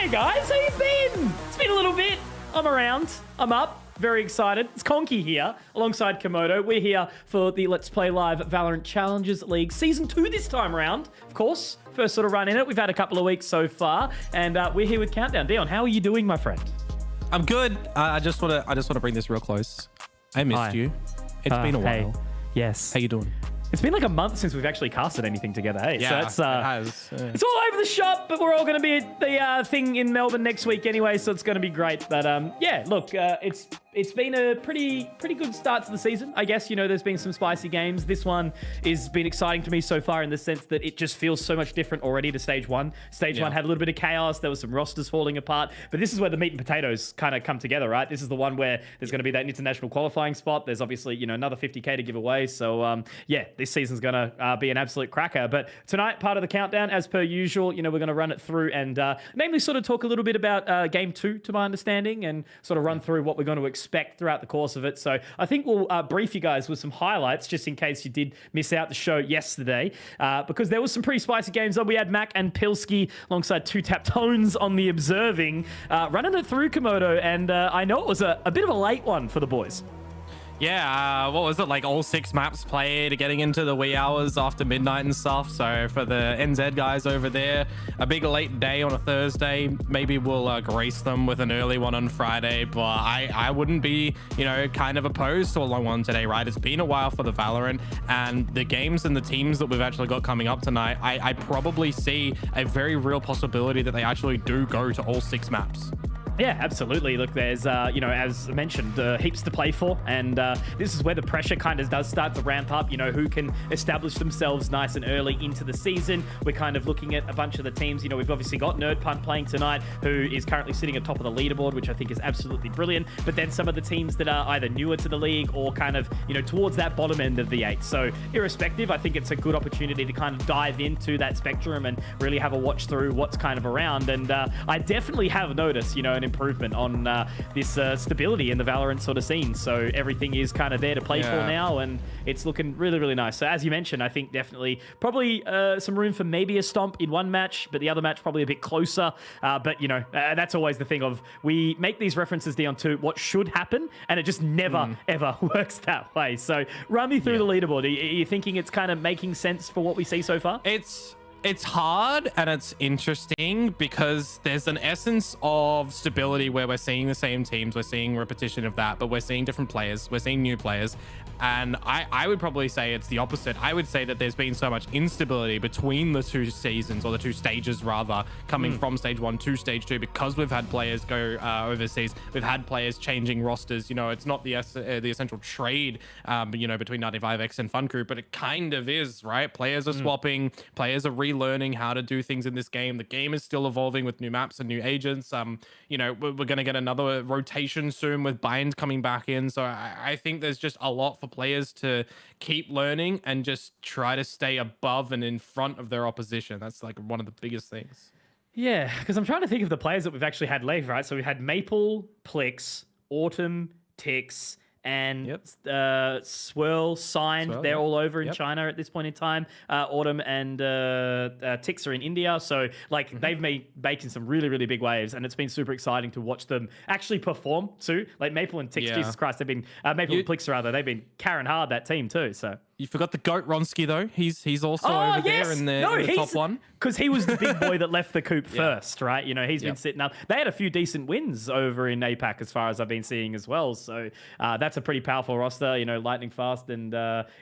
Hey guys, how you been? It's been a little bit. I'm around. I'm up. Very excited. It's Conky here, alongside Komodo. We're here for the Let's Play Live Valorant Challengers League Season 2 this time around. Of course, first sort of run in it. We've had a couple of weeks so far, and we're here with Countdown. Dion, how are you doing, my friend? I'm good. I just want to bring this real close. I missed you. It's been a while. Hey. Yes. How you doing? It's been like a month since we've actually casted anything together. Hey, Yeah, so it has. It's all over the shop, but we're all going to be at the thing in Melbourne next week anyway, so it's going to be great. But yeah, look, it's been a pretty good start to the season. I guess, you know, there's been some spicy games. This one has been exciting to me so far in the sense that it just feels so much different already to Stage 1. Stage 1 had a little bit of chaos. There was some rosters falling apart, but this is where the meat and potatoes kind of come together, right? This is the one where there's going to be that international qualifying spot. There's obviously, you know, another 50k to give away. So yeah, this season's going to be an absolute cracker. But tonight, part of the countdown, as per usual, you know, we're going to run it through and namely sort of talk a little bit about Game 2, to my understanding, and sort of run through what we're going to expect throughout the course of it. So I think we'll brief you guys with some highlights, just in case you did miss out the show yesterday, because there was some pretty spicy games on. We had Mac and Pilsky alongside Two Tap Tones on the observing, running it through Komodo, and I know it was a bit of a late one for the boys. Yeah, what was it, like all 6 maps played, getting into the wee hours after midnight and stuff. So for the NZ guys over there, a big late day on a Thursday. Maybe we'll grace them with an early one on Friday, but I wouldn't be, you know, kind of opposed to a long one today, right? It's been a while for the Valorant, and the games and the teams that we've actually got coming up tonight, I probably see a very real possibility that they actually do go to all 6 maps. Yeah, absolutely. Look, there's, you know, as mentioned, heaps to play for. And this is where the pressure kind of does start to ramp up. You know, who can establish themselves nice and early into the season. We're kind of looking at a bunch of the teams. You know, we've obviously got Nerdpunt playing tonight, who is currently sitting at top of the leaderboard, which I think is absolutely brilliant. But then some of the teams that are either newer to the league or kind of, you know, towards that bottom end of the 8. So irrespective, I think it's a good opportunity to kind of dive into that spectrum and really have a watch through what's kind of around. And I definitely have noticed, you know, an improvement on this stability in the Valorant sort of scene. So everything is kind of there to play for now, and it's looking really, really nice. So as you mentioned, I think definitely probably some room for maybe a stomp in one match, but the other match probably a bit closer. But, you know, that's always the thing of we make these references down to what should happen, and it just never, ever works that way. So run me through the leaderboard. Are you thinking it's kind of making sense for what we see so far? It's hard and it's interesting because there's an essence of stability where we're seeing the same teams, we're seeing repetition of that, but we're seeing different players, we're seeing new players. And I would probably say it's the opposite. I would say that there's been so much instability between the 2 seasons, or the 2 stages rather, coming from Stage 1 to Stage 2, because we've had players go overseas. We've had players changing rosters. You know, it's not the essential trade, you know, between 95X and Fun Crew, but it kind of is, right? Players are swapping, players are relearning how to do things in this game. The game is still evolving with new maps and new agents. You know, we're going to get another rotation soon with Bind coming back in. So I think there's just a lot for players to keep learning and just try to stay above and in front of their opposition. That's like one of the biggest things. Yeah, because I'm trying to think of the players that we've actually had left, right? So we had Maple, Plix, Autumn, Tix, and Swirl, Signed. Swirl, they're all over in China at this point in time. Autumn and Tix are in India. So, like, they've made making some really, really big waves, and it's been super exciting to watch them actually perform too. Like Maple and Tix, Jesus Christ, they've been Maple and Plix rather. They've been carrying hard, that team too. So. You forgot the GOAT Ronsky though. He's also over there in the top one. Because he was the big boy that left the coop first, right? You know, he's been sitting up. They had a few decent wins over in APAC as far as I've been seeing as well. So that's a pretty powerful roster. You know, Lightning Fast and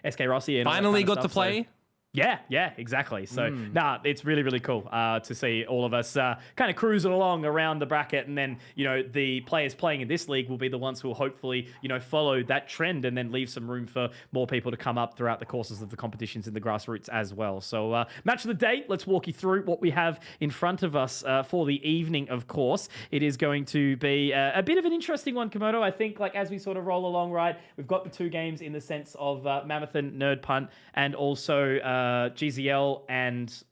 SK Rossi. And finally got to play. Yeah, exactly. So, it's really, really cool to see all of us kind of cruising along around the bracket. And then, you know, the players playing in this league will be the ones who will hopefully, you know, follow that trend and then leave some room for more people to come up throughout the courses of the competitions in the grassroots as well. So, match of the day, let's walk you through what we have in front of us for the evening, of course. It is going to be a bit of an interesting one, Komodo. I think, like, as we sort of roll along, right, we've got the 2 games in the sense of Mammoth and Nerdpunt, and also GZL and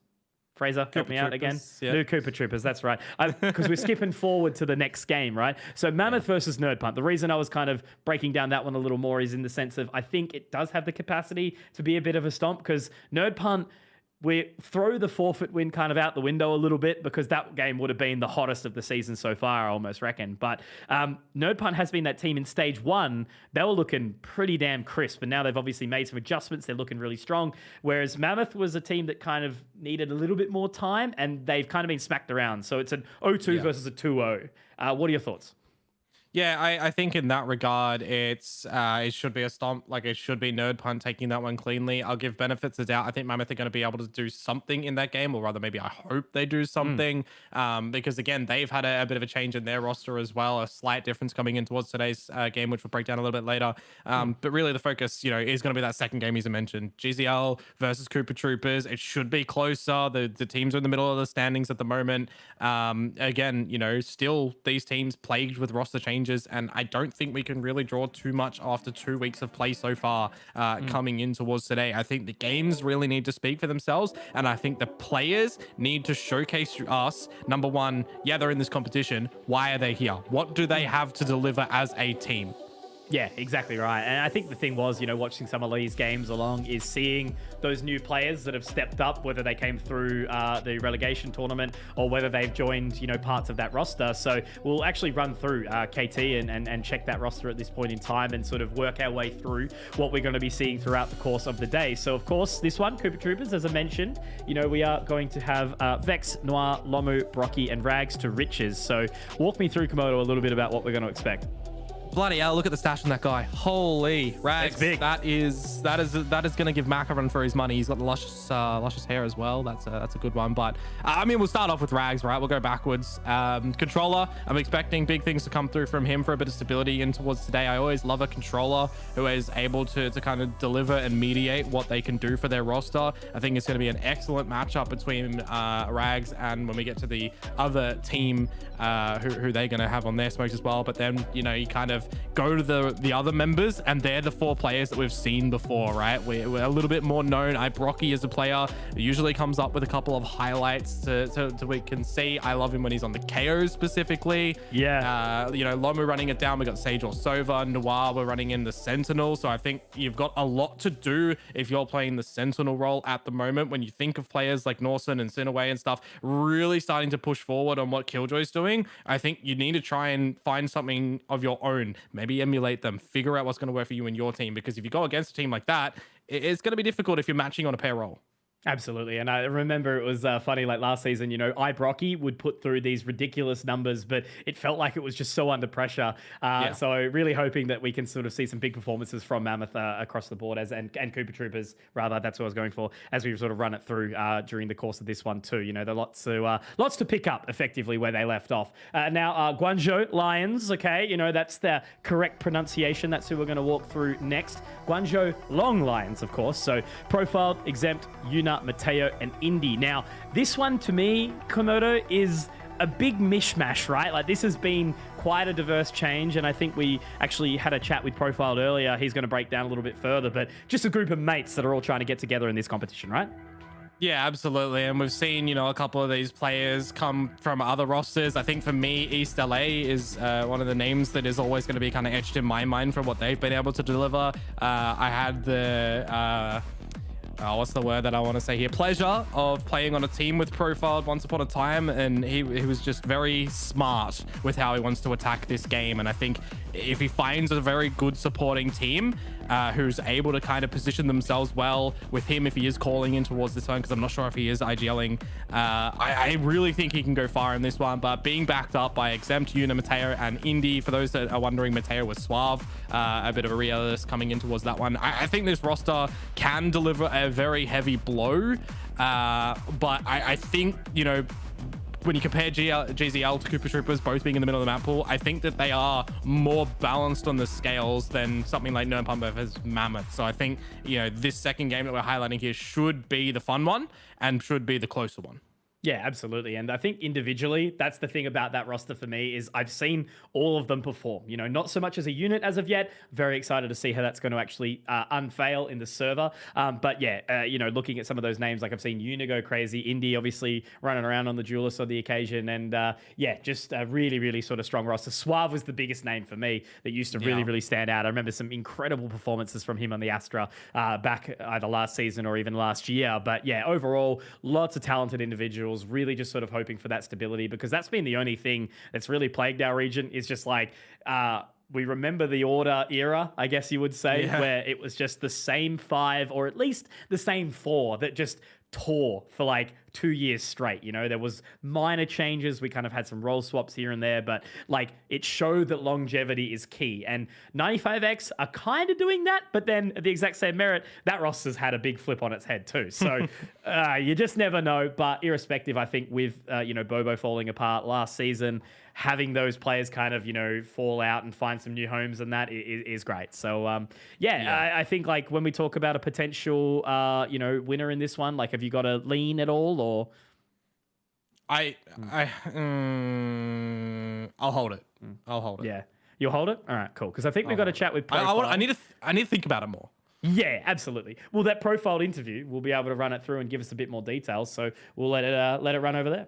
Fraser, help me out again. New Cooper Troopers, that's right. Because we're skipping forward to the next game, right? So Mammoth versus Nerdpunt. The reason I was kind of breaking down that one a little more is in the sense of I think it does have the capacity to be a bit of a stomp, because Nerdpunt we throw the forfeit win kind of out the window a little bit because that game would have been the hottest of the season so far, I almost reckon. But NerdPunt has been that team in stage 1. They were looking pretty damn crisp, and now they've obviously made some adjustments. They're looking really strong, whereas Mammoth was a team that kind of needed a little bit more time, and they've kind of been smacked around. So it's an 0-2 versus a 2-0. What are your thoughts? Yeah, I think in that regard, it should be a stomp. Like, it should be NerdPunt taking that one cleanly. I'll give benefits of doubt. I think Mammoth are going to be able to do something in that game, or rather, maybe I hope they do something. Because again, they've had a bit of a change in their roster as well, a slight difference coming in towards today's game, which we'll break down a little bit later. But really, the focus, is going to be that second game, as I mentioned, GZL versus Cooper Troopers. It should be closer. The teams are in the middle of the standings at the moment. Again, still these teams plagued with roster changes. And I don't think we can really draw too much after 2 weeks of play so far coming in towards today. I think the games really need to speak for themselves. And I think the players need to showcase to us, number one, yeah, they're in this competition. Why are they here? What do they have to deliver as a team? Yeah, exactly right. And I think the thing was, watching some of these games along is seeing those new players that have stepped up, whether they came through the relegation tournament or whether they've joined, parts of that roster. So we'll actually run through KT and check that roster at this point in time and sort of work our way through what we're going to be seeing throughout the course of the day. So, of course, this one, Cooper Troopers, as I mentioned, we are going to have Vex, Noir, Lomu, Brocky, and Rags to riches. So walk me through, Komodo, a little bit about what we're going to expect. Bloody hell, look at the stash on that guy. Holy Rags. That's big. That is going to give Mac a run for his money. He's got the luscious hair as well. That's a good one. But we'll start off with Rags, right? We'll go backwards. Controller, I'm expecting big things to come through from him for a bit of stability in towards today. I always love a controller who is able to kind of deliver and mediate what they can do for their roster. I think it's going to be an excellent matchup between Rags and when we get to the other team who they're going to have on their smokes as well. But then, you kind of go to the other members, and they're the 4 players that we've seen before, right? We're a little bit more known. Brocky as a player usually comes up with a couple of highlights to we can see. I love him when he's on the KO specifically. Yeah. Lomu running it down. We got Sage or Sova. Noir, we're running in the Sentinel. So I think you've got a lot to do if you're playing the Sentinel role at the moment. When you think of players like Norson and Sinaway and stuff really starting to push forward on what Killjoy's doing, I think you need to try and find something of your own. Maybe emulate them, figure out what's going to work for you and your team, because if you go against a team like that, it's going to be difficult if you're matching on a pair role. Absolutely. And I remember it was funny, like last season, Brocky would put through these ridiculous numbers, but it felt like it was just so under pressure. So really hoping that we can sort of see some big performances from Mammoth across the board and Cooper Troopers, rather. That's what I was going for, as we sort of run it through during the course of this one too. There are lots to pick up effectively where they left off. Now, Guangzhou Lions, okay, that's the correct pronunciation. That's who we're going to walk through next. Guangzhou Long Lions, of course. So profiled, exempt, Yuna, Mateo, and Indy. Now, this one to me, Komodo, is a big mishmash, right? Like, this has been quite a diverse change, and I think we actually had a chat with Profiled earlier. He's going to break down a little bit further, but just a group of mates that are all trying to get together in this competition, right? Yeah, absolutely. And we've seen, a couple of these players come from other rosters. I think for me, East LA is one of the names that is always going to be kind of etched in my mind for what they've been able to deliver. I had the... what's the word that I want to say here? Pleasure of playing on a team with Profiled once upon a time, and he was just very smart with how he wants to attack this game. And I think if he finds a very good supporting team who's able to kind of position themselves well with him, if he is calling in towards this one, because I'm not sure if he is IGLing, I really think he can go far in this one. But being backed up by Exempt, Yuna, Mateo, and Indy, for those that are wondering, Mateo was Suave, a bit of a realist coming in towards that one. I think this roster can deliver a very heavy blow, but I think, when you compare GZL to Cooper Troopers, both being in the middle of the map pool, I think that they are more balanced on the scales than something like NerdPunt versus Mammoth. So I think, this second game that we're highlighting here should be the fun one and should be the closer one. Yeah, absolutely. And I think individually, that's the thing about that roster for me is I've seen all of them perform, not so much as a unit as of yet. Very excited to see how that's going to actually unveil in the server. But yeah, looking at some of those names, like I've seen Una go crazy, Indy obviously running around on the Duelist on the occasion. And yeah, just a really, really sort of strong roster. Suave was the biggest name for me that used to really, really stand out. I remember some incredible performances from him on the Astra back either last season or even last year. But yeah, overall, lots of talented individuals. Really just sort of hoping for that stability, because that's been the only thing that's really plagued our region is just like we remember the Order era, I guess you would say, where it was just the same 5 or at least the same 4 that just tore for like 2 years straight. There was minor changes. We kind of had some role swaps here and there, but like it showed that longevity is key. And 95X are kind of doing that, but then at the exact same merit, that roster's had a big flip on its head too. So you just never know. But irrespective, I think with Bobo falling apart last season, having those players kind of fall out and find some new homes, and that is great. So I think like when we talk about a potential winner in this one, like have you got a lean at all, or I'll hold it. I'll hold it. Yeah, you'll hold it. All right, cool. Because I think we've got to chat with Profile. I need to think about it more. Yeah, absolutely. Well, that profiled interview, we'll be able to run it through and give us a bit more details. So we'll let it run over there.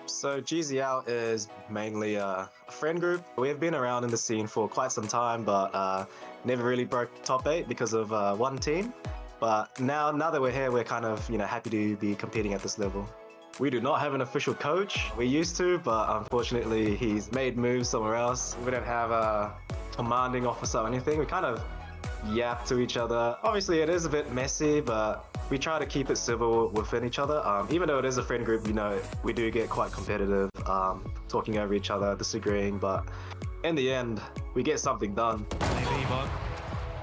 So GZL is mainly a friend group. We have been around in the scene for quite some time, but never really broke top 8 because of one team. But now that we're here, we're kind of happy to be competing at this level. We do not have an official coach. We used to, but unfortunately he's made moves somewhere else. We don't have a commanding officer or anything. We kind of yap to each other. Obviously it is a bit messy, but we try to keep it civil within each other. Even though it is a friend group, we do get quite competitive, talking over each other, disagreeing, but in the end, we get something done.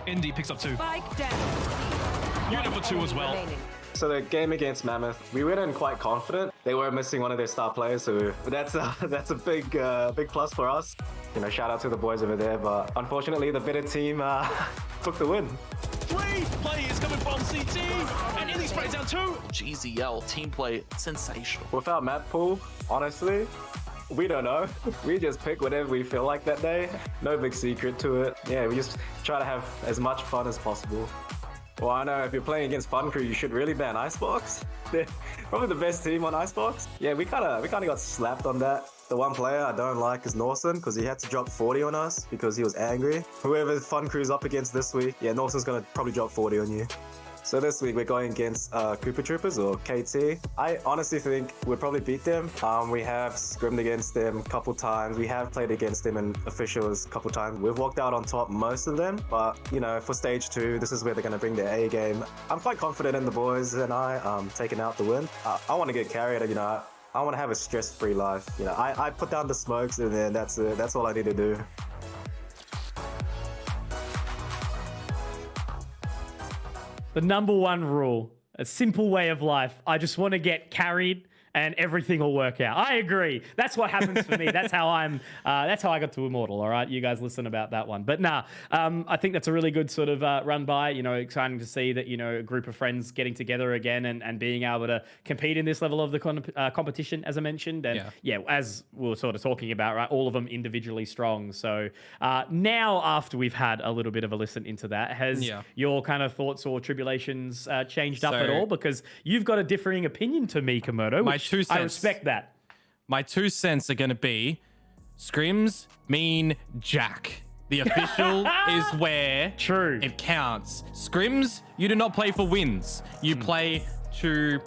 Indy picks up 2. Spike down. Unit for 2 as well. So the game against Mammoth, we went in quite confident. They were missing one of their star players, so that's a big plus for us. Shout out to the boys over there, but unfortunately the better team took the win. 3 players coming from CT, and Indy sprays down 2. GZL team play sensational. Without map pool, honestly, we don't know. We just pick whatever we feel like that day. No big secret to it. Yeah, we just try to have as much fun as possible. Well, I know if you're playing against Fun Crew, you should really ban Icebox. They're probably the best team on Icebox. Yeah, we kind of got slapped on that. The one player I don't like is Norson, because he had to drop 40 on us because he was angry. Whoever Fun Crew's up against this week, yeah, Norson's gonna probably drop 40 on you. So this week we're going against Cooper Troopers or KT. I honestly think we'll probably beat them. We have scrimmed against them a couple times. We have played against them in officials a couple times. We've walked out on top most of them, but for stage 2, this is where they're gonna bring their A game. I'm quite confident in the boys and taking out the win. I want to get carried, I want to have a stress-free life. I put down the smokes and then that's it. That's all I need to do. The number 1 rule, a simple way of life. I just want to get carried and everything will work out. I agree. That's what happens for me. That's how that's how I got to Immortal. All right, you guys listen about that one. But I think that's a really good sort of run by. Exciting to see that a group of friends getting together again and being able to compete in this level of the competition, as I mentioned. And as we were sort of talking about, right, all of them individually strong. So now, after we've had a little bit of a listen into that, has your kind of thoughts or tribulations changed up at all? Because you've got a differing opinion to me, Komodo. I respect that. My 2 cents are going to be scrims mean jack. The official is where it counts. Scrims, you do not play for wins. You play to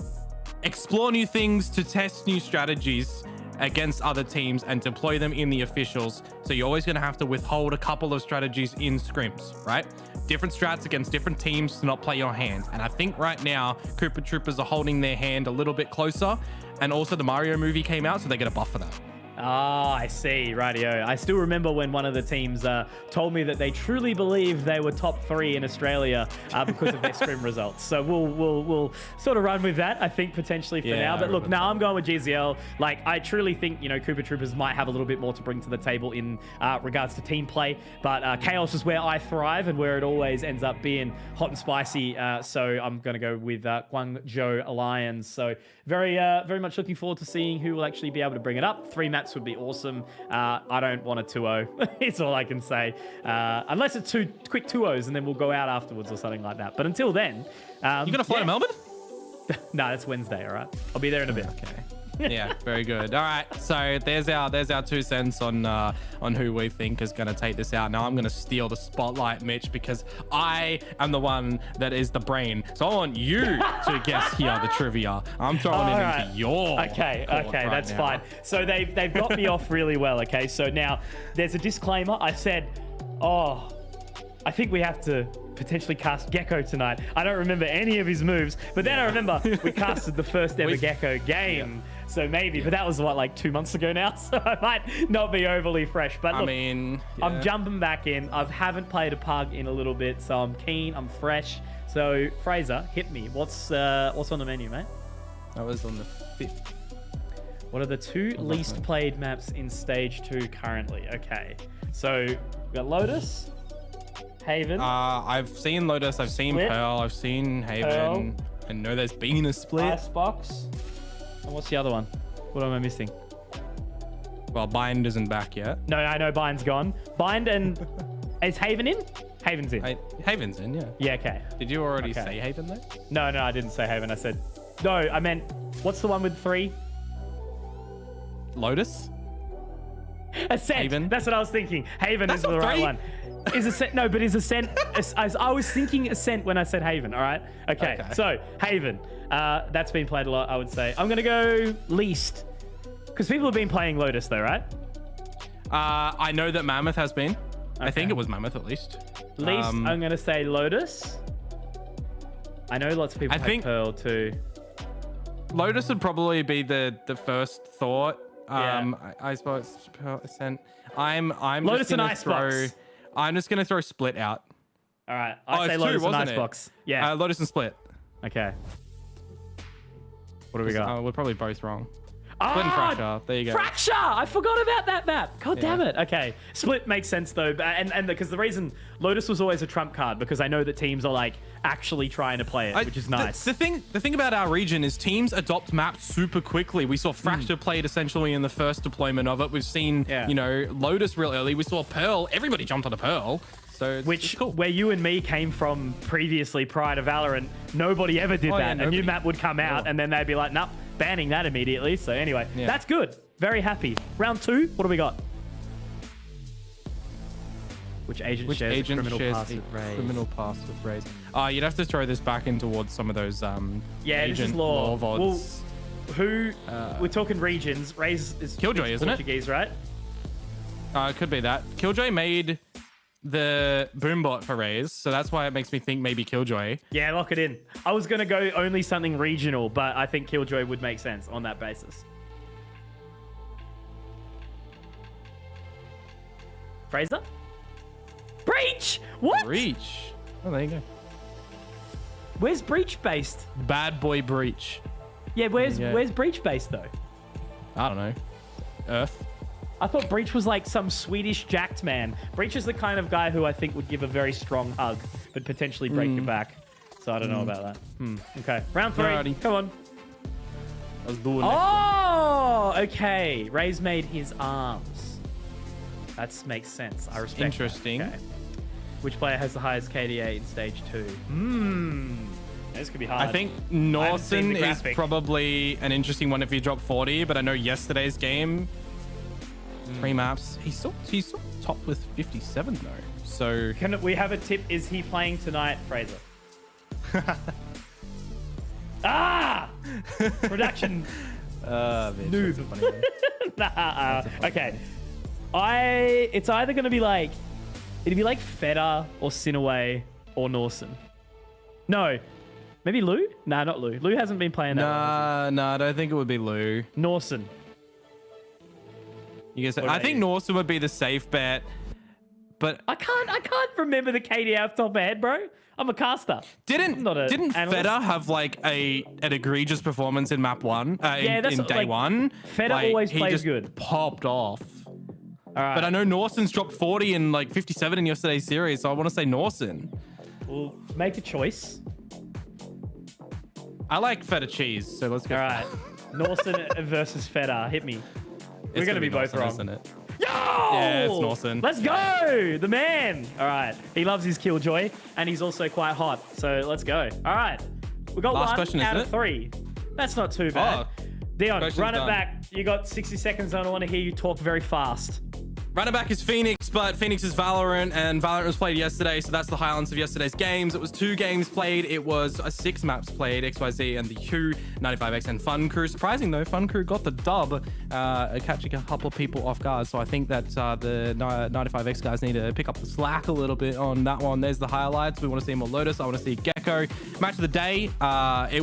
explore new things, to test new strategies against other teams and deploy them in the officials. So you're always going to have to withhold a couple of strategies in scrims, right? Different strats against different teams to not play your hand. And I think right now, Cooper Troopers are holding their hand a little bit closer. And also the Mario movie came out, so they get a buff for that. Ah, I see. Rightio. I still remember when one of the teams told me that they truly believed they were top 3 in Australia because of their scrim results. So we'll sort of run with that, I think, potentially for now. But look, now I'm going with GZL. Like, I truly think, Cooper Troopers might have a little bit more to bring to the table in regards to team play. But Chaos is where I thrive and where it always ends up being hot and spicy. So I'm going to go with Guangzhou Lions. So very much looking forward to seeing who will actually be able to bring it up. 3 maps would be awesome. I don't want a 2-0. It's all I can say. Unless it's 2 quick 2-0s and then we'll go out afterwards or something like that. But until then... you going to fly to Melbourne? No, that's Wednesday, all right? I'll be there in a bit. Okay. Yeah, very good. All right, so there's our 2 cents on who we think is going to take this out. Now I'm going to steal the spotlight, Mitch, because I am the one that is the brain. So I want you to guess here the trivia. I'm throwing it into your Okay, that's now. fine. So they've got me off really well. Okay, so now there's a disclaimer. I said, I think we have to potentially cast Gecko tonight. I don't remember any of his moves, but then I remember we casted the first ever Gecko game. Yeah. So maybe, but that was like 2 months ago now, so I might not be overly fresh. But look, I'm jumping back in. I haven't played a pug in a little bit, so I'm keen. I'm fresh. So Fraser, hit me. What's on the menu, mate? That was on the 5th. What are the 2 least played maps in stage 2 currently? Okay, so we got Lotus, Haven. I've seen Lotus. I've seen Split. Pearl. I've seen Haven. I know there's been a split. Icebox. And what's the other one? What am I missing? Well, Bind isn't back yet. No, I know Bind's gone. Bind and... Is Haven in? Haven's in. Haven's in, yeah. Yeah, okay. Did you already say Haven, though? No, I didn't say Haven. I said... No, I meant... What's the one with 3? Lotus? Ascent. Haven? That's what I was thinking. Haven That's is the not right 3. one. Is Ascent... No, but is Ascent... I was thinking Ascent when I said Haven, all right? Okay. So, Haven. That's been played a lot, I would say. I'm going to go least. Because people have been playing Lotus, though, right? I know that Mammoth has been. Okay. I think it was Mammoth, at least. Least, I'm going to say Lotus. I know lots of people play Pearl, too. Lotus would probably be the first thought. Yeah. I suppose Pearl, Ascent. I'm Lotus just and gonna Icebox. I'm just going to throw Split out. All right. I say Lotus and Icebox. Yeah. Lotus and Split. Okay. What do we got? We're probably both wrong. Split and Fracture. There you go. Fracture! I forgot about that map. God damn it. Okay. Split makes sense, though. And because the reason Lotus was always a trump card, because I know that teams are like actually trying to play it, which is nice. The thing about our region is teams adopt maps super quickly. We saw Fracture played essentially in the first deployment of it. We've seen, Lotus real early. We saw Pearl. Everybody jumped on a Pearl. So it's cool. Where you and me came from previously prior to Valorant, nobody ever did that. A new map would come out and then they'd be like, nope, banning that immediately. So anyway, that's good. Very happy. Round 2, what do we got? Which agent shares a criminal pass with Raze? You'd have to throw this back in towards some of those this is law. VODs. Well, we're talking regions. Raze is Killjoy, isn't Portuguese, right? It could be that. Killjoy made the boombot for Raze, so that's why it makes me think maybe Killjoy. Yeah, lock it in. I was going to go only something regional, but I think Killjoy would make sense on that basis. Fraser? Breach! What? Breach. Oh, there you go. Where's Breach based? Bad boy Breach. Yeah, where's Breach based, though? I don't know. Earth. I thought Breach was like some Swedish jacked man. Breach is the kind of guy who I think would give a very strong hug, but potentially break your back. So I don't know about that. Okay. Round 3. Alrighty. Come on. I was doing okay. Raze made his arms. That makes sense. I respect Interesting. that. Okay. Which player has the highest KDA in stage 2? This could be hard. I think Norton is probably an interesting one if you drop 40, but I know yesterday's game, 3 maps, he's still topped with 57 though. So can we have a tip? Is he playing tonight, Fraser? Production. Noob. Okay. It's either going to be like, it'd be like Feta or Sinaway or Norson. No. Maybe Lou? Nah, not Lou. Lou hasn't been playing that. Nah, I don't think it would be Lou. Norson. You guys, What I about think you? Norson would be the safe bet, but I can't remember the KD off the top of my head, bro. I'm a caster. I'm not an didn't analyst. Feta have like an egregious performance in map one? Yeah, that's in day like, one. Feta always he plays just good. Popped off. All right. But I know Norson's dropped 40 and like 57 in yesterday's series, so I want to say Norson. We'll make a choice. I like feta cheese, so let's go. All right. Norson versus Feta. Hit me. We're going to be both Norson, wrong. isn't it? Yo! Yeah, it's Norson. Let's go! The man. All right. He loves his killjoy, and he's also quite hot. So let's go. All right. We got Last one question, out isn't of it? 3. That's not too bad. Oh, Dion, question's run it done. back. You got 60 seconds. I don't want to hear you talk very fast. Running back is Phoenix, but Phoenix is Valorant, and Valorant was played yesterday, so that's the highlights of yesterday's games. It was 2 games played. It was 6 maps played, XYZ and the Hue, 95X and Fun Crew. Surprising though, Fun Crew got the dub, catching a couple of people off guard. So I think that the 95X guys need to pick up the slack a little bit on that one. There's the highlights. We want to see more Lotus. I want to see Gecko. Match of the day,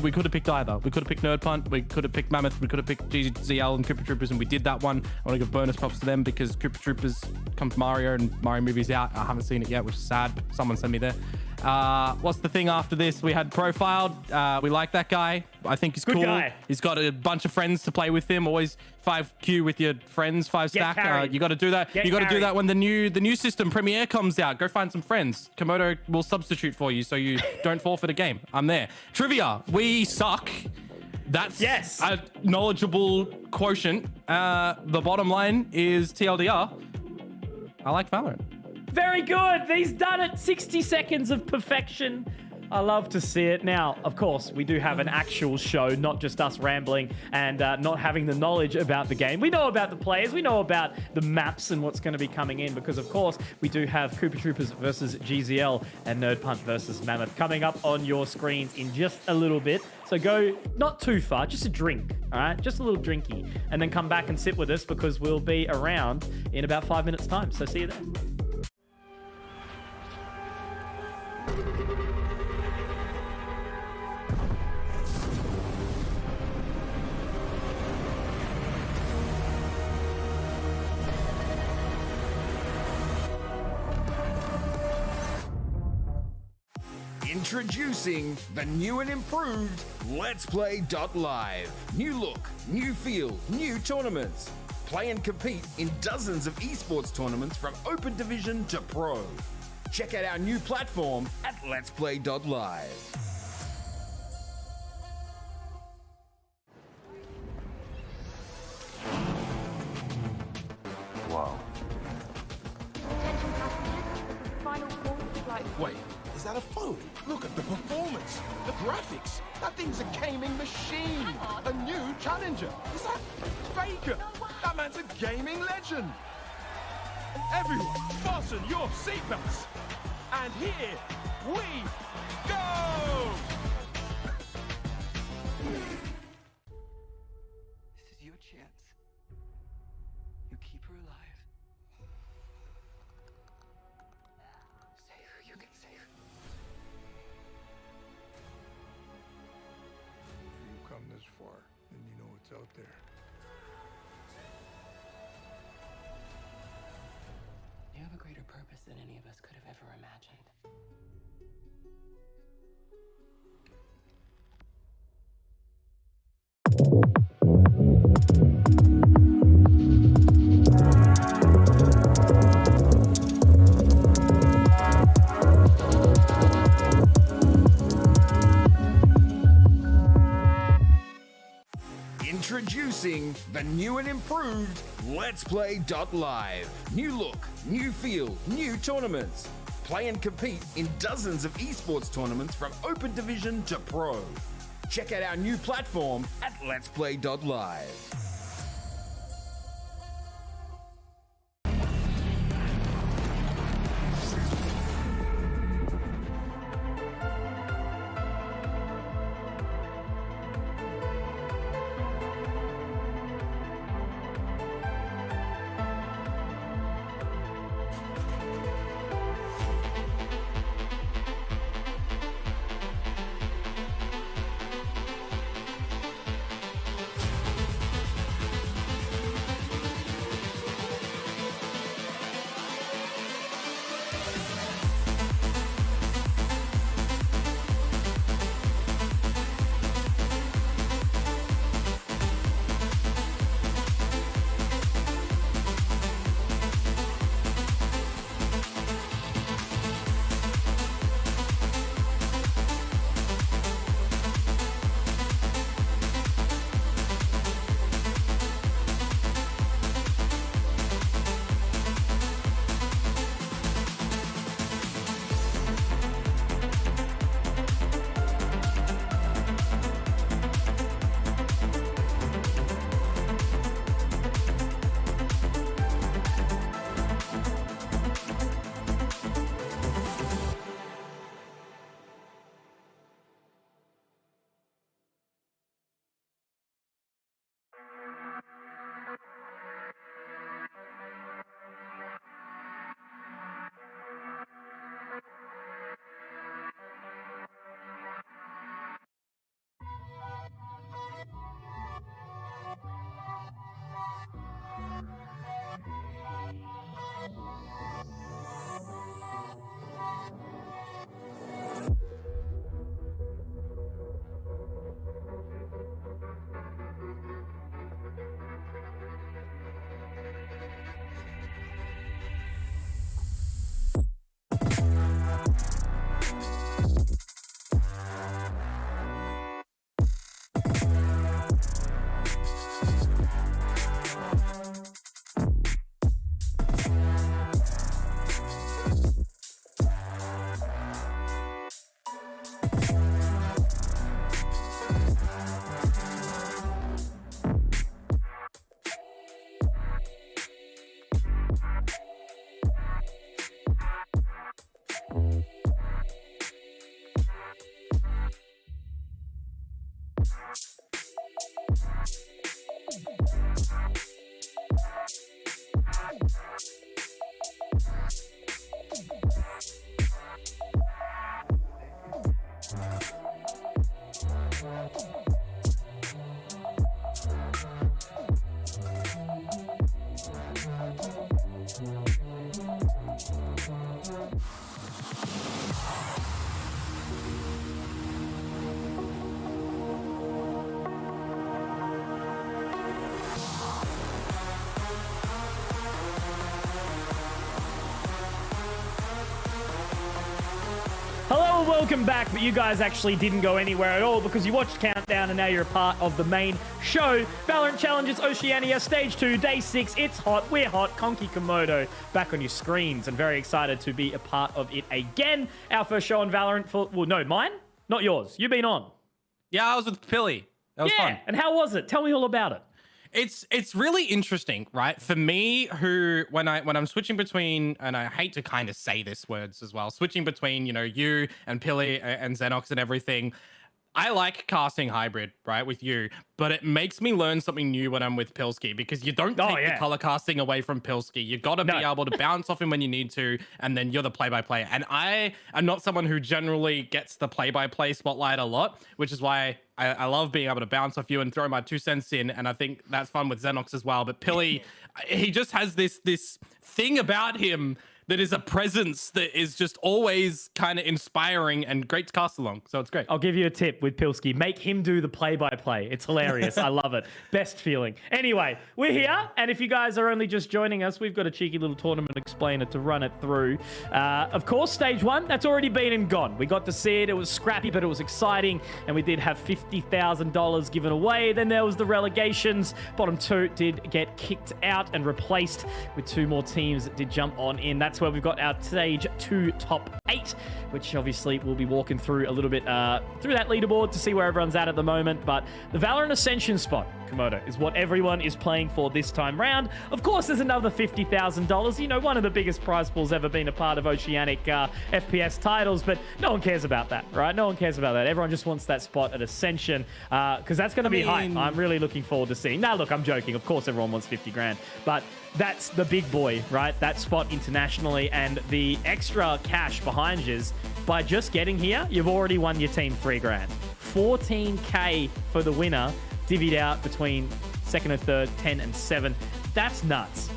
we could have picked either. We could have picked Nerd Punt. We could have picked Mammoth. We could have picked GZL and Cooper Troopers, and we did that one. I want to give bonus props to them because Cooper Troopers comes Mario and Mario movie's out. I haven't seen it yet, which is sad. Someone send me there. What's the thing after this? We had Profiled. We like that guy. I think he's Good cool. guy. He's got a bunch of friends to play with him. Always 5Q with your friends, 5 Get stack. carried. You got to do that. Get You got to do carried. that when the new system Premiere comes out. Go find some friends. Komodo will substitute for you so you don't forfeit a game. I'm there. Trivia. We suck. That's Yes. a knowledgeable quotient. The bottom line is TLDR. I like Valorant. Very good. He's done it. 60 seconds of perfection. I love to see it. Now, of course, we do have an actual show, not just us rambling and not having the knowledge about the game. We know about the players. We know about the maps and what's going to be coming in because, of course, we do have Cooper Troopers versus GZL and Nerd Punt versus Mammoth coming up on your screens in just a little bit. So go not too far, just a drink, all right? Just a little drinky. And then come back and sit with us because we'll be around in about 5 minutes' time. So see you there. Introducing the new and improved LetsPlay.Live. New look, new feel, new tournaments. Play and compete in dozens of esports tournaments from Open Division to Pro. Check out our new platform at LetsPlay.Live. Wow. Attention passengers, final call for flight. Wait, is that a phone? Look at the performance, the graphics. That thing's a gaming machine. A new challenger. Is that Faker? That man's a gaming legend. Everyone, fasten your seatbelts. And here we go! This is your chance. You keep her alive. Save who you can save. You come this far, then you know what's out there. You have a greater purpose than any of us could have ever imagined. Introducing the new and improved LetsPlay.Live. New look, new feel, new tournaments. Play and compete in dozens of esports tournaments from Open Division to Pro. Check out our new platform at LetsPlay.Live. welcome back, but you guys actually didn't go anywhere at all because you watched Countdown and now you're a part of the main show. Valorant Challenges Oceania, Stage 2, Day 6. It's hot. We're hot. Konki Komodo back on your screens and very excited to be a part of it again. Our first show on Valorant for... Well, no, mine? Not yours. You've been on. Yeah, I was with Pilly. That was fun. And how was it? Tell me all about it. It's really interesting, right? For me, when I'm switching between, and I hate to kind of say this words as well, switching between, you and Pilly and Xenox and everything, I like casting hybrid, right, with you, but it makes me learn something new when I'm with Pilsky because you don't take the color casting away from Pilsky. You got to be able to bounce off him when you need to, and then you're the play-by-play. And I am not someone who generally gets the play-by-play spotlight a lot, which is why I love being able to bounce off you and throw my 2 cents in, and I think that's fun with Xenox as well. But Pilly, he just has this thing about him that is a presence that is just always kind of inspiring and great to cast along. So it's great. I'll give you a tip with Pilsky. Make him do the play-by-play. It's hilarious. I love it. Best feeling. Anyway, we're here. And if you guys are only just joining us, we've got a cheeky little tournament explainer to run it through. Of course, Stage 1, that's already been and gone. We got to see it. It was scrappy, but it was exciting. And we did have $50,000 given away. Then there was the relegations. Bottom 2 did get kicked out and replaced with 2 more teams that did jump on in. That's where we've got our Stage 2 top 8, which obviously we'll be walking through a little bit through that leaderboard to see where everyone's at the moment. But the Valorant Ascension spot, Komodo, is what everyone is playing for this time round. Of course, there's another $50,000. One of the biggest prize pools ever been a part of Oceanic FPS titles, but no one cares about that, right? No one cares about that. Everyone just wants that spot at Ascension because that's going to be high. I'm really looking forward to seeing. Now, look, I'm joking. Of course, everyone wants 50 grand, but that's the big boy, right? That spot internationally, and the extra cash behind you. By just getting here, you've already won your team 3 grand. 14K for the winner, divvied out between second and third, 10 and 7. That's nuts.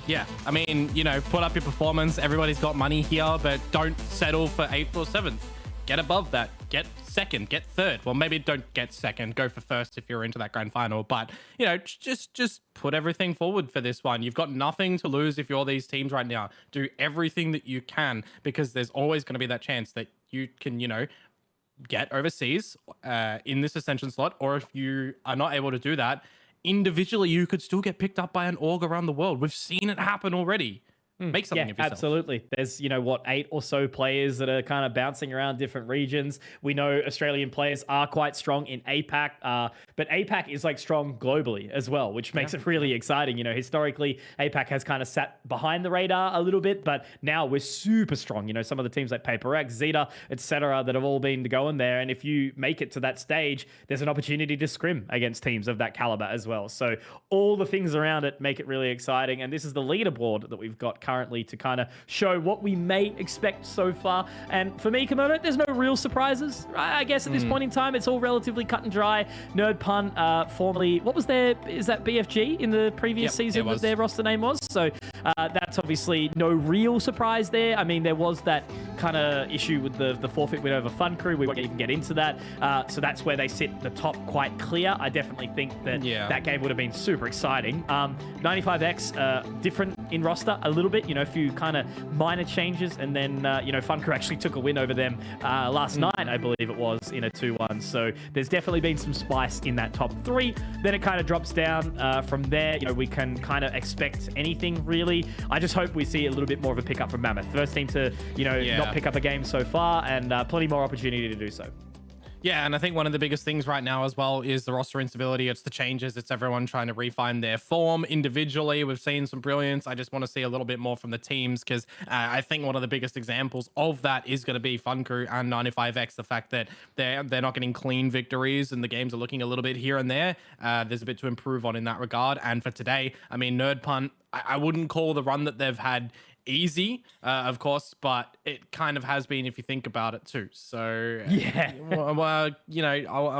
Yeah, I mean, put up your performance. Everybody's got money here, but don't settle for 8th or 7th. Get above that. Get second. Get third. Well, maybe don't get second. Go for first if you're into that grand final. But, just put everything forward for this one. You've got nothing to lose if you're these teams right now. Do everything that you can because there's always going to be that chance that you can, get overseas in this Ascension slot. Or if you are not able to do that, individually, you could still get picked up by an org around the world. We've seen it happen already. Make something of yourself. Absolutely. There's, 8 or so players that are kind of bouncing around different regions. We know Australian players are quite strong in APAC, but APAC is strong globally as well, which makes it really exciting. Historically, APAC has kind of sat behind the radar a little bit, but now we're super strong. Some of the teams like PaperX, Zeta, etc., that have all been going there. And if you make it to that stage, there's an opportunity to scrim against teams of that caliber as well. So all the things around it make it really exciting. And this is the leaderboard that we've got currently to kind of show what we may expect so far. And for me, Komodo, there's no real surprises. I guess at this point in time, it's all relatively cut and dry. Nerd Pun, formerly, is that BFG in the previous season that their roster name was? So that's obviously no real surprise there. I mean, there was that kind of issue with the forfeit win over Fun Crew. We won't even get into that. So that's where they sit the top quite clear. I definitely think that that game would have been super exciting. 95X, different in roster a little bit, a few kind of minor changes. And then, Fun Crew actually took a win over them last night, I believe it was, in a 2-1. So there's definitely been some spice in that top 3. Then it kind of drops down from there. We can kind of expect anything, really. I just hope we see a little bit more of a pickup from Mammoth. First team to, not pick up a game so far, and plenty more opportunity to do so. Yeah, and I think one of the biggest things right now as well is the roster instability. It's the changes. It's everyone trying to refine their form individually. We've seen some brilliance. I just want to see a little bit more from the teams because I think one of the biggest examples of that is going to be Fun Crew and 95X. The fact that they're not getting clean victories and the games are looking a little bit here and there. There's a bit to improve on in that regard. And for today, I mean, Nerd Pun, I wouldn't call the run that they've had easy, of course, but it kind of has been if you think about it too. So yeah, well, I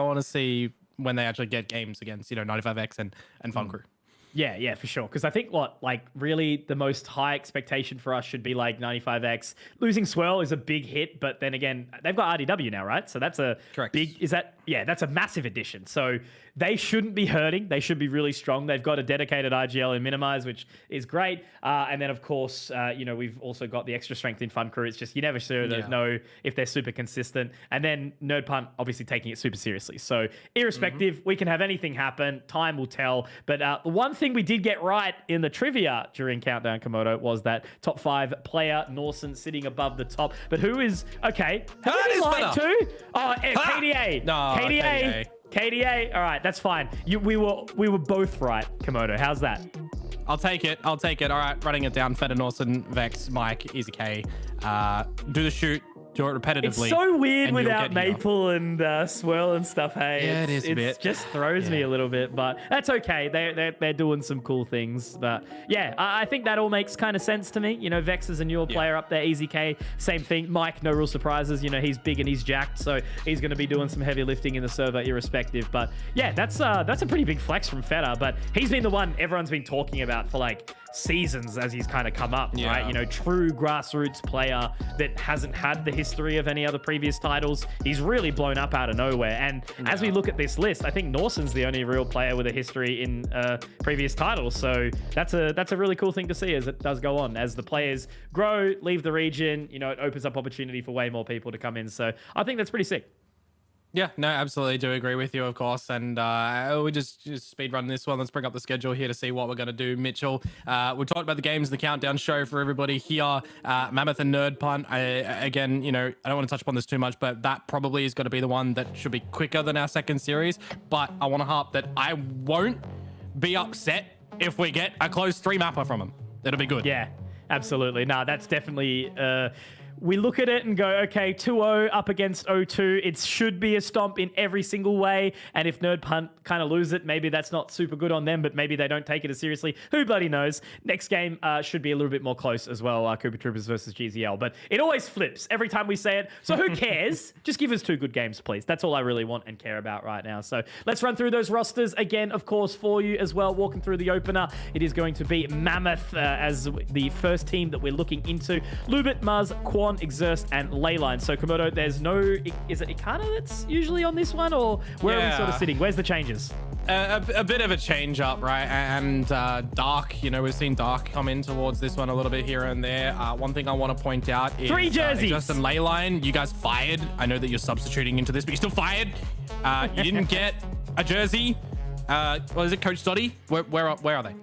want to see when they actually get games against 95X and Fun Crew. Yeah, for sure. Because I think really the most high expectation for us should be like 95X. Losing Swirl is a big hit, but then again, they've got RDW now, right? So that's a Correct. that's a massive addition. So they shouldn't be hurting. They should be really strong. They've got a dedicated IGL in Minimize, which is great. And then, of course, we've also got the extra strength in Fun Crew. It's just you never know if they're super consistent. And then Nerd Punt, obviously taking it super seriously. So irrespective, we can have anything happen. Time will tell. But the one thing we did get right in the trivia during Countdown Komodo was that top 5 player, Norson, sitting above the top. But who is... Okay. Have we been lied to? Oh, KDA. No, KDA. KDA. All right, that's fine. We were both right, Komodo. How's that? I'll take it. All right, running it down. Feta, Norson, Vex, Mike, Easy K. Do the shoot. Do it repetitively. It's so weird without Maple and Swirl and stuff. Hey, yeah, it is a bit. It just throws me a little bit, but that's okay. They're doing some cool things. But yeah, I think that all makes kind of sense to me. Vex is a newer player up there. Easy K, same thing. Mike, no real surprises. He's big and he's jacked, so he's going to be doing some heavy lifting in the server, irrespective. But yeah, that's a pretty big flex from Feta. But he's been the one everyone's been talking about for like seasons as he's kind of come up, right? True grassroots player that hasn't had the history of any other previous titles. He's really blown up out of nowhere. And as we look at this list, I think Norson's the only real player with a history in previous titles. So that's a really cool thing to see as it does go on. As the players grow, leave the region, it opens up opportunity for way more people to come in. So I think that's pretty sick. Yeah, no, absolutely do agree with you, of course. And we just speed run this one. Let's bring up the schedule here to see what we're going to do. Mitchell, we talked about the games, the countdown show for everybody here. Mammoth and Nerd Punt. Again, I don't want to touch upon this too much, but that probably is going to be the one that should be quicker than our second series. But I want to harp that I won't be upset if we get a close 3 mapper from them. It'll be good. Yeah, absolutely. No, that's definitely... we look at it and go, okay, 2-0 up against 0-2. It should be a stomp in every single way. And if Nerd Punt kind of lose it, maybe that's not super good on them, but maybe they don't take it as seriously. Who bloody knows? Next game should be a little bit more close as well, Cooper Troopers versus GZL. But it always flips every time we say it. So who cares? Just give us 2 good games, please. That's all I really want and care about right now. So let's run through those rosters again, of course, for you as well. Walking through the opener, it is going to be Mammoth as the first team that we're looking into. Lubit, Maz, Quan, Exerst, and Leyline. So Komodo, there's no... Is it Ikana that's usually on this one, or where are we sort of sitting? Where's the changes? A bit of a change up, right? And Dark, we've seen Dark come in towards this one a little bit here and there. One thing I want to point out is 3 jerseys. Justin Leyline, you guys fired. I know that you're substituting into this, but you're still fired. You didn't get a jersey. What is it, Coach Dotty? Where are they?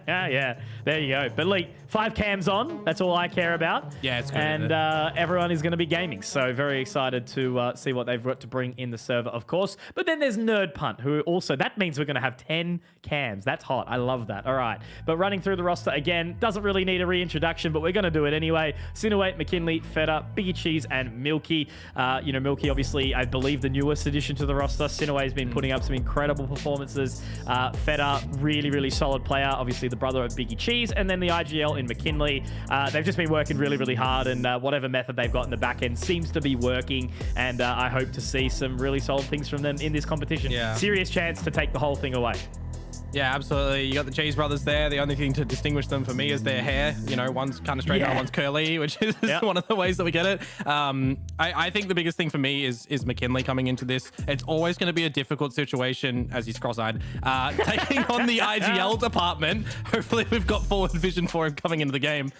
Yeah, there you go. But like 5 cams on, that's all I care about. Yeah, it's good. And everyone is going to be gaming. So very excited to see what they've got to bring in the server, of course. But then there's Nerd Punt, who also, that means we're going to have 10 cams. That's hot. I love that. All right. But running through the roster again, doesn't really need a reintroduction, but we're going to do it anyway. Sinaway, McKinley, Feta, Biggie Cheese, and Milky. Milky, obviously, I believe the newest addition to the roster. Sinaway's been putting up some incredible performances. Feta, really, really solid player. Obviously, the brother of Biggie Cheese. And then the IGL in McKinley. They've just been working really, really hard, and whatever method they've got in the back end seems to be working. And I hope to see some really solid things from them in this competition. Yeah. Serious chance to take the whole thing away. Yeah, absolutely. You got the Cheese brothers there. The only thing to distinguish them for me is their hair. One's kind of straight out, one's curly, which is one of the ways that we get it. I think the biggest thing for me is McKinley coming into this. It's always going to be a difficult situation, as he's cross-eyed, taking on the IGL department. Hopefully we've got forward vision for him coming into the game.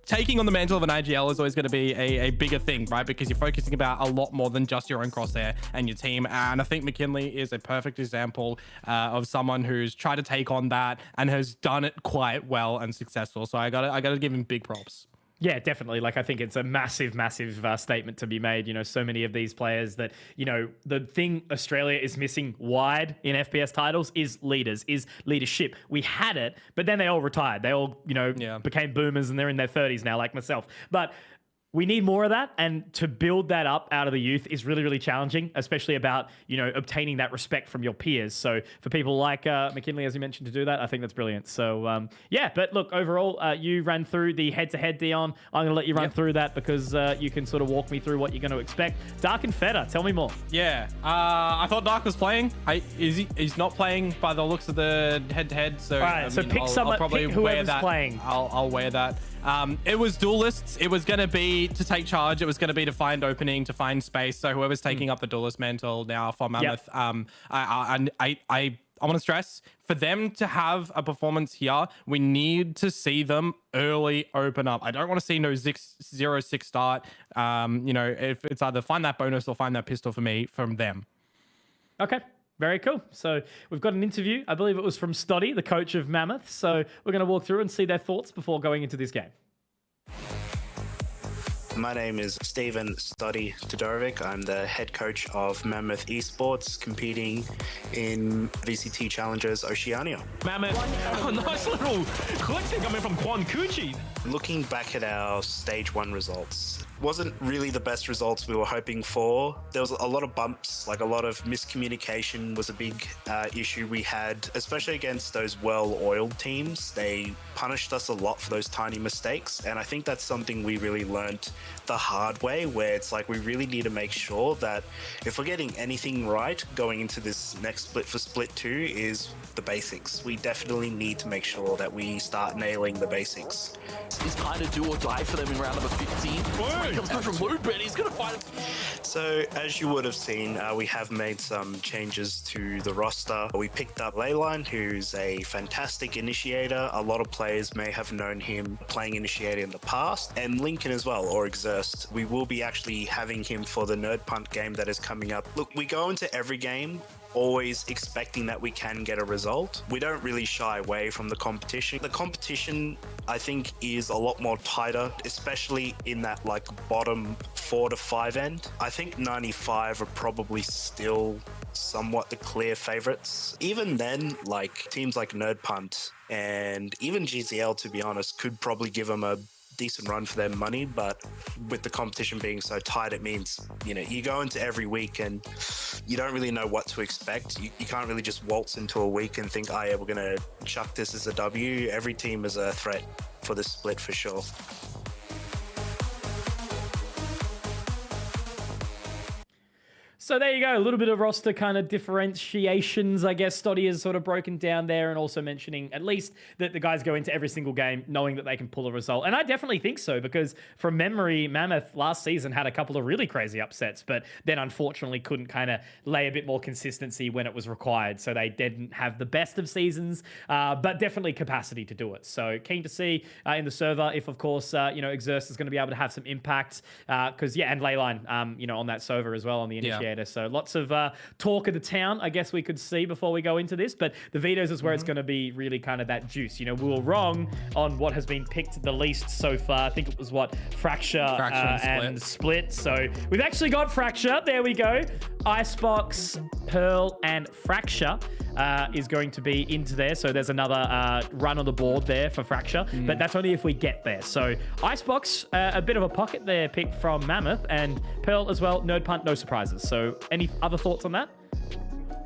Taking on the mantle of an IGL is always going to be a bigger thing, right? Because you're focusing about a lot more than just your own crosshair and your team. And I think McKinley is a perfect example of someone who's tried to take on that and has done it quite well and successful. So I gotta give him big props. Yeah, definitely. I think it's a massive, massive statement to be made. So many of these players that, the thing Australia is missing wide in FPS titles is leaders, is leadership. We had it, but then they all retired. They all, became boomers and they're in their 30s now, like myself. But we need more of that, and to build that up out of the youth is really, really challenging, especially about, you know, obtaining that respect from your peers. So for people like McKinley, as you mentioned, to do that, I think that's brilliant. So yeah, but look, overall, you ran through the head-to-head, Dion. I'm going to let you run through that because you can sort of walk me through what you're going to expect. Dark and Feta, tell me more. Yeah, I thought Dark was playing. He's not playing by the looks of the head-to-head. So, all right, so pick pick whoever's playing. I'll wear that. It was duelists. It was going to be to take charge. It was going to be to find opening, to find space. So whoever's taking up the duelist mantle now for Mammoth, I want to stress, for them to have a performance here, we need to see them early open up. I don't want to see no 0-6 start. You know, if it's either find that bonus or find that pistol for me from them. Okay. Very cool. So we've got an interview. I believe it was from Stoddy, the coach of Mammoth. So we're going to walk through and see their thoughts before going into this game. My name is Stephen Stoddy Todorovic. I'm the head coach of Mammoth Esports, competing in VCT Challengers Oceania. Mammoth, oh, nice little collection coming from Quan Kuchi. Looking back at our stage 1 results, wasn't really the best results we were hoping for. There was a lot of bumps, like a lot of miscommunication was a big issue we had, especially against those well-oiled teams. They punished us a lot for those tiny mistakes, and I think that's something we really learned the hard way, where it's like we really need to make sure that if we're getting anything right going into this next split for split 2 is the basics. We definitely need to make sure that we start nailing the basics. It's kind of do or die for them in round number 15. He comes through from Lubin. He's going to fight him. So, as you would have seen, we have made some changes to the roster. We picked up Leyline, who's a fantastic initiator. A lot of players may have known him playing initiator in the past, and Lincoln as well, or Exerst. We will be actually having him for the Nerd Punt game that is coming up. Look, we go into every game always expecting that we can get a result. We don't really shy away from the competition. The competition, I think, is a lot more tighter, especially in that like bottom 4 to 5 end. I think 95 are probably still somewhat the clear favorites. Even then, like teams like Nerd Punt and even GZL, to be honest, could probably give them a decent run for their money, but with the competition being so tight, it means, you know, you go into every week and you don't really know what to expect. You can't really just waltz into a week and think, oh yeah, we're gonna chuck this as a W. Every team is a threat for this split for sure. So there you go, a little bit of roster kind of differentiations, I guess. Stoddy has sort of broken down there, and also mentioning at least that the guys go into every single game knowing that they can pull a result. And I definitely think so, because from memory, Mammoth last season had a couple of really crazy upsets, but then unfortunately couldn't kind of lay a bit more consistency when it was required. So they didn't have the best of seasons, but definitely capacity to do it. So keen to see in the server if, of course, you know, Exerst is going to be able to have some impact, because, yeah, and Leyline, you know, on that server as well, on the initiator. So lots of talk of the town, I guess we could see before we go into this. But the vetoes is where it's going to be really kind of that juice. You know, we were wrong on what has been picked the least so far. I think it was what? Fracture and Split. So we've actually got Fracture. There we go. Icebox, Pearl, and Fracture is going to be into there. So there's another run on the board there for Fracture. But that's only if we get there. So Icebox, a bit of a pocket there picked from Mammoth, and Pearl as well. Nerd Punt, no surprises. So any other thoughts on that?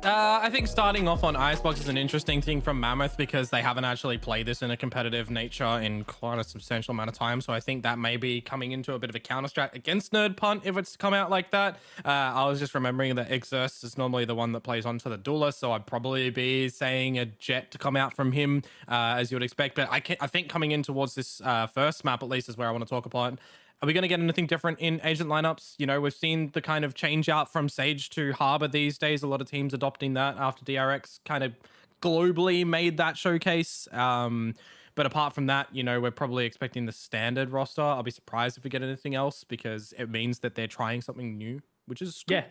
I think starting off on Icebox is an interesting thing from Mammoth, because they haven't actually played this in a competitive nature in quite a substantial amount of time. So I think that may be coming into a bit of a counter strat against Nerd Punt if it's come out like that. I was just remembering that Exerst is normally the one that plays onto the duelist, so I'd probably be saying a Jet to come out from him, as you would expect. But I think coming in towards this first map, at least, is where I want to talk about. Are we going to get anything different in agent lineups? You know, we've seen the kind of change out from Sage to Harbor these days. A lot of teams adopting that after DRX kind of globally made that showcase. But apart from that, you know, we're probably expecting the standard roster. I'll be surprised if we get anything else, because it means that they're trying something new, which is good. Yeah.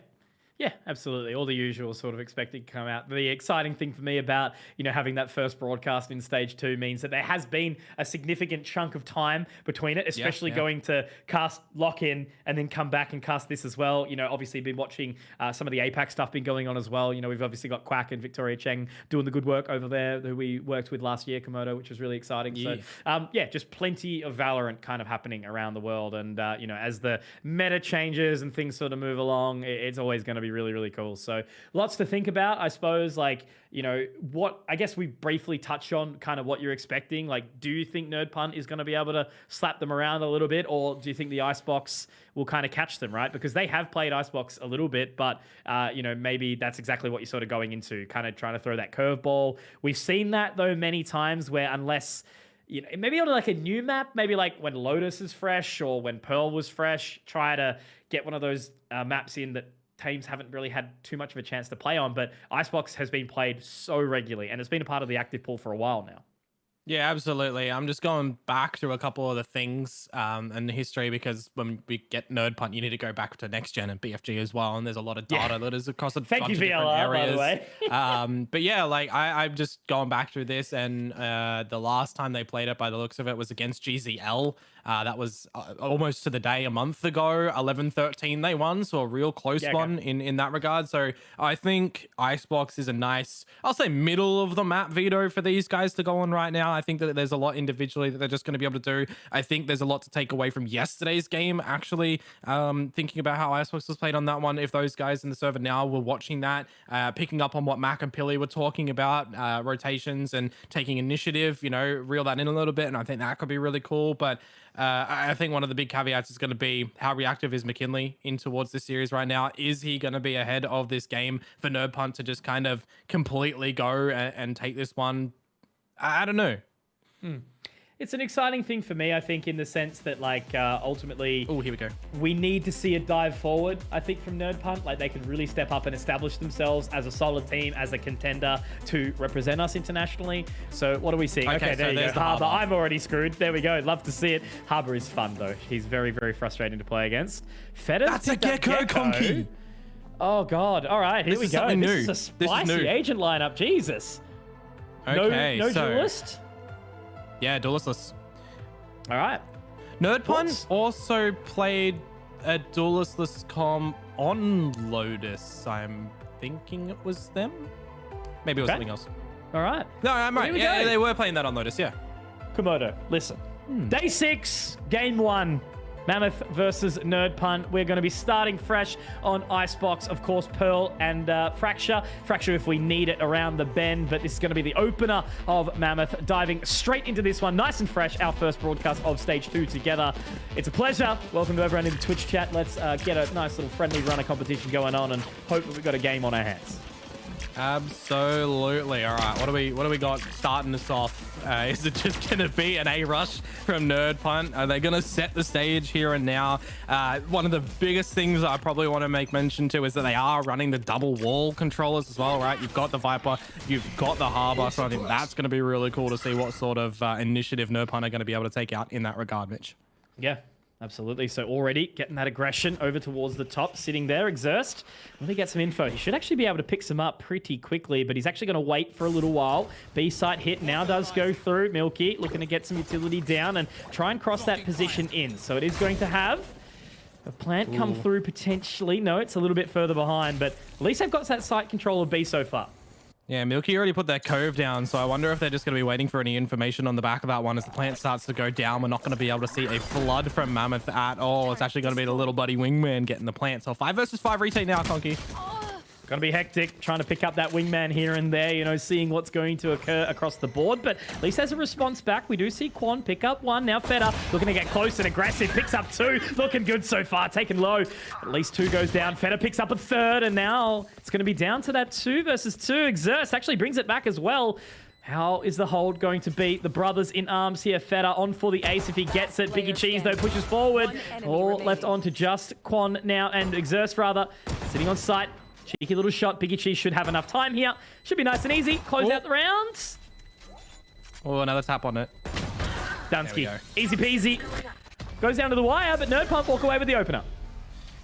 Yeah, absolutely. All the usual sort of expected to come out. The exciting thing for me about, having that first broadcast in stage 2 means that there has been a significant chunk of time between it, especially going to cast lock in and then come back and cast this as well. Obviously been watching some of the APAC stuff been going on as well. We've obviously got Quack and Victoria Cheng doing the good work over there who we worked with last year, Komodo, which was really exciting. Yeah. So, just plenty of Valorant kind of happening around the world. And, as the meta changes and things sort of move along, it's always going to be really, really cool. So lots to think about, I suppose. What I guess we briefly touched on kind of what you're expecting. Do you think Nerd Punt is going to be able to slap them around a little bit, or do you think the Icebox will kind of catch them, right? Because they have played Icebox a little bit, but maybe that's exactly what you're sort of going into, kind of trying to throw that curveball. We've seen that though many times where unless maybe on a new map, maybe when Lotus is fresh or when Pearl was fresh, try to get one of those maps in that teams haven't really had too much of a chance to play on. But Icebox has been played so regularly, and it's been a part of the active pool for a while now. Yeah, absolutely. I'm just going back through a couple of the things and the history, because when we get Nerd Punt, you need to go back to Next Gen and BFG as well. And there's a lot of data that is across a bunch of different areas. By the way. But yeah, I'm just going back through this, and the last time they played it, by the looks of it, was against GZL. That was almost to the day a month ago. 11-13 they won, so a real close one in that regard. So I think Icebox is a nice, I'll say, middle of the map veto for these guys to go on right now. I think that there's a lot individually that they're just going to be able to do. I think there's a lot to take away from yesterday's game, actually, thinking about how Icebox was played on that one. If those guys in the server now were watching that, picking up on what Mac and Pilly were talking about, rotations and taking initiative, reel that in a little bit, and I think that could be really cool. But I think one of the big caveats is going to be how reactive is McKinley in towards this series right now. Is he going to be ahead of this game for Nerd Punt to just kind of completely go and take this one? I don't know. It's an exciting thing for me, I think, in the sense that, ultimately... Oh, here we go. We need to see a dive forward, I think, from Nerd Punt. They can really step up and establish themselves as a solid team, as a contender to represent us internationally. So what are we seeing? Okay, there you go. Harbor. I'm already screwed. There we go. Love to see it. Harbor is fun, though. He's very, very frustrating to play against. Feta. That's a Gecko, Conky. Oh, God. All right, here we go. New. This is a spicy agent lineup. Jesus. Okay, no duelist? Yeah, duelistless. All right. Nerd Punt also played a duelistless com on Lotus. I'm thinking it was them. Maybe it was something else. All right. No, I'm right. Yeah, they were playing that on Lotus, yeah. Komodo, listen. Day 6, game 1. Mammoth versus Nerd Punt. We're going to be starting fresh on Icebox, of course, Pearl and Fracture. Fracture if we need it around the bend, but this is going to be the opener of Mammoth, diving straight into this one, nice and fresh, our first broadcast of Stage 2 together. It's a pleasure. Welcome to everyone in the Twitch chat. Let's get a nice little friendly runner competition going on and hope that we've got a game on our hands. Absolutely. All right, what do we got starting us off? Is it just gonna be an A rush from Nerd Punt? Are they gonna set the stage here and now? One of the biggest things I probably want to make mention to is that they are running the double wall controllers as well, right? You've got the Viper, you've got the Harbor, so I think that's gonna be really cool to see what sort of initiative Nerd Punt are gonna be able to take out in that regard, Mitch. Yeah. Absolutely. So already getting that aggression over towards the top, sitting there, Exerst. Will he get some info? He should actually be able to pick some up pretty quickly, but he's actually going to wait for a little while. B-site hit now does go through. Milky looking to get some utility down and try and cross that position in. So it is going to have a plant come through potentially. No, it's a little bit further behind, but at least they've got that site control of B so far. Yeah, Milky already put that cove down, so I wonder if they're just going to be waiting for any information on the back of that one as the plant starts to go down. We're not going to be able to see a flood from Mammoth at all. It's actually going to be the little buddy Wingman getting the plant. So 5 versus 5 retake now, Conky. Going to be hectic, trying to pick up that Wingman here and there, seeing what's going to occur across the board. But at least as a response back, we do see Quan pick up 1. Now Feta looking to get close and aggressive, picks up 2. Looking good so far, taken low. At least 2 goes down. Feta picks up a 3rd, and now it's going to be down to that 2 versus 2. Exerst actually brings it back as well. How is the hold going to be? The brothers in arms here. Feta on for the ace if he gets it. Biggie Cheese, though, pushes forward. All left on to just Quan now, and Exerst, rather, sitting on site. Cheeky little shot. Biggie Cheese should have enough time here. Should be nice and easy. Close out the rounds. Oh, another tap on it. Dunsky. Easy peasy. Goes down to the wire, but Nerd Punt walk away with the opener.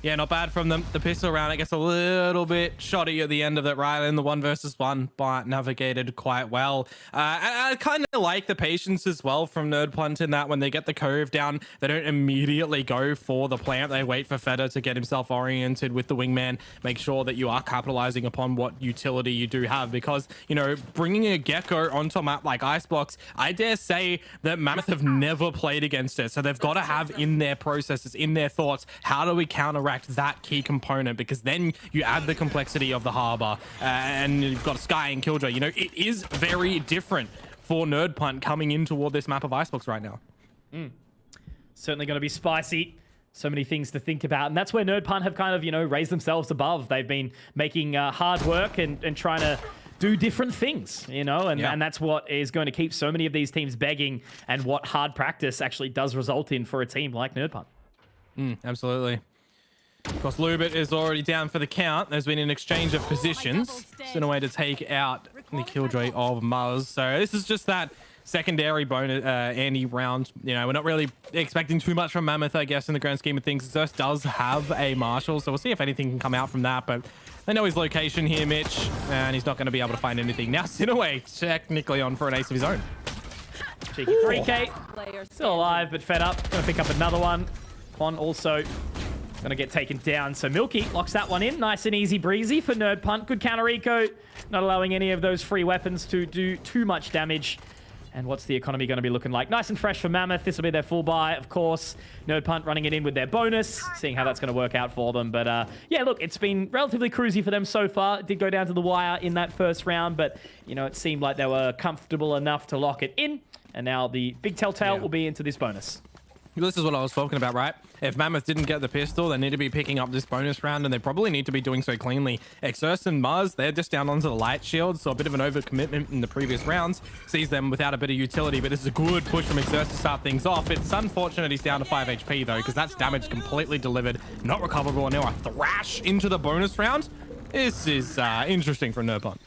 Yeah, not bad from them. The pistol round, it gets a little bit shoddy at the end of it, right? In the 1v1, but navigated quite well. And I kind of like the patience as well from NerdPunt in that when they get the curve down, they don't immediately go for the plant. They wait for Feta to get himself oriented with the wingman, make sure that you are capitalizing upon what utility you do have. Because, you know, bringing a Gecko onto a map like Icebox, I dare say that Mammoth have never played against it. So they've got to have in their processes, in their thoughts, how do we counteract that key component? Because then you add the complexity of the harbor and you've got Sky and Killjoy. You know, it is very different for NerdPunt coming in toward this map of Icebox right now. Certainly going to be spicy. So many things to think about. And that's where NerdPunt have kind of, you know, raised themselves above. They've been making hard work and trying to do different things, you know, and that's what is going to keep so many of these teams begging, and what hard practice actually does result in for a team like NerdPunt. Absolutely. Of course, Lubit is already down for the count. There's been an exchange of positions. It's in a way to take out the Killjoy of Muzz. So this is just that secondary bonus Andy round. You know, we're not really expecting too much from Mammoth, I guess, in the grand scheme of things. Xerxes does have a Marshal, so we'll see if anything can come out from that. But they know his location here, Mitch, and he's not going to be able to find anything. Now, Sinaway technically on for an ace of his own. Cheeky 3K. Still alive, but fed up. Going to pick up another one. Quan also going to get taken down. So Milky locks that one in. Nice and easy breezy for NerdPunt. Good counter eco. Not allowing any of those free weapons to do too much damage. And what's the economy going to be looking like? Nice and fresh for Mammoth. This will be their full buy, of course. NerdPunt running it in with their bonus, seeing how that's going to work out for them. But yeah, look, it's been relatively cruisy for them so far. It did go down to the wire in that first round, but you know, it seemed like they were comfortable enough to lock it in. And now the big telltale will be into this bonus. This is what I was talking about, right? If Mammoth didn't get the pistol, they need to be picking up this bonus round, and they probably need to be doing so cleanly. Xerxes and Muzz, they're just down onto the light shield, so a bit of an overcommitment in the previous rounds sees them without a bit of utility, but this is a good push from Xerxes to start things off. It's unfortunate he's down to 5 HP, though, because that's damage completely delivered, not recoverable, and now a thrash into the bonus round. This is interesting for NerdPunt.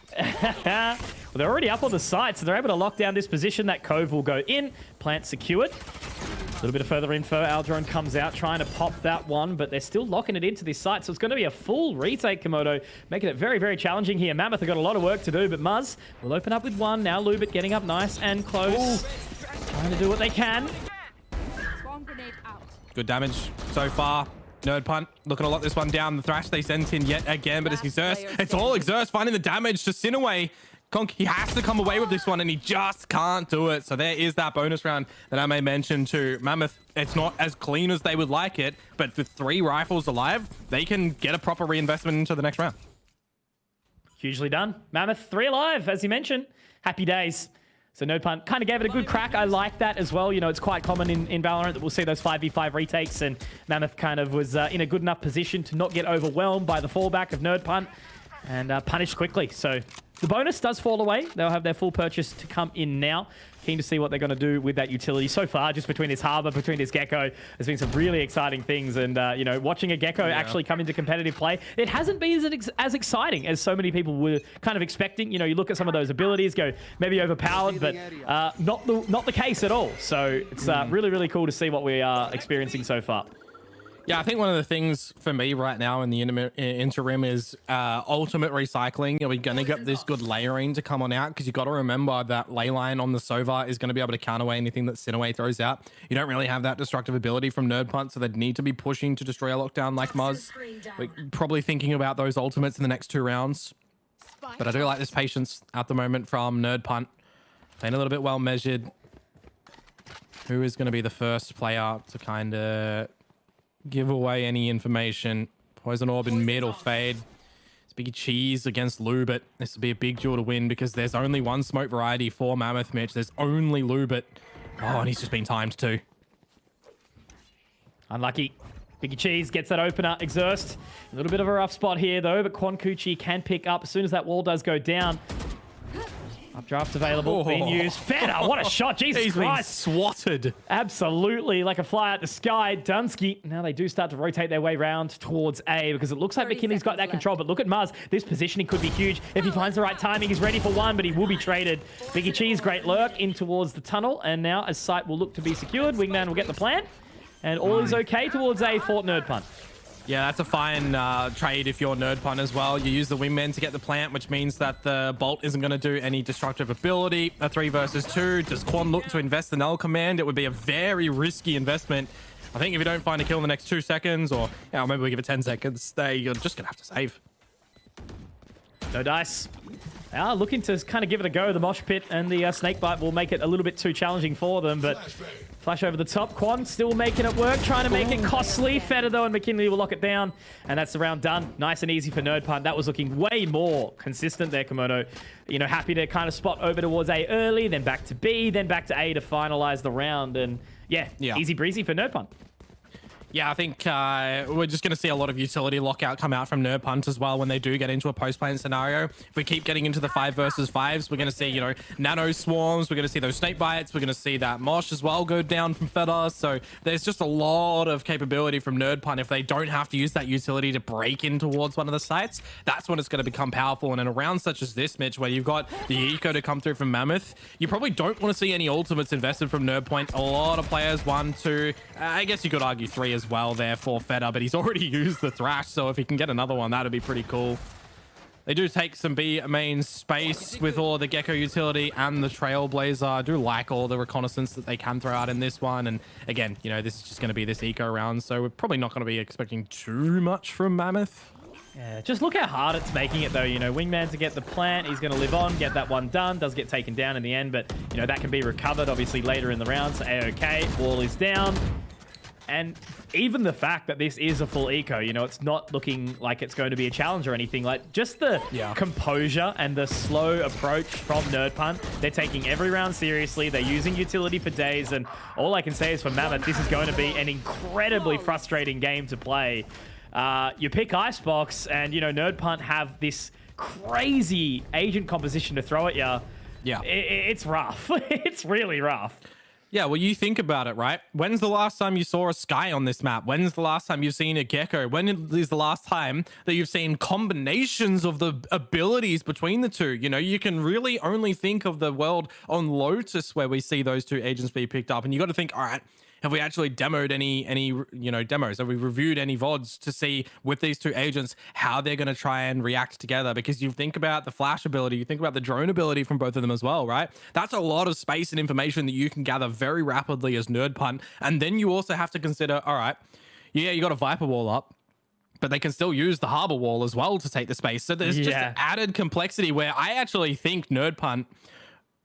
Well, they're already up on the site, so they're able to lock down this position. That Cove will go in. Plant secured. A little bit of further info. Aldrone comes out trying to pop that one, but they're still locking it into this site, so it's going to be a full retake, Komodo, making it very, very challenging here. Mammoth have got a lot of work to do, but Muzz will open up with one. Now Lubit getting up nice and close. Trying to do what they can. Good damage so far. NerdPunt looking to lock this one down. The thrash they sent in yet again, but it's Xerxes. It's all Xerxes finding the damage to Sinaway. Conk, he has to come away with this one, and he just can't do it. So there is that bonus round that I may mention to Mammoth. It's not as clean as they would like it, but with 3 rifles alive, they can get a proper reinvestment into the next round. Hugely done. Mammoth 3 alive, as you mentioned. Happy days. So NerdPunt kind of gave it a good crack. I like that as well. You know, it's quite common in Valorant that we'll see those 5v5 retakes, and Mammoth kind of was in a good enough position to not get overwhelmed by the fallback of NerdPunt and punished quickly. So the bonus does fall away. They'll have their full purchase to come in now. Keen to see what they're going to do with that utility. So far, just between this Harbor, between this Gecko, there's been some really exciting things. And, you know, watching a Gecko actually come into competitive play, it hasn't been as exciting as so many people were kind of expecting. You know, you look at some of those abilities, go maybe overpowered, but not the case at all. So it's really, really cool to see what we are experiencing so far. Yeah, I think one of the things for me right now in the interim is ultimate recycling. Are we going to get this good layering to come on out? Because you've got to remember that leyline on the Sova is going to be able to counter away anything that Sinaway throws out. You don't really have that destructive ability from NerdPunt, so they'd need to be pushing to destroy a lockdown like Muzz. We're probably thinking about those ultimates in the next 2 rounds. But I do like this patience at the moment from NerdPunt. Playing a little bit well measured. Who is going to be the first player to kind of give away any information? Poison Orb in mid or fade. It's Biggie Cheese against Lubit. This will be a big duel to win because there's only one smoke variety for Mammoth, Mitch. There's only Lubit. Oh, and he's just been timed too. Unlucky. Biggie Cheese gets that opener. Xerxes. A little bit of a rough spot here though, but Quan Kuchi can pick up as soon as that wall does go down. Updraft available, being used. Feta, what a shot, Jesus He's Christ. Been swatted. Absolutely, like a fly out the sky. Dunsky, now they do start to rotate their way round towards A because it looks like McKinley's got that control, but look at Muzz. This positioning could be huge. If he finds the right timing, he's ready for one, but he will be traded. Biggie Cheese, great lurk in towards the tunnel, and now as site will look to be secured, Wingman will get the plan, and all is okay towards A for NerdPunt. Yeah, that's a fine trade if you're Nerdpun as well. You use the wingman to get the plant, which means that the bolt isn't going to do any destructive ability. A 3 versus 2. Does Quan look to invest the null command? It would be a very risky investment. I think if you don't find a kill in the next 2 seconds, or maybe we give it 10 seconds, you're just going to have to save. No dice. They are looking to kind of give it a go. The mosh pit and the snakebite will make it a little bit too challenging for them, but flash over the top. Quan still making it work, trying to make it costly. Feta, though, and McKinley will lock it down, and that's the round done. Nice and easy for Nerdpun. That was looking way more consistent there, Komodo. You know, happy to kind of spot over towards A early, then back to B, then back to A to finalize the round, and yeah. Easy breezy for Nerdpun. Yeah, I think we're just going to see a lot of utility lockout come out from Nerdpunt as well when they do get into a post-plant scenario. If we keep getting into the 5 versus 5s, we're going to see, you know, nano swarms. We're going to see those snake bites. We're going to see that mosh as well go down from Feta. So there's just a lot of capability from Nerdpunt. If they don't have to use that utility to break in towards one of the sites, that's when it's going to become powerful. And in a round such as this, Mitch, where you've got the eco to come through from Mammoth, you probably don't want to see any ultimates invested from Nerdpoint. A lot of players, 1, 2, I guess you could argue 3 as well there for Feta, but he's already used the Thrash, so if he can get another one, that'd be pretty cool. They do take some B main space with all the Gecko utility and the Trailblazer. I do like all the reconnaissance that they can throw out in this one, and again, you know, this is just going to be this eco round, so we're probably not going to be expecting too much from Mammoth. Yeah, just look how hard it's making it, though. You know, Wingman to get the plant. He's going to live on, get that one done. Does get taken down in the end, but, you know, that can be recovered, obviously, later in the round. So, A-OK. Wall is down. And even the fact that this is a full eco, you know, it's not looking like it's going to be a challenge or anything. Like, just the composure and the slow approach from Nerdpun. They're taking every round seriously. They're using utility for days. And all I can say is for Mammoth, this is going to be an incredibly frustrating game to play. You pick Icebox, and, you know, Nerdpun have this crazy agent composition to throw at you. Yeah. It's rough. It's really rough. Yeah, well, you think about it, right? When's the last time you saw a Sky on this map? When's the last time you've seen a Gecko? When is the last time that you've seen combinations of the abilities between the two? You know, you can really only think of the world on Lotus where we see those two agents be picked up. And you got to think, all right, have we actually demoed any you know, demos? Have we reviewed any VODs to see with these two agents how they're going to try and react together? Because you think about the flash ability, you think about the drone ability from both of them as well, right? That's a lot of space and information that you can gather very rapidly as Nerdpun. And then you also have to consider, all right, yeah, you got a Viper wall up, but they can still use the Harbor wall as well to take the space. So there's just added complexity where I actually think Nerdpun,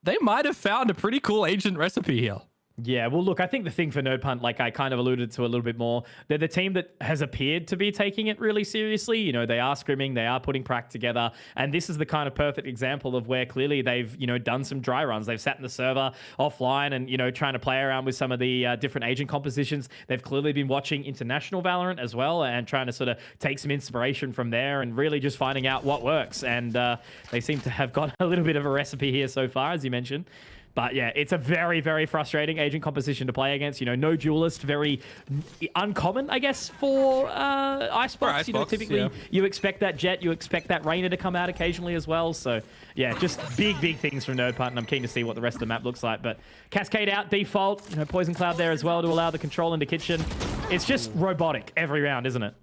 they might have found a pretty cool agent recipe here. Yeah, well, look, I think the thing for Nerdpun, like I kind of alluded to a little bit more, they're the team that has appeared to be taking it really seriously. You know, they are scrimming, they are putting prac together, and this is the kind of perfect example of where clearly they've, you know, done some dry runs. They've sat in the server offline and, you know, trying to play around with some of the different agent compositions. They've clearly been watching international Valorant as well and trying to sort of take some inspiration from there and really just finding out what works. And they seem to have got a little bit of a recipe here so far, as you mentioned. But yeah, it's a very, very frustrating agent composition to play against. You know, no duelist, very uncommon, I guess, for Icebox. You know, typically you expect that Jet, you expect that Rainer to come out occasionally as well. So yeah, just big, big things from Nerdpun, and I'm keen to see what the rest of the map looks like. But Cascade out, default, you know, Poison Cloud there as well to allow the control into Kitchen. It's just robotic every round, isn't it?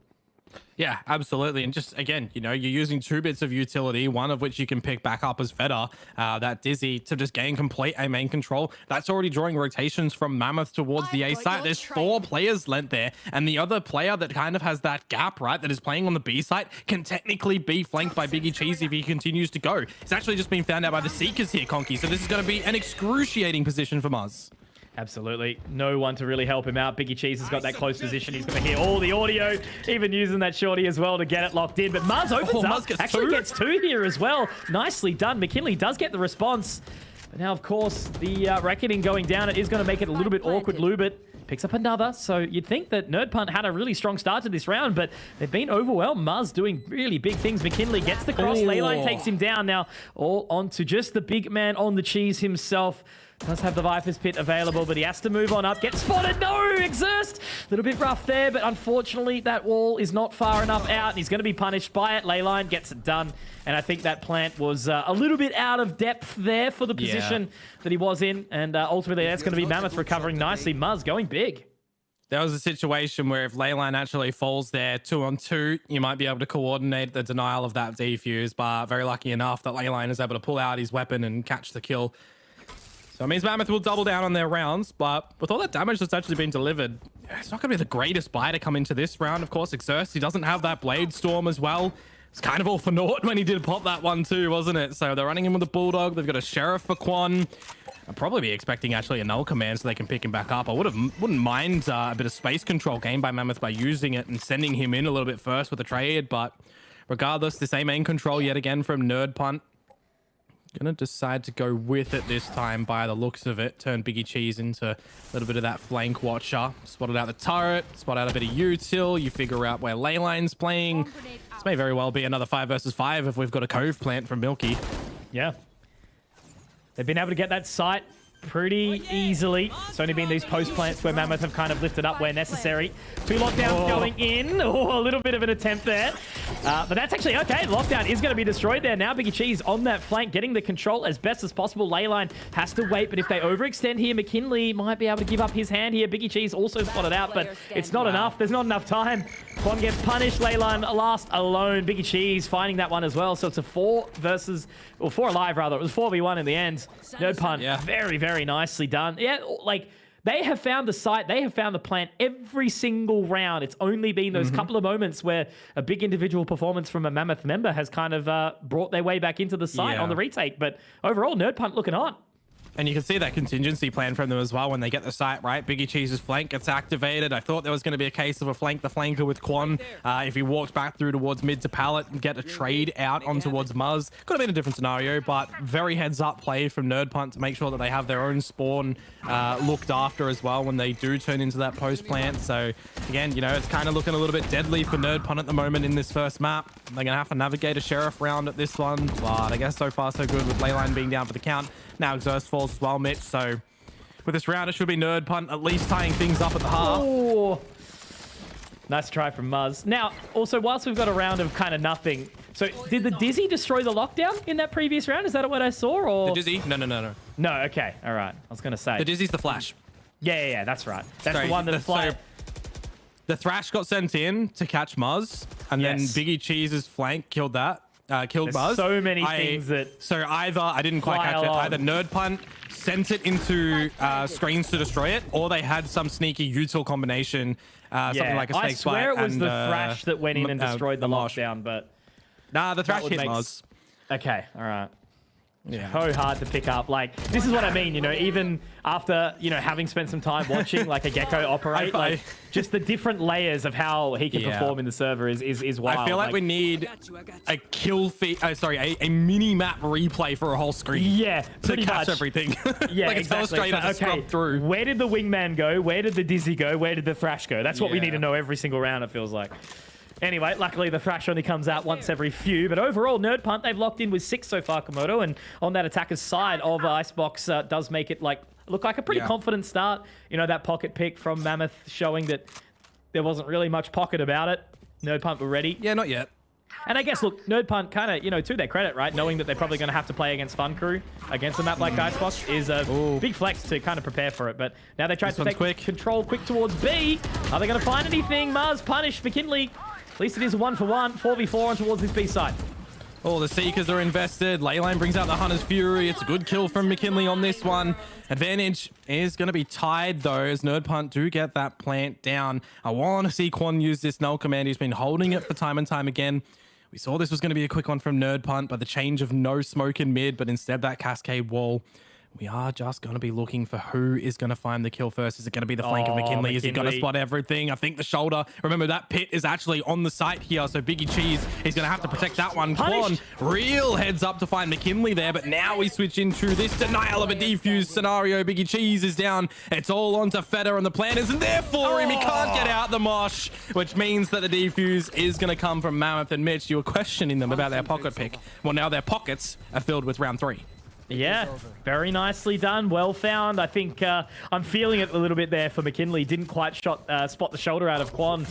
Yeah, absolutely. And just, again, you know, you're using 2 bits of utility, one of which you can pick back up as Feta, that Dizzy, to just gain complete A main control. That's already drawing rotations from Mammoth towards the A site. There's 4 players lent there, and the other player that kind of has that gap, right, that is playing on the B site can technically be flanked by Biggie Cheese if he continues to go. It's actually just been found out by the Seekers here, Conky, so this is going to be an excruciating position for Muzz. Absolutely. No one to really help him out. Biggie Cheese has got that close position. He's going to hear all the audio, even using that shorty as well to get it locked in. But Muzz opens up. Actually gets 2 here as well. Nicely done. McKinley does get the response. But now, of course, the Reckoning going down, it is going to make it a little bit awkward. Lubit picks up another. So you'd think that Nerdpun had a really strong start to this round, but they've been overwhelmed. Muzz doing really big things. McKinley gets the cross. Leyline takes him down. Now all onto just the big man on the cheese himself. Does have the Viper's Pit available, but he has to move on up. Get spotted. No, Exerst. A little bit rough there, but unfortunately that wall is not far enough out. And he's going to be punished by it. Leyline gets it done. And I think that plant was a little bit out of depth there for the position that he was in. And ultimately that's going to be Mammoth recovering nicely. Muzz going big. there was a situation where if Leyline actually falls there 2-on-2, you might be able to coordinate the denial of that defuse, but very lucky enough that Leyline is able to pull out his weapon and catch the kill. So it means Mammoth will double down on their rounds, but with all that damage that's actually been delivered, it's not going to be the greatest buy to come into this round. Of course, Exerce, he doesn't have that Blade Storm as well. It's kind of all for naught when he did pop that one too, wasn't it? So they're running him with a Bulldog. They've got a Sheriff for Quan. I'd probably be expecting actually a null command so they can pick him back up. I wouldn't mind a bit of space control gained by Mammoth by using it and sending him in a little bit first with a trade. But regardless, the same main control yet again from Nerd Punt. Gonna decide to go with it this time by the looks of it. Turn Biggie Cheese into a little bit of that flank watcher. Spotted out the turret, spot out a bit of util. You figure out where Leyline's playing. This may very well be another 5 versus 5 if we've got a Cove plant from Milky. Yeah. They've been able to get that site pretty easily. It's only been these post plants where Mammoth have kind of lifted up where necessary. 2 lockdowns going in. Oh, a little bit of an attempt there. But that's actually okay. Lockdown is going to be destroyed there now. Biggie Cheese on that flank, getting the control as best as possible. Leyline has to wait, but if they overextend here, McKinley might be able to give up his hand here. Biggie Cheese also spotted out, but it's not enough. There's not enough time. Quan gets punished. Leyline last alone. Biggie Cheese finding that one as well. So it's a 4 alive rather. It was 4v1 in the end. Nerd Punt, very, very nicely done. Yeah, like they have found the site, they have found the plant every single round. It's only been those couple of moments where a big individual performance from a Mammoth member has kind of brought their way back into the site on the retake. But overall, Nerd Punt looking on. And you can see that contingency plan from them as well when they get the site, right? Biggie Cheese's flank gets activated. I thought there was going to be a case of a flank the flanker with Quan. If he walked back through towards mid to pallet and get a trade out on towards Muzz. Could have been a different scenario, but very heads up play from Nerd Punt to make sure that they have their own spawn looked after as well when they do turn into that post plant. So again, you know, it's kind of looking a little bit deadly for Nerd Punt at the moment in this first map. They're going to have to navigate a Sheriff round at this one, but I guess so far so good with Leyline being down for the count. Now Exerce falls as well, Mitch. So with this round, it should be Nerd Punt at least tying things up at the half. Oh, nice try from Muzz. Now, also, whilst we've got a round of kind of nothing, so did the Dizzy destroy the lockdown in that previous round? Is that what I saw? Or the Dizzy? No. No, okay. All right. I was going to say. The Dizzy's the Flash. Yeah, that's right. That's the one that fly. So the Thrash got sent in to catch Muzz, and then Biggie Cheese's flank killed that. Killed Muzz. So many things that. So either I didn't quite catch it. Either Nerd Punt sent it into screens to destroy it, or they had some sneaky util combination, something like a snake bite. I swear it was the Thrash that went in and destroyed the lockdown, but nah, the Thrash hit Muzz. Okay, all right. Yeah. So hard to pick up. Like, this is what I mean, you know, even after, you know, having spent some time watching like a Gecko operate, like just the different layers of how he can perform in the server is wild. I feel like we need a kill feed, a mini map replay for a whole screen. Yeah, to catch everything. Yeah, like exactly. To scrub through. Where did the Wingman go? Where did the Dizzy go? Where did the Thrash go? That's what we need to know every single round, it feels like. Anyway, luckily the Thrash only comes out once every few, but overall, Nerd Punt, they've locked in with 6 so far, Komodo, and on that attacker's side of Icebox does make it look like a pretty confident start. You know, that pocket pick from Mammoth showing that there wasn't really much pocket about it. Nerd Punt were ready. Yeah, not yet. And I guess, look, Nerd Punt kind of, you know, to their credit, right, knowing that they're probably going to have to play against Fun Crew against a map like Icebox is a big flex to kind of prepare for it. But now they try to take control quick towards B. Are they going to find anything? Mars punish McKinley. At least it is a 1-for-1, 4v4 on towards this B side. Oh, the Seekers are invested. Leyline brings out the Hunter's Fury. It's a good kill from McKinley on this one. Advantage is going to be tied, though, as Nerd Punt do get that plant down. I want to see Quan use this null command. He's been holding it for time and time again. We saw this was going to be a quick one from Nerd Punt, but the change of no smoke in mid, but instead that Cascade Wall. We are just going to be looking for who is going to find the kill first. Is it going to be the flank of McKinley? Is he going to spot everything? I think the shoulder. Remember, that pit is actually on the site here, so Biggie Cheese is going to have to protect that one. Quan, real heads up to find McKinley there, but now we switch into this denial of a defuse scenario. Biggie Cheese is down. It's all onto Feder, and the plan isn't there for him. He can't get out the mosh, which means that the defuse is going to come from Mammoth. And Mitch, you were questioning them about their pocket pick. Well, now their pockets are filled with round 3. Yeah, very nicely done. Well found. I think I'm feeling it a little bit there for McKinley. Didn't quite spot the shoulder out of Quan,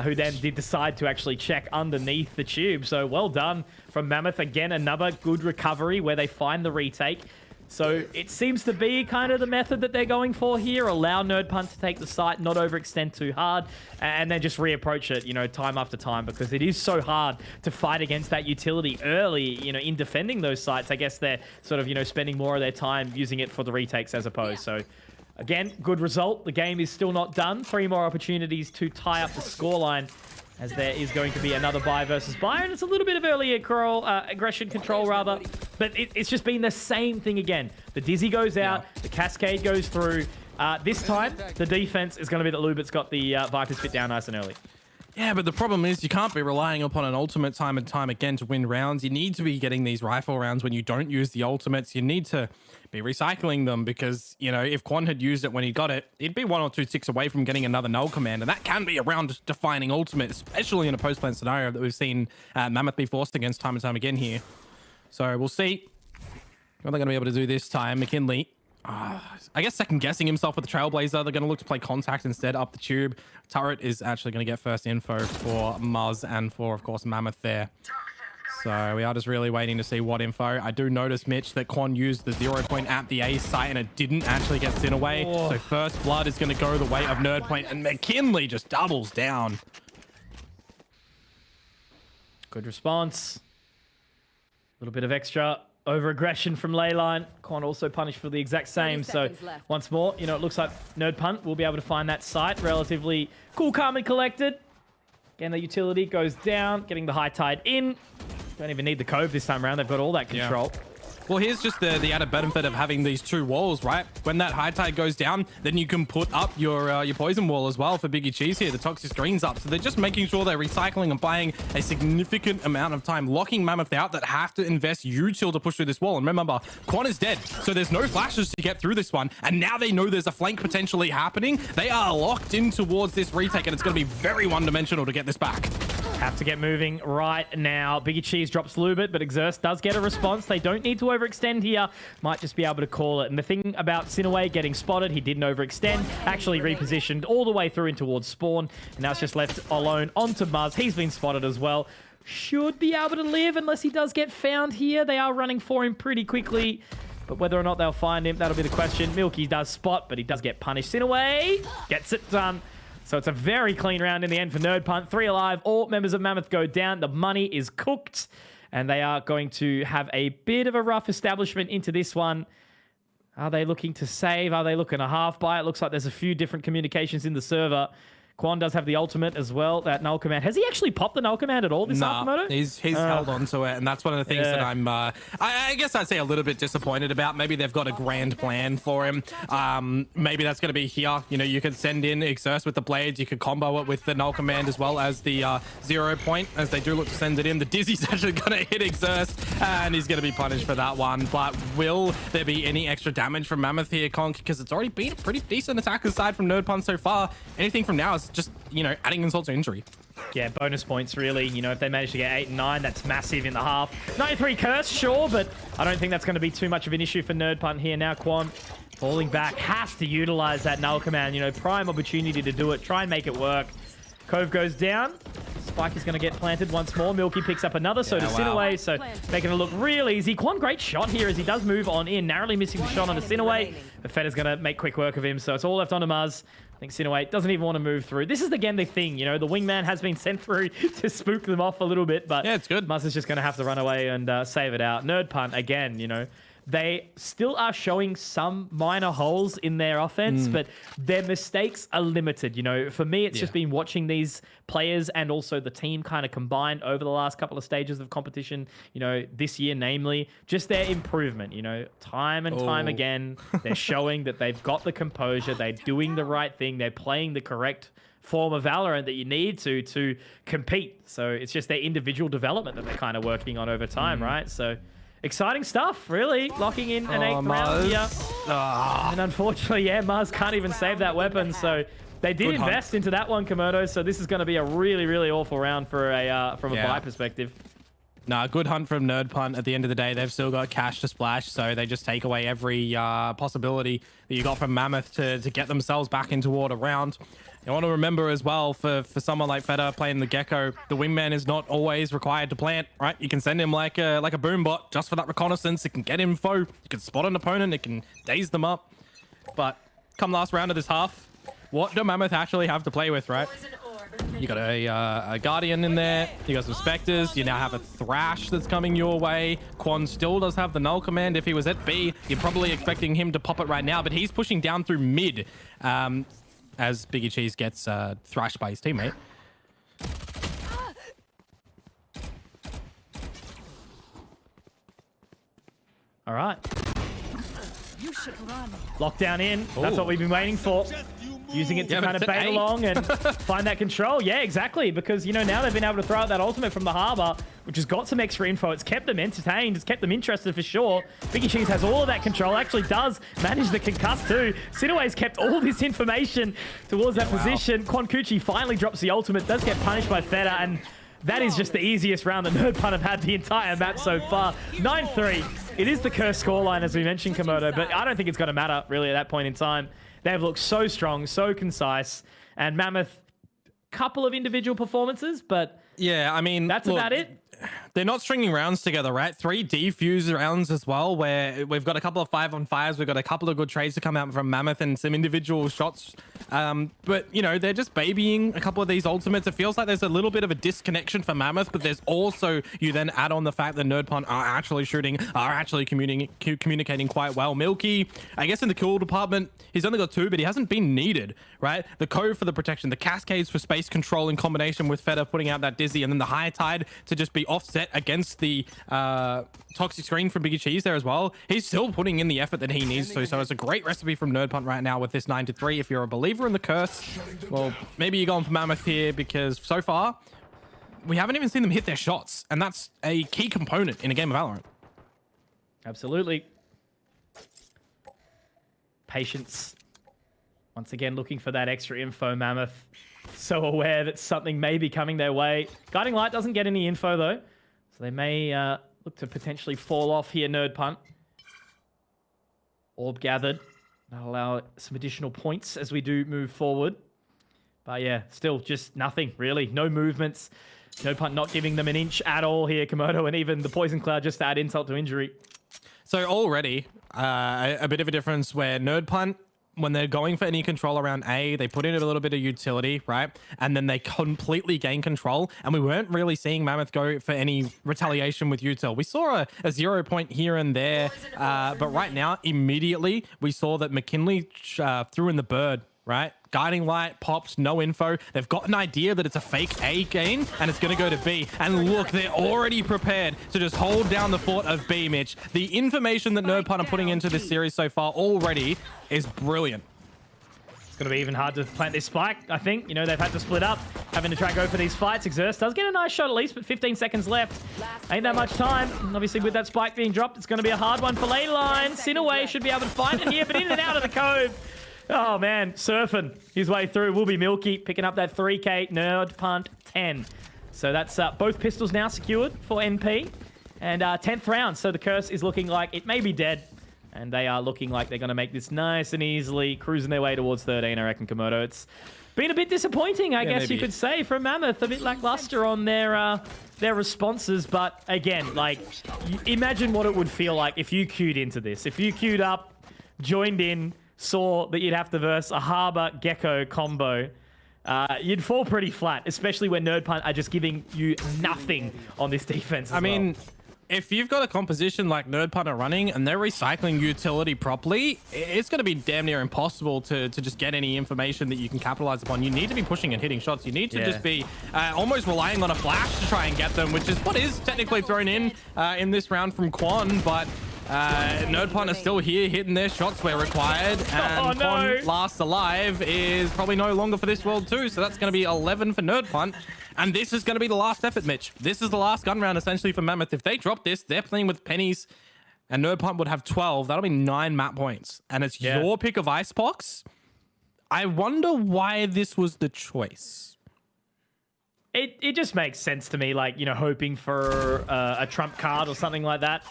who then did decide to actually check underneath the tube. So well done from Mammoth. Again, another good recovery where they find the retake. So it seems to be kind of the method that they're going for here. Allow Nerd Punt to take the site, not overextend too hard, and then just reapproach it, you know, time after time, because it is so hard to fight against that utility early, you know, in defending those sites. I guess they're sort of, you know, spending more of their time using it for the retakes as opposed. So again, good result. The game is still not done. 3 more opportunities to tie up the scoreline, as there is going to be another buy versus buy, and it's a little bit of early aggression control, rather. But it's just been the same thing again. The Dizzy goes out, the Cascade goes through. This time, the defense is going to be that Lubert's got the Viper spit down nice and early. Yeah, but the problem is you can't be relying upon an ultimate time and time again to win rounds. You need to be getting these rifle rounds when you don't use the ultimates. You need to be recycling them because, you know, if Quan had used it when he got it, he'd be 1 or 2 ticks away from getting another null command. And that can be a round-defining ultimate, especially in a post-plan scenario that we've seen Mammoth be forced against time and time again here. So we'll see what they're going to be able to do this time. McKinley, I guess second-guessing himself with the Trailblazer. They're going to look to play contact instead up the tube. Turret is actually going to get first info for Muzz and for, of course, Mammoth there. So we are just really waiting to see what info. I do notice, Mitch, that Quan used the 0 point at the A site and it didn't actually get sent away. Oh. So first blood is going to go the way of Nerd Point, and McKinley just doubles down. Good response. A little bit of extra over-aggression from Leyline. Quan also punished for the exact same. So once more, you know, it looks like Nerd Punt will be able to find that site relatively cool, calm, and collected. Again, the utility goes down, getting the high tide in. Don't even need the cove this time around. They've got all that control. Yeah. Well, here's just the added benefit of having these 2 walls, right? When that high tide goes down, then you can put up your poison wall as well for Biggie Cheese here. The toxic screen's up. So they're just making sure they're recycling and buying a significant amount of time, locking Mammoth out that have to invest util to push through this wall. And remember, Quan is dead. So there's no flashes to get through this one. And now they know there's a flank potentially happening. They are locked in towards this retake, and it's going to be very one-dimensional to get this back. Have to get moving right now. Biggie Cheese drops Lubit, but Exerst does get a response. They don't need to overextend here. Might just be able to call it. And the thing about Sinaway getting spotted, he didn't overextend. Actually repositioned all the way through in towards spawn. And now it's just left alone onto Muzz. He's been spotted as well. Should be able to live unless he does get found here. They are running for him pretty quickly. But whether or not they'll find him, that'll be the question. Milky does spot, but he does get punished. Sinaway gets it done. So it's a very clean round in the end for Nerd Punt. 3 alive. All members of Mammoth go down. The money is cooked. And they are going to have a bit of a rough establishment into this one. Are they looking to save? Are they looking to half buy? It looks like there's a few different communications in the server. Quan does have the ultimate as well, that null command. Has he actually popped the null command at all this Archimedo? He's held on to it, and that's one of the things that I'm, I guess I'd say a little bit disappointed about. Maybe they've got a grand plan for him. Maybe that's going to be here. You know, you could send in Exerst with the blades. You could combo it with the null command as well as the 0 point, as they do look to send it in. The Dizzy's actually going to hit Exerst, and he's going to be punished for that one. But will there be any extra damage from Mammoth here, Conk? Because it's already been a pretty decent attack aside from Nerd Punt so far. Anything from now is just, you know, adding insult to injury. Yeah, bonus points, really. You know, if they manage to get 8 and 9, that's massive in the half. 93 curse, sure, but I don't think that's going to be too much of an issue for Nerd Punt here. Now Quan falling back, has to utilize that null command. You know, prime opportunity to do it. Try and make it work. Cove goes down. Spike is going to get planted once more. Milky picks up another, so does Sinaway. So making it look real easy. Quan, great shot here as he does move on in. Narrowly missing the shot on Sinaway. But Feda's going to make quick work of him, so it's all left on to Muzz. I think Sinaway doesn't even want to move through. This is, again, the thing. You know, the wingman has been sent through to spook them off a little bit, but yeah, it's good. Muzz is just going to have to run away and save it out. Nerd Punt, again, you know, they still are showing some minor holes in their offense, but their mistakes are limited. You know, for me, it's just been watching these players and also the team kind of combined over the last couple of stages of competition, you know, this year, namely, just their improvement, you know, time and time again, they're showing that they've got the composure, they're doing the right thing, they're playing the correct form of Valorant that you need to compete. So it's just their individual development that they're kind of working on over time, right? So exciting stuff, really. Locking in an 8th round here. And unfortunately, yeah, Muzz can't even save that weapon. So they did invest into that one, Komodo. So this is going to be a really, really awful round for a from a buy perspective. Nah, good hunt from Nerd Punt. At the end of the day, they've still got cash to splash, so they just take away every possibility that you got from Mammoth to get themselves back into order round. You want to remember as well, for someone like Feta playing the Gecko, the wingman is not always required to plant, right? You can send him like a boom bot just for that reconnaissance. It can get info. You can spot an opponent. It can daze them up. But come last round of this half, what do Mammoth actually have to play with, right? You got a Guardian in there. You got some Spectres. You now have a Thrash that's coming your way. Quan still does have the Null command. If he was at B, you're probably expecting him to pop it right now, but he's pushing down through mid as Biggie Cheese gets thrashed by his teammate. All right. Lockdown in. That's what we've been waiting for. Using it to kind of bait along and find that control. Yeah, exactly. Because, you know, now they've been able to throw out that ultimate from the Harbor, which has got some extra info. It's kept them entertained. It's kept them interested for sure. Biggie Cheese has all of that control. Actually does manage the concuss too. Sinaway's kept all this information towards that position. Quan Kuchi finally drops the ultimate. Does get punished by Feta. And that is just the easiest round that Nerd Punt have had the entire map so far. 9-3. It is the cursed scoreline, as we mentioned, Komodo. But I don't think it's going to matter, really, at that point in time. They've looked so strong, so concise, and Mammoth, couple of individual performances, but yeah, I mean, that's about it. They're not stringing rounds together, right? 3 defuse rounds as well, where we've got a couple of 5-on-5s. We've got a couple of good trades to come out from Mammoth and some individual shots. But, you know, they're just babying a couple of these ultimates. It feels like there's a little bit of a disconnection for Mammoth, but there's also, you then add on the fact that Nerd Punt are actually shooting, are actually communicating quite well. Milky, I guess in the kill department, he's only got 2, but he hasn't been needed, right? The code for the protection, the cascades for space control in combination with Feta putting out that Dizzy, and then the high tide to just be offset against the toxic screen from Biggie Cheese there as well. He's still putting in the effort that he needs to, so it's a great recipe from Nerd Punt right now with this 9-3. If you're a believer in the curse, well, maybe you're going for Mammoth here, because so far we haven't even seen them hit their shots, and that's a key component in a game of Valorant. Absolutely. Patience. Once again, looking for that extra info, Mammoth. So aware that something may be coming their way. Guiding Light doesn't get any info, though. So they may look to potentially fall off here, Nerd Punt. Orb gathered. That'll allow some additional points as we do move forward. But yeah, still just nothing, really. No movements. Nerd Punt not giving them an inch at all here, Komodo, and even the Poison Cloud just to add insult to injury. So already, a bit of a difference where Nerd Punt, when they're going for any control around A, they put in a little bit of utility, right? And then they completely gain control. And we weren't really seeing Mammoth go for any retaliation with util. We saw a 0 point here and there. But right now, immediately, we saw that McKinley threw in the bird, right? Guiding Light pops, no info. They've got an idea that it's a fake A gain and it's going to go to B. And look, they're already prepared to just hold down the fort of B, Mitch. The information that Nerd Punt are putting into this series so far already is brilliant. It's going to be even hard to plant this spike, I think. You know, they've had to split up, having to try and go for these fights. Exerce does get a nice shot at least, but 15 seconds left. Ain't that much time. And obviously, with that spike being dropped, it's going to be a hard one for Leyline. Sinaway should be able to find it here, but in and out of the cove. Oh, man, surfing his way through will be Milky, picking up that 3K. Nerd Punt 10. So that's both pistols now secured for NP. And 10th round, so the curse is looking like it may be dead. And they are looking like they're going to make this nice and easily, cruising their way towards 13, I reckon, Komodo. It's been a bit disappointing, I guess you could say, from Mammoth. A bit lackluster on their responses. But again, like, imagine what it would feel like if you queued into this. If you queued up, joined in, saw that you'd have to verse a Harbor Gecko combo, you'd fall pretty flat, especially when Nerd Punt are just giving you nothing on this defense. I mean, if you've got a composition like Nerd Punt are running and they're recycling utility properly, it's going to be damn near impossible to just get any information that you can capitalize upon. You need to be pushing and hitting shots. You need to just be almost relying on a flash to try and get them, which is what is technically thrown in this round from Quan, but Nerd Punt are still here, hitting their shots where required, and Quan last alive is probably no longer for this world too, so that's going to be 11 for Nerd Punt, and this is going to be the last effort, Mitch. This is the last gun round essentially for Mammoth. If they drop this, they're playing with pennies, and Nerd Punt would have 12. That'll be 9 map points, and it's your pick of Icebox. I wonder why this was the choice. it just makes sense to me, like, you know, hoping for a trump card or something like that.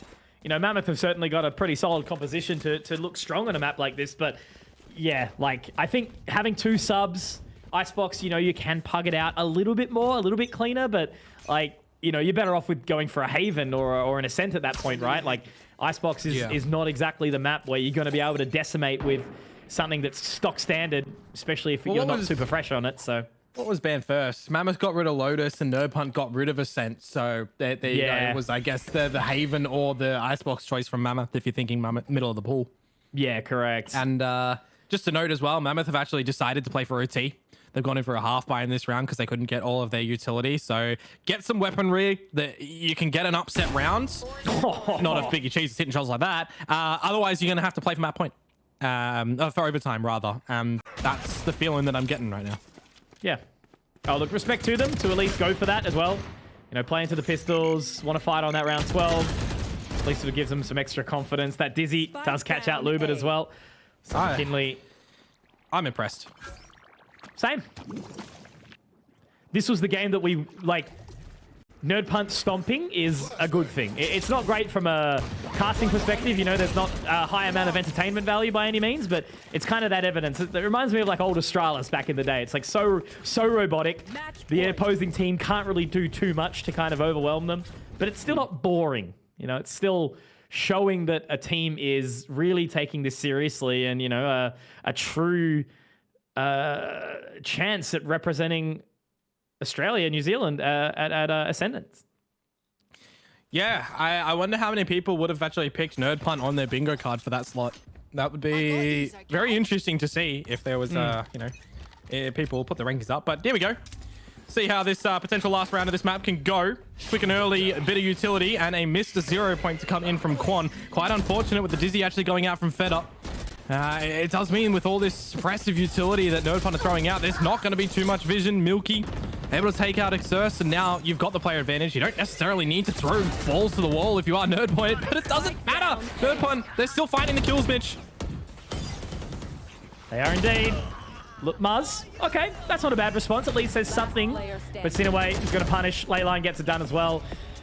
You know, Mammoth have certainly got a pretty solid composition to look strong on a map like this, but yeah, like, I think having 2 subs, Icebox, you know, you can pug it out a little bit more, a little bit cleaner, but like, you know, you're better off with going for a Haven or an Ascent at that point, right? Like, Icebox is not exactly the map where you're going to be able to decimate with something that's stock standard, especially if you're not super fresh on it, so... What was banned first? Mammoth got rid of Lotus and NerdPunt got rid of Ascent. So there you go. It was, I guess, the Haven or the Icebox choice from Mammoth if you're thinking Mammoth middle of the pool. Yeah, correct. And just to note as well, Mammoth have actually decided to play for OT. They've gone in for a half buy in this round because they couldn't get all of their utility. So get some weaponry that you can get an upset round. Not if Biggie Cheese is hitting shots like that. Otherwise, you're going to have to play for map point. For overtime, rather. That's the feeling that I'm getting right now. Yeah. Oh, look, respect to them to at least go for that as well. You know, play into the pistols, want to fight on that round 12. At least it gives them some extra confidence. That Dizzy does catch out Lubit as well. So Kinley. I'm impressed. Same. This was the game that we, like, NerdPunt stomping is a good thing. It's not great from a casting perspective, you know, there's not a high amount of entertainment value by any means, but it's kind of that evidence. It reminds me of like old Astralis back in the day. It's like so robotic. The opposing team can't really do too much to kind of overwhelm them, but it's still not boring. You know, it's still showing that a team is really taking this seriously and, you know, a true chance at representing Australia, New Zealand at Ascendance. Yeah, I wonder how many people would have actually picked NerdPunt on their bingo card for that slot. That would be very interesting to see if there was, you know, people put the rankings up. But there we go. See how this potential last round of this map can go. Quick and early bit of utility and a missed 0 point to come in from Quan. Quite unfortunate with the Dizzy actually going out from Fed Up. It does mean with all this suppressive utility that NerdPunt are throwing out, there's not going to be too much vision. Milky able to take out Exerce, and now you've got the player advantage. You don't necessarily need to throw balls to the wall if you are NerdPoint, but it doesn't matter. NerdPunt, they're still finding the kills, Mitch. They are indeed. Look, Muzz. Okay, that's not a bad response. At least there's something. But Sinaway is going to punish. Leyline gets it done as well.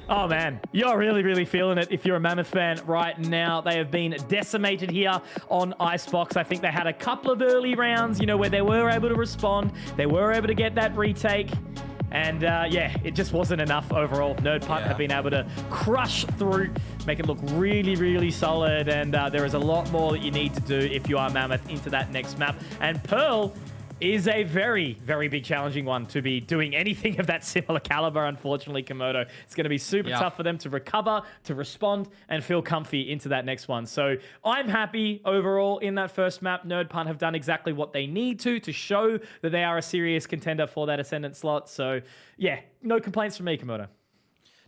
Oh, man. You're really, really feeling it if you're a Mammoth fan right now. They have been decimated here on Icebox. I think they had a couple of early rounds, you know, where they were able to respond. They were able to get that retake. And, yeah, it just wasn't enough overall. NerdPunt have been able to crush through, make it look really, really solid. And there is a lot more that you need to do if you are Mammoth into that next map. And Pearl is a very, very big challenging one to be doing anything of that similar caliber, unfortunately, Komodo. It's going to be super tough for them to recover, to respond, and feel comfy into that next one. So I'm happy overall in that first map. NerdPunt have done exactly what they need to show that they are a serious contender for that Ascendant slot. So yeah, no complaints from me, Komodo.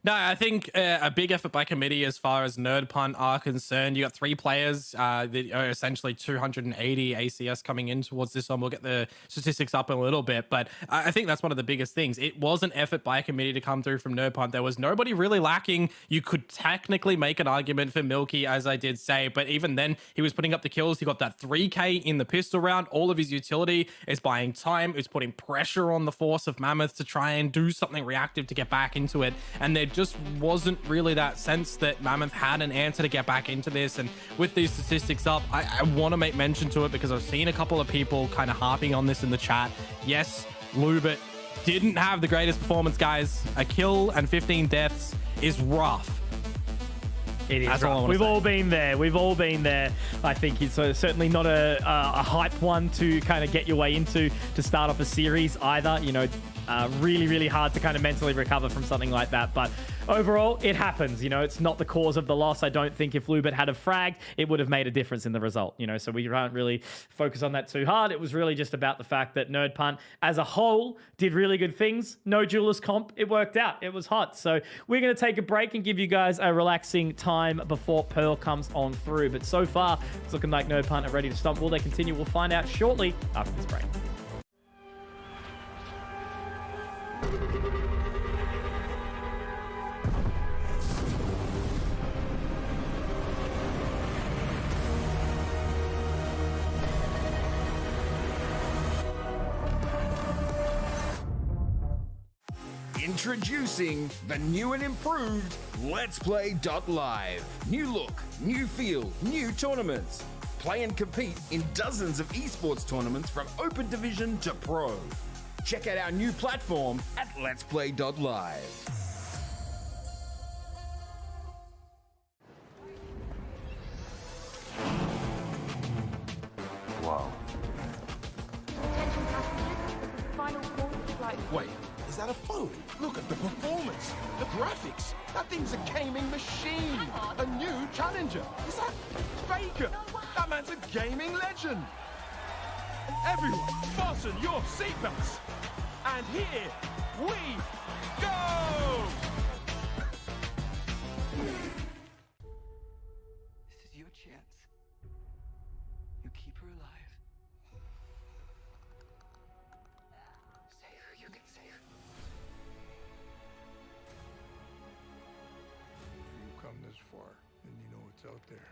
No, I think a big effort by committee as far as NerdPunt are concerned. You got 3 players that are essentially 280 ACS coming in towards this one. We'll get the statistics up in a little bit, but I think that's one of the biggest things. It was an effort by a committee to come through from NerdPunt. There was nobody really lacking. You could technically make an argument for Milky, as I did say, but even then, he was putting up the kills. He got that 3K in the pistol round. All of his utility is buying time. It's putting pressure on the force of Mammoth to try and do something reactive to get back into it, and they're just wasn't really that sense that Mammoth had an answer to get back into this. And with these statistics up, I want to make mention to it because I've seen a couple of people kind of harping on this in the chat. Yes, Lubit didn't have the greatest performance, guys. A kill and 15 deaths is rough. It is rough. We've all been there. We've all been there. I think it's certainly not a hype one to kind of get your way into to start off a series either. You know, really, really hard to kind of mentally recover from something like that. But overall, it happens. You know, it's not the cause of the loss. I don't think if Lubit had a fragged, it would have made a difference in the result. You know, so we can't really focus on that too hard. It was really just about the fact that NerdPunt as a whole did really good things. No duelist comp. It worked out. It was hot. So we're going to take a break and give you guys a relaxing time before Pearl comes on through. But so far, it's looking like NerdPunt are ready to stomp. Will they continue? We'll find out shortly after this break. Introducing the new and improved LetsPlay.Live. New look, new feel, new tournaments. Play and compete in dozens of esports tournaments from Open Division to Pro. Check out our new platform at LetsPlay.Live. Wow. Attention passengers, this is the final call for flight. Wait, is that a phone? Look at the performance, the graphics. That thing's a gaming machine. A new challenger. Is that Faker? That man's a gaming legend. Everyone, fasten your seatbelts. And here we go! This is your chance. You keep her alive. Save her, you can save her. If you come this far, then you know what's out there.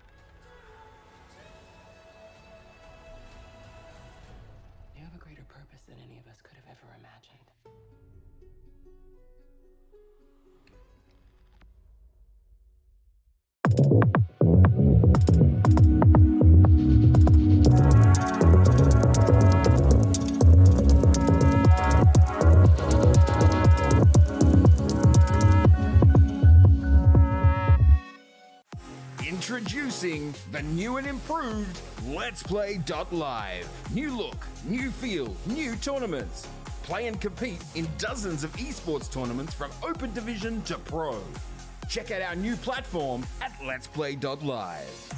You have a greater purpose than any of us could have ever imagined. Introducing the new and improved LetsPlay.Live. New look, new feel, new tournaments. Play and compete in dozens of esports tournaments from Open Division to Pro. Check out our new platform at LetsPlay.Live.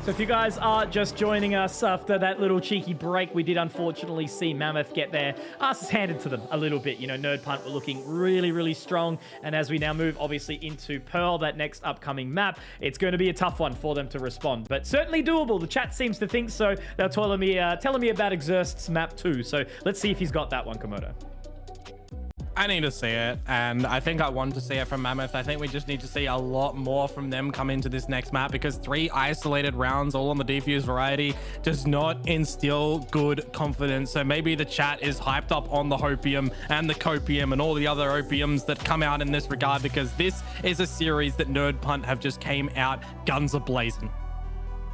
So if you guys are just joining us after that little cheeky break, we did unfortunately see Mammoth get their asses handed to them a little bit. You know, Nerd Punt were looking really, really strong. And as we now move, obviously, into Pearl, that next upcoming map, it's going to be a tough one for them to respond. But certainly doable. The chat seems to think so. They're telling me about Exerst's map too. So let's see if he's got that one, Komodo. I need to see it, and I think I want to see it from Mammoth. I think we just need to see a lot more from them come into this next map, because 3 isolated rounds all on the defuse variety does not instill good confidence. So maybe the chat is hyped up on the Hopium and the Copium and all the other opiums that come out in this regard, because this is a series that Nerd Punt have just came out guns a-blazing.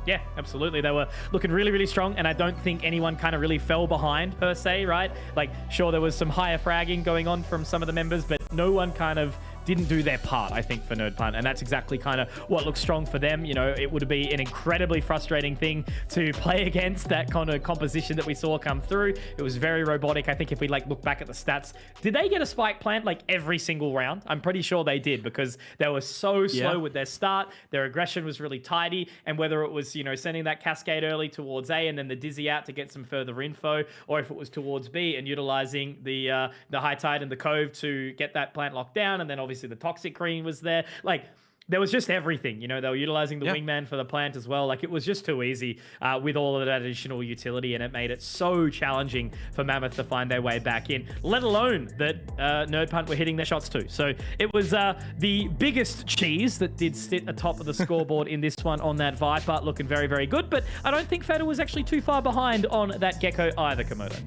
Yeah, absolutely. They were looking really, really strong, and I don't think anyone kind of really fell behind per se, right? Like, sure, there was some higher fragging going on from some of the members, but no one kind of didn't do their part, I think, for Nerd Punt. And that's exactly kind of what looks strong for them. You know, it would be an incredibly frustrating thing to play against, that kind of composition that we saw come through. It was very robotic. I think if we like look back at the stats, did they get a spike plant like every single round? I'm pretty sure they did, because they were so slow with their start. Their aggression was really tidy. And whether it was, you know, sending that cascade early towards A and then the dizzy out to get some further info, or if it was towards B and utilizing the high tide and the cove to get that plant locked down, and then obviously the toxic green was there. Like, there was just everything, you know. They were utilizing the wingman for the plant as well. Like, it was just too easy with all of that additional utility, and it made it so challenging for Mammoth to find their way back in, let alone that Nerd Punt were hitting their shots too. So it was the biggest cheese that did sit atop of the scoreboard in this one on that Viper, looking very, very good. But I don't think Feta was actually too far behind on that Gecko either, Komodo.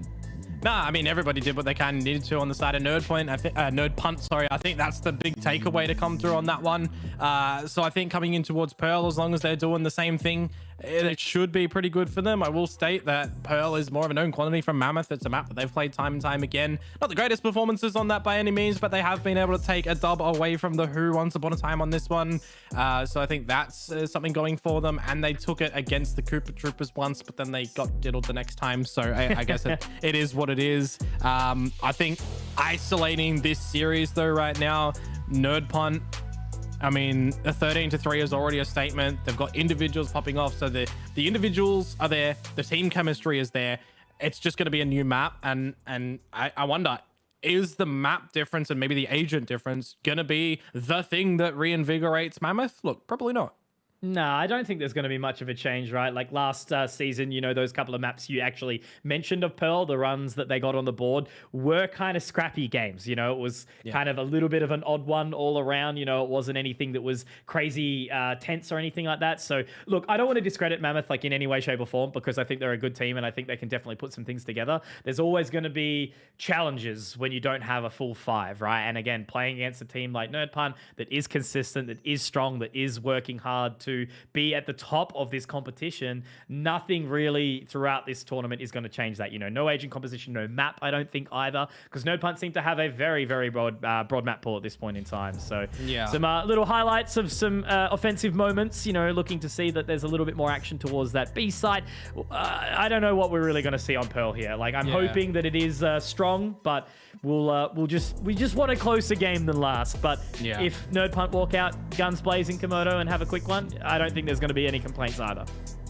Nah, I mean, everybody did what they kind of needed to on the side of Nerd Punt. Sorry, I think that's the big takeaway to come through on that one. So I think coming in towards Pearl, as long as they're doing the same thing, it should be pretty good for them. I will state that Pearl is more of a known quantity from Mammoth. It's a map that they've played time and time again. Not the greatest performances on that by any means, but they have been able to take a dub away from the Who once upon a time on this one. So I think that's something going for them. And they took it against the Koopa Troopers once, but then they got diddled the next time. So I guess it is what it is. I think isolating this series though right now, Nerd Punt, I mean, a 13-3 is already a statement. They've got individuals popping off. So the individuals are there. The team chemistry is there. It's just going to be a new map. And I wonder, is the map difference and maybe the agent difference going to be the thing that reinvigorates Mammoth? Look, probably not. No, I don't think there's going to be much of a change, right? Like last season, you know, those couple of maps you actually mentioned of Pearl, the runs that they got on the board were kind of scrappy games. You know, it was kind of a little bit of an odd one all around. You know, it wasn't anything that was crazy tense or anything like that. So, look, I don't want to discredit Mammoth like in any way, shape or form, because I think they're a good team and I think they can definitely put some things together. There's always going to be challenges when you don't have a full five, right? And again, playing against a team like Nerd Punt that is consistent, that is strong, that is working hard to be at the top of this competition, nothing really throughout this tournament is going to change that. You know, no agent composition, no map, I don't think either, because Nerd Punt seem to have a very, very broad map pool at this point in time. So some little highlights of some offensive moments, you know, looking to see that there's a little bit more action towards that B side. I don't know what we're really going to see on Pearl here. Like, I'm hoping that it is strong, but we just want a closer game than last. But if Nerd Punt walk out guns blazing, Komodo, and have a quick one, I don't think there's going to be any complaints either.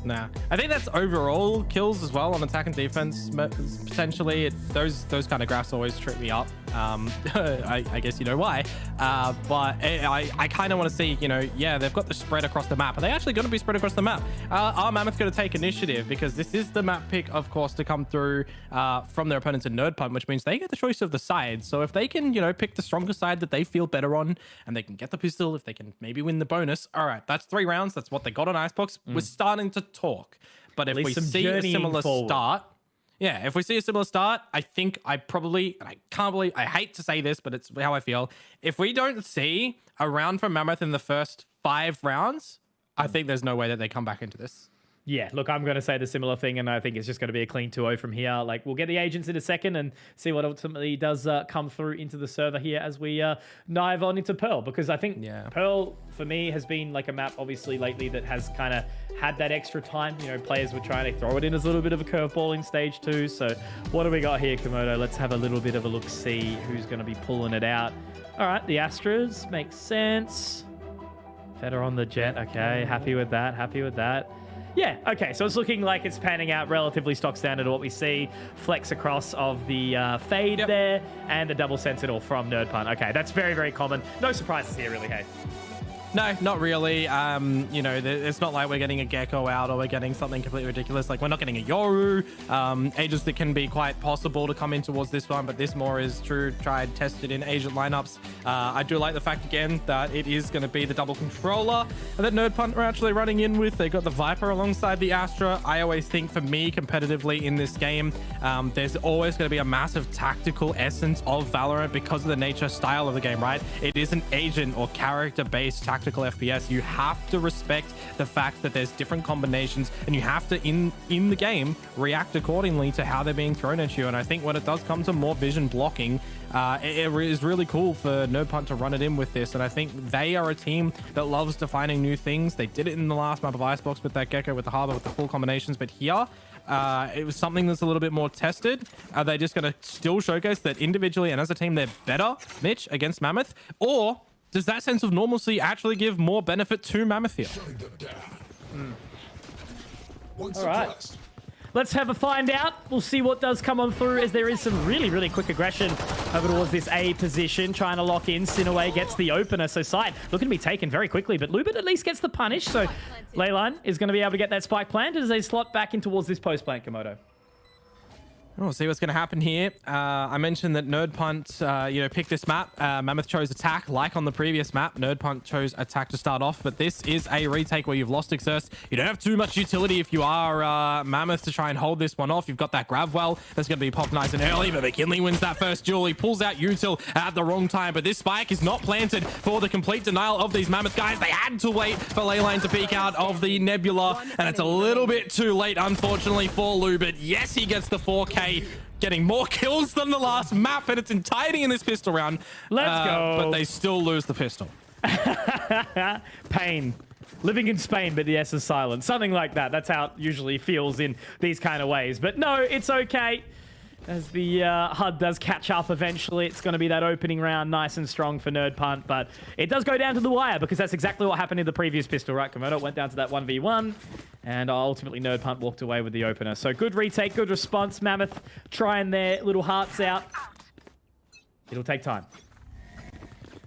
Nah, I think that's overall kills as well on attack and defense. Potentially, those kind of graphs always trip me up. I guess you know why. But I kind of want to see, you know, they've got the spread across the map. Are they actually going to be spread across the map? Are Mammoth going to take initiative? Because this is the map pick, of course, to come through from their opponents in Nerd Punt, which means they get the choice of the side. So if they can, you know, pick the stronger side that they feel better on, and they can get the pistol, if they can maybe win the bonus. All right, that's 3 rounds. That's what they got on Icebox. We're starting to talk. But if we see a similar start, if we see a similar start, I think I hate to say this, but it's how I feel. If we don't see a round from Mammoth in the first 5 rounds, I think there's no way that they come back into this. Yeah, look, I'm going to say the similar thing, and I think it's just going to be a clean 2-0 from here. Like, we'll get the agents in a second and see what ultimately does come through into the server here as we dive on into Pearl, because I think Pearl, for me, has been like a map, obviously, lately that has kind of had that extra time. You know, players were trying to throw it in as a little bit of a curveball in stage 2. So what do we got here, Komodo? Let's have a little bit of a look-see who's going to be pulling it out. All right, the Astras, makes sense. Feta on the Jet, okay, happy with that, happy with that. Yeah, okay, so it's looking like it's panning out relatively stock standard to what we see. Flex across of the fade there, and the double sentinel from Nerd Punt. Okay, that's very, very common. No surprises here, really, hey? No, not really. You know, it's not like we're getting a Gecko out or we're getting something completely ridiculous. Like, we're not getting a Yoru. Agents that can be quite possible to come in towards this one, but this more is true, tried, tested in agent lineups. I do like the fact, again, that it is going to be the double controller that Nerd Punt are actually running in with. They got the Viper alongside the Astra. I always think, for me, competitively in this game, there's always going to be a massive tactical essence of Valorant because of the nature style of the game, right? It is an agent or character-based tactical tactical FPS. You have to respect the fact that there's different combinations, and you have to, in the game, react accordingly to how they're being thrown at you. And I think when it does come to more vision blocking, it is really cool for NerdPunt to run it in with this. And I think they are a team that loves defining new things. They did it in the last map of Icebox with that Gecko, with the Harbor, with the full combinations. But here, it was something that's a little bit more tested. Are they just going to still showcase that individually and as a team they're better, Mitch, against Mammoth? Or does that sense of normalcy actually give more benefit to Mammoth here? All right. Let's have a find out. We'll see what does come on through, as there is some really, really quick aggression over towards this A position, trying to lock in. Sinaway gets the opener, so side looking to be taken very quickly, but Lubin at least gets the punish, so Leyline is going to be able to get that spike planted as they slot back in towards this post plant, Komodo. We'll see what's going to happen here. I mentioned that NerdPunt, picked this map. Mammoth chose attack, like on the previous map. NerdPunt chose attack to start off, but this is a retake where you've lost Exerst. You don't have too much utility if you are Mammoth to try and hold this one off. You've got that grab well. That's going to be popped nice and early, but McKinley wins that first duel. He pulls out Util at the wrong time, but this spike is not planted for the complete denial of these Mammoth guys. They had to wait for Leyline to peek out of the Nebula, and it's a little bit too late, unfortunately, for Lou, but yes, he gets the 4K. Getting more kills than the last map in its entirety in this pistol round. Let's go. But they still lose the pistol. Pain. Living in Spain, but the S is silent. Something like that. That's how it usually feels in these kind of ways. But no, it's okay. As the HUD does catch up eventually, it's going to be that opening round nice and strong for NerdPunt, but it does go down to the wire because that's exactly what happened in the previous pistol, right, Komodo? It went down to that 1v1, and ultimately NerdPunt walked away with the opener. So good retake, good response. Mammoth trying their little hearts out. It'll take time.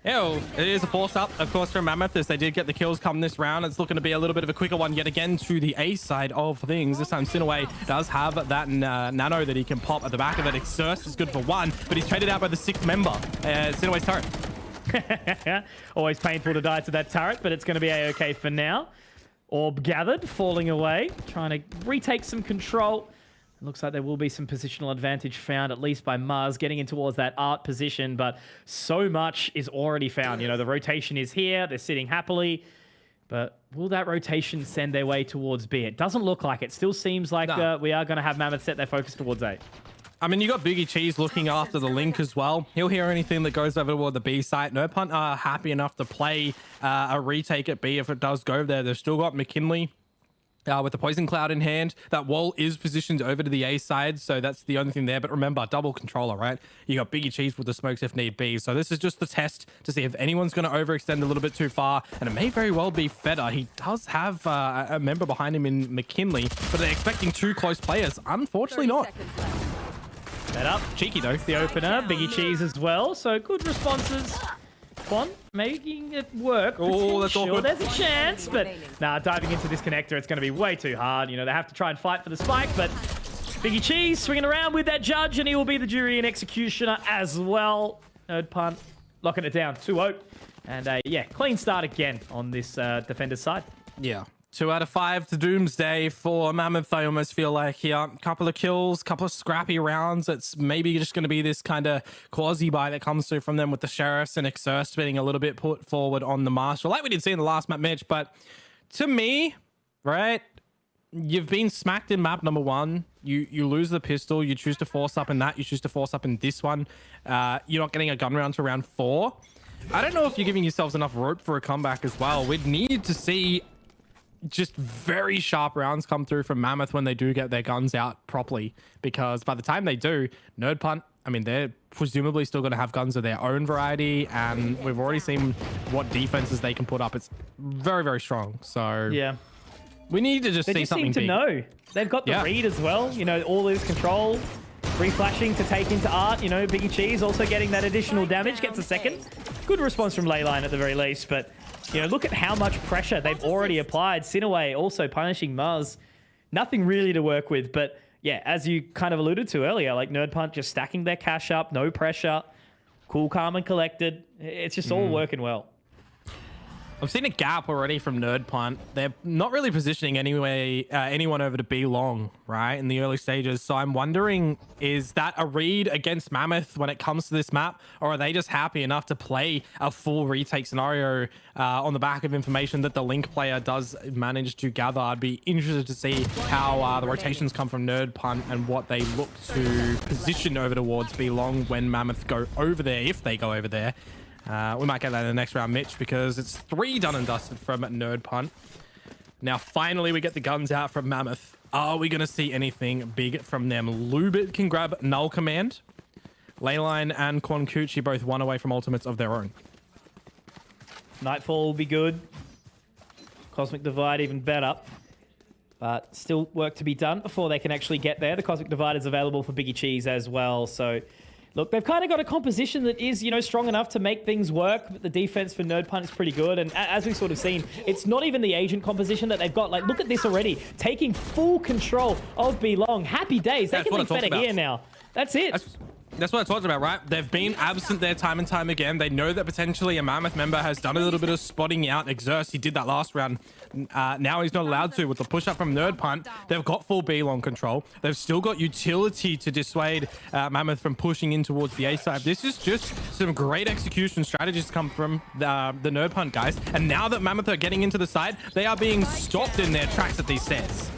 It is a force up, of course, from Mammoth, as they did get the kills come this round. It's looking to be a little bit of a quicker one yet again to the A side of things. This time, Sinaway does have that nano that he can pop at the back of it. Exerst is good for one, but he's traded out by the 6th member. Sinaway's turret. Always painful to die to that turret, but it's going to be A-okay for now. Orb gathered, falling away, trying to retake some control. It looks like there will be some positional advantage found, at least by Mars, getting in towards that art position, but so much is already found. You know, the rotation is here, they're sitting happily, but will that rotation send their way towards B? It doesn't look like it. Still seems like we are going to have Mammoth set their focus towards A. I mean, you got Biggie Cheese looking after the link as well. He'll hear anything that goes over toward the B site. NerdPunt are happy enough to play a retake at B if it does go there. They've still got McKinley with the Poison Cloud in hand. That wall is positioned over to the A side, so that's the only thing there. But remember, double controller, right? You got Biggie Cheese with the smokes if need be. So this is just the test to see if anyone's going to overextend a little bit too far, and it may very well be Feder. He does have a member behind him in McKinley, but they're expecting 2 close players. Unfortunately not. Set up. Cheeky though. The opener. Biggie Cheese as well. So good responses. Quan making it work. Oh, that's awkward. There's a chance, but diving into this connector, it's going to be way too hard. You know, they have to try and fight for the spike, but Biggie Cheese swinging around with that judge, and he will be the jury and executioner as well. NerdPunt locking it down. 2-0. And clean start again on this defender's side. Yeah. 2 out of 5 to Doomsday for Mammoth. I almost feel like here, couple of kills, couple of scrappy rounds. It's maybe just going to be this kind of quasi-buy that comes through from them with the Sheriffs and Exerst being a little bit put forward on the Marshal, like we did see in the last map, Mitch. But to me, right, you've been smacked in map number 1. You lose the pistol. You choose to force up in that. You choose to force up in this one. You're not getting a gun round to round 4. I don't know if you're giving yourselves enough rope for a comeback as well. We'd need to see just very sharp rounds come through from Mammoth when they do get their guns out properly, because by the time they do, NerdPunt, I mean, they're presumably still going to have guns of their own variety, and we've already seen what defenses they can put up. It's very, very strong. So yeah, we need to just see something seem to know. They've got the read as well. You know, all this control, reflashing to take into art. You know, Biggie Cheese also getting that additional damage, gets a second. Good response from Leyline at the very least, but you know, look at how much pressure they've already applied. Sinaway also punishing Mars. Nothing really to work with, but yeah, as you kind of alluded to earlier, like NerdPunt just stacking their cash up, no pressure, cool, calm, and collected. It's just all working well. I've seen a gap already from Nerd Punt. They're not really positioning anyone over to B long, right, in the early stages. So I'm wondering, is that a read against Mammoth when it comes to this map, or are they just happy enough to play a full retake scenario on the back of information that the Link player does manage to gather? I'd be interested to see how the rotations come from Nerd Punt and what they look to position over towards B long when Mammoth go over there, if they go over there. We might get that in the next round, Mitch, because it's 3 done and dusted from Nerd Punt. Now, finally, we get the guns out from Mammoth. Are we going to see anything big from them? Lubit can grab Null Command. Leyline and Quancucci both 1 away from ultimates of their own. Nightfall will be good. Cosmic Divide even better. But still work to be done before they can actually get there. The Cosmic Divide is available for Biggie Cheese as well, so... Look, they've kind of got a composition that is, you know, strong enough to make things work, but the defense for Nerd Punt is pretty good. And as we've sort of seen, it's not even the agent composition that they've got. Like, look at this already. Taking full control of B long. Happy days. They can leave Feta here now. That's it. That's what I talked about, right? They've been absent there time and time again. They know that potentially a Mammoth member has done a little bit of spotting out. Exerst, he did that last round. Now he's not allowed to with the push up from Nerd Punt. They've got full B long control. They've still got utility to dissuade Mammoth from pushing in towards the A side. This is just some great execution strategies come from the Nerd Punt guys. And now that Mammoth are getting into the side, they are being stopped in their tracks at these stairs.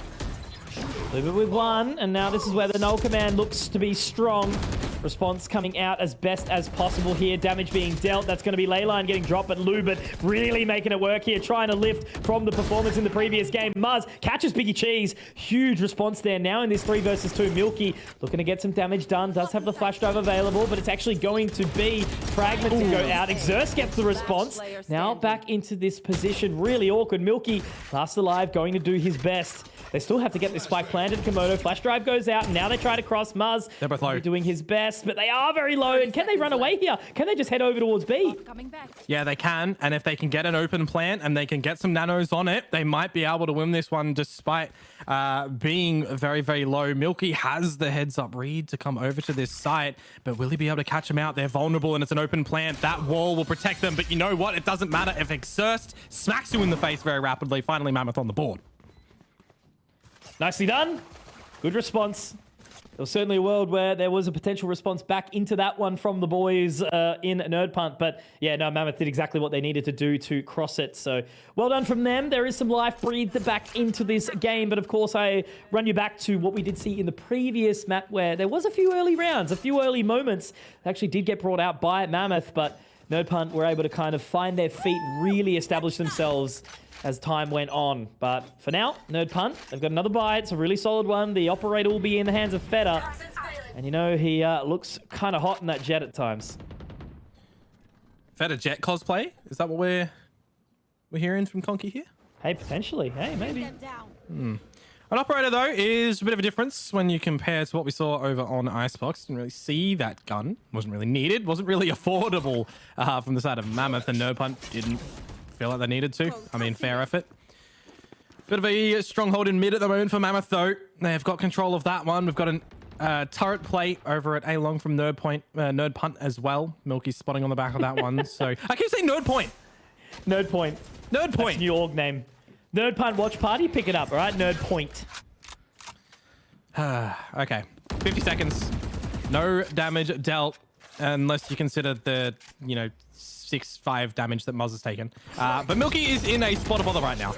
Leave it with 1, and now this is where the Null Command looks to be strong. Response coming out as best as possible here. Damage being dealt. That's going to be Leyline getting dropped, but Lubit really making it work here, trying to lift from the performance in the previous game. Muzz catches Biggie Cheese. Huge response there now in this 3 versus 2. Milky looking to get some damage done. Does have the flash drive available, but it's actually going to be Fragment to go out. Exerst gets the response. Now back into this position. Really awkward. Milky, last alive, going to do his best. They still have to get this spike planted. Komodo flash drive goes out. Now they try to cross. Muzz, they're both low, doing his best, but they are very low. And can they run away here? Can they just head over towards B? Yeah, they can. And if they can get an open plant and they can get some nanos on it, they might be able to win this one despite being very, very low. Milky has the heads up read to come over to this site, but will he be able to catch them out? They're vulnerable and it's an open plant. That wall will protect them, but you know what? It doesn't matter if Exerst smacks you in the face very rapidly. Finally, Mammoth on the board. Nicely done. Good response. There was certainly a world where there was a potential response back into that one from the boys in Nerd Punt. But yeah, no, Mammoth did exactly what they needed to do to cross it. So well done from them. There is some life breathed back into this game. But of course, I run you back to what we did see in the previous map where there was a few early rounds, a few early moments that actually did get brought out by Mammoth. But Nerd Punt were able to kind of find their feet, really establish themselves as time went on. But for now, Nerd Punt, they've got another buy. It's a really solid one. The operator will be in the hands of Feta. And you know, he looks kind of hot in that jet at times. Feta jet cosplay? Is that what we're hearing from Conky here? Hey, potentially. Hey, maybe. An operator, though, is a bit of a difference when you compare to what we saw over on Icebox. Didn't really see that gun. Wasn't really needed. Wasn't really affordable from the side of Mammoth, and Nerd Punt didn't feel like they needed to. I mean, fair effort. Bit of a stronghold in mid at the moment for Mammoth, though. They've got control of that one. We've got a turret play over at A-Long from Nerd Punt as well. Milky's spotting on the back of that one. So I keep saying Nerd Point. Nerd Point. Nerd Point. That's new org name. Nerd Punt watch party. Pick it up, all right? Nerd Point. Okay. 50 seconds. No damage dealt unless you consider the, 6-5 damage that Muzz has taken. But Milky is in a spot of bother right now.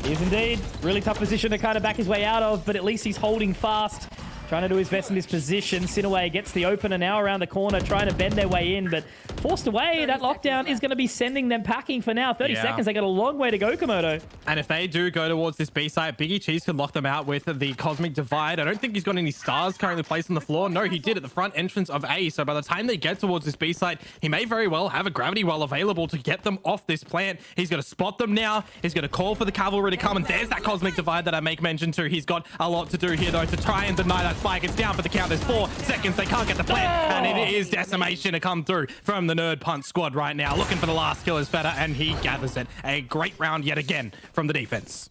He is indeed. Really tough position to kind of back his way out of, but at least he's holding fast. Trying to do his best in this position. Sinaway gets the opener now around the corner, trying to bend their way in, but forced away. That lockdown is going to be sending them packing for now. 30 seconds. They got a long way to go, Komodo. And if they do go towards this B site, Biggie Cheese can lock them out with the Cosmic Divide. I don't think he's got any stars currently placed on the floor. No, he did at the front entrance of A. So by the time they get towards this B site, he may very well have a gravity well available to get them off this plant. He's going to spot them now. He's going to call for the cavalry to come. And there's that Cosmic Divide that I make mention to. He's got a lot to do here, though, to try and deny that spike. It's down for the count. There's 4 seconds. They can't get the plant. And it is decimation to come through from the Nerd Punt squad right now. Looking for the last kill is Feta, and he gathers it. A great round yet again from the defense.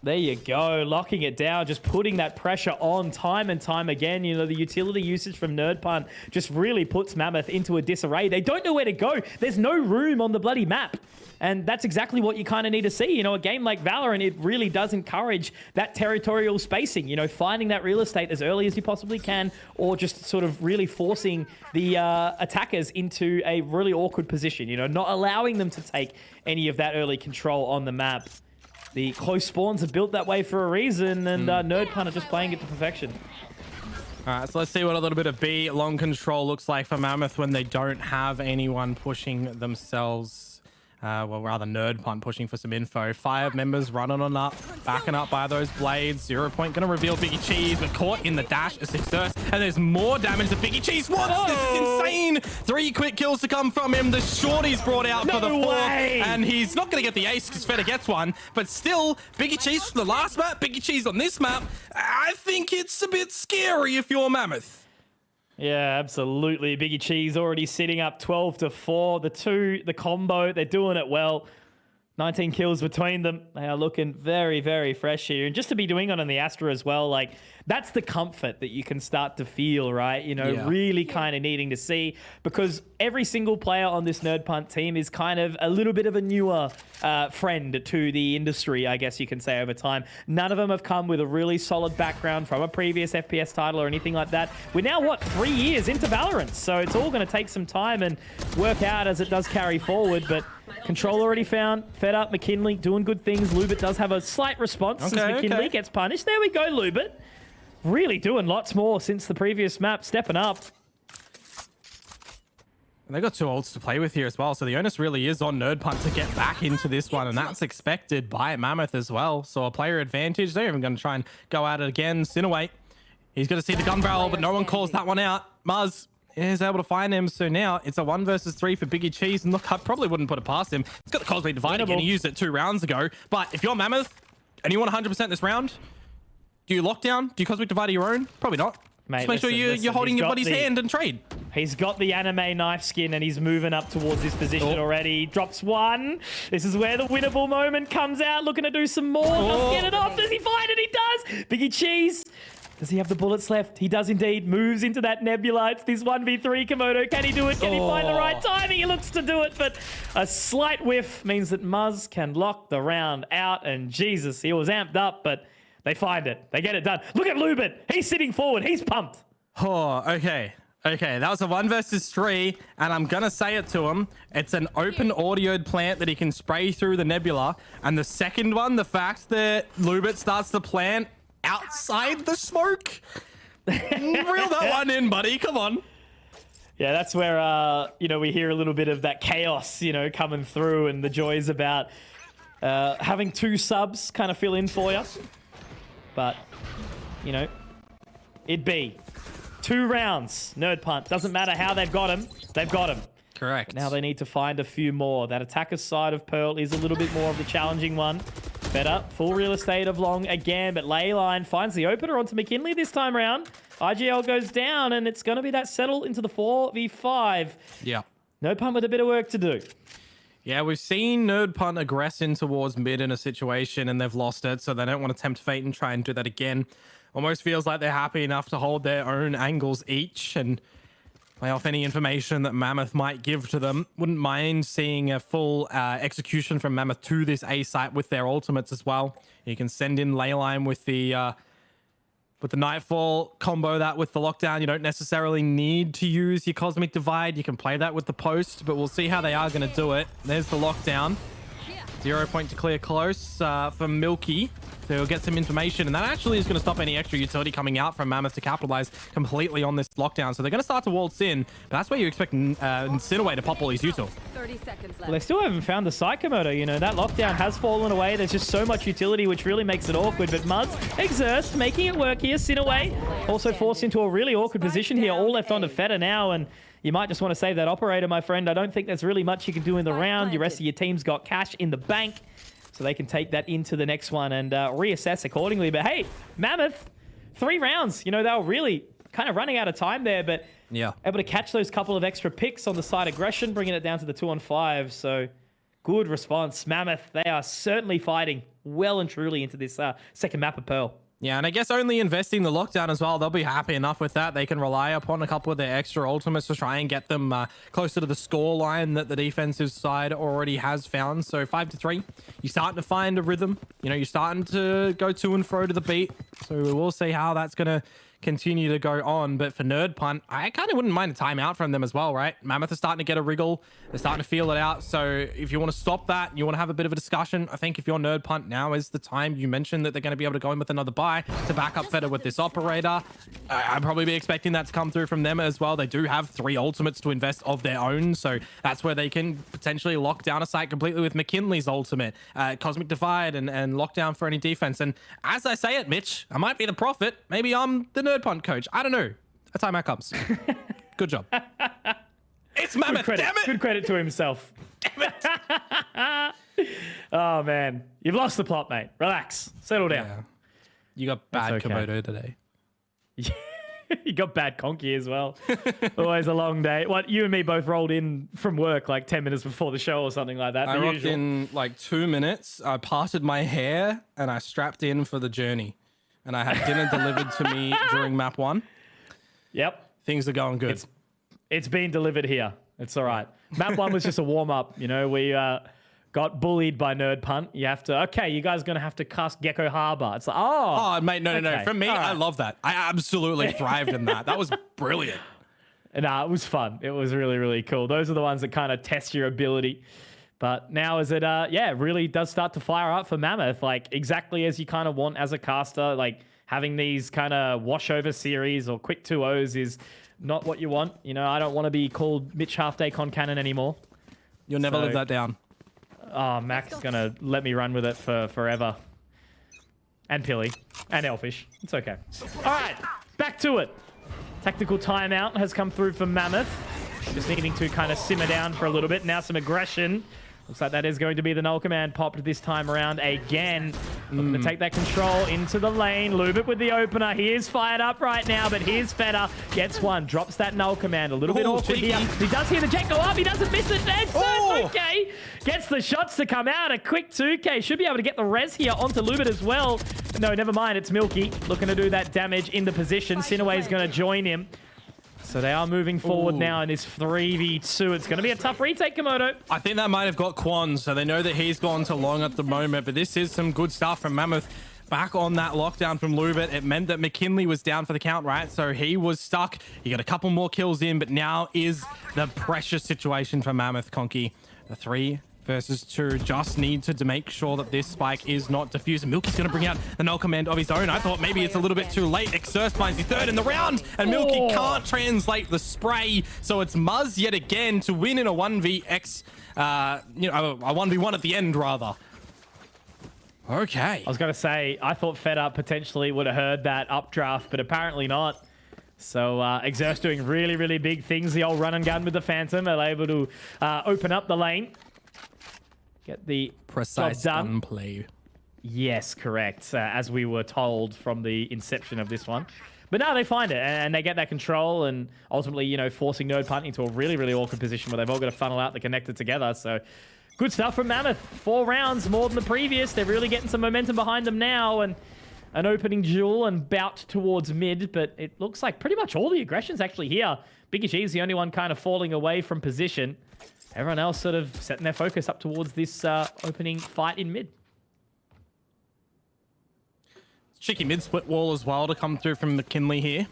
There you go, locking it down, just putting that pressure on time and time again. You know, the utility usage from NerdPunt just really puts Mammoth into a disarray. They don't know where to go. There's no room on the bloody map. And that's exactly what you kind of need to see. You know, a game like Valorant, it really does encourage that territorial spacing, you know, finding that real estate as early as you possibly can, or just sort of really forcing the attackers into a really awkward position, you know, not allowing them to take any of that early control on the map. The close spawns are built that way for a reason, and NerdPunt are just playing it to perfection. All right, so let's see what a little bit of B long control looks like for Mammoth when they don't have anyone pushing themselves. Well, rather NerdPunt pushing for some info. 5 members running on up, backing up by those blades. 0 Point going to reveal Biggie Cheese, but caught in the dash is Exerts, and there's more damage that Biggie Cheese wants. This is insane. 3 quick kills to come from him. The shorty's brought out for the 4th, and he's not going to get the ace because Feta gets one, but still, Biggie Cheese from the last map, Biggie Cheese on this map. I think it's a bit scary if you're Mammoth. Yeah, absolutely. Biggie Cheese already sitting up 12-4. The combo, they're doing it well. 19 kills between them. They are looking very, very fresh here. And just to be doing it on the Astra as well, like, that's the comfort that you can start to feel, right? You know, really kind of needing to see, because every single player on this NerdPunt team is kind of a little bit of a newer friend to the industry, I guess you can say, over time. None of them have come with a really solid background from a previous FPS title or anything like that. We're now, what, 3 years into Valorant, so it's all going to take some time and work out as it does carry forward, but Control already found. Fed up. McKinley doing good things. Lubit does have a slight response as McKinley gets punished. There we go, Lubit. Really doing lots more since the previous map. Stepping up. And they got 2 ults to play with here as well. So the onus really is on NerdPunt to get back into this one. And that's expected by Mammoth as well. So a player advantage. They're even going to try and go at it again. Sinaway. He's going to see the gun barrel, but no one calls that one out. Muzz is able to find him, so now it's a 1 versus 3 for Biggie Cheese, and look, I probably wouldn't put it past him. He's got the Cosmic Divide again. He used it 2 rounds ago, but if you're Mammoth and you want 100% this round, do you lockdown? Do you Cosmic Divide of your own? Probably not. Mate, just make sure you're holding your buddy's hand and trade. He's got the anime knife skin, and he's moving up towards this position already. Drops 1. This is where the winnable moment comes out, looking to do some more. Doesn't get it off. Does he find it? He does. Biggie Cheese. Does he have the bullets left? He does indeed. Moves into that nebula. It's this 1v3 Komodo. Can he do it? Can he find the right timing? He looks to do it, but a slight whiff means that Muzz can lock the round out. And Jesus, he was amped up, but they find it. They get it done. Look at Lubin. He's sitting forward. He's pumped. Oh, okay. Okay, that was a 1 versus 3, and I'm going to say it to him. It's an open audioed plant that he can spray through the nebula. And the second one, the fact that Lubit starts to plant outside the smoke. Reel that one in, buddy. Come on. Yeah, that's where, you know, we hear a little bit of that chaos, you know, coming through, and the joys about having 2 subs kind of fill in for you. But, you know, it'd be 2 rounds. NerdPunt. Doesn't matter how they've got him. They've got him. Correct. Now they need to find a few more. That attacker's side of Pearl is a little bit more of the challenging one. Better. Full real estate of Long again, but Leyline finds the opener onto McKinley this time around. IGL goes down, and it's going to be that settle into the 4v5. Yeah. NerdPunt with a bit of work to do. Yeah, we've seen NerdPunt aggress in towards mid in a situation, and they've lost it, so they don't want to tempt fate and try and do that again. Almost feels like they're happy enough to hold their own angles each and play off any information that Mammoth might give to them. Wouldn't mind seeing a full execution from Mammoth to this A site with their ultimates as well. You can send in Leyline with the Nightfall, combo that with the lockdown. You don't necessarily need to use your Cosmic Divide. You can play that with the post, but we'll see how they are going to do it. There's the lockdown. 0 point to clear close for Milky. So he'll get some information, and that actually is going to stop any extra utility coming out from Mammoth to capitalize completely on this lockdown. So they're going to start to waltz in, but that's where you expect Incineway to pop all his util. 30 seconds left. Well, they still haven't found the side Komodo. You know, that lockdown has fallen away. There's just so much utility, which really makes it awkward. But Muzz exerts, making it work here. Sinaway also forced into a really awkward position here. All left onto Feta now, and you might just want to save that operator, my friend. I don't think there's really much you can do in the round. The rest of your team's got cash in the bank, so they can take that into the next one and reassess accordingly. But hey, Mammoth, 3 rounds. You know, they were really kind of running out of time there, but able to catch those couple of extra picks on the side aggression, bringing it down to the 2-on-5. So good response. Mammoth, they are certainly fighting. well and truly into this second map of Pearl. Yeah, and I guess only investing the lockdown as well, they'll be happy enough with that. They can rely upon a couple of their extra ultimates to try and get them closer to the score line that the defensive side already has found. So 5-3, you're starting to find a rhythm. You know, you're starting to go to and fro to the beat. So we'll see how that's going to continue to go on. But for Nerd Punt, I kind of wouldn't mind a timeout from them as well, right? Mammoth is starting to get a wriggle. They're starting to feel it out. So if you want to stop that, you want to have a bit of a discussion, I think if you're Nerd Punt, now is the time. You mentioned that they're going to be able to go in with another buy to back up Feta with this operator. I'd probably be expecting that to come through from them as well. They do have 3 ultimates to invest of their own, so that's where they can potentially lock down a site completely with McKinley's ultimate, Cosmic Divide, and lock down for any defense. And as I say it, Mitch, I might be the prophet. Maybe I'm the Nerd Punt coach. I don't know. A timeout comes. Good job. It's Mammoth, damn it! Good credit to himself. Damn it! Oh, man. You've lost the plot, mate. Relax. Settle down. Yeah. You got bad okay. Komodo today. You got bad Conky as well. Always a long day. What, you and me both rolled in from work like 10 minutes before the show or something like that? I rocked in like 2 minutes. I parted my hair and I strapped in for the journey. And I had dinner delivered to me during map 1. Yep. Things are going good. It's been delivered here. It's all right. Map 1 was just a warm-up. You know, we got bullied by Nerd Punt. You have to, okay, you guys are going to have to cast Gecko Harbor. It's like, oh mate, no. okay. From me, right. I love that. I absolutely thrived in that. That was brilliant. Nah, it was fun. It was really, really cool. Those are the ones that kind of test your ability. But now as it, really does start to fire up for Mammoth, like exactly as you kind of want as a caster, like having these kind of washover series or quick 2-0s is not what you want. You know, I don't want to be called Mitch Half-Day Con Cannon anymore. You'll never live that down. Oh, Mac's going to let me run with it for forever. And Pilly. And Elfish. It's okay. All right, back to it. Tactical timeout has come through for Mammoth. Just needing to kind of simmer down for a little bit. Now some aggression. Looks like that is going to be the null command popped this time around again. Looking to take that control into the lane. Lubit with the opener. He is fired up right now, but here's Feta. Gets one. Drops that null command. A little bit awkward here. He does hear the jet go up. He doesn't miss it. That's okay. Gets the shots to come out. A quick 2K. Should be able to get the res here onto Lubit as well. No, never mind. It's Milky looking to do that damage in the position. Sinaway is going to join him. So they are moving forward now in this 3v2. It's going to be a tough retake, Komodo. I think that might have got Quan, so they know that he's gone too long at the moment, but this is some good stuff from Mammoth. Back on that lockdown from Lubit, it meant that McKinley was down for the count, right? So he was stuck. He got a couple more kills in, but now is the pressure situation for Mammoth, Conky. The 3 versus 2 just need to make sure that this spike is not diffused. Milky's going to bring out the null command of his own. I thought maybe it's a little bit too late. Exerce finds the 3rd in the round, and Milky can't translate the spray. So it's Muzz yet again to win in a 1vx, a 1v1 at the end, rather. Okay. I was going to say, I thought Feta potentially would have heard that updraft, but apparently not. So Exerce doing really, really big things. The old run and gun with the Phantom are able to open up the lane. Get the precise gunplay. Yes, correct. As we were told from the inception of this one. But now they find it, and they get that control, and ultimately, you know, forcing Nerd Punt into a really, really awkward position where they've all got to funnel out the connector together. So good stuff from Mammoth. 4 rounds, more than the previous. They're really getting some momentum behind them now, and an opening duel and bout towards mid, but it looks like pretty much all the aggression's actually here. Biggie G's the only one kind of falling away from position. Everyone else sort of setting their focus up towards this opening fight in mid. Cheeky mid split wall as well to come through from McKinley here.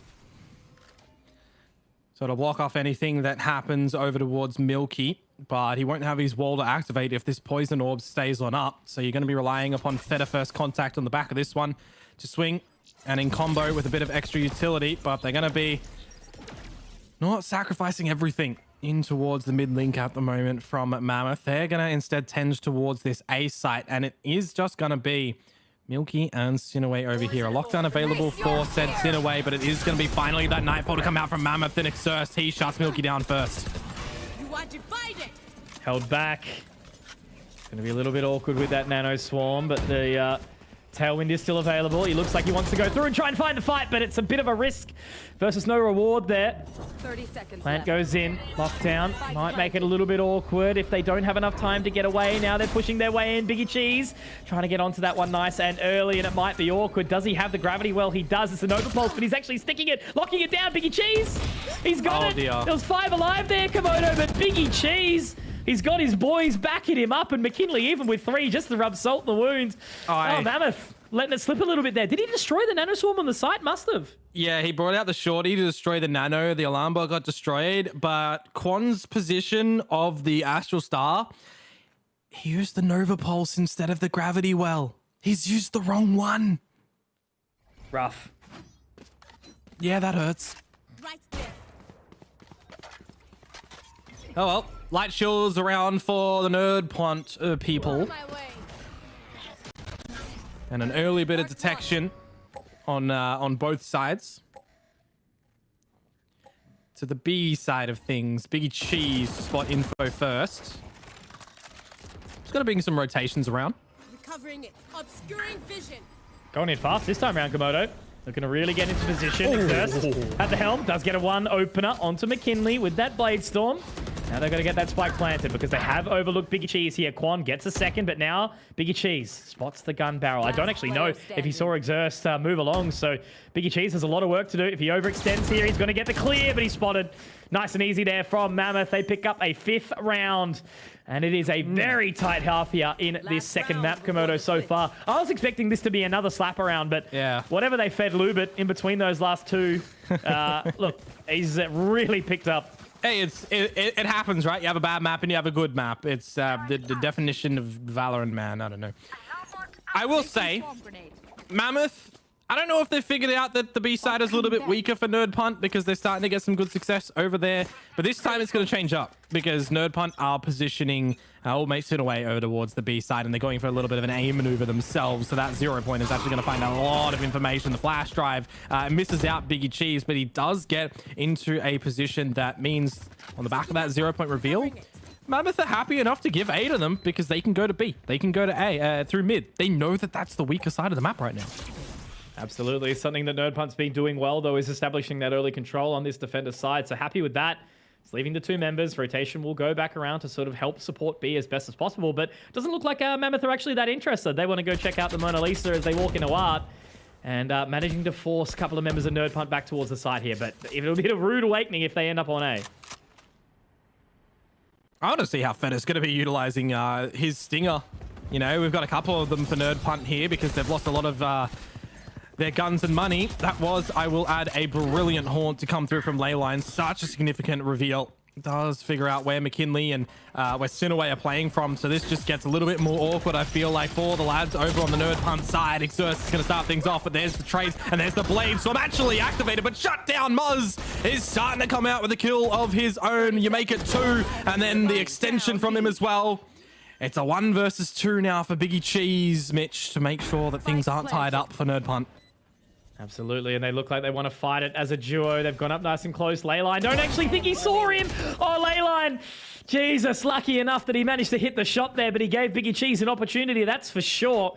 So to block off anything that happens over towards Milky, but he won't have his wall to activate if this poison orb stays on up. So you're going to be relying upon Feta first contact on the back of this one to swing, and in combo with a bit of extra utility, but they're going to be not sacrificing everything in towards the mid link at the moment from Mammoth. They're going to instead tend towards this A site, and it is just going to be Milky and Sinaway over here. A lockdown available for said Sinaway, but it is going to be finally that Nightfall to come out from Mammoth and Exerce. He shuts Milky down first. Held back. Going to be a little bit awkward with that Nano Swarm, but the Tailwind is still available. He looks like he wants to go through and try and find the fight, but it's a bit of a risk versus no reward there. 30 seconds Plant left. goes in. Lockdown. Might make it a little bit awkward if they don't have enough time to get away. Now they're pushing their way in. Biggie Cheese trying to get onto that one nice and early, and it might be awkward. Does he have the gravity? Well, he does. It's a Nova Pulse, but he's actually sticking it, locking it down. Biggie Cheese. He's got it. Dear. There was 5 alive there, Komodo, but Biggie Cheese, he's got his boys backing him up, and McKinley even with 3 just to rub salt in the wound. Oh, Mammoth letting it slip a little bit there. Did he destroy the nanoswarm on the site? Must have. Yeah, he brought out the shorty to destroy the nano. The alarm bot got destroyed, but Quan's position of the Astral Star, he used the Nova Pulse instead of the Gravity Well. He's used the wrong one. Rough. Yeah, that hurts. Right there. Oh well. Light shields around for the Nerd Pont people. My way. And an early bit of detection on both sides. To the B side of things, Biggie Cheese to spot info first. Just gotta bring some rotations around. Recovering it. Obscuring vision. Going in fast this time around, Komodo. Looking to really get into position. First at the helm. Does get a 1 opener onto McKinley with that Blade Storm. Now they're going to get that spike planted because they have overlooked Biggie Cheese here. Quan gets a second, but now Biggie Cheese spots the gun barrel. I don't actually know if he saw Exerst move along, so Biggie Cheese has a lot of work to do. If he overextends here, he's going to get the clear, but he's spotted. Nice and easy there from Mammoth. They pick up a 5th round. And it is a very tight half here in this second map, Komodo, so far. I was expecting this to be another slap around, but whatever they fed Lubit in between those last 2, look, he's really picked up. Hey, it happens, right? You have a bad map and you have a good map. It's the definition of Valorant, man. I don't know. I will say, Mammoth, I don't know if they've figured out that the B side is a little bit weaker for Nerd Punt because they're starting to get some good success over there. But this time it's going to change up because Nerd Punt are positioning all mates in a way over towards the B side, and they're going for a little bit of an A maneuver themselves. So that 0 point is actually going to find a lot of information. The flash drive misses out Biggie Cheese, but he does get into a position that means on the back of that 0 point reveal, Mammoth are happy enough to give A to them because they can go to B. They can go to A through mid. They know that that's the weaker side of the map right now. Absolutely. Something that Nerd Punt's been doing well, though, is establishing that early control on this defender side. So happy with that. It's leaving the 2 members. Rotation will go back around to sort of help support B as best as possible. But it doesn't look like Mammoth are actually that interested. They want to go check out the Mona Lisa as they walk into art. And managing to force a couple of members of Nerd Punt back towards the side here. But it'll be a rude awakening if they end up on A. I want to see how Fedder's going to be utilizing his Stinger. You know, we've got a couple of them for Nerd Punt here because they've lost a lot of their guns and money. That was, I will add, a brilliant haunt to come through from Leyline. Such a significant reveal. Does figure out where McKinley and where Sinaway are playing from, so this just gets a little bit more awkward, I feel like, for the lads over on the Nerd Punt side. Exerst is going to start things off, but there's the trace and there's the blade, so I'm actually activated, but shut down. Muzz is starting to come out with a kill of his own. You make it 2, and then the extension from him as well. It's a 1 versus 2 now for Biggie Cheese, Mitch, to make sure that things aren't tied up for Nerd Punt. Absolutely, and they look like they want to fight it as a duo. They've gone up nice and close. Leyline, don't actually think he saw him. Oh, Leyline, Jesus, lucky enough that he managed to hit the shot there, but he gave Biggie Cheese an opportunity, that's for sure.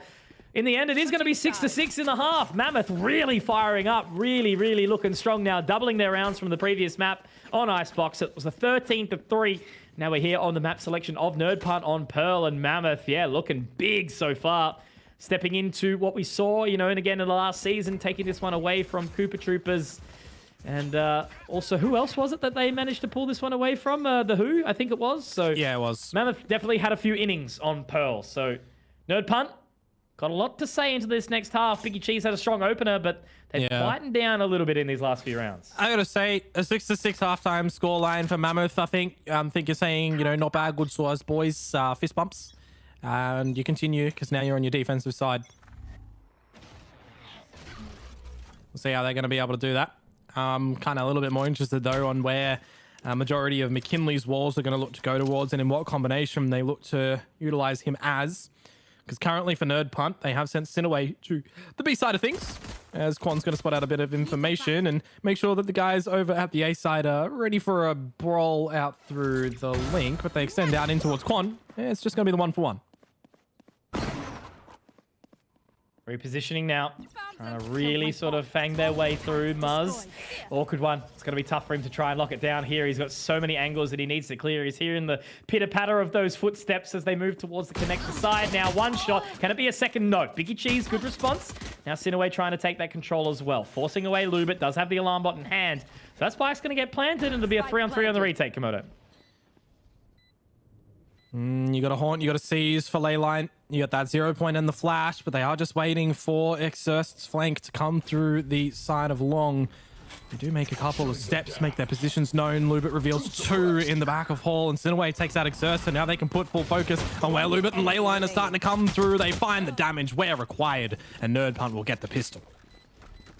In the end, it is going to be 6-6 in the half. Mammoth really firing up, really looking strong now, doubling their rounds from the previous map on Icebox. It was a 13-3. Now we're here on the map selection of Nerd Punt on Pearl, and Mammoth, yeah, looking big so far. Stepping into what we saw, you know, and again in the last season, taking this one away from Koopa Troopers. And also, who else was it that they managed to pull this one away from? The Who, I think it was. So yeah, it was. Mammoth definitely had a few innings on Pearl. So Nerd Punt got a lot to say into this next half. Biggie Cheese had a strong opener, but they've quietened down a little bit in these last few rounds. I gotta say, a 6-6 halftime scoreline for Mammoth, I think. Think you're saying, you know, not bad, good scores, boys. Fist bumps. And you continue because now you're on your defensive side. We'll see how they're going to be able to do that. Kind of a little bit more interested though on where a majority of McKinley's walls are going to look to go towards and in what combination they look to utilize him as. Because currently for Nerd Punt, they have sent Sinaway to the B side of things, as Quan's going to spot out a bit of information and make sure that the guys over at the A side are ready for a brawl out through the link, but they extend out in towards Quan. It's just going to be the 1-for-1. Repositioning now. Trying to really sort of fang their way through. Muzz. Awkward one. It's going to be tough for him to try and lock it down here. He's got so many angles that he needs to clear. He's hearing the pitter-patter of those footsteps as they move towards the connector side. Now, one shot. Can it be a second? No. Biggie Cheese, good response. Now, Sinaway trying to take that control as well. Forcing away Lubit. Does have the alarm bot in hand. So that spike's going to get planted, and it'll be a 3-on-3 on the retake, Komodo. You got a haunt, you got a seize for Leyline. You got that 0 point in the flash, but they are just waiting for Exerst's flank to come through the side of Long. They do make a couple of steps, make their positions known. Lubit reveals 2 in the back of Hall, and Sinaway takes out Exerst, and now they can put full focus on where Lubit and Leyline are starting to come through. They find the damage where required, and Nerd Punt will get the pistol.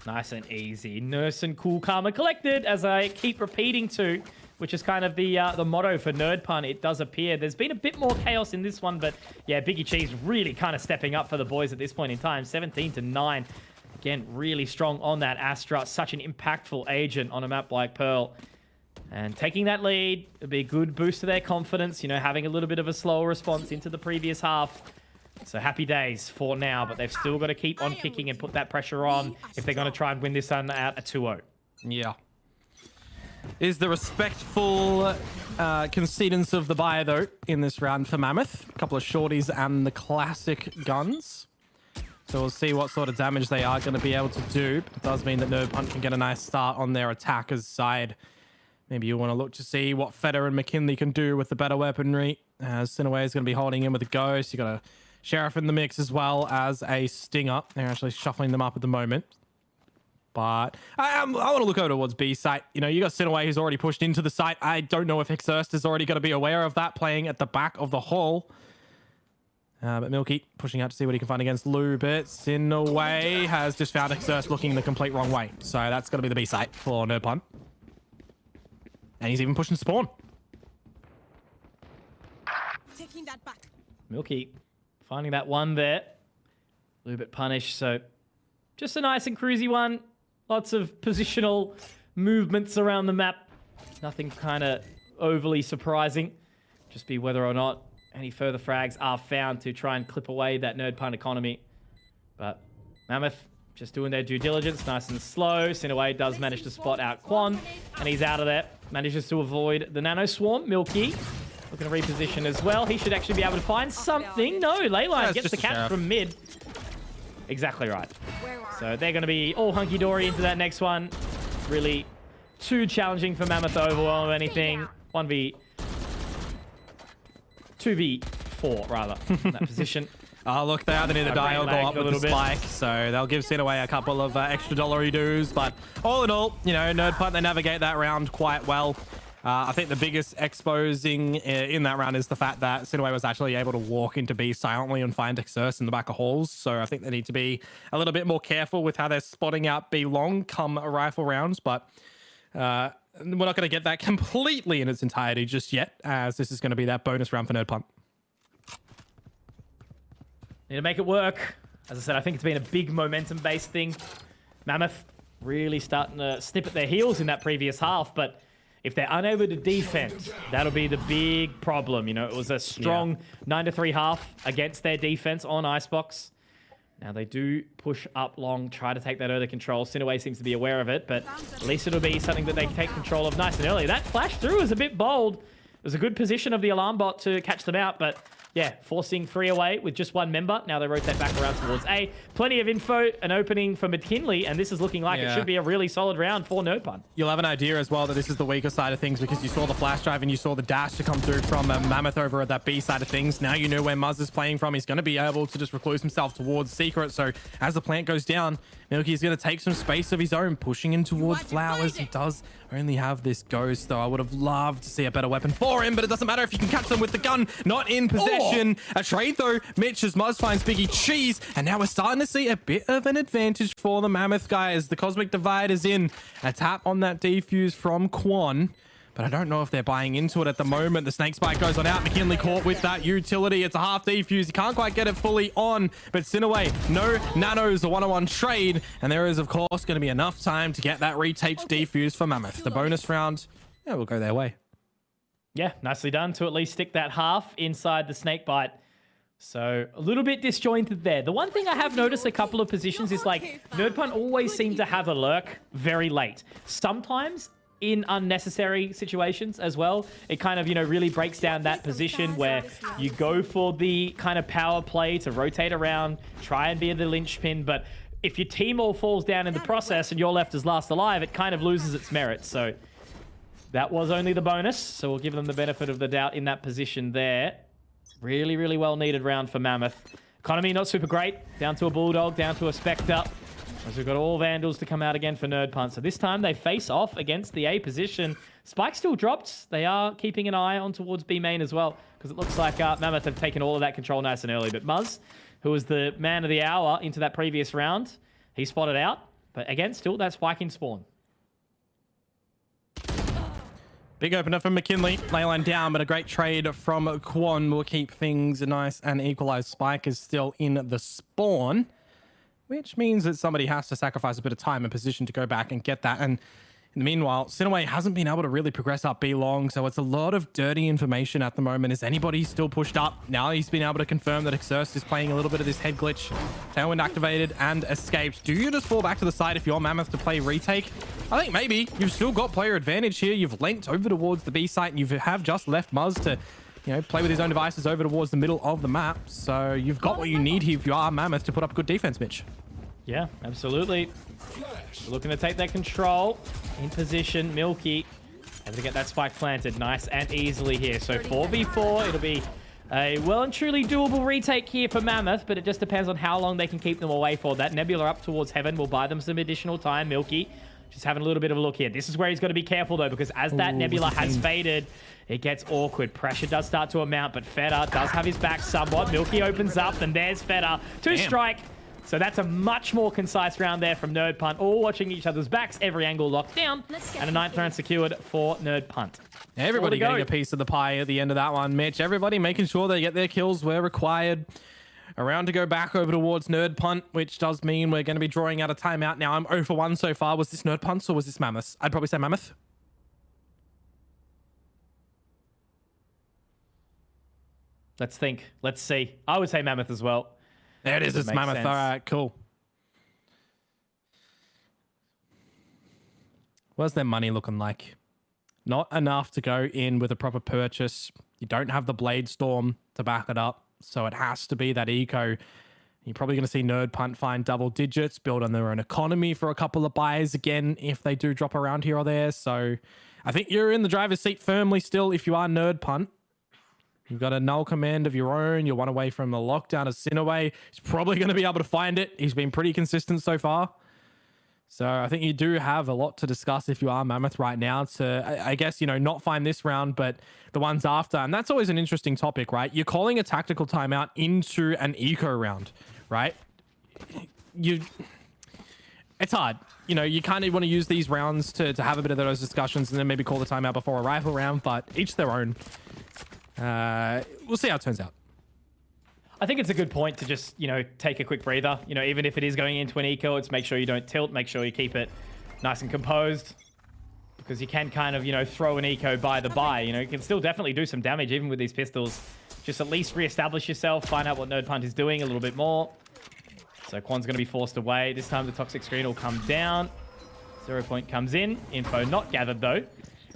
Nice and easy. Nurse and cool, calm and collected, as I keep repeating to, which is kind of the motto for Nerd Punt. It does appear. There's been a bit more chaos in this one, but yeah, Biggie Cheese really kind of stepping up for the boys at this point in time. 17-9. Again, really strong on that Astra. Such an impactful agent on a map like Pearl. And taking that lead, it'll be a good boost to their confidence, you know, having a little bit of a slower response into the previous half. So happy days for now, but they've still got to keep on kicking and put that pressure on if they're going to try and win this one out at 2-0. Yeah. Is the respectful concedence of the buyer, though, in this round for Mammoth. A couple of shorties and the classic guns. So we'll see what sort of damage they are going to be able to do. It does mean that Nerd Punt can get a nice start on their attacker's side. Maybe you want to look to see what Feder and McKinley can do with the better weaponry. Sinaway is going to be holding in with a Ghost. You got a Sheriff in the mix as well as a Stinger. They're actually shuffling them up at the moment. But I want to look over towards B site. You know, you got Sinaway who's already pushed into the site. I don't know if Exerst is already going to be aware of that, playing at the back of the hall. But Milky pushing out to see what he can find against Lubit. Sinaway has just found Exerst looking the complete wrong way. So that's going to be the B site for Nerd Punt. And he's even pushing spawn. Taking that back. Milky finding that one there. Lubit punished, so just a nice and cruisy one. Lots of positional movements around the map. Nothing kind of overly surprising. Just be whether or not any further frags are found to try and clip away that Nerd Punt economy. But Mammoth just doing their due diligence, nice and slow. Sinaway does manage to spot out Quan, and he's out of there. Manages to avoid the Nano Swarm. Milky looking to reposition as well. He should actually be able to find something. No, Leyline gets the catch from mid. Exactly right. So they're going to be all hunky-dory into that next one. Really too challenging for Mammoth to overwhelm anything. 2v4, rather, in that position. Oh, look, they either need the dial go up with the spike, so they'll give Sinaway a couple of extra dollary dues. But all in all, you know, Nerd Punt, they navigate that round quite well. I think the biggest exposing in that round is the fact that Sinaway was actually able to walk into B silently and find Exerst in the back of halls. So I think they need to be a little bit more careful with how they're spotting out B long come rifle rounds. But we're not going to get that completely in its entirety just yet, as this is going to be that bonus round for Nerd Punt. Need to make it work. As I said, I think it's been a big momentum-based thing. Mammoth really starting to snip at their heels in that previous half, but if they're unable to defend, that'll be the big problem. You know, it was a strong 9-3 half against their defense on Icebox. Now they do push up long, try to take that early control. Sinaway seems to be aware of it, but at least it'll be something that they can take control of nice and early. That flash through is a bit bold. It was a good position of the alarm bot to catch them out, but yeah, forcing 3 away with just 1 member. Now they rotate back around towards A. Plenty of info, an opening for McKinley, and this is looking like it should be a really solid round for Nerd Punt. You'll have an idea as well that this is the weaker side of things because you saw the flash drive and you saw the dash to come through from Mammoth over at that B side of things. Now you know where Muzz is playing from. He's going to be able to just recluse himself towards Secret. So as the plant goes down, Milky is going to take some space of his own, pushing in towards Flowers. He does only have this Ghost, though. I would have loved to see a better weapon for him, but it doesn't matter if you can catch them with the gun. Not in possession. A trade, though. Mitch as Muzz finds Biggie Cheese, and now we're starting to see a bit of an advantage for the Mammoth guys. The Cosmic Divide is in. A tap on that defuse from Quan. But I don't know if they're buying into it at the moment. The Snake Spike goes on out. McKinley caught with that utility. It's a half defuse. He can't quite get it fully on. But Sinaway, no nanos, a 1-on-1 trade. And there is, of course, going to be enough time to get that retake defuse for Mammoth. The bonus round, yeah, will go their way. Yeah, nicely done to at least stick that half inside the Snake Bite. So a little bit disjointed there. The one thing I have noticed a couple of positions is like Nerdpunt always seem to have a lurk very late. Sometimes in unnecessary situations as well. It kind of, you know, really breaks down that position where you go for the kind of power play to rotate around, try and be the linchpin. But if your team all falls down in the process and you're left as last alive, it kind of loses its merit. So that was only the bonus. So we'll give them the benefit of the doubt in that position there. Really, really well needed round for Mammoth. Economy not super great. Down to a Bulldog, down to a Spectre. As we've got all Vandals to come out again for Nerdpunt. So this time they face off against the A position. Spike still dropped. They are keeping an eye on towards B main as well, because it looks like Mammoth have taken all of that control nice and early. But Muzz, who was the man of the hour into that previous round, he spotted out. But again, still that Spike in spawn. Big opener from McKinley. Leyline down, but a great trade from Quan will keep things nice and equalized. Spike is still in the spawn, which means that somebody has to sacrifice a bit of time and position to go back and get that. And in the meanwhile, Sinaway hasn't been able to really progress up B long, so it's a lot of dirty information at the moment. Is anybody still pushed up? Now he's been able to confirm that Exerst is playing a little bit of this head glitch. Tailwind activated and escaped. Do you just fall back to the side if you're Mammoth to play retake? I think maybe. You've still got player advantage here. You've leant over towards the B site and you have just left Muzz to, you know, play with his own devices over towards the middle of the map. So you've got what you need here if you are Mammoth to put up good defense, Mitch. Yeah, absolutely. Looking to take that control in position. Milky able to get that spike planted nice and easily here. So 4v4, it'll be a well and truly doable retake here for Mammoth, but it just depends on how long they can keep them away for. That Nebula up towards Heaven will buy them some additional time. Milky just having a little bit of a look here. This is where he's got to be careful though, because as that Nebula has faded, it gets awkward. Pressure does start to amount, but Feta does have his back somewhat. Milky opens up, and there's Feta. Two strike. So that's a much more concise round there from Nerdpunt, all watching each other's backs, every angle locked down, and a 9th round secured for Nerdpunt. Everybody getting a piece of the pie at the end of that one, Mitch. Everybody making sure they get their kills where required. A round to go back over towards Nerdpunt, which does mean we're going to be drawing out a timeout now. I'm 0 for 1 so far. Was this Nerdpunt or was this Mammoth? I'd probably say Mammoth. Let's think. Let's see. I would say Mammoth as well. There it is. It's Mammoth. Sense. All right, cool. What's their money looking like? Not enough to go in with a proper purchase. You don't have the Blade Storm to back it up, so it has to be that eco. You're probably going to see Nerdpunt find double digits, build on their own economy for a couple of buys again if they do drop around here or there. So I think you're in the driver's seat firmly still if you are Nerdpunt. You've got a null command of your own. You're one away from the lockdown of Sinaway. He's probably going to be able to find it. He's been pretty consistent so far. So I think you do have a lot to discuss if you are Mammoth right now to, I guess, you know, not find this round, but the ones after. And that's always an interesting topic, right? You're calling a tactical timeout into an eco round, right? It's hard. You know, you kind of want to use these rounds to have a bit of those discussions and then maybe call the timeout before a rifle round, but each their own. We'll see how it turns out. I think it's a good point to just, you know, take a quick breather. You know, even if it is going into an eco, it's make sure you don't tilt, make sure you keep it nice and composed, because you can kind of, you know, throw an eco by the by. You know, you can still definitely do some damage even with these pistols. Just at least reestablish yourself, find out what Nerdpunt is doing a little bit more. So Quan's going to be forced away. This time the toxic screen will come down. 0 point comes in. Info not gathered though.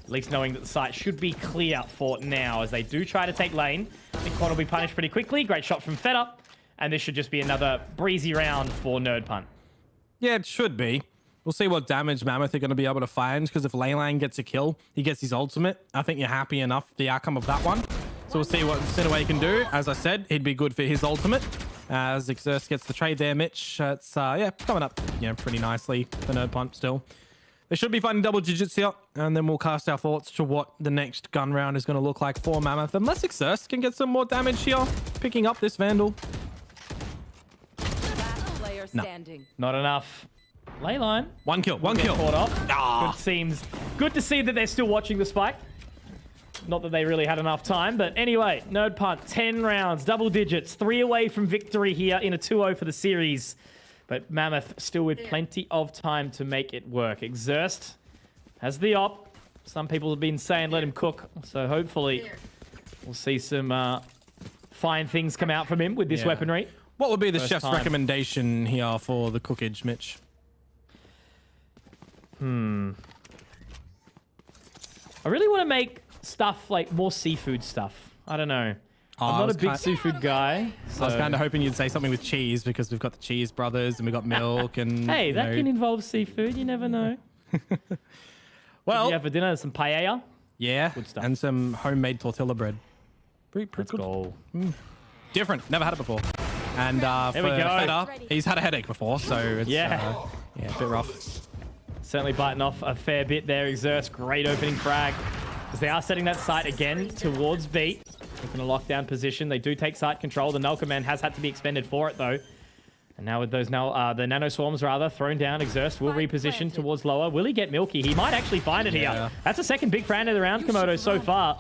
At least knowing that the site should be clear for now as they do try to take lane. I think Quan will be punished pretty quickly. Great shot from Feta. And this should just be another breezy round for Nerdpunt. Yeah, it should be. We'll see what damage Mammoth are going to be able to find, because if Leyline gets a kill, he gets his ultimate. I think you're happy enough with the outcome of that one. So we'll see what Sinaway can do. As I said, he'd be good for his ultimate. As Exerst gets the trade there, Mitch. It's, yeah, coming up, you know, pretty nicely for Nerdpunt still. They should be finding double digits here, and then we'll cast our thoughts to what the next gun round is going to look like for Mammoth. Unless Exerst can get some more damage here, picking up this Vandal. No, not enough. Leyline. One kill, one kill. Caught off. Good to see that they're still watching the spike. Not that they really had enough time, but anyway, Nerdpunt, 10 rounds, double digits, 3 away from victory here in a 2-0 for the series. But Mammoth still with plenty of time to make it work. Exerst has the op. Some people have been saying let him cook. So hopefully we'll see some fine things come out from him with this weaponry. What would be the First chef's time. recommendation here for the cookage, Mitch? I really want to make stuff like more seafood stuff. I don't know. I'm not a big seafood guy. So. I was kind of hoping you'd say something with cheese because we've got the Cheese Brothers and we've got milk and. Hey, that can involve seafood. You never know. Well, did you have for dinner some paella? Yeah, Good stuff. and some homemade tortilla bread. Pretty Let's good. go. Different. Never had it before. And for There we go. Feta, he's had a headache before, so it's Yeah. a bit rough. Certainly biting off a fair bit there. Exerts, great opening frag. Because they are setting that site again towards B. In a lockdown position. They do take site control. The Null Command has had to be expended for it, though. And now with those the Nano Swarms, rather, thrown down, Exerst will reposition towards lower. Will he get Milky? He might actually find it here. That's the second big frag of the round, Komodo, so far.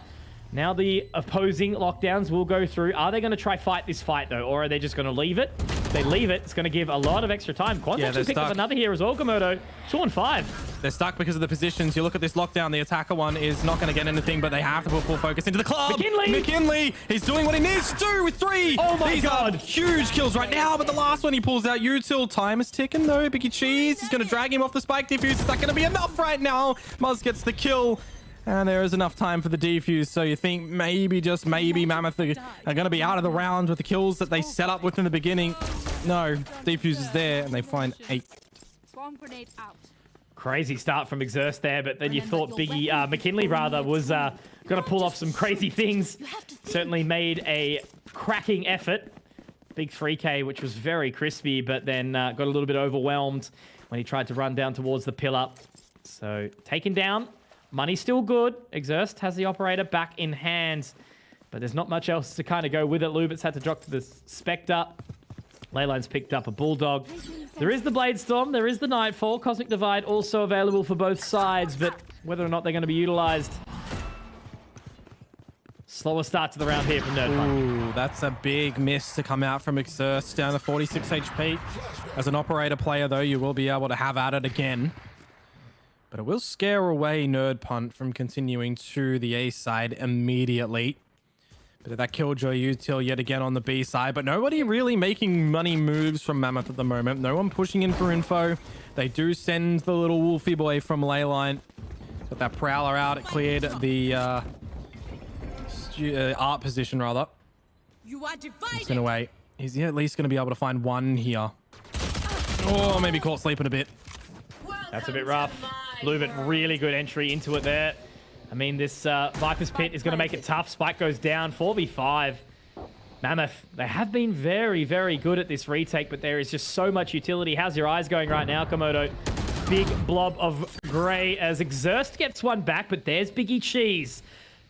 Now the opposing lockdowns will go through. Are they going to try fight this fight, though? Or are they just going to leave it? If they leave it, it's going to give a lot of extra time. Quan's actually picked up another here as well, Komodo. 2 on 5. They're stuck because of the positions. You look at this lockdown, the attacker one is not going to get anything, but they have to put full focus into the club. McKinley! He's doing what he needs to do with 3. Oh my These God. are huge kills right now, but the last one he pulls out Util. Time is ticking, though. Biggie Cheese is going to drag him off the spike defuse. Is that going to be enough right now? Muzz gets the kill. And there is enough time for the defuse, so you think maybe, just maybe, Mammoth are going to be out of the round with the kills that they set up with in the beginning. No, defuse is there, and they find 8. Crazy start from Exerst there, but then you thought Biggie, McKinley rather, was going to pull off some crazy things. Certainly made a cracking effort. Big 3K, which was very crispy, but then got a little bit overwhelmed when he tried to run down towards the pillar. So taken down. Money's still good. Exerst has the operator back in hand, but there's not much else to kind of go with it. Lubitz had to drop to the Spectre. Leyline's picked up a Bulldog. There is the Blade Storm. There is the Nightfall. Cosmic Divide also available for both sides, but whether or not they're going to be utilized. Slower start to the round here from Nerdpunk. Ooh, that's a big miss to come out from Exerst, down to 46 HP. As an operator player, though, you will be able to have at it again. But it will scare away Nerd Punt from continuing to the A side immediately. Bit of that Killjoy util yet again on the B side, but nobody really making money moves from Mammoth at the moment. No one pushing in for info. They do send the little Wolfie boy from Leyline. Got that Prowler out. It cleared the art position, rather. You are divided. He's gonna wait. He's at least gonna be able to find one here. Oh, maybe caught sleeping a bit. That's a bit rough. Lubit, really good entry into it there. I mean, this Viper's Pit is going to make it tough. Spike goes down, 4v5. Mammoth, they have been very, very good at this retake, but there is just so much utility. How's your eyes going right now, Komodo? Big blob of grey as Exerst gets one back, but there's Biggie Cheese.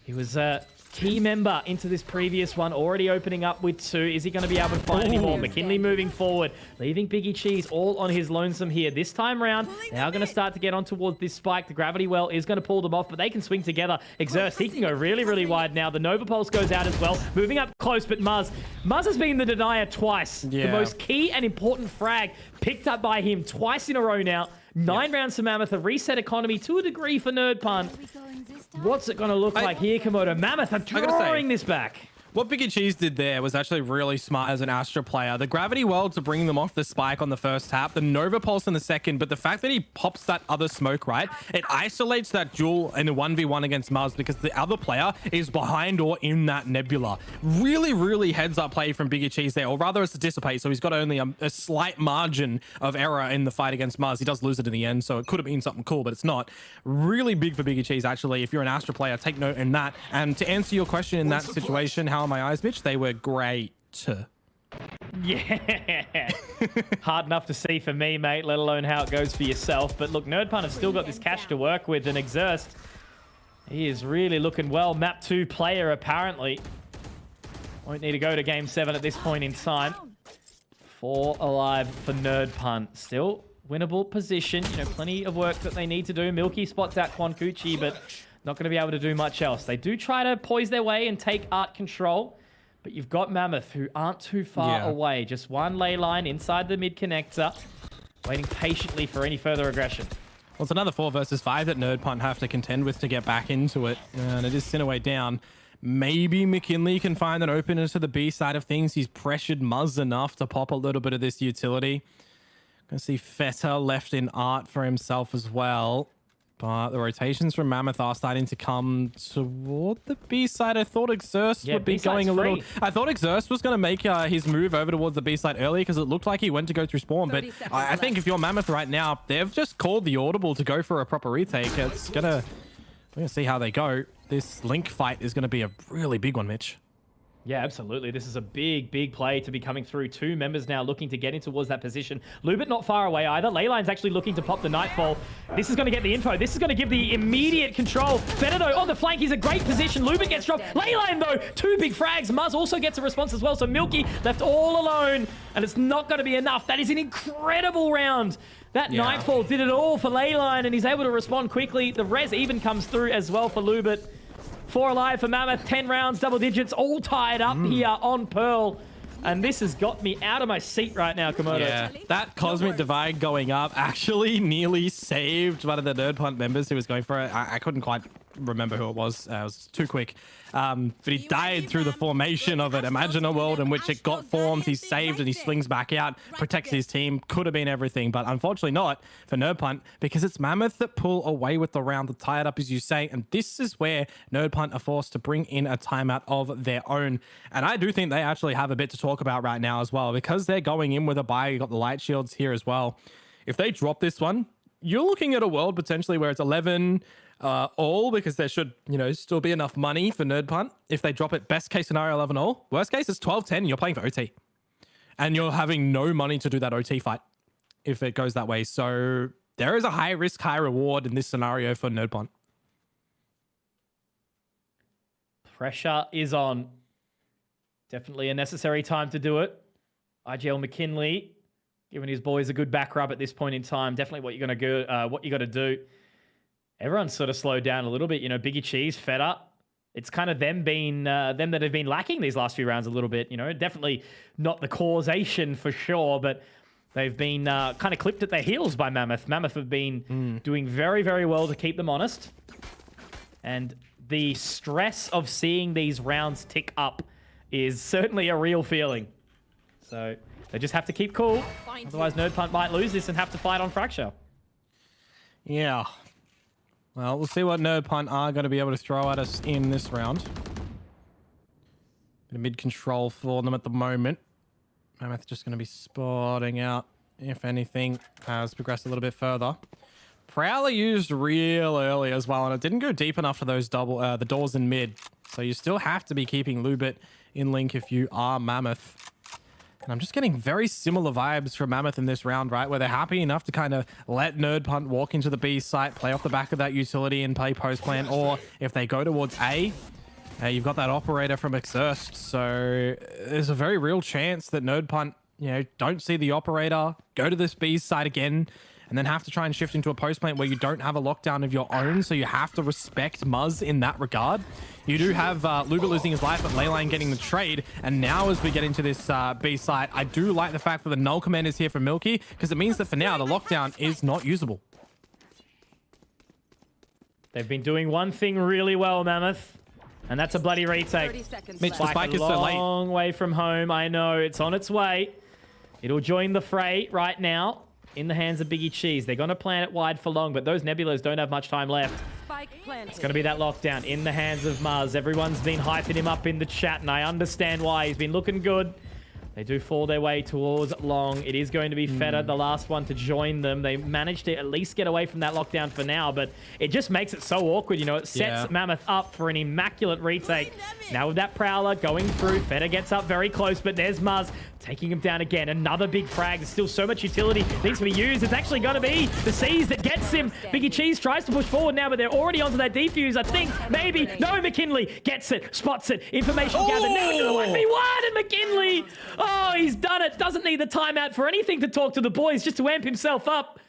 He was a key member into this previous one, already opening up with 2. Is he going to be able to find any more? McKinley moving forward, leaving Biggie Cheese all on his lonesome here. This time round, they are going to start to get on towards this spike. The Gravity Well is going to pull them off, but they can swing together. Exerst, he can go really, really wide now. The Nova Pulse goes out as well, moving up close, but Muzz has been the denier twice. The most key and important frag picked up by him twice in a row now. 9 rounds for Mammoth, a reset economy to a degree for Nerd Punt. What's it going to look like here, Komodo? Mammoth are drawing this back. What Biggie Cheese did there was actually really smart as an Astra player. The Gravity Well to bring them off the spike on the first tap, the Nova Pulse in the second, but the fact that he pops that other smoke, right? It isolates that duel in a 1v1 against Muzz because the other player is behind or in that nebula. Really, really heads up play from Biggie Cheese there, or rather it's to dissipate, so he's got only a slight margin of error in the fight against Muzz. He does lose it in the end, so it could have been something cool, but it's not. Really big for Biggie Cheese, actually. If you're an Astra player, take note in that. And to answer your question in that situation, how are my eyes, Mitch? They were great. Yeah. Hard enough to see for me, mate, let alone how it goes for yourself. But look, Nerd Punt has still got this cash to work with, and Exerst, he is really looking well. Map 2 player, apparently. Won't need to go to Game 7 at this point in time. 4 alive for Nerd Punt. Still winnable position. You know, plenty of work that they need to do. Milky spots out Quancucci, but not going to be able to do much else. They do try to poise their way and take art control. But you've got Mammoth, who aren't too far away. Just one ley line inside the mid connector, waiting patiently for any further aggression. Well, it's another 4 versus 5 that Nerd Punt have to contend with to get back into it. And it is Sinaway down. Maybe McKinley can find an opener to the B side of things. He's pressured Muzz enough to pop a little bit of this utility. Gonna see Feta left in art for himself as well. But the rotations from Mammoth are starting to come toward the B side. I thought Exerst would be going a little... I thought Exerst was going to make his move over towards the B side early because it looked like he went to go through spawn. But I think if you're Mammoth right now, they've just called the audible to go for a proper retake. It's gonna... We're going to see how they go. This Link fight is going to be a really big one, Mitch. Yeah, absolutely. This is a big, big play to be coming through. Two members now looking to get in towards that position. Lubit not far away either. Leyline's actually looking to pop the Nightfall. This is going to get the info. This is going to give the immediate control. Feta, though, on the flank. He's a great position. Lubit gets dropped. Leyline, though, 2 big frags. Muzz also gets a response as well. So Milky left all alone, and it's not going to be enough. That is an incredible round. That Nightfall did it all for Leyline, and he's able to respond quickly. The res even comes through as well for Lubit. 4 alive for Mammoth, 10 rounds, double digits, all tied up here on Pearl. And this has got me out of my seat right now, Komodo. Yeah, that Cosmic Divide going up actually nearly saved one of the Nerd Punt members who was going for it. I couldn't quite remember who it was. It was too quick. But he died through the formation of it. Imagine a world in which it got formed, he's saved, and he swings back out, protects his team. Could have been everything, but unfortunately not for Nerd Punt, because it's Mammoth that pull away with the round, to tie it up, as you say. And this is where Nerd Punt are forced to bring in a timeout of their own. And I do think they actually have a bit to talk about right now as well, because they're going in with a buy. You got the light shields here as well. If they drop this one, you're looking at a world potentially where it's 11 all, because there should, still be enough money for Nerd Punt. If they drop it, best case scenario, 11 all. Worst case, it's 12-10 and you're playing for OT. And you're having no money to do that OT fight if it goes that way. So there is a high risk, high reward in this scenario for Nerd Punt. Pressure is on. Definitely a necessary time to do it. IGL McKinley giving his boys a good back rub at this point in time. Definitely what you're going to go, what you got to do. Everyone's sort of slowed down a little bit. Biggie Cheese, Feta. It's kind of them that have been lacking these last few rounds a little bit. Definitely not the causation for sure, but they've been kind of clipped at their heels by Mammoth. Mammoth have been doing very, very well to keep them honest. And the stress of seeing these rounds tick up is certainly a real feeling. So they just have to keep cool. Otherwise, Nerd Punt might lose this and have to fight on Fracture. Yeah. Well, we'll see what Nerd Punt are going to be able to throw at us in this round. Bit of mid-control for them at the moment. Mammoth just going to be spotting out, if anything, has progressed a little bit further. Prowler used real early as well, and it didn't go deep enough for those the doors in mid. So you still have to be keeping Lubit in link if you are Mammoth. And I'm just getting very similar vibes from Mammoth in this round, right? Where they're happy enough to kind of let Nerd Punt walk into the B site, play off the back of that utility and play post plan. Or if they go towards A, you've got that operator from Exerst. So there's a very real chance that Nerd Punt, don't see the operator, go to this B site again, and then have to try and shift into a post plant where you don't have a lockdown of your own. So you have to respect Muzz in that regard. You do have Lubit losing his life, but Leyline getting the trade. And now as we get into this B site, I do like the fact that the null command is here for Milky, because it means that for now, the lockdown is not usable. They've been doing one thing really well, Mammoth, and that's a bloody retake. Mitch, the spike is so late. Long way from home. I know, it's on its way. It'll join the fray right now. In the hands of Biggie Cheese. They're going to plan it wide for long, but those Nebulas don't have much time left. It's going to be that lockdown in the hands of Muzz. Everyone's been hyping him up in the chat, and I understand why. He's been looking good. They do fall their way towards long. It is going to be Feta, the last one to join them. They managed to at least get away from that lockdown for now, but it just makes it so awkward. It sets Mammoth up for an immaculate retake. Now with that Prowler going through, Feta gets up very close, but there's Muzz taking him down again. Another big frag. There's still so much utility needs to be used. It's actually going to be the C's that gets him. Biggie Cheese tries to push forward now, but they're already onto that defuse. I think, maybe. No, McKinley gets it, spots it. Information gathered. Now into the 1v1, and McKinley, oh, he's done it. Doesn't need the timeout for anything to talk to the boys, just to amp himself up.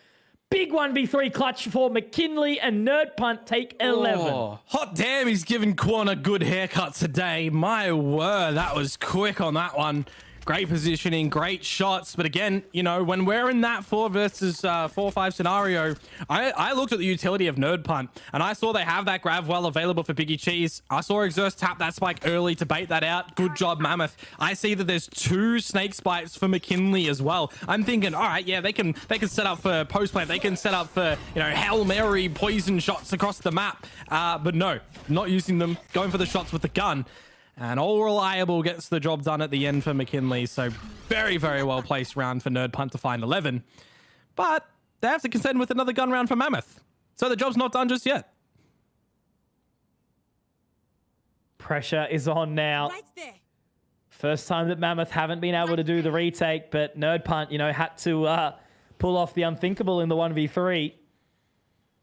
Big 1v3 clutch for McKinley, and Nerd Punt take 11. Oh, hot damn, he's giving Quan a good haircut today. My word, that was quick on that one. great positioning, great shots. But again, you know, when we're in that 4 versus 4-5 scenario, I looked at the utility of Nerd Punt, and I saw they have that grab well available for Biggie Cheese. I saw Exerce tap that spike early to bait that out. Good job, Mammoth. I see that there's 2 snake spikes for McKinley as well. I'm thinking, all right, yeah, they can set up for post plant. They can set up for, you know, Hail Mary poison shots across the map. But no, not using them, going for the shots with the gun. And All Reliable gets the job done at the end for McKinley. So very, very well placed round for Nerd Punt to find 11. But they have to contend with another gun round for Mammoth. So the job's not done just yet. Pressure is on now. Right there. First time that Mammoth haven't been able to do the retake, but Nerd Punt, you know, had to pull off the unthinkable in the 1v3.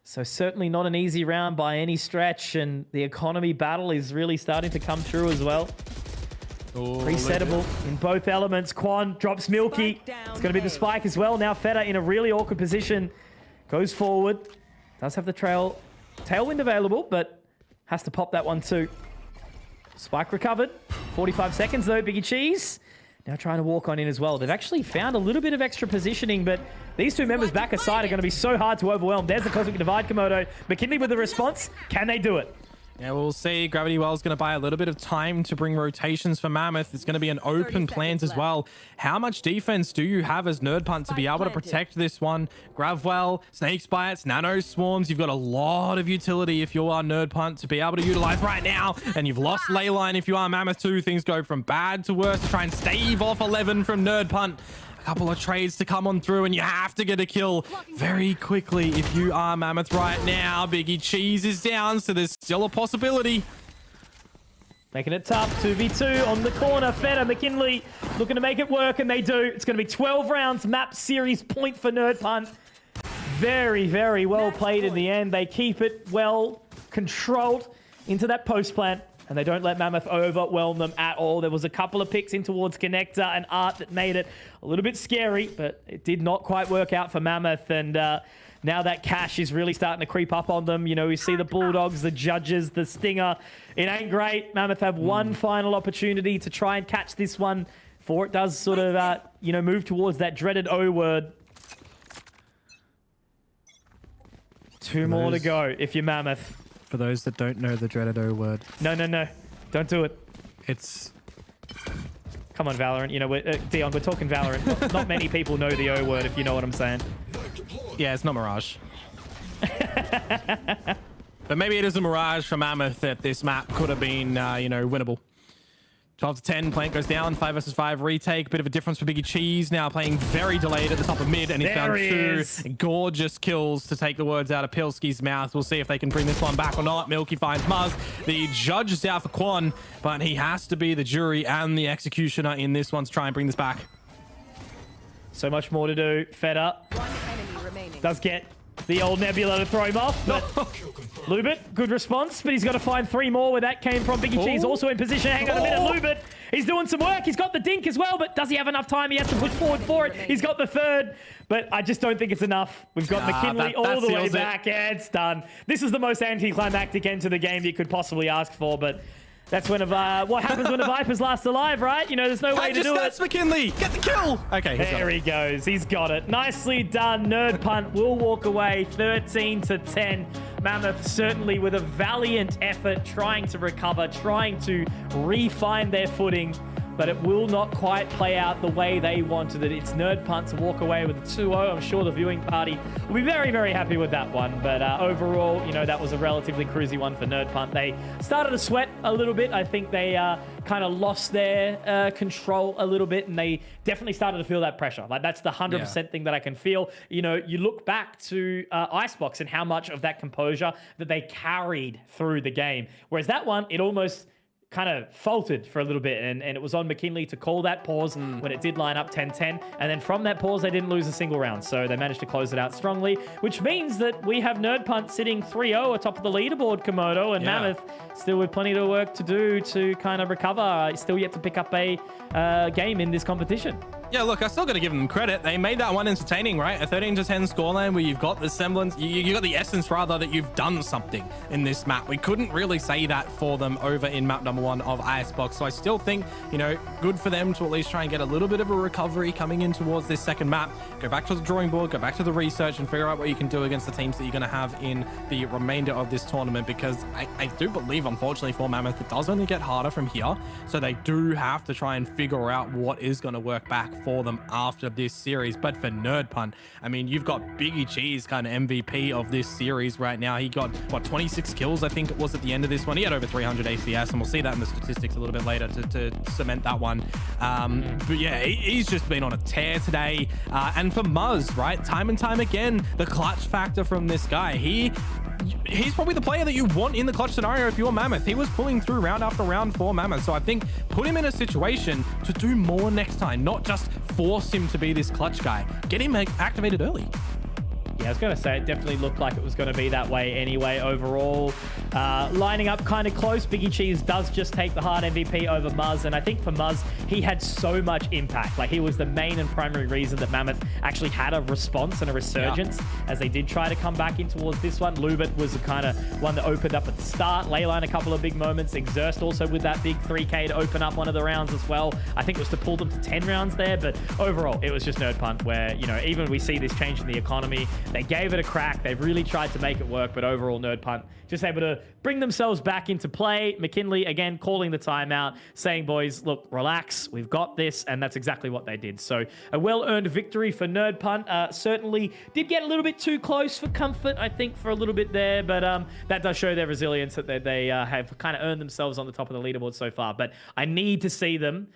So certainly not an easy round by any stretch, and the economy battle is really starting to come through as well. Resettable in both elements. Quan drops Milky. It's going to be the spike as well. Now Feta in a really awkward position. Goes forward. Does have the tailwind available, but has to pop that one too. Spike recovered. 45 seconds though, Biggie Cheese. Now trying to walk on in as well. They've actually found a little bit of extra positioning, but these 2 members back aside are going to be so hard to overwhelm. There's the Cosmic Divide, Komodo. McKinley with the response. Can they do it? Yeah, we'll see. Gravity Well's going to buy a little bit of time to bring rotations for Mammoth. It's going to be an open plant as well. How much defense do you have as Nerd Punt to be able to protect this one? Gravwell, Snake Spites, Nano Swarms. You've got a lot of utility if you are Nerd Punt to be able to utilize right now. And you've lost Leyline if you are Mammoth too. Things go from bad to worse to try and stave off 11 from Nerd Punt. Couple of trades to come on through, and you have to get a kill very quickly if you are Mammoth right now. Biggie Cheese is down, so there's still a possibility. Making it tough. 2v2 on the corner. Feta, McKinley looking to make it work, and they do. It's going to be 12 rounds. Map series point for Nerd Punt. Very, very well played in the end. They keep it well controlled into that post plant, and they don't let Mammoth overwhelm them at all. There was a couple of picks in towards Connector and Art that made it a little bit scary, but it did not quite work out for Mammoth. And now that cash is really starting to creep up on them. You know, we see the Bulldogs, the Judges, the Stinger. It ain't great. Mammoth have one final opportunity to try and catch this one before it does sort of, you know, move towards that dreaded O word. 2 more to go if you're Mammoth. For those that don't know the dreaded O word. No. Don't do it. It's... Come on, Valorant. You know, Dion, we're talking Valorant. Not many people know the O word, if you know what I'm saying. Yeah, it's not Mirage. But maybe it is a Mirage for Mammoth that this map could have been, you know, winnable. 12 to 10, plant goes down, 5 versus 5 retake. Bit of a difference for Biggie Cheese, now playing very delayed at the top of mid, and he's found 2 gorgeous kills to take the words out of Pilski's mouth. We'll see if they can bring this one back or not. Milky finds Muzz. The judge is out for Quan, but he has to be the jury and the executioner in this one to try and bring this back. So much more to do. Fed up. Does get the old Nebula to throw him off, but Lubit, good response, but he's got to find 3 more where that came from. Biggie Cheese also in position. Hang on a minute, Lubit. He's doing some work. He's got the dink as well, but does he have enough time? He has to push forward for it. He's got the 3rd, but I just don't think it's enough. We've got McKinley all the way back. Yeah, it's done. This is the most anticlimactic end to the game you could possibly ask for, but that's when what happens when a Viper's last alive, right? You know, there's no way to do it. That's McKinley. Get the kill. Okay, there he goes. He's got it. Nicely done. Nerd Punt will walk away 13 to 10. Mammoth certainly with a valiant effort, trying to recover, trying to re-find their footing, but it will not quite play out the way they wanted it. It's Nerd Punt to walk away with a 2-0. I'm sure the viewing party will be very, very happy with that one. But overall, you know, that was a relatively cruisy one for Nerd Punt. They started to sweat a little bit. I think they kind of lost their control a little bit, and they definitely started to feel that pressure. Like, that's the 100% thing that I can feel. You know, you look back to Icebox and how much of that composure that they carried through the game. Whereas that one, it almost kind of faltered for a little bit, and it was on McKinley to call that pause when it did line up 10-10, and then from that pause they didn't lose a single round, so they managed to close it out strongly, which means that we have Nerd Punt sitting 3-0 atop of the leaderboard, Komodo, and Mammoth still with plenty of work to do to kind of recover, still yet to pick up a game in this competition. Yeah, look, I still got to give them credit. They made that one entertaining, right? A 13-10 scoreline where you've got the semblance, you got the essence, rather, that you've done something in this map. We couldn't really say that for them over in map number 1 of Icebox. So I still think, you know, good for them to at least try and get a little bit of a recovery coming in towards this second map. Go back to the drawing board, go back to the research, and figure out what you can do against the teams that you're going to have in the remainder of this tournament, because I do believe, unfortunately for Mammoth, it does only get harder from here. So they do have to try and figure out what is going to work back for them after this series. But for Nerd Punt, I mean, you've got Biggie Cheese kind of MVP of this series right now. He got, what, 26 kills, I think it was at the end of this one. He had over 300 ACS, and we'll see that in the statistics a little bit later to cement that one. But yeah, he's just been on a tear today. And for Muzz, right, time and time again, the clutch factor from this guy. He's probably the player that you want in the clutch scenario if you're Mammoth. He was pulling through round after round for Mammoth. So I think put him in a situation to do more next time, not just force him to be this clutch guy. Get him activated early. Yeah, I was going to say, it definitely looked like it was going to be that way anyway overall. Lining up kind of close. Biggie Cheese does just take the hard MVP over Muzz, and I think for Muzz, he had so much impact. Like, he was the main and primary reason that Mammoth actually had a response and a resurgence as they did try to come back in towards this one. Lubit was the kind of one that opened up at the start. Leyline, a couple of big moments. Exerst also with that big 3K to open up one of the rounds as well. I think it was to pull them to 10 rounds there, but overall, it was just Nerd Punt where, you know, even we see this change in the economy. They gave it a crack. They've really tried to make it work, but overall, Nerd Punt just able to bring themselves back into play. McKinley, again, calling the timeout, saying, boys, look, relax. We've got this, and that's exactly what they did. So a well-earned victory for Nerd Punt. Certainly did get a little bit too close for comfort, I think, for a little bit there, but that does show their resilience that they have kind of earned themselves on the top of the leaderboard so far. But I need to see them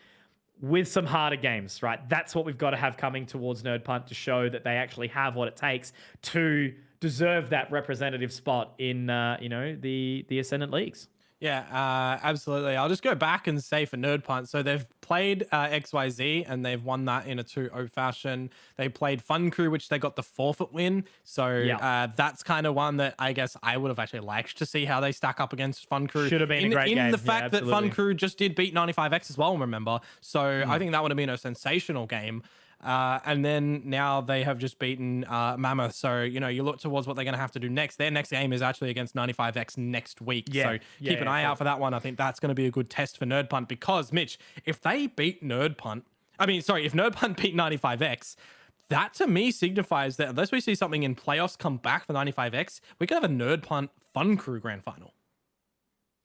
with some harder games, right? That's what we've got to have coming towards Nerd Punt to show that they actually have what it takes to deserve that representative spot in, the Ascendant Leagues. Yeah, absolutely. I'll just go back and say for Nerd Punt, so they've played XYZ and they've won that in a 2-0 fashion. They played Fun Crew, which they got the forfeit win. So that's kind of one that I guess I would have actually liked to see how they stack up against Fun Crew. Should have been a great game. In the fact that Fun Crew just did beat 95X as well, remember? So I think that would have been a sensational game. And then now they have just beaten Mammoth. So, you know, you look towards what they're going to have to do next. Their next game is actually against 95X next week. So keep an eye out for that one. I think that's going to be a good test for Nerd Punt because, Mitch, if they beat Nerd Punt, if Nerd Punt beat 95X, that to me signifies that unless we see something in playoffs come back for 95X, we could have a Nerd Punt Fun Crew grand final.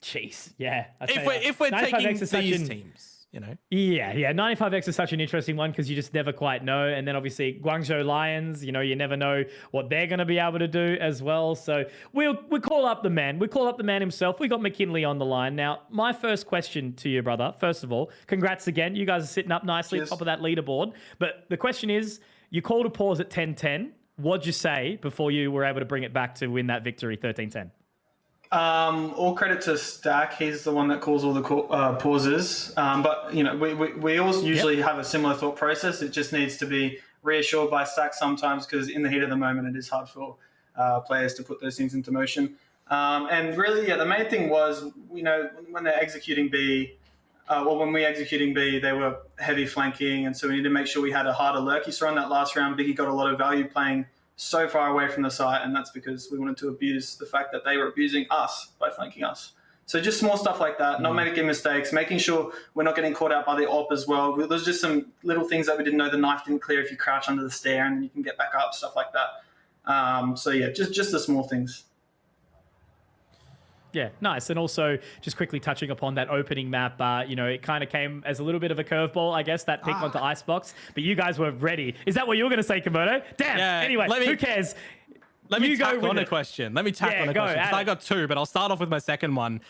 Jeez, yeah. If we're taking these teams. You know? Yeah. 95X is such an interesting one because you just never quite know. And then obviously Guangzhou Lions, you know, you never know what they're going to be able to do as well. So we call up the man. We call up the man himself. We got McKinley on the line. Now, my first question to you, brother, first of all, congrats again. You guys are sitting up nicely top of that leaderboard. But the question is, you called a pause at 10-10. What'd you say before you were able to bring it back to win that victory 13-10? All credit to Stack. He's the one that calls all the pauses. But, you know, we all usually have a similar thought process. It just needs to be reassured by Stack sometimes because in the heat of the moment, it is hard for players to put those things into motion. And really, the main thing was, you know, when they're executing B, when we executing B, they were heavy flanking. And so we need to make sure we had a harder lurk. You saw in that last round, Biggie got a lot of value playing so far away from the site, and that's because we wanted to abuse the fact that they were abusing us by flanking us. So just small stuff like that, not making mistakes, making sure we're not getting caught out by the op as well. There's just some little things that we didn't know. The knife didn't clear if you crouch under the stair and you can get back up, stuff like that. Just the small things. Yeah, nice. And also, just quickly touching upon that opening map, it kind of came as a little bit of a curveball, I guess, that pick onto Icebox. But you guys were ready. Is that what you were going to say, Komodo? Damn. Yeah, anyway, who cares? Let me tack on a question. I got two, but I'll start off with my second one.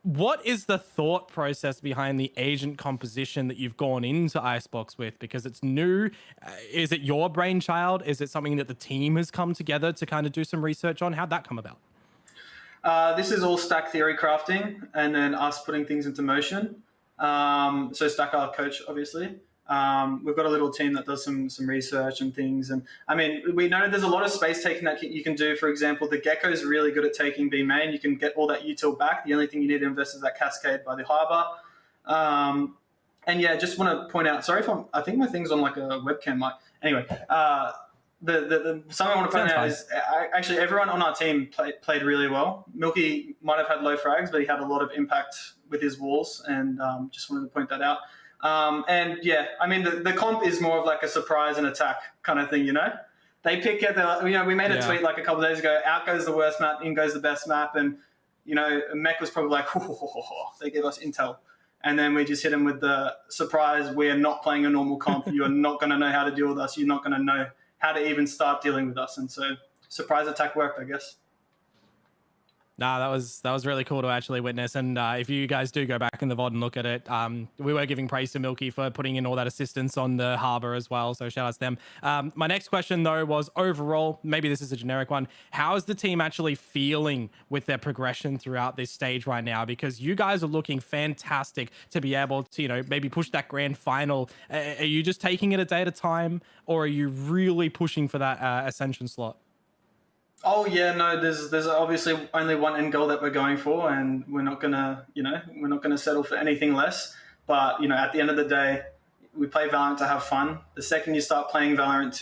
What is the thought process behind the agent composition that you've gone into Icebox with? Because it's new. Is it your brainchild? Is it something that the team has come together to kind of do some research on? How'd that come about? This is all Stack theory crafting and then us putting things into motion. So Stack, our coach, obviously. We've got a little team that does some research and things. And I mean, we know there's a lot of space taking that you can do. For example, the Gecko is really good at taking B main. You can get all that util back. The only thing you need to invest is that cascade by the harbor. And yeah, just want to point out, sorry if I think my thing's on like a webcam mic. Anyway, something I want to point out is actually everyone on our team played really well. Milky might have had low frags, but he had a lot of impact with his walls, and just wanted to point that out. And yeah, I mean, the comp is more of like a surprise and attack kind of thing, you know? They pick it, we made a tweet like a couple of days ago, out goes the worst map, in goes the best map, and, you know, Mech was probably like, they gave us intel. And then we just hit him with the surprise, we're not playing a normal comp, you are not going to know how to deal with us, you're not going to know how to even start dealing with us. And so surprise attack worked, I guess. Nah, that was really cool to actually witness. And if you guys do go back in the VOD and look at it, we were giving praise to Milky for putting in all that assistance on the harbor as well. So shout out to them. My next question though was overall, maybe this is a generic one. How is the team actually feeling with their progression throughout this stage right now? Because you guys are looking fantastic to be able to, you know, maybe push that grand final. Are you just taking it a day at a time, or are you really pushing for that Ascension slot? Oh yeah, no. There's obviously only one end goal that we're going for, and we're not gonna settle for anything less. But you know, at the end of the day, we play Valorant to have fun. The second you start playing Valorant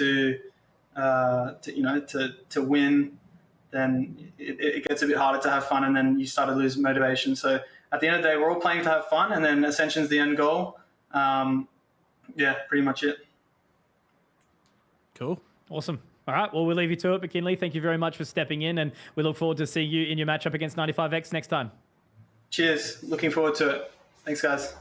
to win, then it gets a bit harder to have fun, and then you start to lose motivation. So at the end of the day, we're all playing to have fun, and then Ascension's the end goal. Yeah, pretty much it. Cool, awesome. All right, well, we'll leave you to it, McKinley. Thank you very much for stepping in, and we look forward to seeing you in your matchup against 95X next time. Cheers. Looking forward to it. Thanks, guys.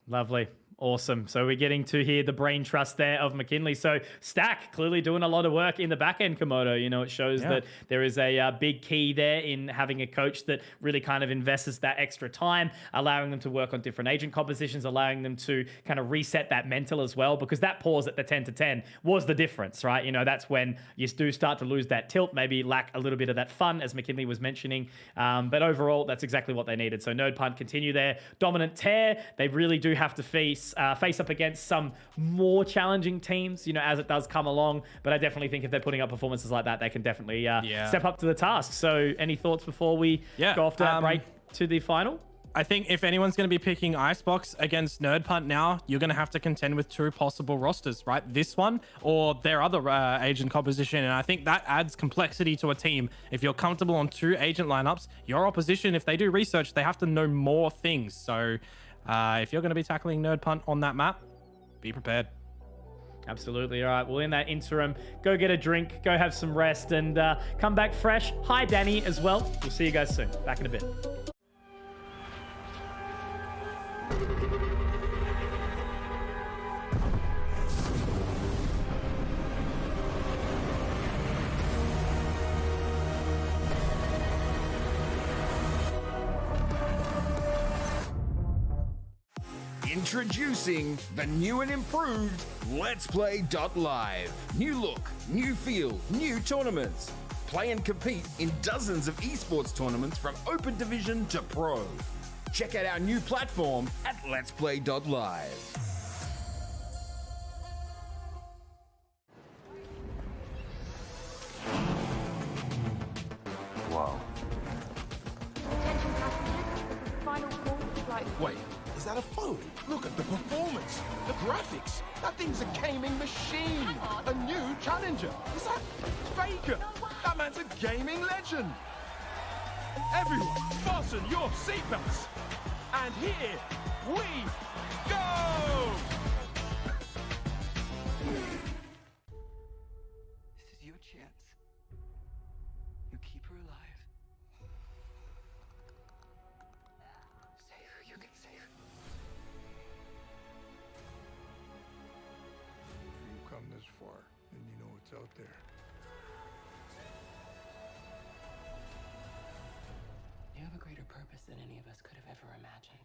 Lovely. Awesome. So we're getting to hear the brain trust there of McKinley. So Stack clearly doing a lot of work in the back end, Komodo. You know, it shows that there is a big key there in having a coach that really kind of invests that extra time, allowing them to work on different agent compositions, allowing them to kind of reset that mental as well, because that pause at the 10-10 was the difference, right? You know, that's when you do start to lose that tilt, maybe lack a little bit of that fun, as McKinley was mentioning. But overall, that's exactly what they needed. So Nerd Punt continue their dominant tear. They really do have to face up against some more challenging teams, you know, as it does come along. But I definitely think if they're putting up performances like that, they can definitely step up to the task. So any thoughts before we go off to that break to the final? I think if anyone's going to be picking Icebox against Nerd Punt now, you're going to have to contend with two possible rosters, right? This one or their other agent composition. And I think that adds complexity to a team. If you're comfortable on two agent lineups, your opposition, if they do research, they have to know more things. So if you're going to be tackling Nerd Punt on that map, be prepared. Absolutely. All right. Well, in that interim, go get a drink, go have some rest, and come back fresh. Hi, Danny, as well. We'll see you guys soon. Back in a bit. Introducing the new and improved LetsPlay.Live. New look, new feel, new tournaments. Play and compete in dozens of esports tournaments from Open Division to Pro. Check out our new platform at LetsPlay.Live. Wow. Attention passengers, the final call for flight. Wait, is that a phone? Look at the performance, the graphics. That thing's a gaming machine. A new challenger. Is that Faker? That man's a gaming legend. Everyone, fasten your seatbelts. And here we go! This is your chance. You keep her alive. Save her. You can save her. If you come this far, then you know what's out there. You have a greater purpose than any of us could have ever imagined.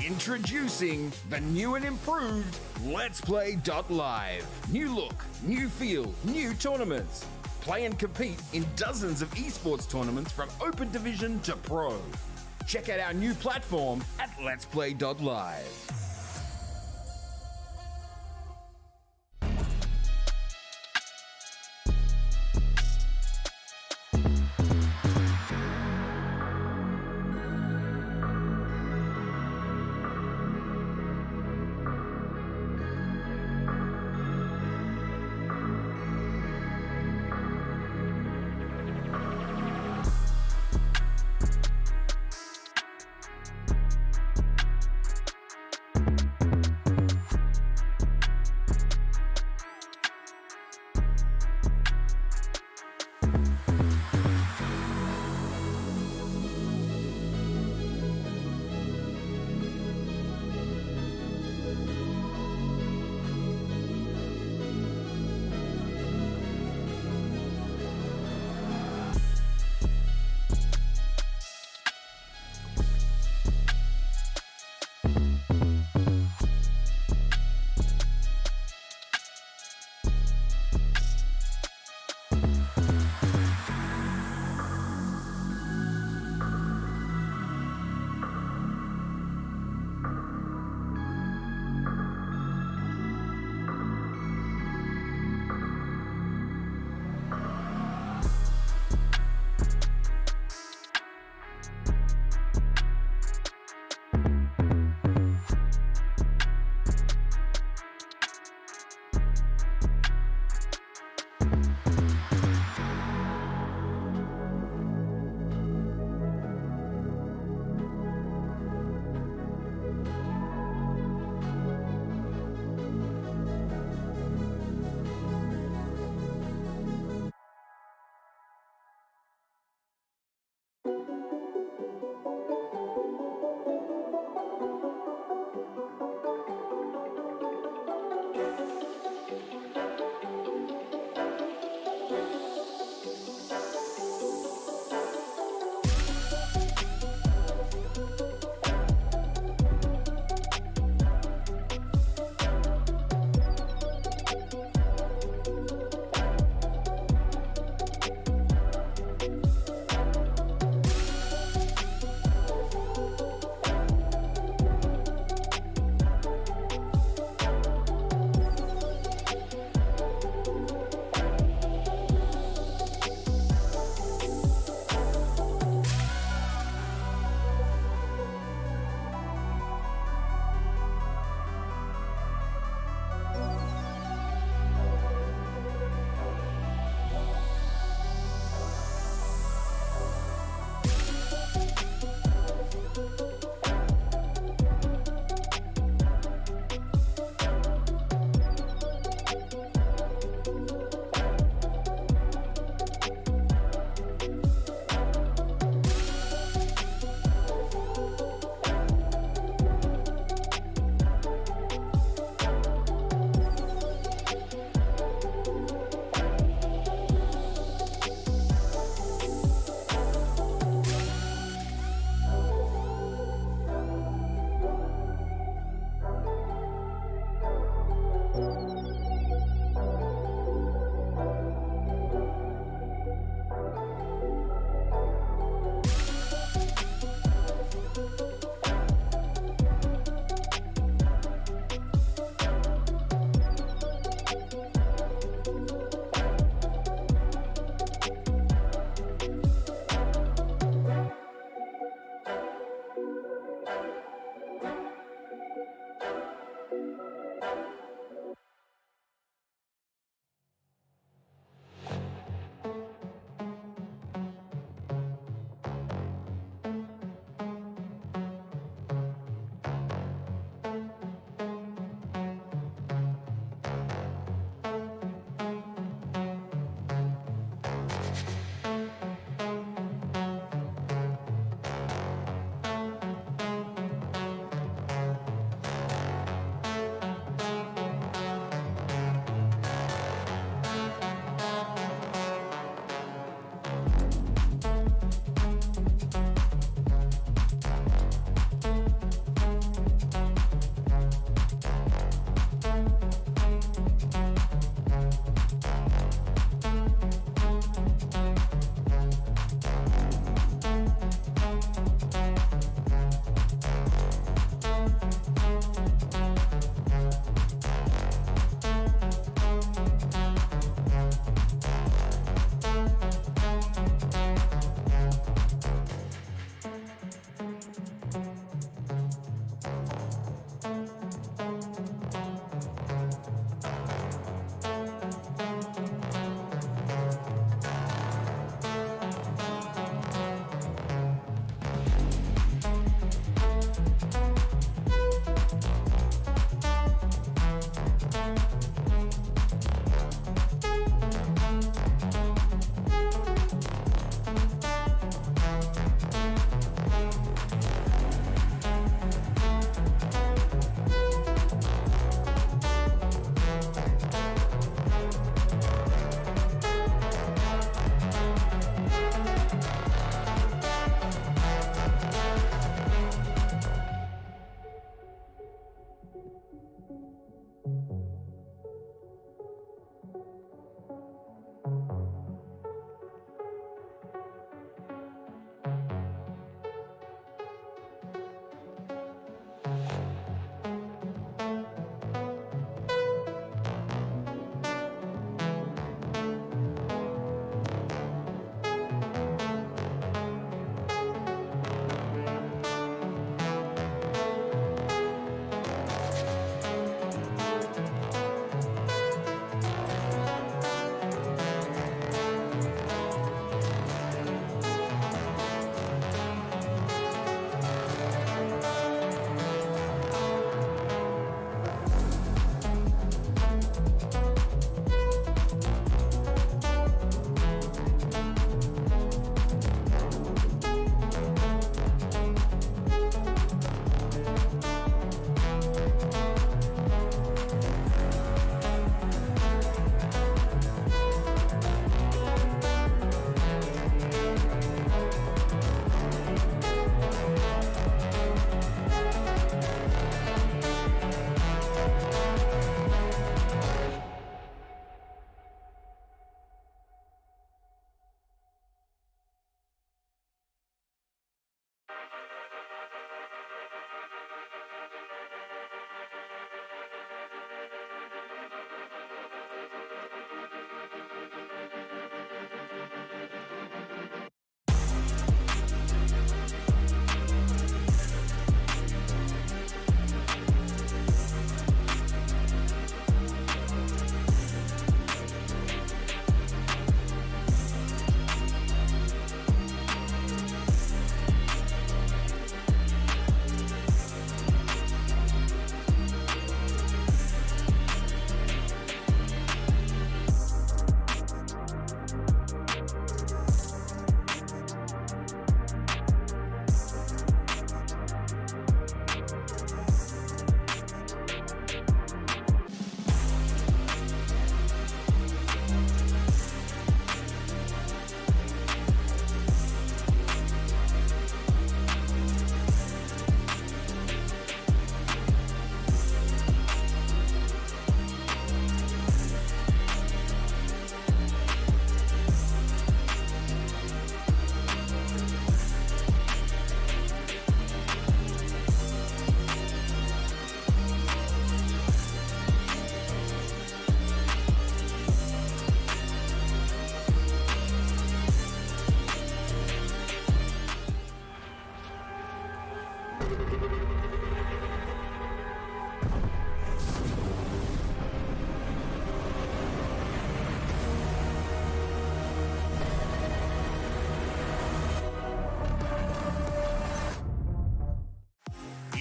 Introducing the new and improved LetsPlay.Live. New look, new feel, new tournaments. Play and compete in dozens of esports tournaments from Open Division to Pro. Check out our new platform at LetsPlay.Live.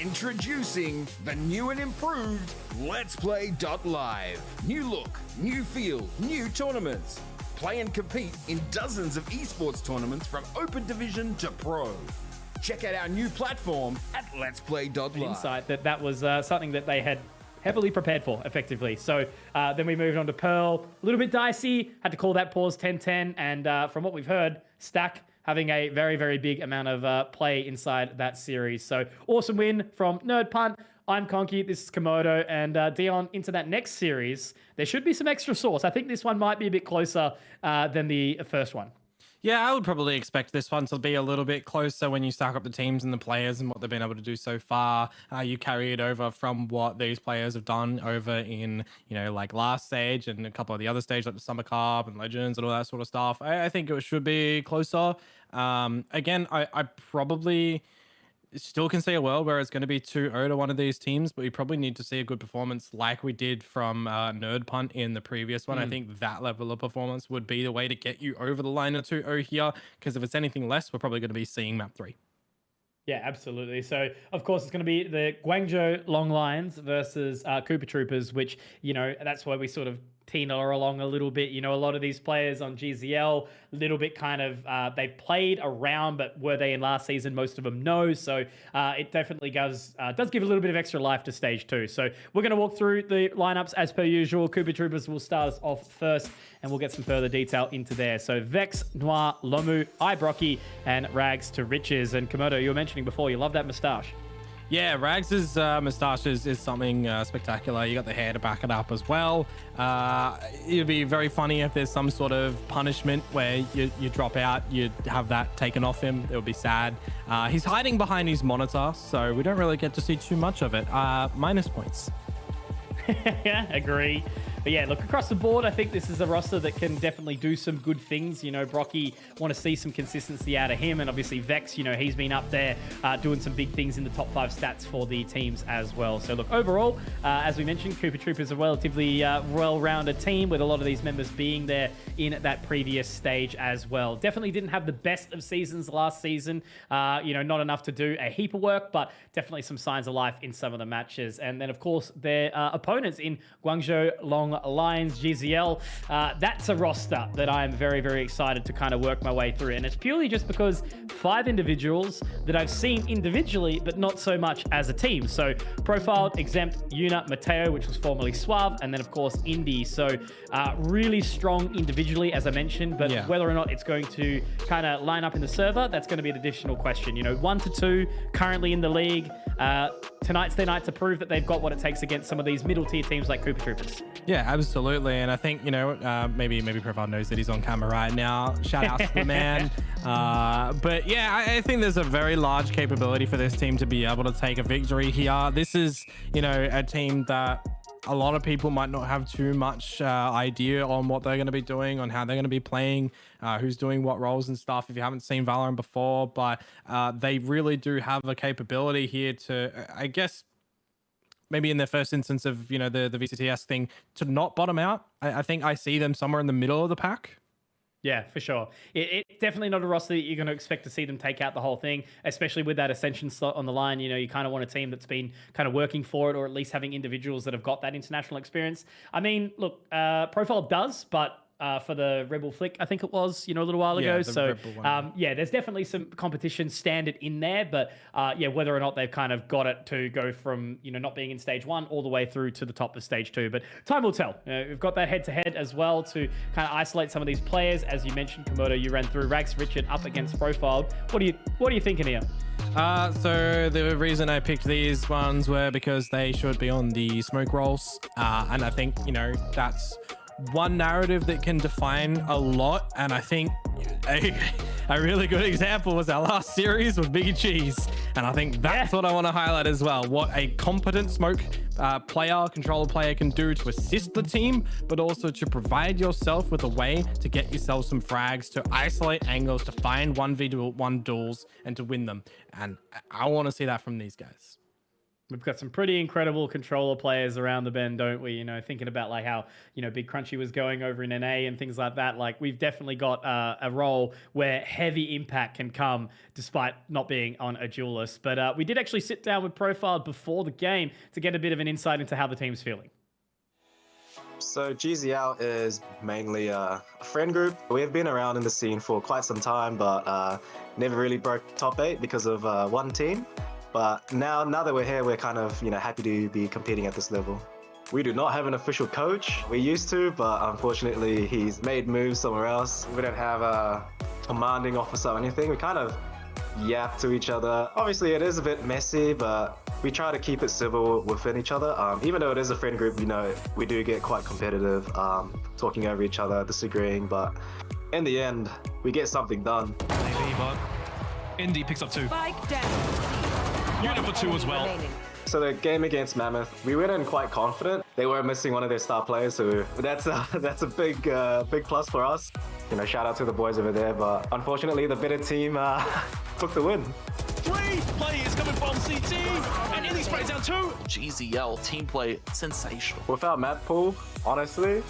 Introducing the new and improved LetsPlay.Live. New look, new feel, new tournaments. Play and compete in dozens of esports tournaments from Open Division to Pro. Check out our new platform at LetsPlay.Live. Insight that was something that they had heavily prepared for, effectively. So then we moved on to Pearl. A little bit dicey. Had to call that pause 10-10. And from what we've heard, Stack having a very, very big amount of play inside that series. So awesome win from Nerd Punt. I'm Conky, this is Komodo, and Dion, into that next series, there should be some extra sauce. I think this one might be a bit closer than the first one. Yeah, I would probably expect this one to be a little bit closer when you stack up the teams and the players and what they've been able to do so far. You carry it over from what these players have done over in, like last stage and a couple of the other stages like the Summer Cup and Legends and all that sort of stuff. I think it should be closer. Again, I probably still can see a world where it's going to be 2-0 to one of these teams, but we probably need to see a good performance like we did from Nerd Punt in the previous one. I think that level of performance would be the way to get you over the line of 2-0 here, because if it's anything less, we're probably going to be seeing map 3. Yeah, absolutely. So, of course, it's going to be the Guangzhou Long Lions versus Cooper Troopers, which, that's why we sort of teeter along a little bit. A lot of these players on GZL, a little bit kind of, they've played around, but were they in last season? Most of them no. So it definitely does give a little bit of extra life to stage 2. So we're going to walk through the lineups as per usual. Cooper Troopers will start us off first, and we'll get some further detail into there. So Vex, Noir, Lomu, Ibrocky, and Rags to Riches. And Komodo, you were mentioning before, you love that moustache. Yeah, Rags' moustache is something spectacular. You got the hair to back it up as well. It'd be very funny if there's some sort of punishment where you drop out, you have that taken off him. It would be sad. He's hiding behind his monitor, so we don't really get to see too much of it. Minus points. Yeah, agree. But yeah, look, across the board, I think this is a roster that can definitely do some good things. Brocky, want to see some consistency out of him. And obviously Vex, he's been up there doing some big things in the top 5 stats for the teams as well. So look, overall, as we mentioned, Cooper Troopers is a relatively well-rounded team with a lot of these members being there in that previous stage as well. Definitely didn't have the best of seasons last season. Not enough to do a heap of work, but definitely some signs of life in some of the matches. And then, of course, their opponents in Guangzhou Long Lions GZL. That's a roster that I'm very, very excited to kind of work my way through. And it's purely just because 5 individuals that I've seen individually, but not so much as a team. So Profiled, Exempt, Yuna, Mateo, which was formerly Suave, and then of course Indy. So really strong individually, as I mentioned, but whether or not it's going to kind of line up in the server, that's going to be an additional question. 1 to 2 currently in the league. Tonight's their night to prove that they've got what it takes against some of these middle tier teams like Cooper Troopers. Yeah, absolutely. And I think, maybe Profile knows that he's on camera right now. Shout out to the man. But yeah, I think there's a very large capability for this team to be able to take a victory here. This is, a team that a lot of people might not have too much idea on what they're going to be doing, on how they're going to be playing, who's doing what roles and stuff if you haven't seen Valorant before. But they really do have a capability here to, I guess, maybe in their first instance of, the VCTS thing, to not bottom out. I think I see them somewhere in the middle of the pack. Yeah, for sure. It's definitely not a roster that you're going to expect to see them take out the whole thing, especially with that Ascension slot on the line. You kind of want a team that's been kind of working for it, or at least having individuals that have got that international experience. I mean, look, Profile does, but for the Rebel Flick, I think it was, a little while ago. So, there's definitely some competition standard in there. But, whether or not they've kind of got it to go from, not being in stage 1 all the way through to the top of stage 2. But time will tell. We've got that head-to-head as well to kind of isolate some of these players. As you mentioned, Komodo, you ran through Rags Richard up against Profiled. What are you thinking here? So the reason I picked these ones were because they should be on the smoke rolls. And I think, that's one narrative that can define a lot. And I think a really good example was our last series with Biggie Cheese. And I think that's what I want to highlight as well. What a competent smoke controller player can do to assist the team, but also to provide yourself with a way to get yourself some frags, to isolate angles, to find 1v1 duels, and to win them. And I want to see that from these guys. We've got some pretty incredible controller players around the bend, don't we? Thinking about like how, Big Crunchy was going over in NA and things like that. Like we've definitely got a role where heavy impact can come despite not being on a duelist. But we did actually sit down with Profile before the game to get a bit of an insight into how the team's feeling. So GZL is mainly a friend group. We have been around in the scene for quite some time, but never really broke top 8 because of one team. But now that we're here, we're kind of happy to be competing at this level. We do not have an official coach. We used to, but unfortunately he's made moves somewhere else. We don't have a commanding officer or anything. We kind of yap to each other. Obviously it is a bit messy, but we try to keep it civil within each other. Even though it is a friend group, we do get quite competitive, talking over each other, disagreeing, but in the end, we get something done. Maybe, but Indy picks up 2. Spike down. Unit for 2 as well. So the game against Mammoth, we went in quite confident. They were missing one of their star players, so that's a big plus for us. Shout out to the boys over there, but unfortunately the better team took the win. 3 players coming from CT, and Indy sprays down 2. GZL team play sensational. Without map pool, honestly,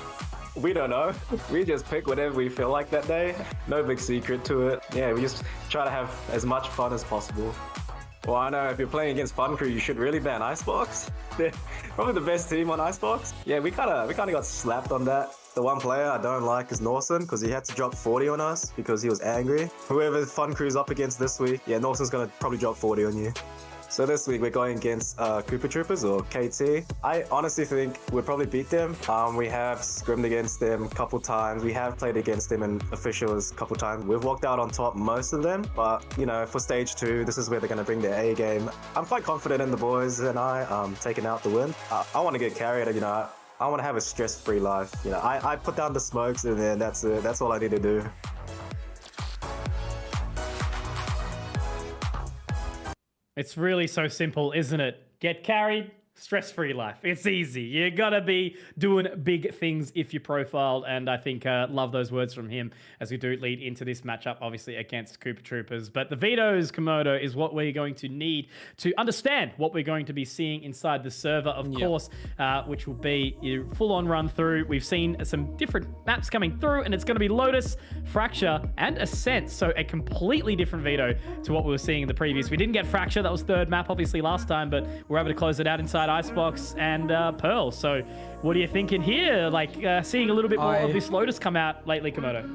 we don't know. We just pick whatever we feel like that day. No big secret to it. Yeah, we just try to have as much fun as possible. Well, I know if you're playing against Fun Crew, you should really ban Icebox. They're probably the best team on Icebox. Yeah, we kind of got slapped on that. The one player I don't like is Norson because he had to drop 40 on us because he was angry. Whoever Fun Crew's up against this week, yeah, Norson's gonna probably drop 40 on you. So this week we're going against Cooper Troopers or KT. I honestly think we'll probably beat them. We have scrimmed against them a couple times. We have played against them in officials a couple times. We've walked out on top most of them, but for stage 2, this is where they're gonna bring their A game. I'm quite confident in the boys and I taking out the win. I want to get carried, I want to have a stress-free life. I put down the smokes and then that's it. That's all I need to do. It's really so simple, isn't it? Get carried, stress-free life. It's easy. You gotta be doing big things if you're profiled, and I think love those words from him as we do lead into this matchup, obviously against Cooper Troopers. But the vetoes, Komodo, is what we're going to need to understand what we're going to be seeing inside the server, of course, which will be a full-on run through. We've seen some different maps coming through, and it's going to be Lotus, Fracture, and Ascent. So a completely different veto to what we were seeing in the previous. We didn't get Fracture. That was third map, obviously, last time, but we're able to close it out inside Icebox and Pearl. So what are you thinking here? Like seeing a little bit more of this Lotus come out lately, Komodo.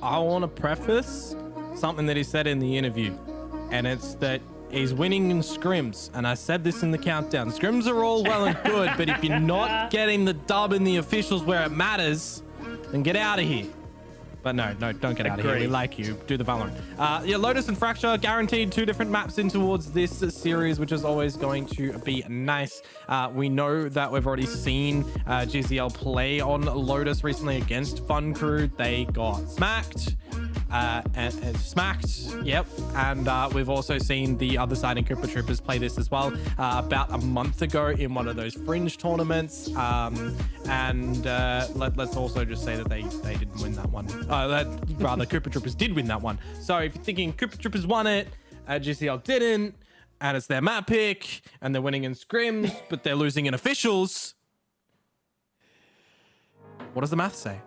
I want to preface something that he said in the interview, and it's that he's winning in scrims. And I said this in the countdown. Scrims are all well and good, but if you're not getting the dub in the officials where it matters, then get out of here. But no, don't get out of here. We like you. Do the Valorant. Yeah, Lotus and Fracture guaranteed 2 different maps in towards this series, which is always going to be nice. We know that we've already seen GZL play on Lotus recently against Fun Crew. They got smacked. And smacked, yep. And we've also seen the other side in Cooper Troopers play this as well about a month ago in one of those fringe tournaments. Let's also just say that they didn't win that one. Rather, Cooper Troopers did win that one. So if you're thinking Cooper Troopers won it, GCL didn't, and it's their map pick, and they're winning in scrims, but they're losing in officials, what does the math say?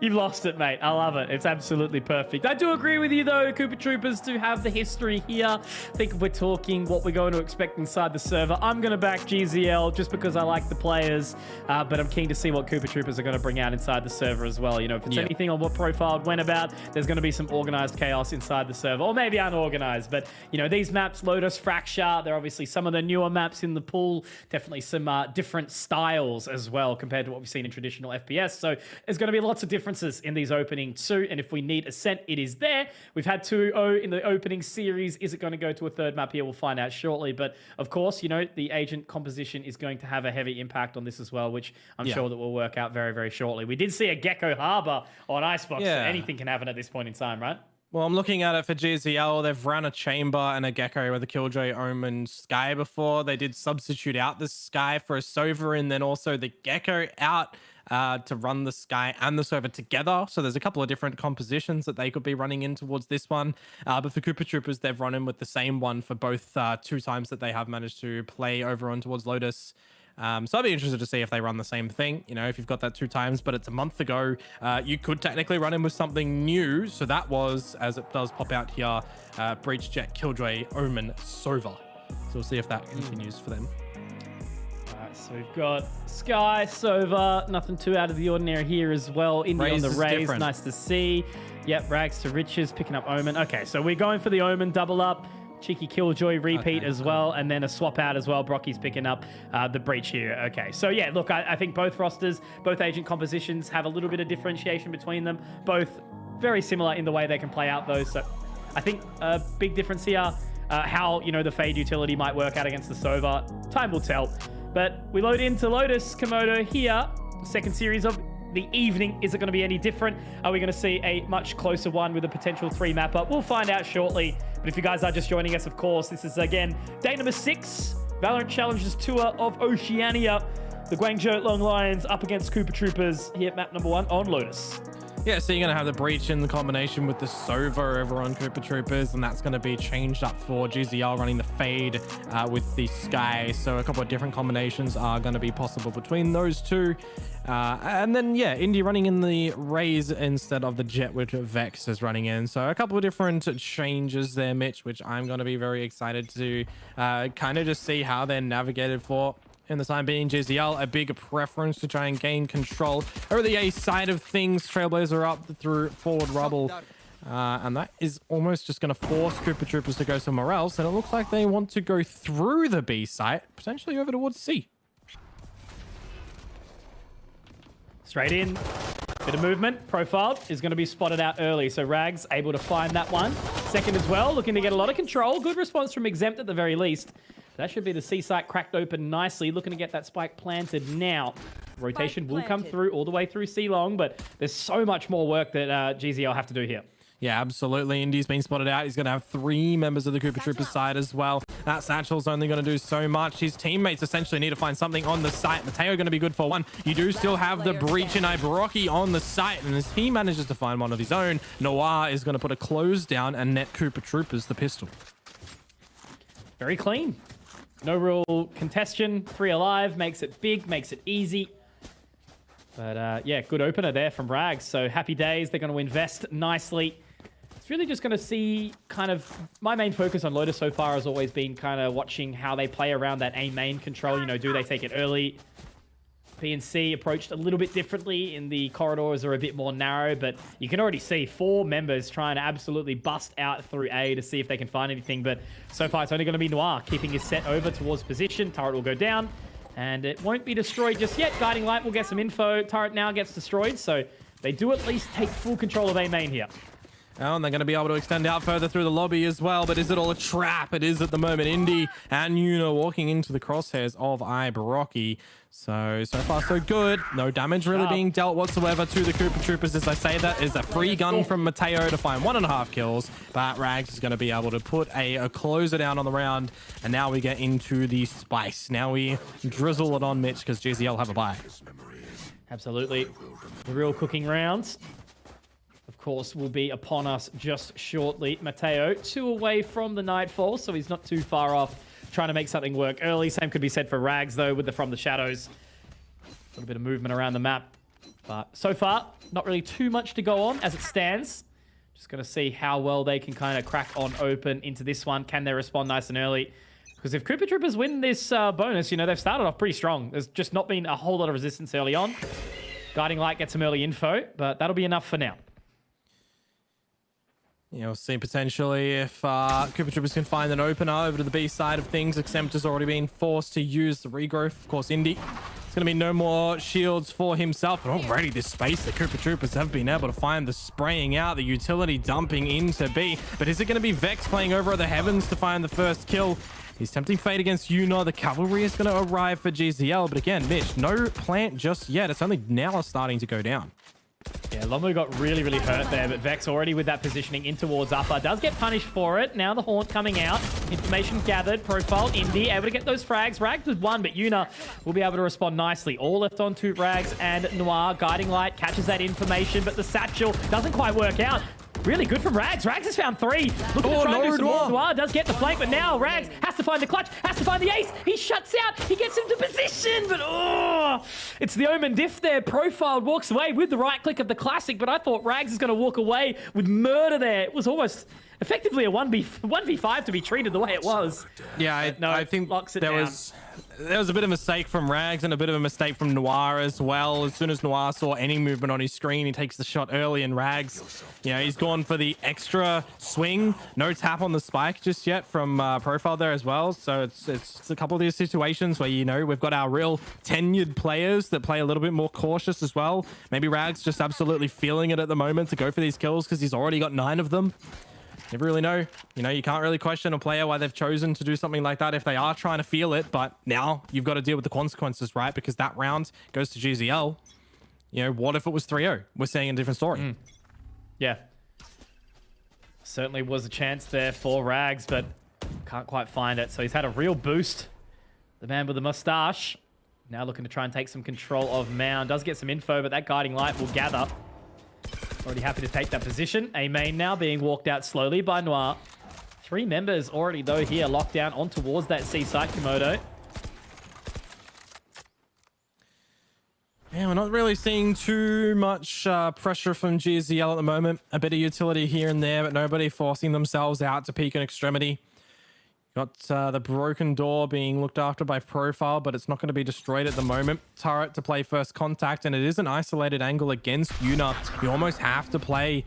You've lost it, mate. I love it. It's absolutely perfect. I do agree with you, though. Cooper Troopers do have the history here. I think if we're talking what we're going to expect inside the server, I'm going to back GZL just because I like the players, but I'm keen to see what Cooper Troopers are going to bring out inside the server as well. If it's anything on what Profile went about, there's going to be some organized chaos inside the server, or maybe unorganized. But, these maps, Lotus, Fracture, they're obviously some of the newer maps in the pool. Definitely some different styles as well compared to what we've seen in traditional FPS. So there's going to be lots of differences in these opening 2, and if we need Ascent, it is there. We've had 2-0 in the opening series. Is it going to go to a third map here? We'll find out shortly, but of course, the agent composition is going to have a heavy impact on this as well, which I'm sure that will work out very, very shortly. We did see a Gecko Harbor on Icebox, so anything can happen at this point in time, right? Well, I'm looking at it for GZL. They've run a Chamber and a Gecko with a Killjoy, Omen, Sky before. They did substitute out the Sky for a Sova and then also the Gecko out to run the Sky and the Server together. So there's a couple of different compositions that they could be running in towards this one. But for Koopa Troopers, they've run in with the same one for both 2 times that they have managed to play over on towards Lotus. So I'd be interested to see if they run the same thing. You know, if you've got that 2 times, but it's a month ago, you could technically run in with something new. So that was, as it does pop out here, Breach, Jet, Killjoy, Omen, Sova. So we'll see if that continues for them. So we've got Sky, Sova, nothing too out of the ordinary here as well. Indy on the Rays, nice to see. Yep, Rags to Riches, picking up Omen. Okay, so we're going for the Omen double up. Cheeky Killjoy repeat as well, and then a swap out as well. Brocky's picking up the Breach here. Okay, so yeah, look, I think both rosters, both agent compositions have a little bit of differentiation between them. Both very similar in the way they can play out those. So I think a big difference here, how, you know, the Fade utility might work out against the Sova. Time will tell. But we load into Lotus, Komodo here. Second series of the evening. Is it going to be any different? Are we going to see a much closer one with a potential 3 map up? We'll find out shortly. But if you guys are just joining us, of course, this is, again, day number 6. Valorant Challenges Tour of Oceania. The Guangzhou Long Lions up against Koopa Troopers here at map number 1 on Lotus. Yeah, so you're going to have the Breach in the combination with the Sova over on Koopa Troopers, and that's going to be changed up for GZL running the Fade with the Sky. So a couple of different combinations are going to be possible between those two. And then, yeah, Indy running in the Rays instead of the Jet, which Vex is running in. So a couple of different changes there, Mitch, which I'm going to be very excited to kind of just see how they're navigated for. In the time being, GZL, a big preference to try and gain control over the A side of things. Trailblazer up through forward rubble. And that is almost just going to force Koopa Troopers to go somewhere else. And it looks like they want to go through the B site, potentially over towards C. Straight in. Bit of movement. Profile is going to be spotted out early. So Rags able to find that one. Second as well. Looking to get a lot of control. Good response from Exempt at the very least. That should be the C site cracked open nicely. Looking to get that spike planted now. Rotation will come through all the way through C long, but there's so much more work that GZL have to do here. Yeah, absolutely. Indy's been spotted out. He's going to have 3 members of the Koopa Troopers side as well. That Satchel's only going to do so much. His teammates essentially need to find something on the site. Mateo going to be good for 1. You do still have the Breach and Ibrocky on the site, and as he manages to find one of his own, Noir is going to put a close down and net Koopa Troopers the pistol. Very clean. No real contention. 3 alive. Makes it big. Makes it easy. But yeah, good opener there from Rags. So happy days. They're going to invest nicely. It's really just going to see kind of... My main focus on Lotus so far has always been kind of watching how they play around that A main control. You know, do they take it early? PNC approached a little bit differently. In the corridors are a bit more narrow, but you can already see 4 members trying to absolutely bust out through A to see if they can find anything. But so far, it's only going to be Noir keeping his set over towards position. Turret will go down, and it won't be destroyed just yet. Guiding Light will get some info. Turret now gets destroyed, so they do at least take full control of A main here. Oh, and they're going to be able to extend out further through the lobby as well. But is it all a trap? It is at the moment. Indy and Yuno walking into the crosshairs of Ibrocky. So far, so good. No damage really being dealt whatsoever to the Koopa Troopers. As I say, that is a free gun from Mateo to find 1.5 kills. But Rags is going to be able to put a closer down on the round. And now we get into the spice. Now we drizzle it on Mitch because GZL have a buy. Absolutely. The real cooking rounds, of course, will be upon us just shortly. Mateo, 2 away from the Nightfall, so he's not too far off trying to make something work early. Same could be said for Rags, though, with the From the Shadows. A little bit of movement around the map. But so far, not really too much to go on as it stands. Just going to see how well they can kind of crack on open into this one. Can they respond nice and early? Because if Koopa Troopers win this bonus, you know, they've started off pretty strong. There's just not been a whole lot of resistance early on. Guiding Light gets some early info, but that'll be enough for now. You know, see potentially if Koopa Troopers can find an opener over to the B side of things. Exempt has already been forced to use the regrowth. Of course, Indy. It's going to be no more shields for himself. But already this space, the Koopa Troopers have been able to find the spraying out, the utility dumping into B. But is it going to be Vex playing over at the heavens to find the first kill? He's tempting fate against Yuno. The cavalry is going to arrive for GZL. But again, Mitch, no plant just yet. It's only now starting to go down. Yeah, Lomu got really, really hurt there, but Vex already with that positioning in towards upper. Does get punished for it. Now the Haunt coming out. Information gathered. Profile, Indy, able to get those frags. Rags with one, but Yuna will be able to respond nicely. All left on to Rags and Noir. Guiding Light catches that information, but the satchel doesn't quite work out. Really good from Rags. Rags has found 3. Looking to try and do some more. Noir does get the flank, but now Rags has to find the clutch, has to find the ace. He shuts out. He gets into position, but it's the Omen diff there. Profiled walks away with the right click of the classic, but I thought Rags is going to walk away with murder there. It was almost effectively a 1v5 to be treated the way it was. Yeah, I think there was a bit of a mistake from Rags and a bit of a mistake from Noir as well. As soon as Noir saw any movement on his screen, he takes the shot early, and Rags, you know, he's gone for the extra swing. No tap on the spike just yet from Profile there as well. So it's a couple of these situations where, you know, we've got our real tenured players that play a little bit more cautious as well. Maybe Rags just absolutely feeling it at the moment to go for these kills because he's already got 9 of them. Never really know. You know, you can't really question a player why they've chosen to do something like that if they are trying to feel it. But now you've got to deal with the consequences, right? Because that round goes to GZL. You know, what if it was 3-0? We're seeing a different story. Yeah. Certainly was a chance there for Rags, but can't quite find it. So he's had a real boost. The man with the mustache. Now looking to try and take some control of Mound. Does get some info, but that Guiding Light will gather. Already happy to take that position. A main now being walked out slowly by Noir. 3 members already, though, here locked down on towards that C site, Komodo. Yeah, we're not really seeing too much pressure from GZL at the moment. A bit of utility here and there, but nobody forcing themselves out to peak an extremity. Got the broken door being looked after by Profile, but it's not going to be destroyed at the moment. Turret to play first contact, and it is an isolated angle against Yuna. You almost have to play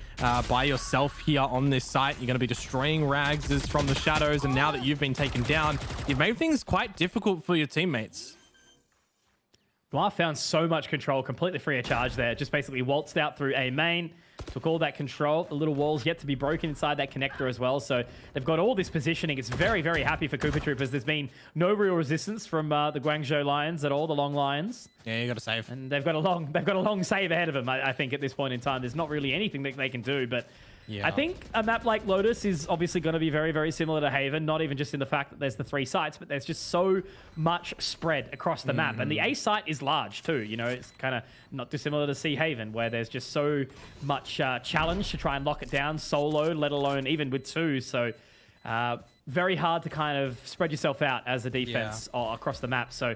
by yourself here on this site. You're going to be destroying Rags from the shadows, and now that you've been taken down, you've made things quite difficult for your teammates. Noir found so much control, completely free of charge there. Just basically waltzed out through A main, took all that control. The little wall's yet to be broken inside that connector as well. So they've got all this positioning. It's very, very happy for Koopa Troopers. There's been no real resistance from the Guangzhou Lions at all, the long Lions. Yeah, you got to save. And they've got a long save ahead of them, I think, at this point in time. There's not really anything that they can do, but yeah. I think a map like Lotus is obviously going to be very, very similar to Haven, not even just in the fact that there's the 3 sites, but there's just so much spread across the map. And the A site is large too, you know, it's kind of not dissimilar to C Haven, where there's just so much challenge to try and lock it down solo, let alone even with 2. So very hard to kind of spread yourself out as a defense across the map. So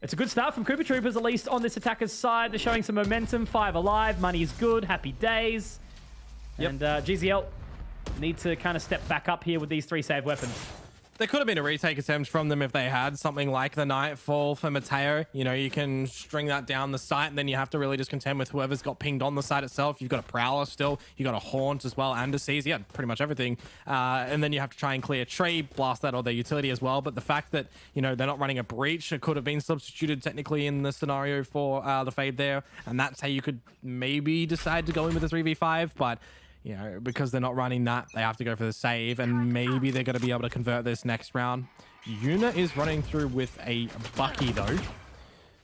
it's a good start from Koopa Troopers, at least on this attacker's side. They're showing some momentum, 5 alive, money is good, happy days. And GZL need to kind of step back up here with these 3 save weapons. There could have been a retake attempt from them if they had something like the Nightfall for Mateo. You know, you can string that down the site, and then you have to really just contend with whoever's got pinged on the site itself. You've got a Prowler still. You've got a Haunt as well, and a Seize. Yeah, pretty much everything. And then you have to try and clear tree, blast that or their utility as well. But the fact that, you know, they're not running a breach, it could have been substituted technically in the scenario for the Fade there. And that's how you could maybe decide to go in with a 3v5. But you know, because they're not running that, they have to go for the save, and maybe they're going to be able to convert this next round. Yuna is running through with a Bucky, though.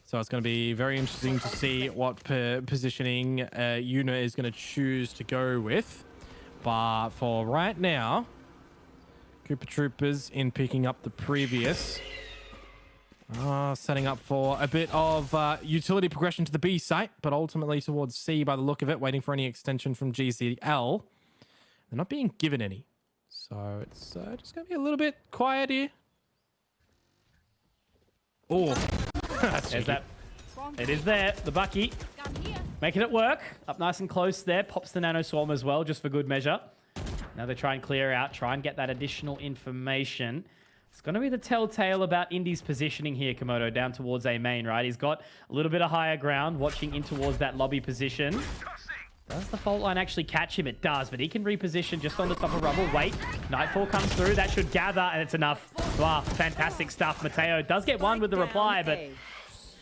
So it's going to be very interesting to see what positioning Yuna is going to choose to go with. But for right now, Koopa Troopers in picking up the previous. Setting up for a bit of utility progression to the B site, but ultimately towards C by the look of it, waiting for any extension from GZL. They're not being given any. So it's just going to be a little bit quiet here. Oh, there's that. It is there, the Bucky. Making it work. Up nice and close there. Pops the Nano Swarm as well, just for good measure. Now they try and clear out, try and get that additional information. It's going to be the telltale about Indy's positioning here, Komodo, down towards A main, right? He's got a little bit of higher ground, watching in towards that lobby position. Does the fault line actually catch him? It does, but he can reposition just on the top of rubble. Wait, Nightfall comes through. That should gather, and it's enough. Wow, fantastic stuff. Mateo does get one with the reply, but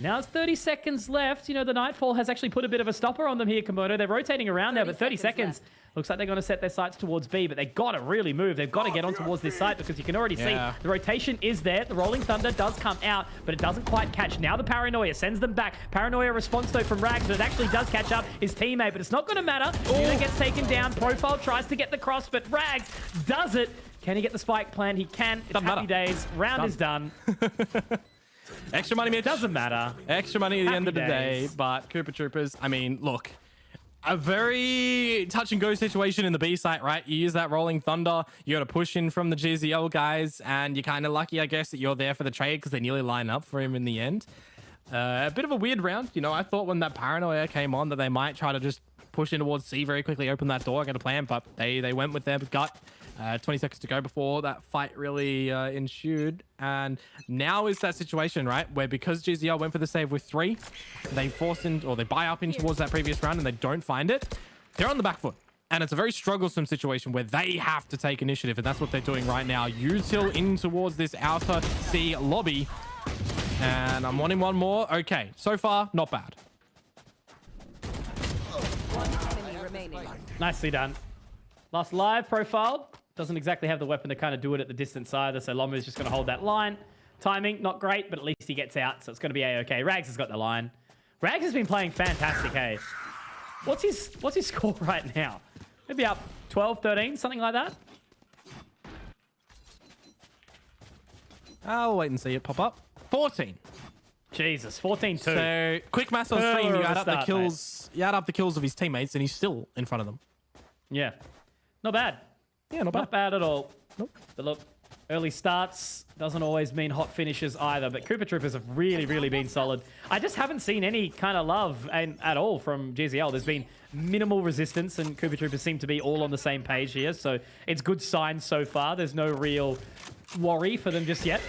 now it's 30 seconds left. You know, the Nightfall has actually put a bit of a stopper on them here, Komodo. They're rotating around now, but 30 seconds Looks like they're going to set their sights towards B, but they got to really move. They've got to get on towards this site because you can already see the rotation is there. The Rolling Thunder does come out, but it doesn't quite catch. Now the Paranoia sends them back. Paranoia response though from Rags, but it actually does catch up his teammate, but it's not going to matter. Unit gets taken down. Profile tries to get the cross, but Rags does it. Can he get the spike plan? He can. It's happy days. Round is done. Extra money, Mitch. Doesn't matter. Extra money at the end of the day, but Cooper Troopers, I mean, look, a very touch and go situation in the B site, right? You use that Rolling Thunder, you got to push in from the GZL guys, and you're kind of lucky, I guess, that you're there for the trade because they nearly line up for him in the end. A bit of a weird round. You know, I thought when that Paranoia came on that they might try to just push in towards C very quickly, open that door, get a plan, but they went with their gut. 20 seconds to go before that fight really ensued. And now is that situation, right? Where because GZL went for the save with 3, they force in, or they buy up in towards that previous round and they don't find it. They're on the back foot. And it's a very strugglesome situation where they have to take initiative. And that's what they're doing right now. Util in towards this outer C lobby. And I'm wanting one more. Okay, so far, not bad. One enemy remaining. Nicely done. Last live profile. Doesn't exactly have the weapon to kind of do it at the distance either, so Lomu is just going to hold that line. Timing, not great, but at least he gets out, so it's going to be A-okay. Rags has got the line. Rags has been playing fantastic, hey. What's his score right now? Maybe up 12, 13, something like that? I'll wait and see it pop up. 14. Jesus, 14-2. So, quick maths on stream, you add up the kills, mate. you add up the kills of his teammates, and he's still in front of them. Yeah. Not bad. Yeah, not bad. Not bad at all. Nope. But look, early starts doesn't always mean hot finishes either, but Cooper Troopers have really, really been solid. I just haven't seen any kind of love at all from GZL. There's been minimal resistance, and Cooper Troopers seem to be all on the same page here, so it's good signs so far. There's no real worry for them just yet.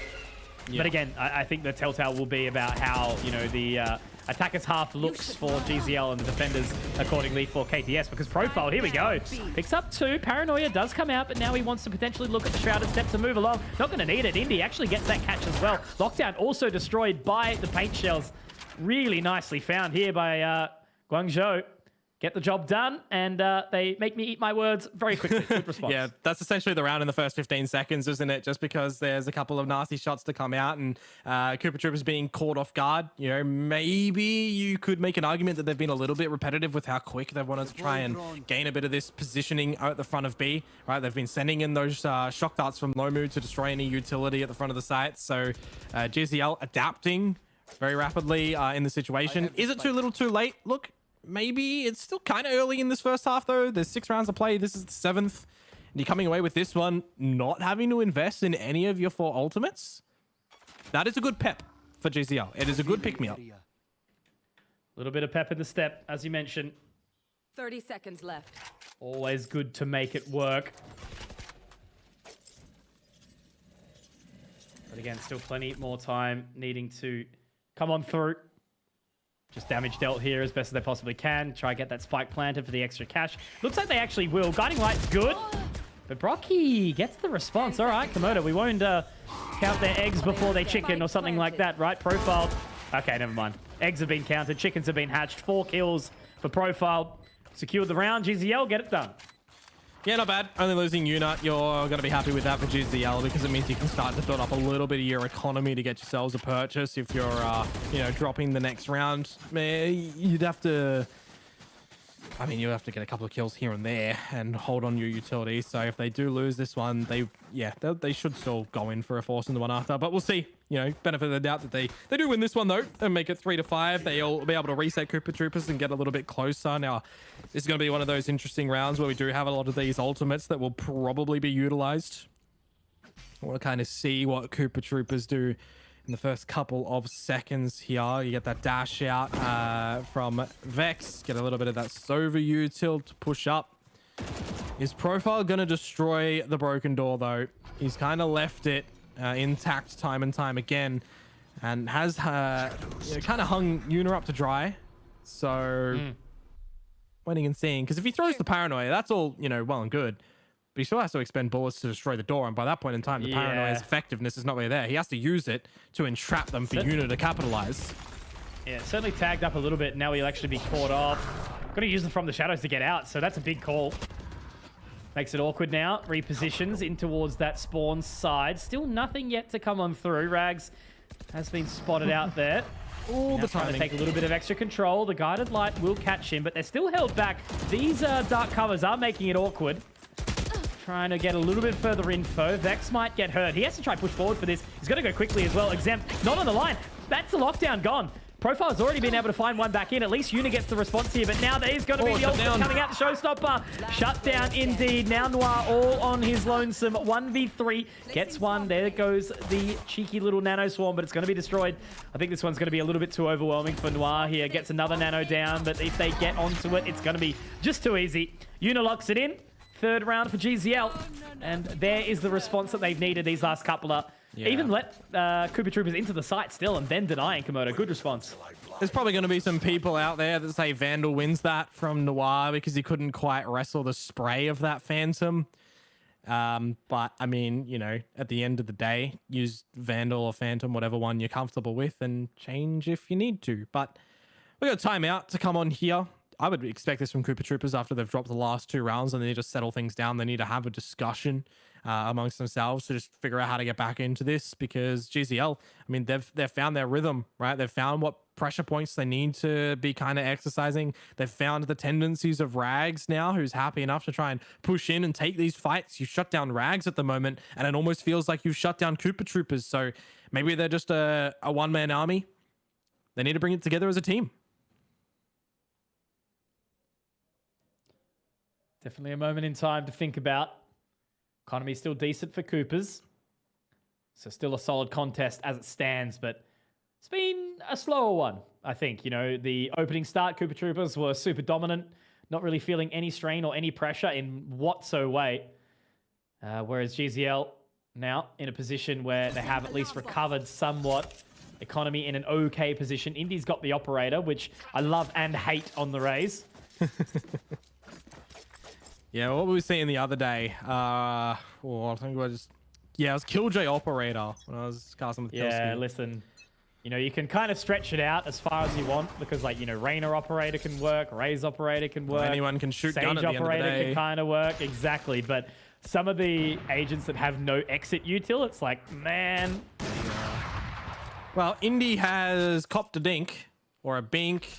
Yeah. But again, I think the telltale will be about how, you know, the attackers half looks for GZL and the defenders accordingly for KTS, because Profile, here we go. Picks up 2. Paranoia does come out, but now he wants to potentially look at the Shrouded Step to move along. Not going to need it. Indy actually gets that catch as well. Lockdown also destroyed by the paint shells. Really nicely found here by Guangzhou. Get the job done, and they make me eat my words very quickly. Good response. Yeah, that's essentially the round in the first 15 seconds, isn't it? Just because there's a couple of nasty shots to come out, and Cooper Troopers being caught off guard. You know, maybe you could make an argument that they've been a little bit repetitive with how quick they've wanted to try and gain a bit of this positioning at the front of B, right? They've been sending in those shock darts from Lomu to destroy any utility at the front of the site. So GZL adapting very rapidly in the situation. Is it too little too late? Look, maybe it's still kind of early in this first half, though. There's 6 rounds to play. This is the 7th. And you're coming away with this one, not having to invest in any of your 4 ultimates. That is a good pep for GZL. It is a good pick-me-up. A little bit of pep in the step, as you mentioned. 30 seconds left. Always good to make it work. But again, still plenty more time needing to come on through. Just damage dealt here as best as they possibly can. Try and get that spike planted for the extra cash. Looks like they actually will. Guiding Light's good. But Brocky gets the response. All right, Komodo, we won't count their eggs before they chicken or something like that, right? Profile. Okay, never mind. Eggs have been counted. Chickens have been hatched. 4 kills for Profile. Secured the round. GZL, get it done. Yeah, not bad. Only losing Unit. You're going to be happy with that for GZL because it means you can start to build up a little bit of your economy to get yourselves a purchase. If you're, you know, dropping the next round, you'd have to... I mean, you have to get a couple of kills here and there and hold on your utility. So if they do lose this one, they should still go in for a force in the one after. But we'll see. You know, benefit of the doubt that they do win this one, though, and make it 3-5. They'll be able to reset Cooper Troopers and get a little bit closer. Now, this is going to be one of those interesting rounds where we do have a lot of these ultimates that will probably be utilized. We'll kind of see what Cooper Troopers do in the first couple of seconds here. You get that dash out from Vex. Get a little bit of that Sova util to push up. Is Profile going to destroy the broken door, though? He's kind of left it intact time and time again, and has kind of hung Yuna up to dry. So waiting and seeing, because if he throws the Paranoia, that's all, you know, well and good, but he still has to expend bullets to destroy the door, and by that point in time, the Paranoia's effectiveness is not really there. He has to use it to entrap them for Yuna to capitalize. Yeah, certainly tagged up a little bit. Now he'll actually be caught off. Got to use them from the shadows to get out, so that's a big call. Makes it awkward now. Repositions in towards that spawn side. Still nothing yet to come on through. Rags has been spotted out there. All the trying to timing. take a little bit of extra control. The guided light will catch him, but they're still held back. These dark covers are making it awkward. Trying to get a little bit further info. Vex might get hurt. He has to try push forward for this. He's got to go quickly as well. Exempt, not on the line. That's the lockdown gone. Profile's already been able to find one back in. At least Una gets the response here, but now there's going to be the ultimate coming out, the showstopper. Shut down indeed. Now Noir all on his lonesome. 1v3. Gets one. There goes the cheeky little nano swarm, but it's going to be destroyed. I think this one's going to be a little bit too overwhelming for Noir here. Gets another nano down, but if they get onto it, it's going to be just too easy. Una locks it in. Third round for GZL. And there is the response that they've needed these last couple of... Yeah. Even let Koopa Troopers into the site still and then denying Komodo. Good response. There's probably going to be some people out there that say Vandal wins that from Noir because he couldn't quite wrestle the spray of that Phantom. But, I mean, you know, at the end of the day, use Vandal or Phantom, whatever one you're comfortable with, and change if you need to. But we got a timeout to come on here. I would expect this from Koopa Troopers after they've dropped the last 2 rounds and they need to settle things down. They need to have a discussion amongst themselves to just figure out how to get back into this, because GZL, I mean, they've found their rhythm, right? They've found what pressure points they need to be kind of exercising. They've found the tendencies of Rags now, who's happy enough to try and push in and take these fights. You shut down Rags at the moment, and it almost feels like you've shut down Koopa Troopers. So maybe they're just a one-man army. They need to bring it together as a team. Definitely a moment in time to think about. Economy still decent for Coopers. So still a solid contest as it stands, but it's been a slower one, I think. You know, the opening start, Koopa Troopers were super dominant, not really feeling any strain or any pressure in whatsoever. Whereas GZL now in a position where they have at least recovered somewhat. Economy in an okay position. Indy's got the operator, which I love and hate on the Rays. Yeah, what were we seeing the other day? I think it was Killjoy Operator when I was casting with Killjoy. Yeah, listen, you know, you can kind of stretch it out as far as you want because, like, you know, Rainer Operator can work, Ray's Operator can work. Anyone can shoot Sage gun at the end of the Operator day. can kind of work, exactly. But some of the agents that have no exit util, it's like, man. Well, Indy has copped a dink or a bink.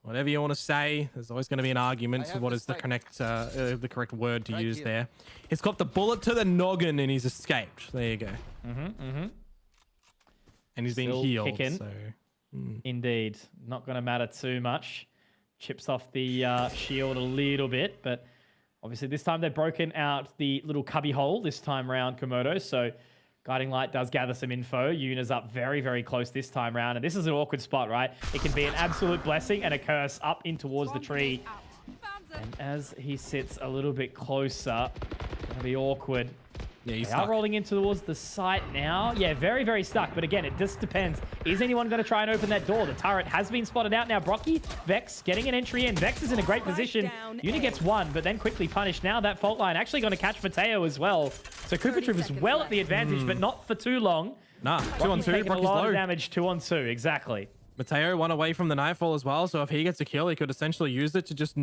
Whatever you want to say, there's always going to be an argument for what is the correct word to use there. He's got the bullet to the noggin and he's escaped. There you go. And he's been healed. So, Indeed. Not going to matter too much. Chips off the shield a little bit, but obviously this time they've broken out the little cubby hole this time round, Komodo. So Guiding Light does gather some info. Yuna's up very, very close this time round. And this is an awkward spot, right? It can be an absolute blessing and a curse up in towards the tree. And as he sits a little bit closer, it's going to be awkward. Yeah, he's they are rolling in towards the site now. Yeah, very, very stuck. But again, it just depends. Is anyone going to try and open that door? The turret has been spotted out now. Brocky, Vex getting an entry in. Vex is in a great position. Una gets one, but then quickly punished. Now that fault line actually going to catch Mateo as well. So Koopa Troopers well at the advantage, but not for too long. Nah, 2 on 2. Taking a Brocky's lot low. of damage, 2 on 2, exactly. Mateo one away from the nightfall as well, so if he gets a kill, he could essentially use it to just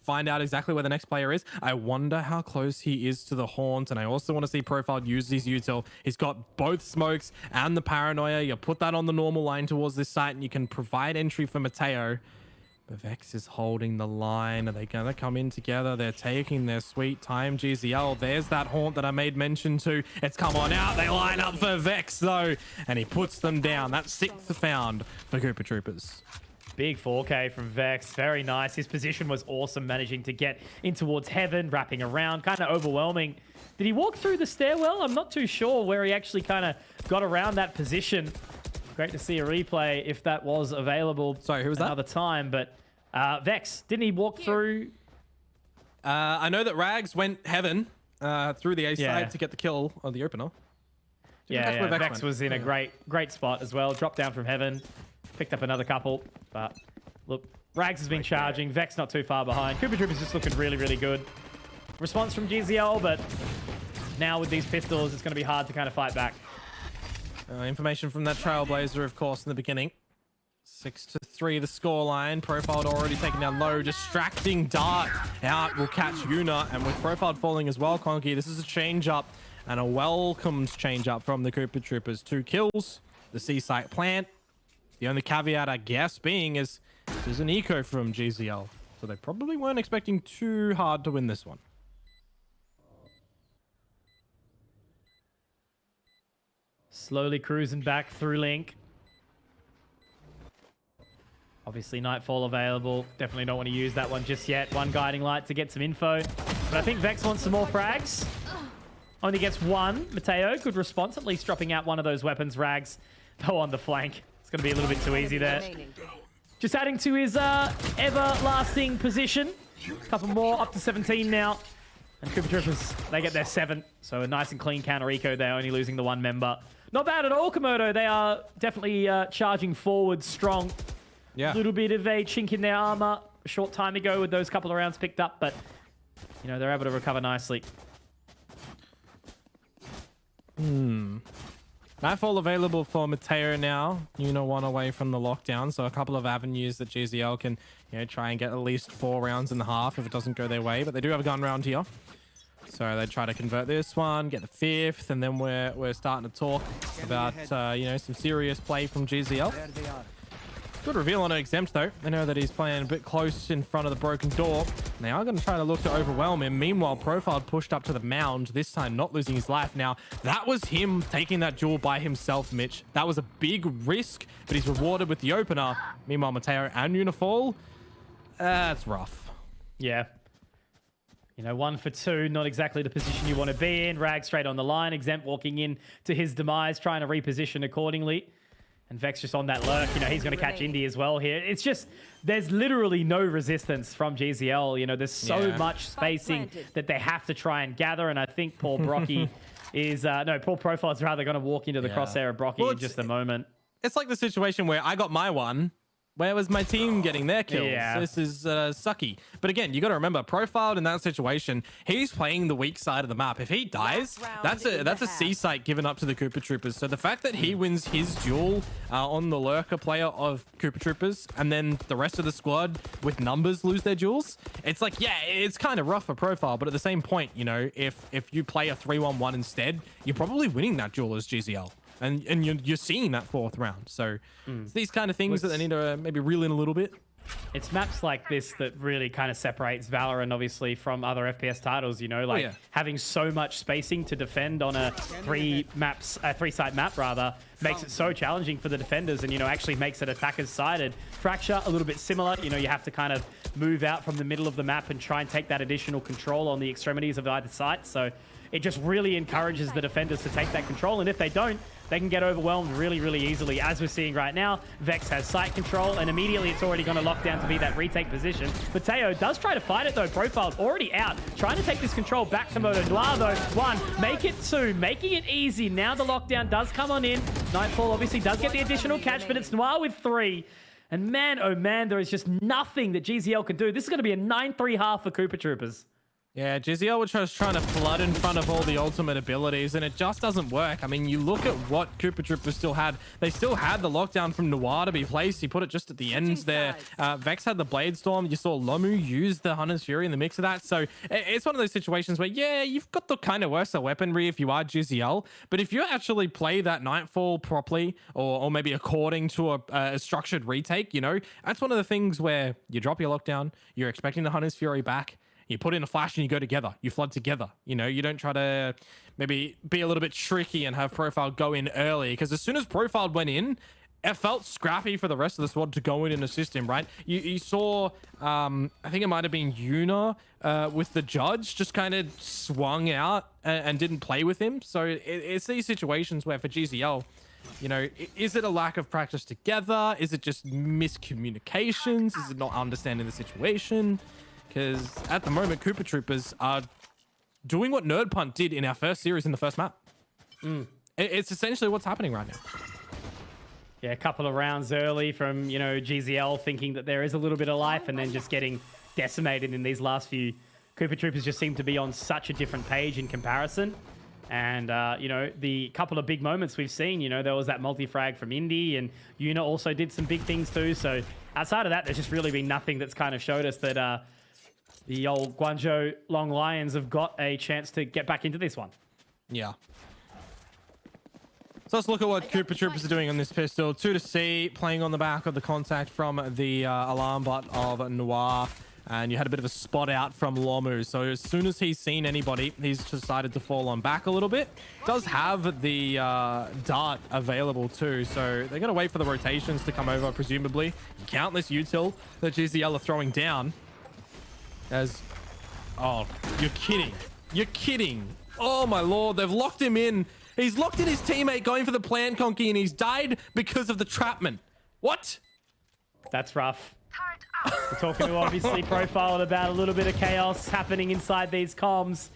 find out exactly where the next player is. I wonder how close he is to the haunt, and I also want to see Profile use his util. He's got both smokes and the paranoia. You put that on the normal line towards this site, and you can provide entry for Mateo. But Vex is holding the line. Are they going to come in together? They're taking their sweet time. GZL, there's that haunt that I made mention to. It's come on out. They line up for Vex, though. And he puts them down. That's 6th found for Koopa Troopers. Big 4K from Vex. Very nice. His position was awesome, managing to get in towards heaven, wrapping around. Kind of overwhelming. Did he walk through the stairwell? I'm not too sure where he actually kind of got around that position. Great to see a replay if that was available. Sorry, who was that? Another time, but Vex, didn't he walk through? I know that Rags went heaven through the A side to get the kill on the opener. Yeah, Vex was in a great spot as well. Dropped down from heaven, picked up another couple. But look, Rags has been charging. Vex not too far behind. Koopa Troopers just looking really, really good. Response from GZL, but now with these pistols, it's going to be hard to kind of fight back. Information from that Trailblazer, of course, in the beginning. 6-3 the scoreline. Profiled already taken down low. Distracting dart out will catch Yuna. And with Profiled falling as well, Conky, this is a change up and a welcomed change up from the Cooper Troopers. 2 kills, the C site plant. The only caveat, I guess, being is this is an eco from GZL. So they probably weren't expecting too hard to win this one. Slowly cruising back through Link. Obviously, Nightfall available. Definitely don't want to use that one just yet. One guiding light to get some info. But I think Vex wants some more frags. Only gets one. Mateo, good response. At least dropping out one of those weapons. Rags, though, on the flank. It's going to be a little bit too easy there. Just adding to his everlasting position. A couple more, up to 17 now. And Cooper Troopers, they get their 7. So a nice and clean counter eco there, only losing the 1 member. Not bad at all, Komodo. They are definitely charging forward strong. Yeah. A little bit of a chink in their armor a short time ago with those couple of rounds picked up, but, you know, they're able to recover nicely. Nightfall available for Mateo now. Yuna 1 away from the lockdown, so a couple of avenues that GZL can, you know, try and get at least 4 rounds in the half if it doesn't go their way. But they do have a gun round here, so they try to convert this one, get the 5th, and then we're starting to talk about you know, some serious play from GZL. Good reveal on Exempt though. They know that he's playing a bit close in front of the broken door. They are going to try to look to overwhelm him. Meanwhile, Profiled pushed up to the mound, this time not losing his life. Now, that was him taking that duel by himself, Mitch. That was a big risk, but he's rewarded with the opener. Meanwhile, Mateo and Unifall, that's rough. Yeah. You know, 1 for 2, not exactly the position you want to be in. Rag straight on the line. Exempt walking in to his demise, trying to reposition accordingly. And Vex just on that lurk. You know, he's going to catch Indy as well here. It's just, there's literally no resistance from GZL. You know, there's so much spacing that they have to try and gather. And I think Paul Brocky is, no, Paul Profile is rather going to walk into the crosshair of Brocky in just a moment. It's like the situation where I got my one. Where was my team getting their kills? Yeah. This is sucky. But again, you got to remember, Profiled in that situation, he's playing the weak side of the map. If he dies, that's a C site given up to the Cooper Troopers. So the fact that he wins his duel on the lurker player of Cooper Troopers, and then the rest of the squad with numbers lose their duels, it's like, yeah, it's kind of rough for Profile. But at the same point, you know, if you play a 3-1-1 instead, you're probably winning that duel as GZL. And you're seeing that 4th round. So it's these kind of things that they need to maybe reel in a little bit. It's maps like this that really kind of separates Valorant, obviously, from other FPS titles, you know, like having so much spacing to defend on a 3-site map, rather, makes it so challenging for the defenders and, you know, actually makes it attackers sided. Fracture, a little bit similar. You know, you have to kind of move out from the middle of the map and try and take that additional control on the extremities of either site. So it just really encourages the defenders to take that control. And if they don't, they can get overwhelmed really, really easily. As we're seeing right now, Vex has site control, and immediately it's already going to lock down to be that retake position. Mateo does try to fight it, though. Profiled already out, trying to take this control back to Moto Noir, though. 1, make it 2, making it easy. Now the lockdown does come on in. Nightfall obviously does get the additional catch, but it's Noir with 3. And man, oh man, there is just nothing that GZL can do. This is going to be a 9-3 half for Cooper Troopers. Yeah, GZL was just trying to flood in front of all the ultimate abilities, and it just doesn't work. I mean, you look at what Cooper Troopers still had. They still had the lockdown from Noir to be placed. He put it just at the ends there. Vex had the Blade Storm. You saw Lomu use the Hunter's Fury in the mix of that. So it's one of those situations where, yeah, you've got the kind of worse weaponry if you are GZL, but if you actually play that Nightfall properly, or maybe according to a structured retake, you know, that's one of the things where you drop your lockdown, you're expecting the Hunter's Fury back, you put in a flash and you go together. You flood together. You know, you don't try to maybe be a little bit tricky and have Profile go in early. Because as soon as Profile went in, it felt scrappy for the rest of the squad to go in and assist him, right? You saw, I think it might have been Yuna with the Judge, just kind of swung out and didn't play with him. So it's these situations where for GZL, you know, is it a lack of practice together? Is it just miscommunications? Is it not understanding the situation? Because at the moment, Cooper Troopers are doing what Nerd Punt did in our first series in the first map. It's essentially what's happening right now. Yeah, a couple of rounds early from, you know, GZL thinking that there is a little bit of life and then just getting decimated in these last few. Cooper Troopers just seem to be on such a different page in comparison. And, you know, the couple of big moments we've seen, you know, there was that multi-frag from Indy, and Yuna also did some big things too. So outside of that, there's just really been nothing that's kind of showed us that the old Guangzhou Long Lions have got a chance to get back into this one. Yeah. So let's look at what Koopa Troopers are doing on this pistol. 2 to C, playing on the back of the contact from the alarm bot of Noir. And you had a bit of a spot out from Lomu. So as soon as he's seen anybody, he's decided to fall on back a little bit. Does have the dart available too. So they're going to wait for the rotations to come over, presumably. Countless util that GZL are throwing down. As... Oh, you're kidding. You're kidding. Oh my lord, they've locked him in. He's locked in his teammate going for the plant conky, and he's died because of the trapment. What? That's rough. We're talking to obviously Profile about a little bit of chaos happening inside these comms.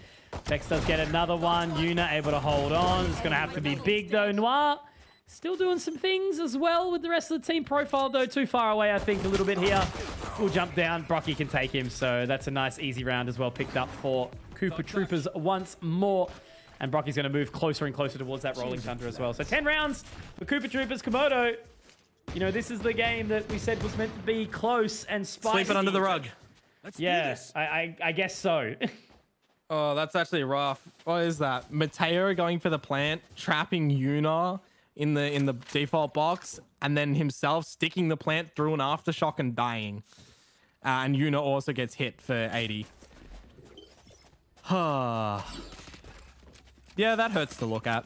Vex does get another one. Yuna able to hold on. It's going to have to be big though. Noir still doing some things as well with the rest of the team. Profile though too far away, I think, a little bit here. We'll jump down. Brocky can take him. So that's a nice easy round as well picked up for Koopa Troopers once more. And Brocky's going to move closer and closer towards that Rolling Thunder as well. So 10 rounds for Koopa Troopers. Komodo, you know, this is the game that we said was meant to be close and spicy. Sleeping under the rug. Yeah, I guess so. Oh, that's actually rough. What is that? Mateo going for the plant, trapping Yuna in the default box, and then himself sticking the plant through an aftershock and dying. And Yuna also gets hit for 80. Yeah, that hurts to look at.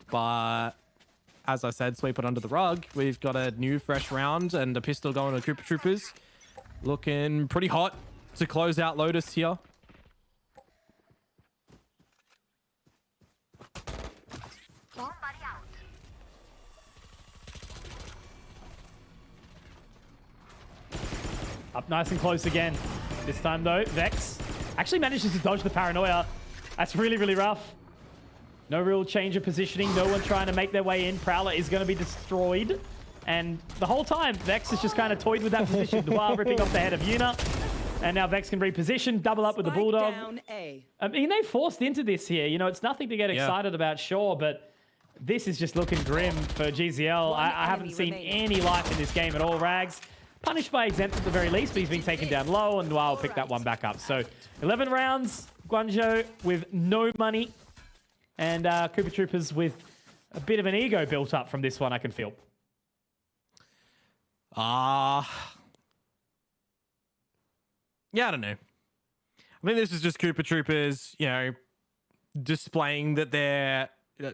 But as I said, sweep it under the rug. We've got a new fresh round and a pistol going to Koopa Troopers. Looking pretty hot to close out Lotus here. Up nice and close again. This time though, Vex actually manages to dodge the paranoia. That's really, really rough. No real change of positioning. No one trying to make their way in. Prowler is going to be destroyed. And the whole time, Vex has just kind of toyed with that position. Noir ripping off the head of Yuna. And now Vex can reposition, double up with the Bulldog. I mean, they forced into this here. You know, it's nothing to get excited about, sure, but this is just looking grim for GZL. I haven't seen any life in this game at all, Rags. Punished by Exempt at the very least, but he's been taken down low, and Noir will pick that one back up. So 11 rounds, Guangzhou with no money. And Koopa Troopers with a bit of an ego built up from this one, I can feel. Yeah, I don't know. I think this is just Koopa Troopers, you know, displaying that they're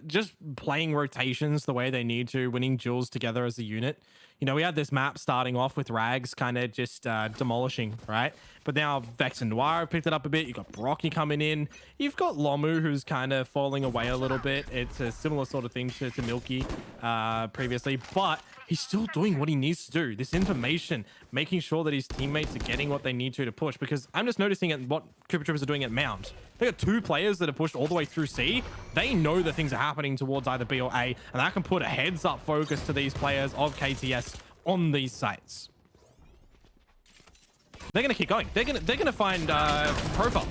just playing rotations the way they need to, winning duels together as a unit. You know, we had this map starting off with Rags kind of just demolishing, right? But now Vex and Noir have picked it up a bit. You've got Brocky coming in. You've got Lomu, who's kind of falling away a little bit. It's a similar sort of thing to Milky previously, but he's still doing what he needs to do. This information, making sure that his teammates are getting what they need to push, because I'm just noticing at what Koopa Troopers are doing at Mound. They got 2 players that have pushed all the way through C. They know that things are happening towards either B or A, and that can put a heads-up focus to these players of KTS on these sites. They're gonna keep going. They're gonna find Profile.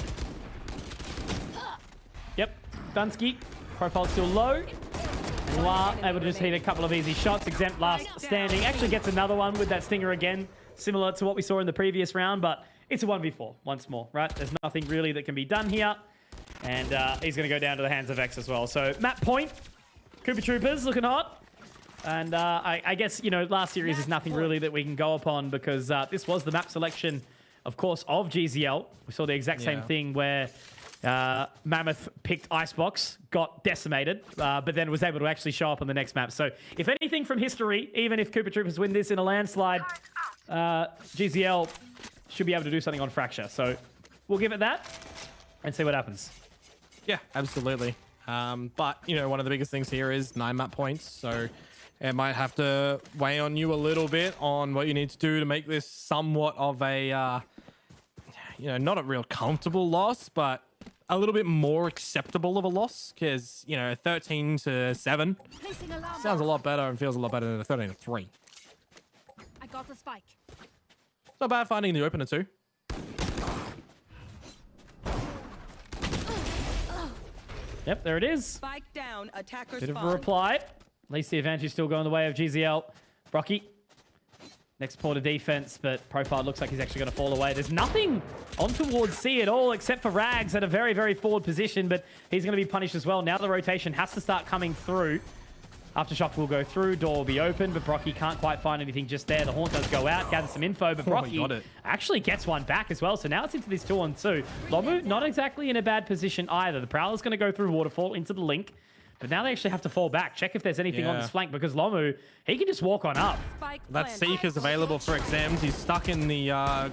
Yep, Dunsky. Profile still low. Noir able to just hit a couple of easy shots. Exempt last standing. Actually gets another one with that stinger again, similar to what we saw in the previous round, but it's a 1v4 once more, right? There's nothing really that can be done here. And he's going to go down to the hands of X as well. So map point. Koopa Troopers looking hot. And I guess, you know, last series is nothing really that we can go upon because this was the map selection, of course, of GZL. We saw the exact same thing where Mammoth picked Icebox, got decimated, but then was able to actually show up on the next map. So if anything from history, even if Koopa Troopers win this in a landslide, GZL should be able to do something on Fracture. So we'll give it that and see what happens. Yeah, absolutely. But, you know, one of the biggest things here is 9 map points. So it might have to weigh on you a little bit on what you need to do to make this somewhat of a, you know, not a real comfortable loss, but a little bit more acceptable of a loss. Because, you know, 13-7 sounds a lot better and feels a lot better than a 13-3. I got the spike. Not bad finding the opener too. Yep, there it is. Spike down, attacker Bit of a spawn. reply. At least the advantage is still going the way of GZL. Brocky. Next port of defense, but Profile looks like he's actually going to fall away. There's nothing on towards C at all, except for Rags at a very, very forward position, but he's going to be punished as well. Now the rotation has to start coming through. Aftershock will go through, door will be open, but Brocky can't quite find anything just there. The Haunt does go out, gather some info, but Brocky actually gets one back as well. So now it's into this 2-on-2. Lomu not exactly in a bad position either. The Prowler's going to go through Waterfall into the link. But now they actually have to fall back. Check if there's anything on this flank, because Lomu, he can just walk on up. That Seeker's available for exams. He's stuck in the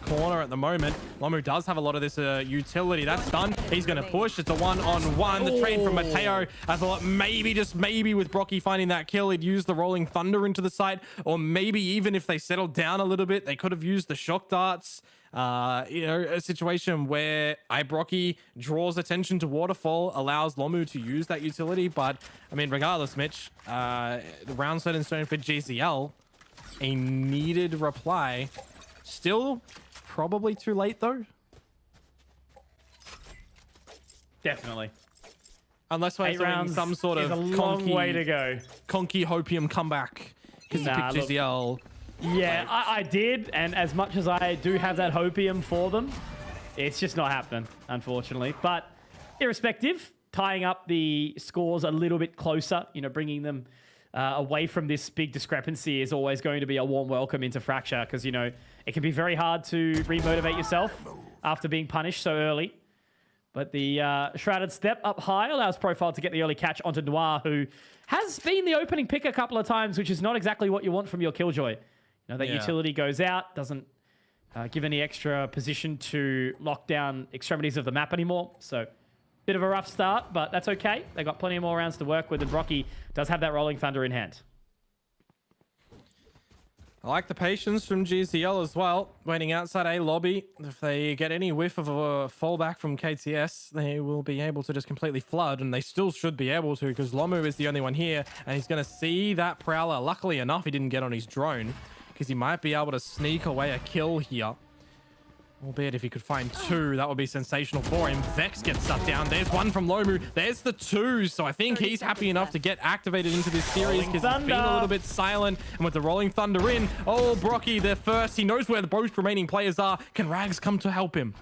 corner at the moment. Lomu does have a lot of this utility. That's done. He's going to push. It's a 1-on-1. The trade from Mateo. I thought maybe, just maybe, with Brocky finding that kill, he'd use the Rolling Thunder into the site. Or maybe even if they settled down a little bit, they could have used the shock darts. A situation where Brocky draws attention to Waterfall, allows Lomu to use that utility. But, I mean, regardless, Mitch, the round set in stone for GZL, a needed reply. Still probably too late, though. Definitely. Unless we're doing some sort of a long way to go. Conky Hopium comeback. Because you picked GZL. Yeah, I did, and as much as I do have that hopium for them, it's just not happening, unfortunately. But irrespective, tying up the scores a little bit closer, bringing them away from this big discrepancy is always going to be a warm welcome into Fracture, because, it can be very hard to remotivate yourself after being punished so early. But the Shrouded Step up high allows Profile to get the early catch onto Noir, who has been the opening pick a couple of times, which is not exactly what you want from your Killjoy. That utility goes out, doesn't give any extra position to lock down extremities of the map anymore. So, bit of a rough start, but that's okay. They got plenty more rounds to work with, and Brocky does have that Rolling Thunder in hand. I like the patience from GZL as well. Waiting outside A lobby. If they get any whiff of a fallback from KTS, they will be able to just completely flood, and they still should be able to, because Lomu is the only one here, and he's going to see that Prowler. Luckily enough, he didn't get on his drone, because he might be able to sneak away a kill here. Albeit if he could find two, that would be sensational for him. Vex gets shut down. There's one from Lomu. There's the two. So I think he's happy enough to get activated into this series, because he's been a little bit silent. And with the Rolling Thunder in, Brocky, they're first. He knows where the both remaining players are. Can Rags come to help him?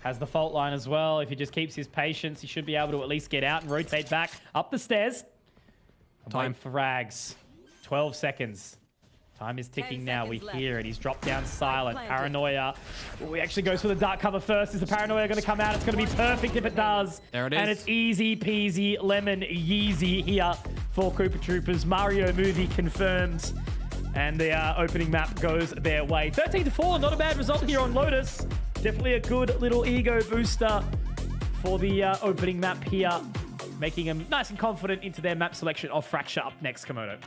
Has the fault line as well. If he just keeps his patience, he should be able to at least get out and rotate back up the stairs. Time for Rags. 12 seconds. Time is ticking now. We hear it. He's dropped down silent. Paranoia. He actually goes for the dark cover first. Is the Paranoia going to come out? It's going to be perfect if it does. There it is. And it's easy peasy lemon yeezy here for Cooper Troopers. Mario movie confirmed. And the opening map goes their way. 13-4. Not a bad result here on Lotus. Definitely a good little ego booster for the opening map here. Making them nice and confident into their map selection of Fracture up next, Komodo.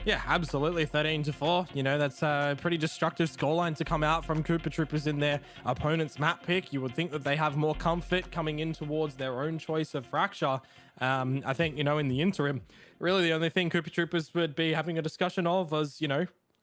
Yeah, absolutely. 13-4. That's a pretty destructive scoreline to come out from Cooper Troopers in their opponent's map pick. You would think that they have more comfort coming in towards their own choice of Fracture. I think, in the interim, really the only thing Cooper Troopers would be having a discussion of was,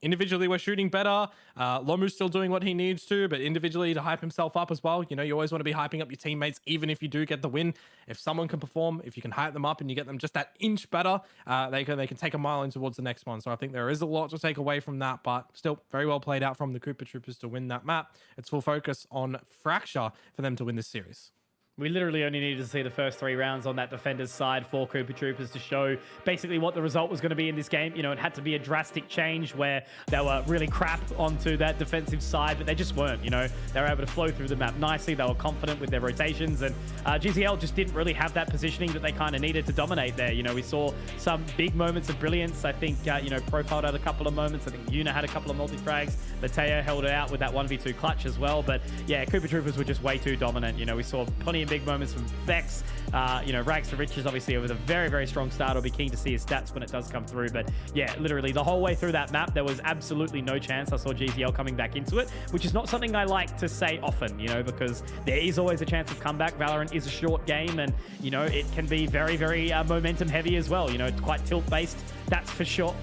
individually we're shooting better. Lomu's still doing what he needs to, but individually to hype himself up as well. You always want to be hyping up your teammates, even if you do get the win. If someone can perform, if you can hype them up and you get them just that inch better, they can take a mile in towards the next one. So I think there is a lot to take away from that, but still very well played out from the Cooper Troopers to win that map. It's full focus on Fracture for them to win this series. We literally only needed to see the first 3 rounds on that defender's side for Cooper Troopers to show basically what the result was going to be in this game. It had to be a drastic change where they were really crap onto that defensive side, but they just weren't. They were able to flow through the map nicely. They were confident with their rotations, and GZL just didn't really have that positioning that they kind of needed to dominate there. We saw some big moments of brilliance. I think, Profile had a couple of moments. I think Yuna had a couple of multi-frags. Mateo held it out with that 1v2 clutch as well. But yeah, Cooper Troopers were just way too dominant. We saw plenty of big moments from Vex. Rags for Riches, obviously, it was a very, very strong start. I'll be keen to see his stats when it does come through. But yeah, literally the whole way through that map, there was absolutely no chance I saw GZL coming back into it, which is not something I like to say often, because there is always a chance of comeback. Valorant is a short game, and, it can be very, very momentum heavy as well. Quite tilt-based, that's for sure.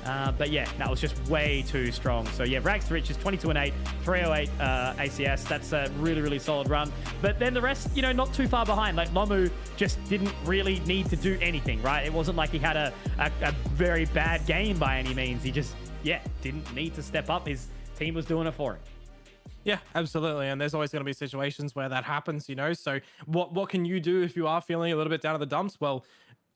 But yeah, that was just way too strong. So yeah, Rags to Riches, 22-8, 308 ACS. That's a really, really solid run. But then the rest, you know, not too far behind. Like Lomu just didn't really need to do anything, right? It wasn't like he had a very bad game by any means. He just, yeah, didn't need to step up. His team was doing it for him. Yeah, absolutely. And there's always going to be situations where that happens, you know? So what can you do if you are feeling a little bit down in the dumps? Well,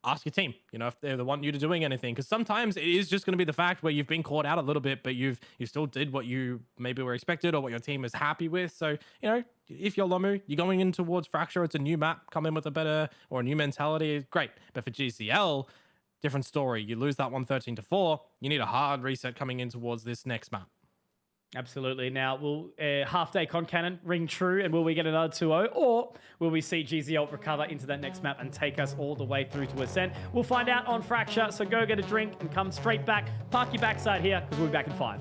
ask your team, you know, if they want you to doing anything, because sometimes it is just going to be the fact where you've been caught out a little bit, but you still did what you maybe were expected or what your team is happy with. So, you know, if you're Lomu, you're going in towards Fracture, it's a new map, come in with a better or a new mentality, great. But for GCL, different story. You lose that 113-4, you need a hard reset coming in towards this next map. Absolutely. Now, will half-day con cannon ring true, and will we get another 2-0, or will we see GZL recover into that next map and take us all the way through to Ascent? We'll find out on Fracture, so go get a drink and come straight back. Park your backside here, because we'll be back in 5.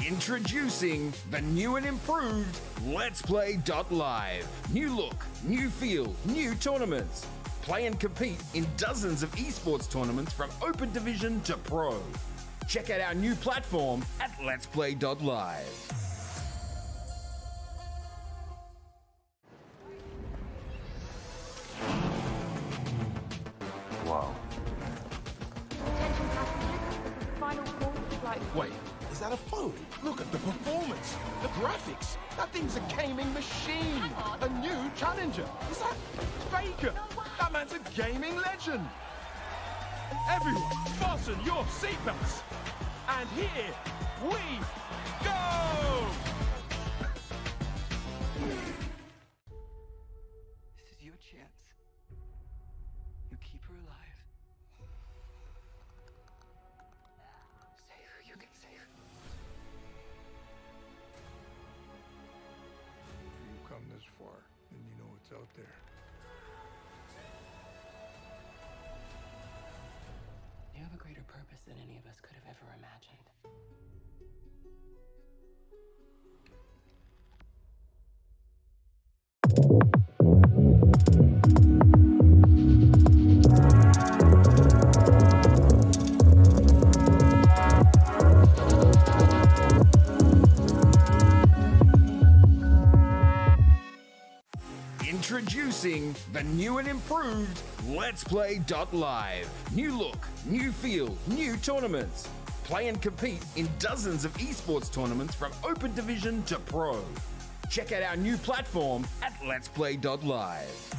Introducing the new and improved LetsPlay.Live. New look, new feel, new tournaments. Play and compete in dozens of esports tournaments from Open Division to Pro. Check out our new platform at LetsPlay.Live. Wow. Attention passengers, the final call for flight. Wait, is that a phone? Look at the performance, the graphics. That thing's a gaming machine. A new challenger. Is that Faker? That man's a gaming legend. Everyone, fasten your seatbelts. And here we go! This is your chance. You keep her alive. Save her, you can save her. If you've come this far, then you know what's out there. You have a greater purpose than any of us could have ever imagined. Introducing the new and improved LetsPlay.Live. New look, new feel, new tournaments. Play and compete in dozens of esports tournaments from Open Division to Pro. Check out our new platform at LetsPlay.Live.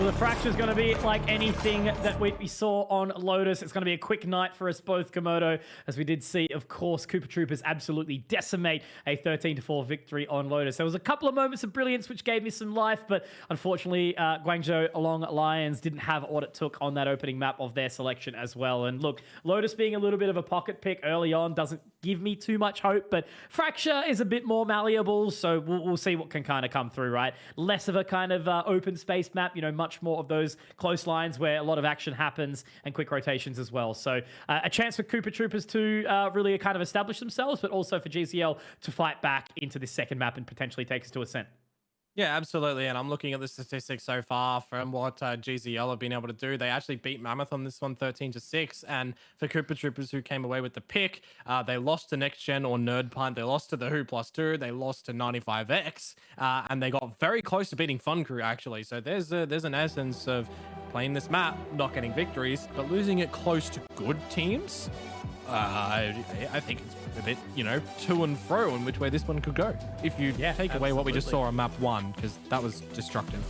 the Fracture is going to be like anything that we saw on Lotus. It's going to be a quick night for us both, Komodo, as we did see, of course, Koopa Troopers absolutely decimate a 13-4 victory on Lotus. There was a couple of moments of brilliance which gave me some life, but unfortunately, Guangzhou along Lions didn't have what it took on that opening map of their selection as well. And look, Lotus being a little bit of a pocket pick early on doesn't give me too much hope, but Fracture is a bit more malleable, so we'll see what can kind of come through, right? Less of a kind of open space map, you know, much more of those close lines where a lot of action happens and quick rotations as well. So a chance for Koopa Troopers to really kind of establish themselves, but also for GCL to fight back into this second map and potentially take us to Ascent. Yeah, absolutely. And I'm looking at the statistics so far from what GZL have been able to do. They actually beat Mammoth on this one 13-6. And for Koopa Troopers, who came away with the pick, they lost to Next Gen or Nerd Punt. They lost to the Who Plus 2. They lost to 95X. And they got very close to beating Fun Crew, actually. So there's an essence of playing this map, not getting victories, but losing it close to good teams. I think it's a bit, you know, to and fro in which way this one could go. If you take away what we just saw on map 1, because that was destructive.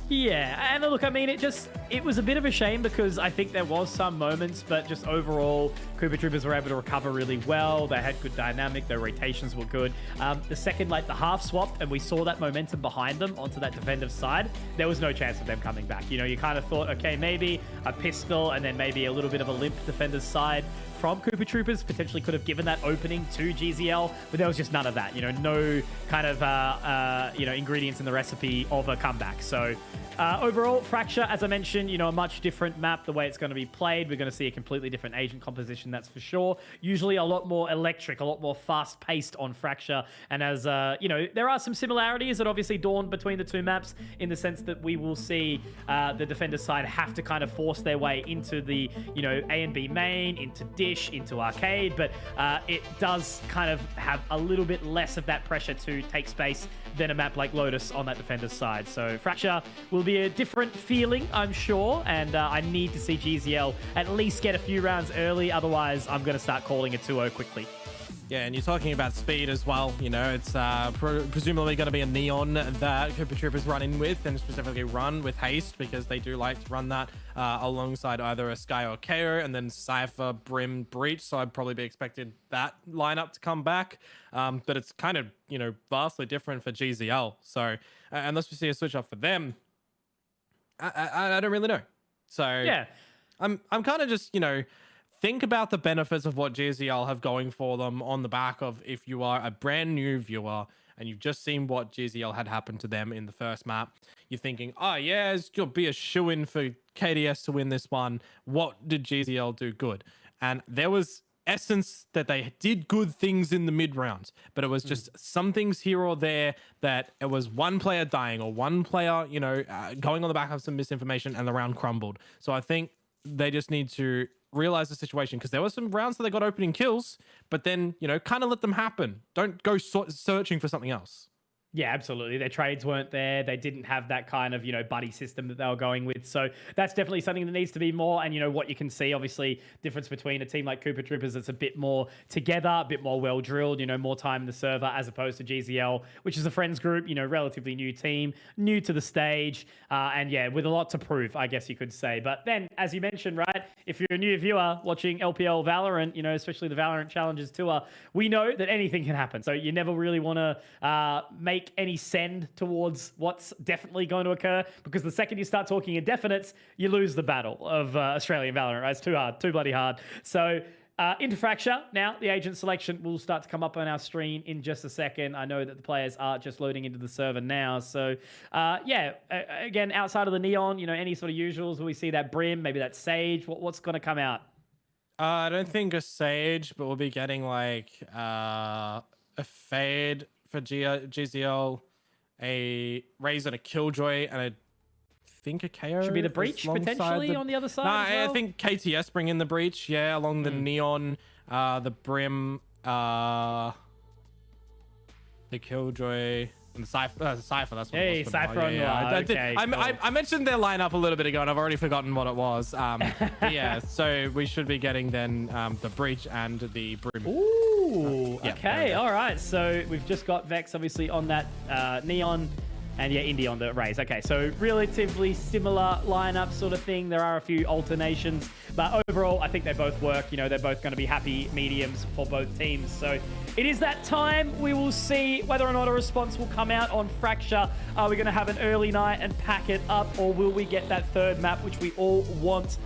Yeah, and look, I mean, it was a bit of a shame because I think there was some moments, but just overall, Koopa Troopers were able to recover really well. They had good dynamic. Their rotations were good. The second, like, the half swapped, and we saw that momentum behind them onto that defensive side, there was no chance of them coming back. You know, you kind of thought, okay, maybe a pistol and then maybe a little bit of a limp defender's side from Koopa Troopers potentially could have given that opening to GZL, but there was just none of that. You know, no kind of, ingredients in the recipe of a comeback. So overall, Fracture, as I mentioned, you know, a much different map, the way it's going to be played. We're going to see a completely different agent composition, that's for sure. Usually a lot more electric, a lot more fast-paced on Fracture. And as, there are some similarities that obviously dawn between the two maps in the sense that we will see the defender side have to kind of force their way into the, you know, A and B main, into Dish, into Arcade, but it does kind of have a little bit less of that pressure to take space than a map like Lotus on that defender's side. So Fracture will be a different feeling, I'm sure, and I need to see GZL at least get a few rounds early, otherwise I'm going to start calling a 2-0 quickly. Yeah, and you're talking about speed as well. You know, it's presumably going to be a Neon that Koopa Troopers run in with, and specifically run with haste, because they do like to run that alongside either a Sky or KO, and then Cypher, Brim, Breach. So I'd probably be expecting that lineup to come back. But it's kind of, you know, vastly different for GZL. So unless we see a switch up for them, I don't really know. So yeah, I'm kind of just, you know, think about the benefits of what GZL have going for them on the back of, if you are a brand new viewer and you've just seen what GZL had happen to them in the first map, you're thinking, oh yeah, it's going to be a shoo-in for KDS to win this one. What did GZL do good? And there was essence that they did good things in the mid rounds, but it was just some things here or there that it was one player dying or one player, you know, going on the back of some misinformation, and the round crumbled. So I think they just need to realize the situation, because there were some rounds that they got opening kills, but then, you know, kind of let them happen. Don't go searching for something else. Yeah, absolutely. Their trades weren't there. They didn't have that kind of, you know, buddy system that they were going with. So that's definitely something that needs to be more. And, you know, what you can see, obviously, difference between a team like Koopa Troopers that's a bit more together, a bit more well-drilled, you know, more time in the server, as opposed to GZL, which is a friends group, you know, relatively new team, new to the stage. And yeah, with a lot to prove, I guess you could say. But then, as you mentioned, right, if you're a new viewer watching LPL Valorant, you know, especially the Valorant Challenges Tour, we know that anything can happen. So you never really want to make any send towards what's definitely going to occur, because the second you start talking indefinites, you lose the battle of Australian Valorant, right? It's too hard, too bloody hard. So into Fracture, now the agent selection will start to come up on our screen in just a second. I know that the players are just loading into the server now. So again, outside of the Neon, you know, any sort of usuals, will we see that Brim, maybe that Sage? What's going to come out? I don't think a Sage, but we'll be getting like a Fade for GZL, a Raze and a Killjoy, and I think a KO. Should be the Breach potentially on the other side. As well? I think KTS bring in the Breach, yeah, along the Neon, the Brim, the Killjoy, and the Cypher. That's what hey, it was. Cypher on I mentioned their lineup a little bit ago, and I've already forgotten what it was. Yeah, so we should be getting then the Breach and the Brim. Ooh, okay, all right. So we've just got Vex, obviously, on that Neon And yeah, Indy on the Rays. Okay, so relatively similar lineup sort of thing. There are a few alternations, but overall, I think they both work. You know, they're both going to be happy mediums for both teams. So it is that time. We will see whether or not a response will come out on Fracture. Are we going to have an early night and pack it up, or will we get that third map, which we all want?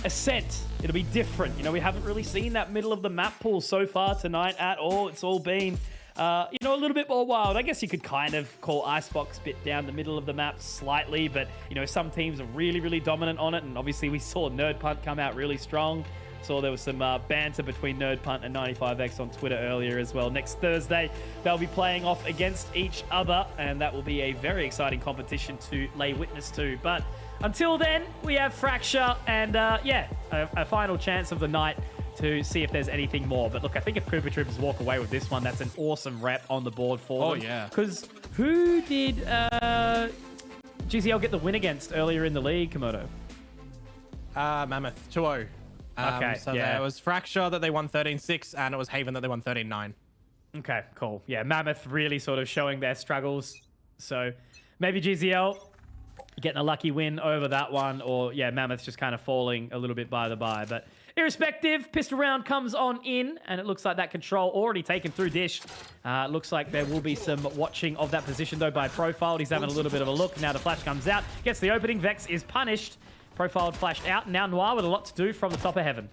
Ascent. It'll be different. You know, we haven't really seen that middle of the map pool so far tonight at all. It's all been... you know, a little bit more wild. I guess you could kind of call Icebox bit down the middle of the map slightly, but, you know, some teams are really, really dominant on it, and obviously we saw Nerd Punt come out really strong. Saw there was some banter between Nerd Punt and 95X on Twitter earlier as well. Next Thursday, they'll be playing off against each other, and that will be a very exciting competition to lay witness to. But until then, we have Fracture, and yeah, a final chance of the night to see if there's anything more. But look, I think if Koopa Troopers walk away with this one, that's an awesome rep on the board for them. Oh, yeah. Because who did GCL get the win against earlier in the league, Komodo? Mammoth, 2-0. Okay, so yeah. there was Fracture that they won 13-6, and it was Haven that they won 13-9. Okay, cool. Yeah, Mammoth really sort of showing their struggles. So maybe GCL getting a lucky win over that one, or yeah, Mammoth's just kind of falling a little bit by the by. But irrespective, pistol round comes on in, and it looks like that control already taken through Dish. Looks like there will be some watching of that position, though, by Profiled. He's having a little bit of a look. Now the flash comes out, gets the opening. Vex is punished. Profiled flashed out. Now Noir with a lot to do from the top of heaven.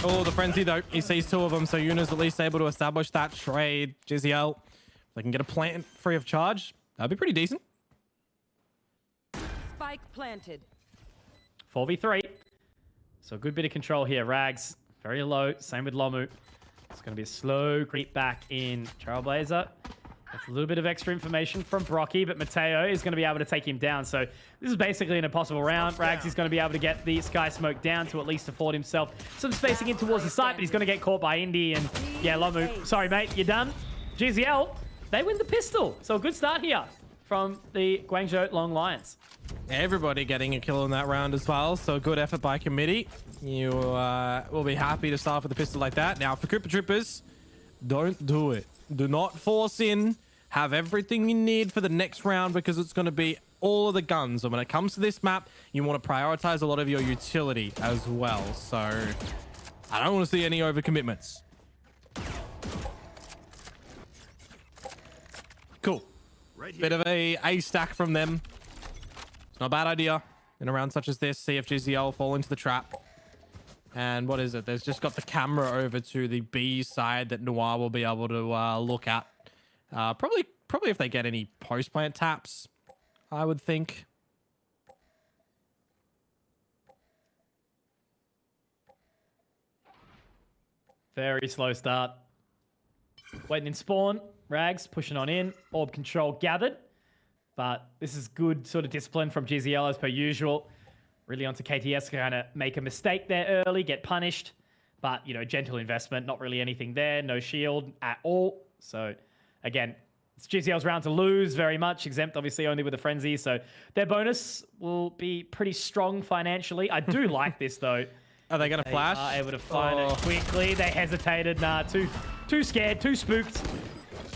Oh, the Frenzy, though. He sees two of them, so Yuna's at least able to establish that trade. GZL, if they can get a plant free of charge, that'd be pretty decent. Spike planted. 4v3. So a good bit of control here. Rags, very low. Same with Lomu. It's going to be a slow creep back in Trailblazer. That's a little bit of extra information from Brocky, but Mateo is going to be able to take him down. So this is basically an impossible round. Rags is going to be able to get the Sky Smoke down to at least afford himself some spacing in towards the site, but he's going to get caught by Indy. And yeah, Lomu, sorry, mate, you're done. GZL, they win the pistol. So a good start here from the Guangzhou Long Lions. Everybody getting a kill in that round as well. So a good effort by committee. You will be happy to start with a pistol like that. Now for Koopa Troopers, don't do it. Do not force in. Have everything you need for the next round, because it's going to be all of the guns. And when it comes to this map, you want to prioritize a lot of your utility as well. So I don't want to see any overcommitments. Cool. Bit of a stack from them. It's not a bad idea in a round such as this. See if GZL fall into the trap. And what is it? There's just got the camera over to the B side that Noir will be able to look at. Probably if they get any post-plant taps, I would think. Very slow start. Waiting in spawn. Rags pushing on in. Orb control gathered. But this is good sort of discipline from GZL as per usual. Really onto KTS to kind of make a mistake there early, get punished. But, you know, gentle investment, not really anything there. No shield at all. So, again, it's GCL's round to lose very much. Exempt, obviously, only with a Frenzy. So their bonus will be pretty strong financially. I do like this, though. Are they going to flash? They are able to find it quickly. They hesitated. Nah, too scared, too spooked.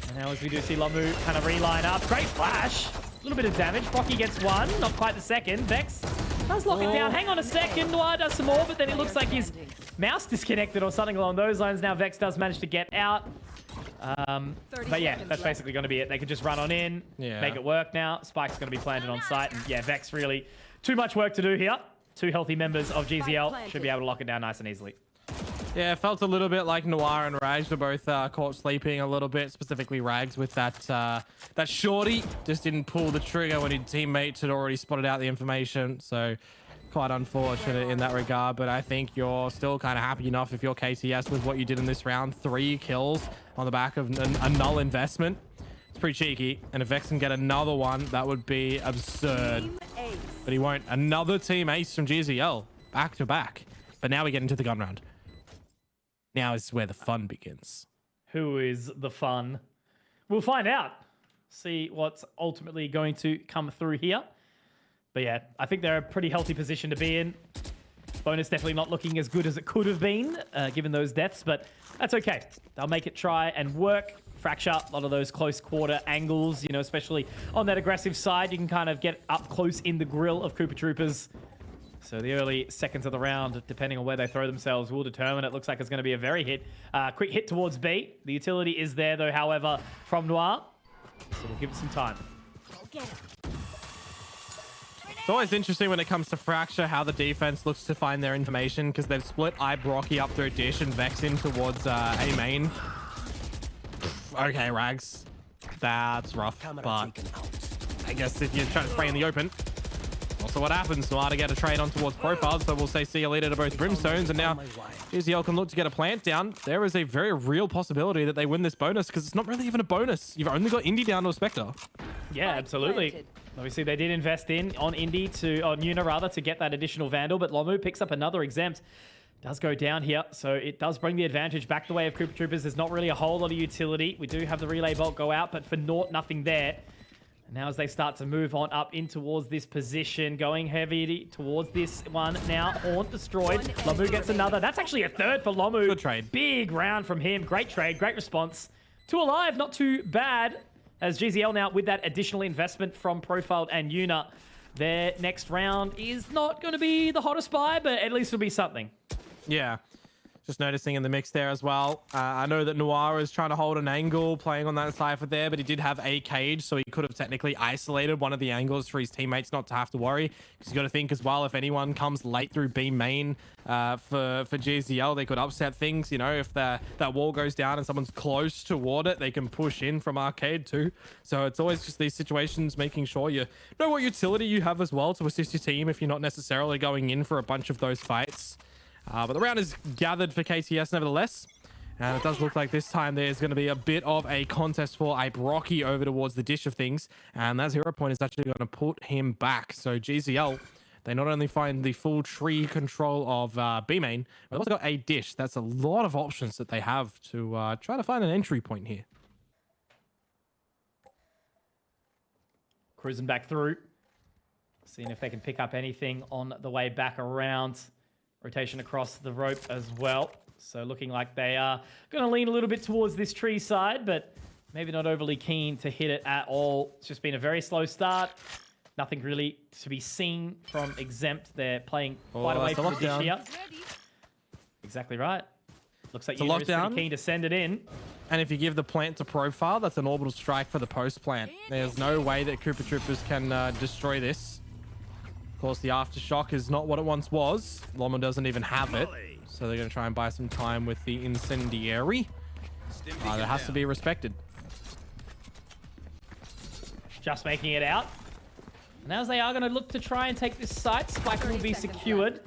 And now as we do see Lomu kind of reline up. Great flash. A little bit of damage. Brocky gets one. Not quite the second. Vex does lock it down. Hang on a second. Noir does some more, but then it looks like his mouse disconnected or something along those lines. Now Vex does manage to get out. But yeah, that's basically going to be it. They could just run on in, make it work now. Spike's going to be planted on site. And yeah, Vex really too much work to do here. Two healthy members of GZL should be able to lock it down nice and easily. Yeah, it felt a little bit like Noir and Rags were both caught sleeping a little bit, specifically Rags with that shorty. Just didn't pull the trigger when his teammates had already spotted out the information. So quite unfortunate in that regard, but I think you're still kind of happy enough if you're KTS with what you did in this round. 3 kills on the back of a null investment. It's pretty cheeky, and if Vex can get another one, that would be absurd. But he won't. Another team ace from GZL, back to back. But now we get into the gun round. Now is where the fun begins. Who is the fun? We'll find out. See what's ultimately going to come through here. But yeah, I think they're a pretty healthy position to be in. Bonus definitely not looking as good as it could have been, given those deaths, but that's okay. They'll make it try and work Fracture, a lot of those close quarter angles, you know, especially on that aggressive side, you can kind of get up close in the grill of Koopa Troopers. So the early seconds of the round, depending on where they throw themselves, will determine. It looks like it's going to be a very quick hit towards B. The utility is there, though, however, from Noir. So we'll give it some time. It's always interesting when it comes to Fracture how the defense looks to find their information, because they've split Brocky up through Dish and Vex in towards A main. Okay, Rags. That's rough, but I guess if you're trying to spray in the open, also what happens. Noir to get a trade on towards Profile, so we'll say see you later to both Brimstones, and now GZL can look to get a plant down. There is a very real possibility that they win this bonus, because it's not really even a bonus. You've only got Indy down to a Spectre. Yeah, absolutely. Obviously, they did invest on Yuna rather, to get that additional Vandal, but Lomu picks up another exempt. Does go down here, so it does bring the advantage back the way of Koopa Troopers. There's not really a whole lot of utility. We do have the relay bolt go out, but for naught, nothing there. And now as they start to move on up in towards this position, going heavy towards this one now. Haunt destroyed. Lomu gets another. That's actually a third for Lomu. Good trade. Big round from him. Great trade, great response. 2 alive, not too bad. As GZL now with that additional investment from Profiled and Yuna, their next round is not going to be the hottest buy, but at least it'll be something. Yeah. Just noticing in the mix there as well. I know that Noir is trying to hold an angle, playing on that Cypher there, but he did have a cage, so he could have technically isolated one of the angles for his teammates not to have to worry. Because you got to think as well, if anyone comes late through B main for GZL, they could upset things. You know, if that wall goes down and someone's close toward it, they can push in from Arcade too. So it's always just these situations, making sure you know what utility you have as well to assist your team if you're not necessarily going in for a bunch of those fights. But the round is gathered for KTS nevertheless. And it does look like this time there's going to be a bit of a contest for Brocky over towards the Dish of things. And that 0 point is actually going to put him back. So GZL, they not only find the full tree control of B main, but they've also got a Dish. That's a lot of options that they have to try to find an entry point here. Cruising back through. Seeing if they can pick up anything on the way back around. Rotation across the rope as well. So looking like they are going to lean a little bit towards this tree side, but maybe not overly keen to hit it at all. It's just been a very slow start. Nothing really to be seen from Exempt. They're playing quite away from the Dish here. Exactly right. Looks like Yuna is pretty keen to send it in. And if you give the plant to Profile, that's an orbital strike for the post plant. There's no way that Koopa Troopers can destroy this. Of course, the aftershock is not what it once was. Loma doesn't even have it. So they're going to try and buy some time with the incendiary. That has to be respected. Just making it out. And as they are going to look to try and take this site, Spike will be secured.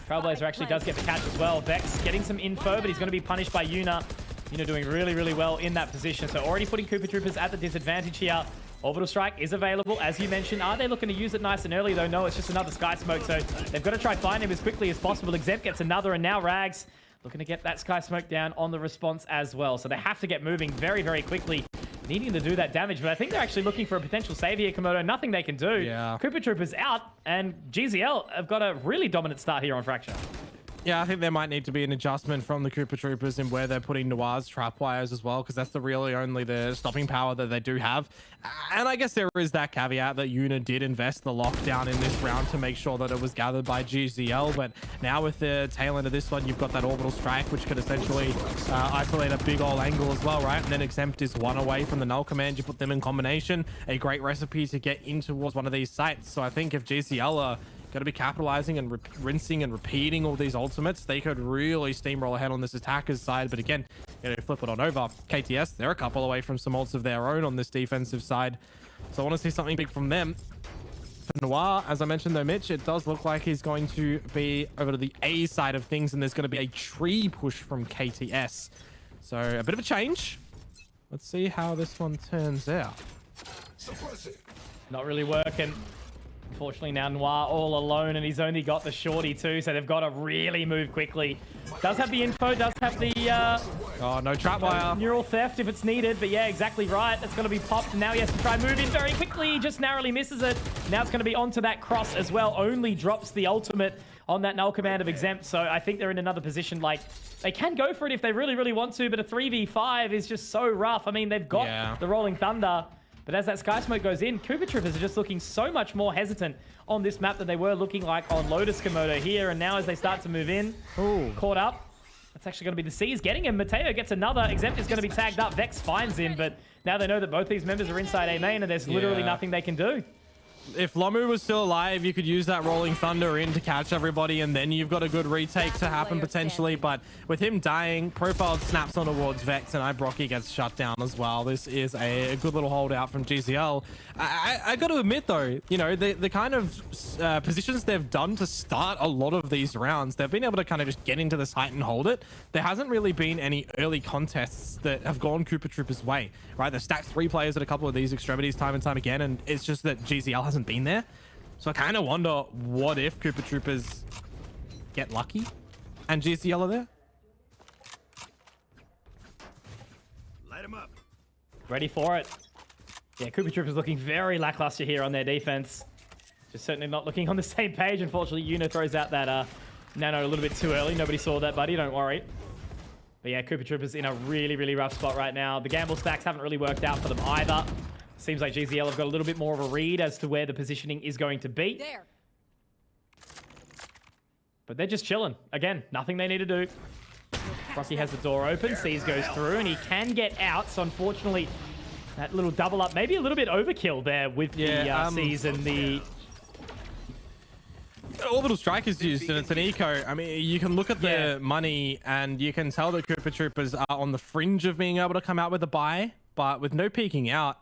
Trailblazer actually does get the catch as well. Vex getting some info, but he's going to be punished by Yuna. Yuna doing really, really well in that position. So already putting Koopa Troopers at the disadvantage here. Orbital Strike is available, as you mentioned. Are they looking to use it nice and early, though? No, it's just another Sky Smoke, so they've got to try and find him as quickly as possible. Exempt gets another, and now Rags looking to get that Sky Smoke down on the response as well. So they have to get moving very, very quickly, needing to do that damage. But I think they're actually looking for a potential save here, Komodo. Nothing they can do. Yeah. Koopa Troopers out, and GZL have got a really dominant start here on Fracture. Yeah, I think there might need to be an adjustment from the Koopa Troopers in where they're putting Noir's trap wires as well, because that's only the stopping power that they do have. And I guess there is that caveat that Yuna did invest the lockdown in this round to make sure that it was gathered by GZL, but now with the tail end of this one, you've got that orbital strike, which could essentially isolate a big old angle as well, right? And then Exempt is one away from the null command. You put them in combination, a great recipe to get in towards one of these sites. So I think if GZL are going to be capitalizing and rinsing and repeating all these ultimates, they could really steamroll ahead on this attacker's side. But again, flip it on over. KTS, they're a couple away from some ults of their own on this defensive side. So I want to see something big from them. For Noir, as I mentioned though, Mitch, it does look like he's going to be over to the A side of things, and there's going to be a tree push from KTS. So a bit of a change. Let's see how this one turns out. Not really working. Unfortunately, now Noir all alone, and he's only got the shorty too, so they've got to really move quickly. Does have the info, does have the oh, no trap wire. Neural theft if it's needed, but yeah, exactly right. It's going to be popped, and now he has to try and move in very quickly. He just narrowly misses it. Now it's going to be onto that cross as well. Only drops the ultimate on that null command of Exempt, so I think they're in another position. Like, they can go for it if they really, really want to, but a 3v5 is just so rough. I mean, they've got the Rolling Thunder, but as that Sky Smoke goes in, Koopa Troopers are just looking so much more hesitant on this map than they were looking like on Lotus Komodo here. And now as they start to move in, caught up. That's actually going to be the C's getting him. Mateo gets another. Exempt is going to be tagged up. Vex finds him, but now they know that both these members are inside A main and there's literally nothing they can do. If Lomu was still alive, you could use that Rolling Thunder in to catch everybody, and then you've got a good retake to happen potentially. But with him dying, Profile snaps on towards Vex, and Ibrocky gets shut down as well. This is a good little holdout from GZL. I got to admit, though, you know, the kind of positions they've done to start a lot of these rounds, they've been able to kind of just get into the site and hold it. There hasn't really been any early contests that have gone Koopa Troopers' way, right? They've stacked 3 players at a couple of these extremities time and time again, and it's just that GZL hasn't been there. So I kind of wonder, what if Koopa Troopers get lucky and GZL are there? Light him up. Ready for it. Yeah, Koopa Troopers looking very lackluster here on their defense. Just certainly not looking on the same page. Unfortunately, Yuno throws out that nano a little bit too early. Nobody saw that, buddy. Don't worry. But yeah, Koopa Troopers in a really, really rough spot right now. The gamble stacks haven't really worked out for them either. Seems like GZL have got a little bit more of a read as to where the positioning is going to be. There. But they're just chilling. Again, nothing they need to do. Rocky has the door open. Seas goes through, and he can get out. So unfortunately, that little double up, maybe a little bit overkill there with the Seas and the... Orbital Strike is used, and it's an eco. I mean, you can look at the money, and you can tell that Koopa Troopers are on the fringe of being able to come out with a buy, but with no peeking out,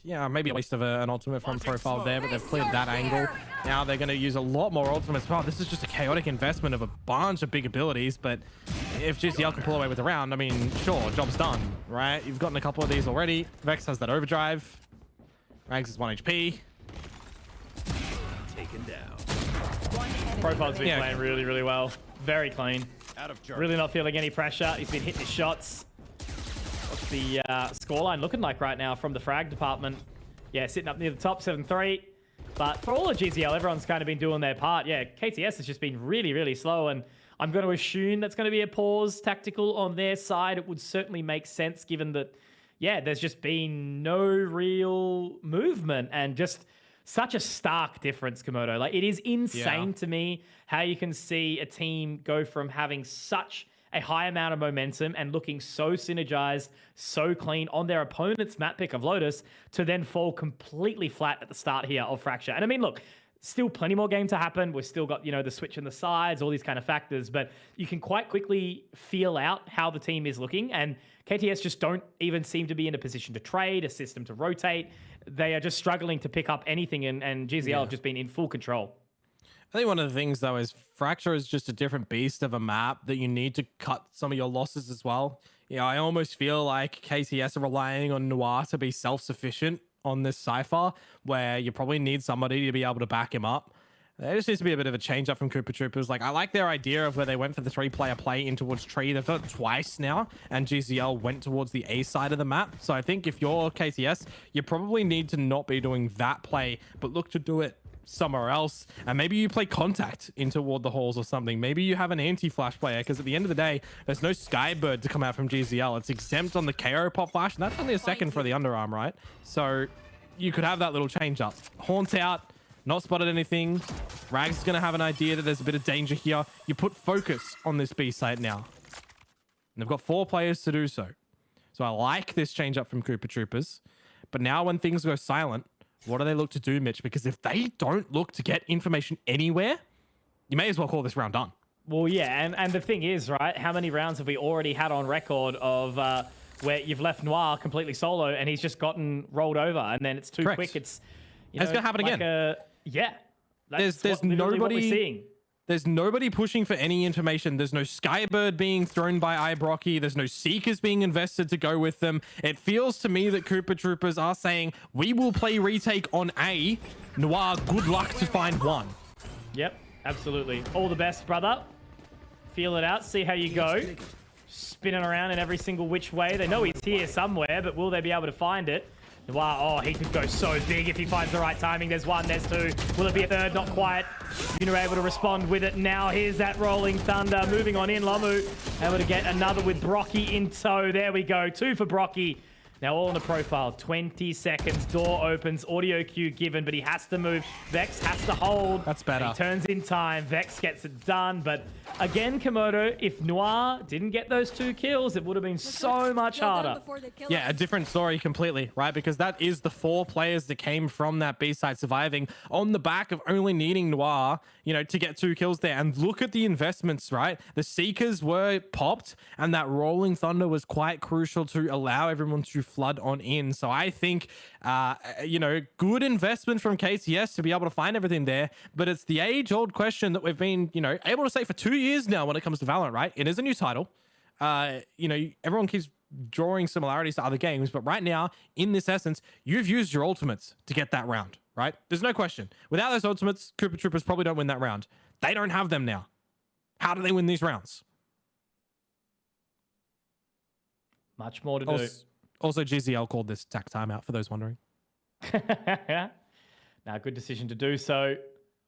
yeah, maybe a waste of an ultimate from Profile there, but they've cleared that angle. Now they're going to use a lot more ultimates. Wow, this is just a chaotic investment of a bunch of big abilities, but if GCL can pull away with the round, I mean, sure, job's done, right? You've gotten a couple of these already. Vex has that overdrive. Rags is 1 HP. Taken down. Profile's been playing really, really well. Very clean. Really not feeling any pressure. He's been hitting his shots. What's the scoreline looking like right now from the frag department? Yeah, sitting up near the top, 7-3. But for all of GZL, everyone's kind of been doing their part. Yeah, KTS has just been really, really slow, and I'm going to assume that's going to be a pause tactical on their side. It would certainly make sense given that, yeah, there's just been no real movement and just such a stark difference, Komodo. Like, it is insane to me how you can see a team go from having such a high amount of momentum and looking so synergized, so clean on their opponent's map pick of Lotus to then fall completely flat at the start here of Fracture. And I mean, look, still plenty more game to happen. We've still got, you know, the switch in the sides, all these kind of factors, but you can quite quickly feel out how the team is looking, and KTS just don't even seem to be in a position to trade, a system to rotate. They are just struggling to pick up anything, and GZL have just been in full control. I think one of the things, though, is Fracture is just a different beast of a map that you need to cut some of your losses as well. You know, I almost feel like KTS are relying on Noir to be self-sufficient on this Cypher, where you probably need somebody to be able to back him up. There just needs to be a bit of a change up from Koopa Troopers. Like, I like their idea of where they went for the 3-player play in towards Tree. They've done it twice now, and GZL went towards the A side of the map. So I think if you're KTS, you probably need to not be doing that play, but look to do it somewhere else, and maybe you play Contact in toward the halls or something. Maybe you have an anti-flash player, because at the end of the day, there's no Skybird to come out from GZL. It's exempt on the KO pop flash, and that's only a second for the underarm, right? So you could have that little change up. Haunt out, not spotted anything. Rags is going to have an idea that there's a bit of danger here. You put focus on this B site now, and they've got 4 players to do so. So I like this change up from Koopa Troopers, but now when things go silent, what do they look to do, Mitch? Because if they don't look to get information anywhere, you may as well call this round done. Well, yeah, and the thing is, right, how many rounds have we already had on record of where you've left Noir completely solo and he's just gotten rolled over, and then it's too quick. It's, you know, it's going to happen again. Yeah. There's nobody what we're seeing. There's nobody pushing for any information. There's no Skybird being thrown by iBrocky. There's no Seekers being invested to go with them. It feels to me that Koopa Troopers are saying, we will play retake on A. Noir, good luck to find one. Yep, absolutely. All the best, brother. Feel it out. See how you go. Spinning around in every single which way. They know he's here somewhere, but will they be able to find it? Wow, oh, he could go so big if he finds the right timing. There's one, there's two. Will it be a third? Not quite. You're able to respond with it now. Here's that Rolling Thunder. Moving on in, Lomu able to get another with Brocky in tow. There we go. 2 for Brocky. Now all on the profile. 20 seconds. Door opens. Audio cue given, but he has to move. Vex has to hold. That's better. He turns in time. Vex gets it done. But again, Komodo, if Noir didn't get those 2 kills, it would have been so much harder. Yeah, a different story completely, right? Because that is the 4 players that came from that B side surviving on the back of only needing Noir, you know, to get 2 kills there. And look at the investments, right? The Seekers were popped, and that Rolling Thunder was quite crucial to allow everyone to flood on in. So I think, you know, good investment from KTS to be able to find everything there. But it's the age-old question that we've been, you know, able to say for 2 years now when it comes to Valorant, right? It is a new title. You know, everyone keeps drawing similarities to other games, but right now, in this essence, you've used your ultimates to get that round, right? There's no question. Without those ultimates, Koopa Troopers probably don't win that round. They don't have them now. How do they win these rounds? Much more to do. Also, GZL called this tack timeout, for those wondering. Now, good decision to do so.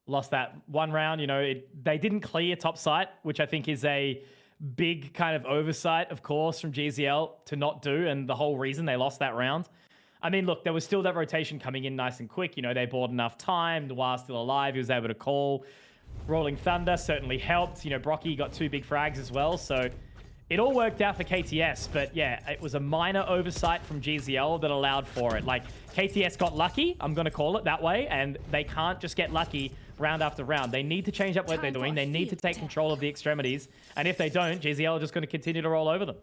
Lost that one round. You know, they didn't clear top site, which I think is a big kind of oversight, of course, from GZL to not do, and the whole reason they lost that round. I mean, look, there was still that rotation coming in nice and quick. You know, they bought enough time. Noir's still alive. He was able to call. Rolling Thunder certainly helped. You know, Brocky got 2 big frags as well, so it all worked out for KTS, but yeah, it was a minor oversight from GZL that allowed for it. Like, KTS got lucky, I'm going to call it that way, and they can't just get lucky round after round. They need to change up what they're doing. They need to take control of the extremities, and if they don't, GZL are just going to continue to roll over them.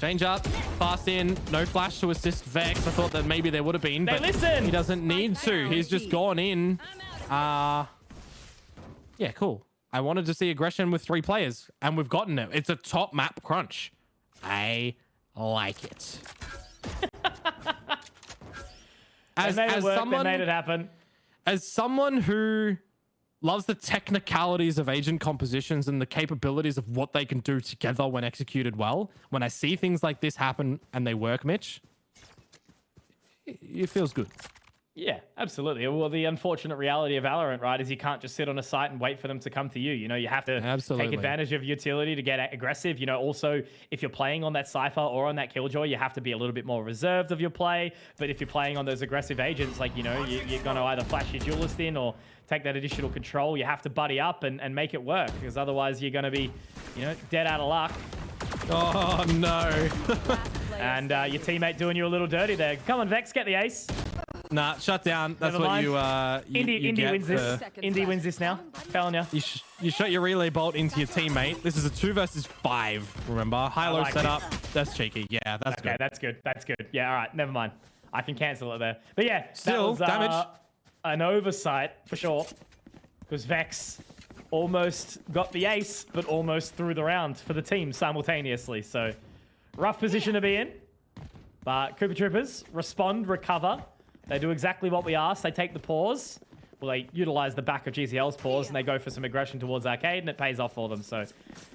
Change up, fast in, no flash to assist Vex. I thought that maybe there would have been, but he doesn't need to. He's just gone in. Yeah, cool. I wanted to see aggression with 3 players, and we've gotten it. It's a top map crunch. I like it. They made it work. They made it happen. As someone who loves the technicalities of agent compositions and the capabilities of what they can do together when executed well, when I see things like this happen and they work, Mitch, it feels good. Yeah, absolutely. Well, the unfortunate reality of Valorant, right, is you can't just sit on a site and wait for them to come to you. You know, you have to take advantage of utility to get aggressive. You know, also, if you're playing on that Cypher or on that Killjoy, you have to be a little bit more reserved of your play. But if you're playing on those aggressive agents, like, you know, you're going to either flash your duelist in or take that additional control. You have to buddy up and make it work, because otherwise you're going to be, you know, dead out of luck. Oh, no. And your teammate doing you a little dirty there. Come on, Vex, get the ace. Nah, shut down. That's Never what mind. Indy wins this. Indy wins this now. Telling you. You shot your relay bolt into your teammate. This is a 2 versus 5. Remember, high-low setup. That's cheeky. Yeah, that's good. Okay, that's good. That's good. Yeah, all right. Never mind. I can cancel it there. But yeah, still that was, damage. An oversight for sure, because Vex almost got the ace, but almost threw the round for the team simultaneously. So rough position to be in. But Koopa Troopers respond, recover. They do exactly what we asked. They take the pause. Well, they utilize the back of GZL's pause, and they go for some aggression towards Arcade, and it pays off for them. So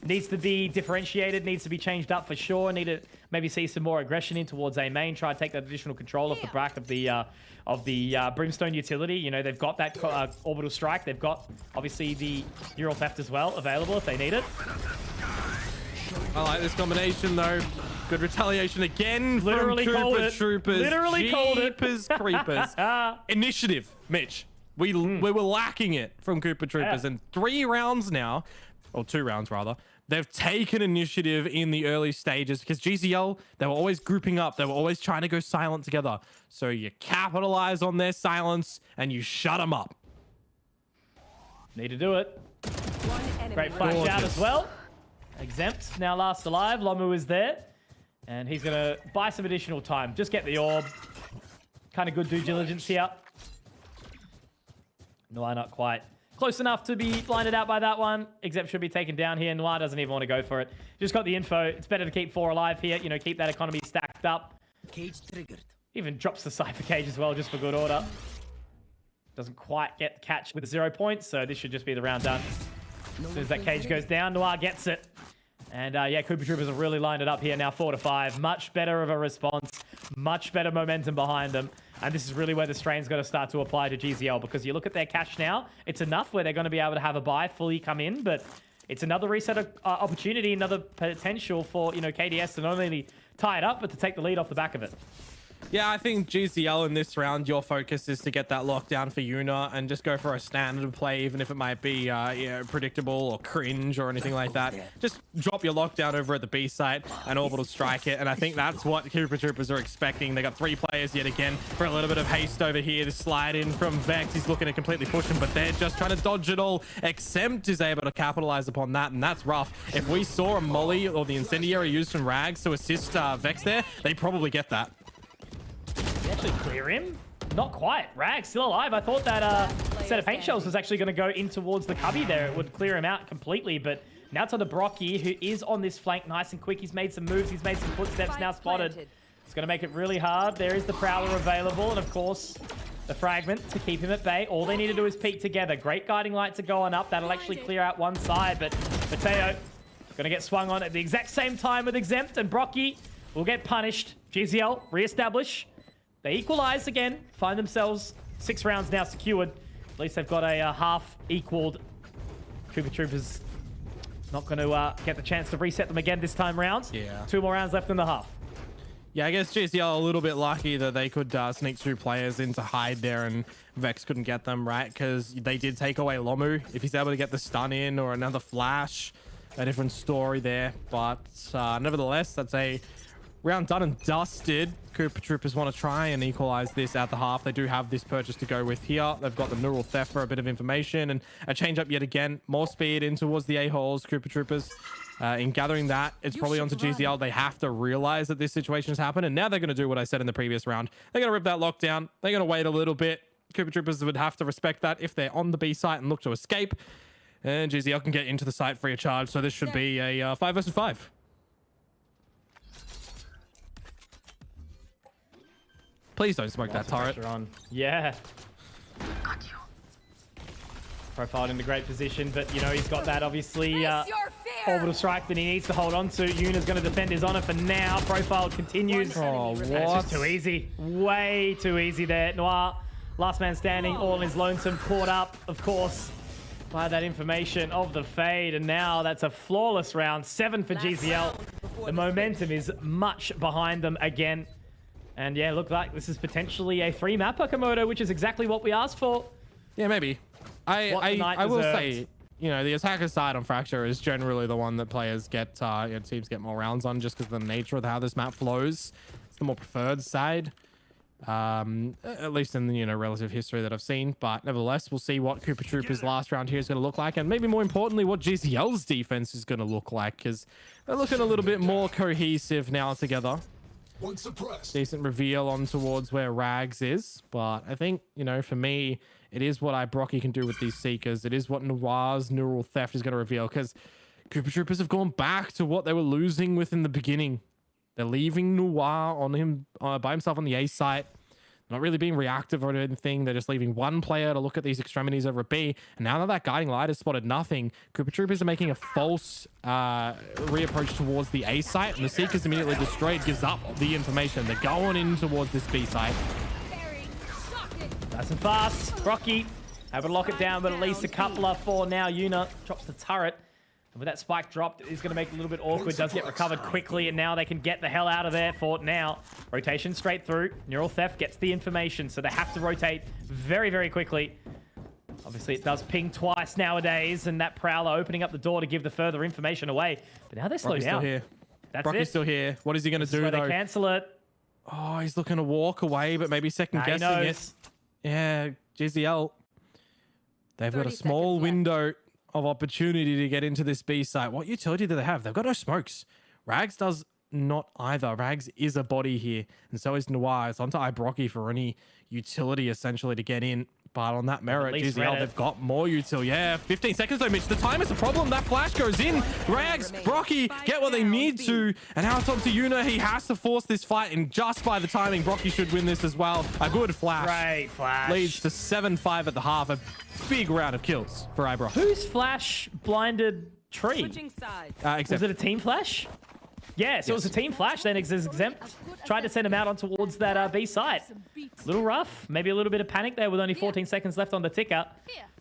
needs to be differentiated, needs to be changed up for sure. Need to maybe see some more aggression in towards A main. Try to take that additional control off the back of the Brimstone utility. You know, they've got that orbital strike. They've got, obviously, the neural theft as well available if they need it. I like this combination, though. Good retaliation again Literally from called Koopa it. Troopers. Literally called it. Jeepers creepers. Initiative, Mitch. We were lacking it from Koopa Troopers. And 3 rounds now, or 2 rounds rather, they've taken initiative in the early stages, because GZL, they were always grouping up. They were always trying to go silent together. So you capitalize on their silence and you shut them up. Need to do it. Great flash out as well. Exempt now last alive. Lomu is there. And he's going to buy some additional time. Just get the orb. Kind of good due diligence here. Noir not quite close enough to be blinded out by that one. Exempt should be taken down here. Noir doesn't even want to go for it. Just got the info. It's better to keep 4 alive here. You know, keep that economy stacked up. Cage triggered. Even drops the Cypher Cage as well, just for good order. Doesn't quite get the catch with 0 points, so this should just be the round done. As soon as that cage goes down, Noir gets it. And yeah, Cooper Troopers have really lined it up here now, 4-5. Much better of a response, much better momentum behind them. And this is really where the strain's got to start to apply to GZL, because you look at their cash now, it's enough where they're going to be able to have a buy fully come in, but it's another reset opportunity, another potential for, you know, KDS to not only tie it up, but to take the lead off the back of it. Yeah, I think GCL in this round, your focus is to get that lockdown for Yuna and just go for a standard play, even if it might be you know, predictable or cringe or anything like that. Just drop your lockdown over at the B site and Orbital strike it. And I think that's what Cooper Troopers are expecting. They got 3 players yet again for a little bit of haste over here. The slide in from Vex. He's looking to completely push him, but they're just trying to dodge it all. Exempt is able to capitalize upon that, and that's rough. If we saw a molly or the incendiary used from Rags to assist Vex there, they probably get that. Actually clear him? Not quite. Rag still alive. I thought that set of paint shells was actually going to go in towards the cubby there. It would clear him out completely, but now to the Brocky, who is on this flank nice and quick. He's made some moves. He's made some footsteps now spotted. It's going to make it really hard. There is the Prowler available, and of course, the Fragment to keep him at bay. All they need to do is peek together. Great guiding light to go on up. That'll actually clear out one side, but Mateo going to get swung on at the exact same time with Exempt, and Brocky will get punished. GZL reestablish. They equalize again, find themselves 6 rounds now secured. At least they've got a half equaled. Cooper Troopers not going to get the chance to reset them again this time round. Yeah. 2 more rounds left in the half. Yeah, I guess GCL a little bit lucky that they could sneak 2 players in to hide there and Vex couldn't get them, right? Because they did take away Lomu. If he's able to get the stun in or another flash, a different story there. But nevertheless, that's a round done and dusted. Cooper Troopers want to try and equalize this at the half. They do have this purchase to go with here. They've got the neural theft for a bit of information and a change up yet again. More speed in towards the A-holes. Cooper Troopers in gathering that, it's probably onto GZL. They have to realize that this situation has happened, and now they're going to do what I said in the previous round. They're going to rip that lockdown. They're going to wait a little bit. Cooper Troopers would have to respect that if they're on the B site and look to escape. And GZL can get into the site free of charge, so this should be a 5 versus 5. Please don't smoke that turret. On. Yeah. Profiled in a great position, but you know, he's got that obviously orbital strike that he needs to hold on to. Yuna's going to defend his honor for now. Profiled continues. Oh, what? It's just too easy. Way too easy there. Noir, last man standing, all in his lonesome, caught up, of course, by that information of the fade. And now that's a flawless round. 7 for GZL. The momentum is much behind them again. And yeah, look like this is potentially a 3-mapper Komodo, which is exactly what we asked for. Yeah, maybe. I will say, you know, the attacker side on Fracture is generally the one that players get, teams get more rounds on just because of the nature of how this map flows. It's the more preferred side, at least in the, you know, relative history that I've seen. But nevertheless, we'll see what Cooper Troopers' last round here is going to look like, and maybe more importantly, what GCL's defense is going to look like, because they're looking a little bit more cohesive now together. Decent reveal on towards where Rags is, but I think, you know, for me, it is what Brocky can do with these Seekers. It is what Noir's neural theft is going to reveal, because Cooper Troopers have gone back to what they were losing with in the beginning. They're leaving Noir on him by himself on the A site, not really being reactive or anything. They're just leaving one player to look at these extremities over B. And now that that guiding light has spotted nothing, Cooper Troopers are making a false reapproach towards the A site, and the Seeker's immediately destroyed, gives up the information. They're going in towards this B site. Nice and fast. Brocky able to lock it down, but at least a couple for now. Yuna drops the turret. And with that spike dropped, it's going to make it a little bit awkward. Does get recovered quickly, and now they can get the hell out of there for now. Rotation straight through. Neural Theft gets the information, so they have to rotate very, very quickly. Obviously, it does ping twice nowadays, and that Prowler opening up the door to give the further information away. But now they're slowed down. Still here. That's Brocky's it. still here. What is he going to do, though? They cancel it. Oh, he's looking to walk away, but maybe second guessing it. Yeah, GZL. They've got a small window of opportunity to get into this B site. What utility do they have? They've got no smokes. Rags does not either. Rags is a body here, and so is Noir. It's onto Brocky for any utility, essentially, to get in. But on that merit, least GZL, they've got more util. Yeah, 15 seconds though, Mitch. The time is a problem. That flash goes in. Rags, Brocky get what they need to. And now it's on to Yuna. He has to force this fight. And just by the timing, Brocky should win this as well. A good flash. Great flash. Leads to 7-5 at the half. A big round of kills for Ibra. Whose flash blinded Tree? Switching sides. Was it a team flash? Yes, it was a team flash. Then Exempt tried to send him out on towards that B site. A little rough. Maybe a little bit of panic there with only 14 seconds left on the ticker.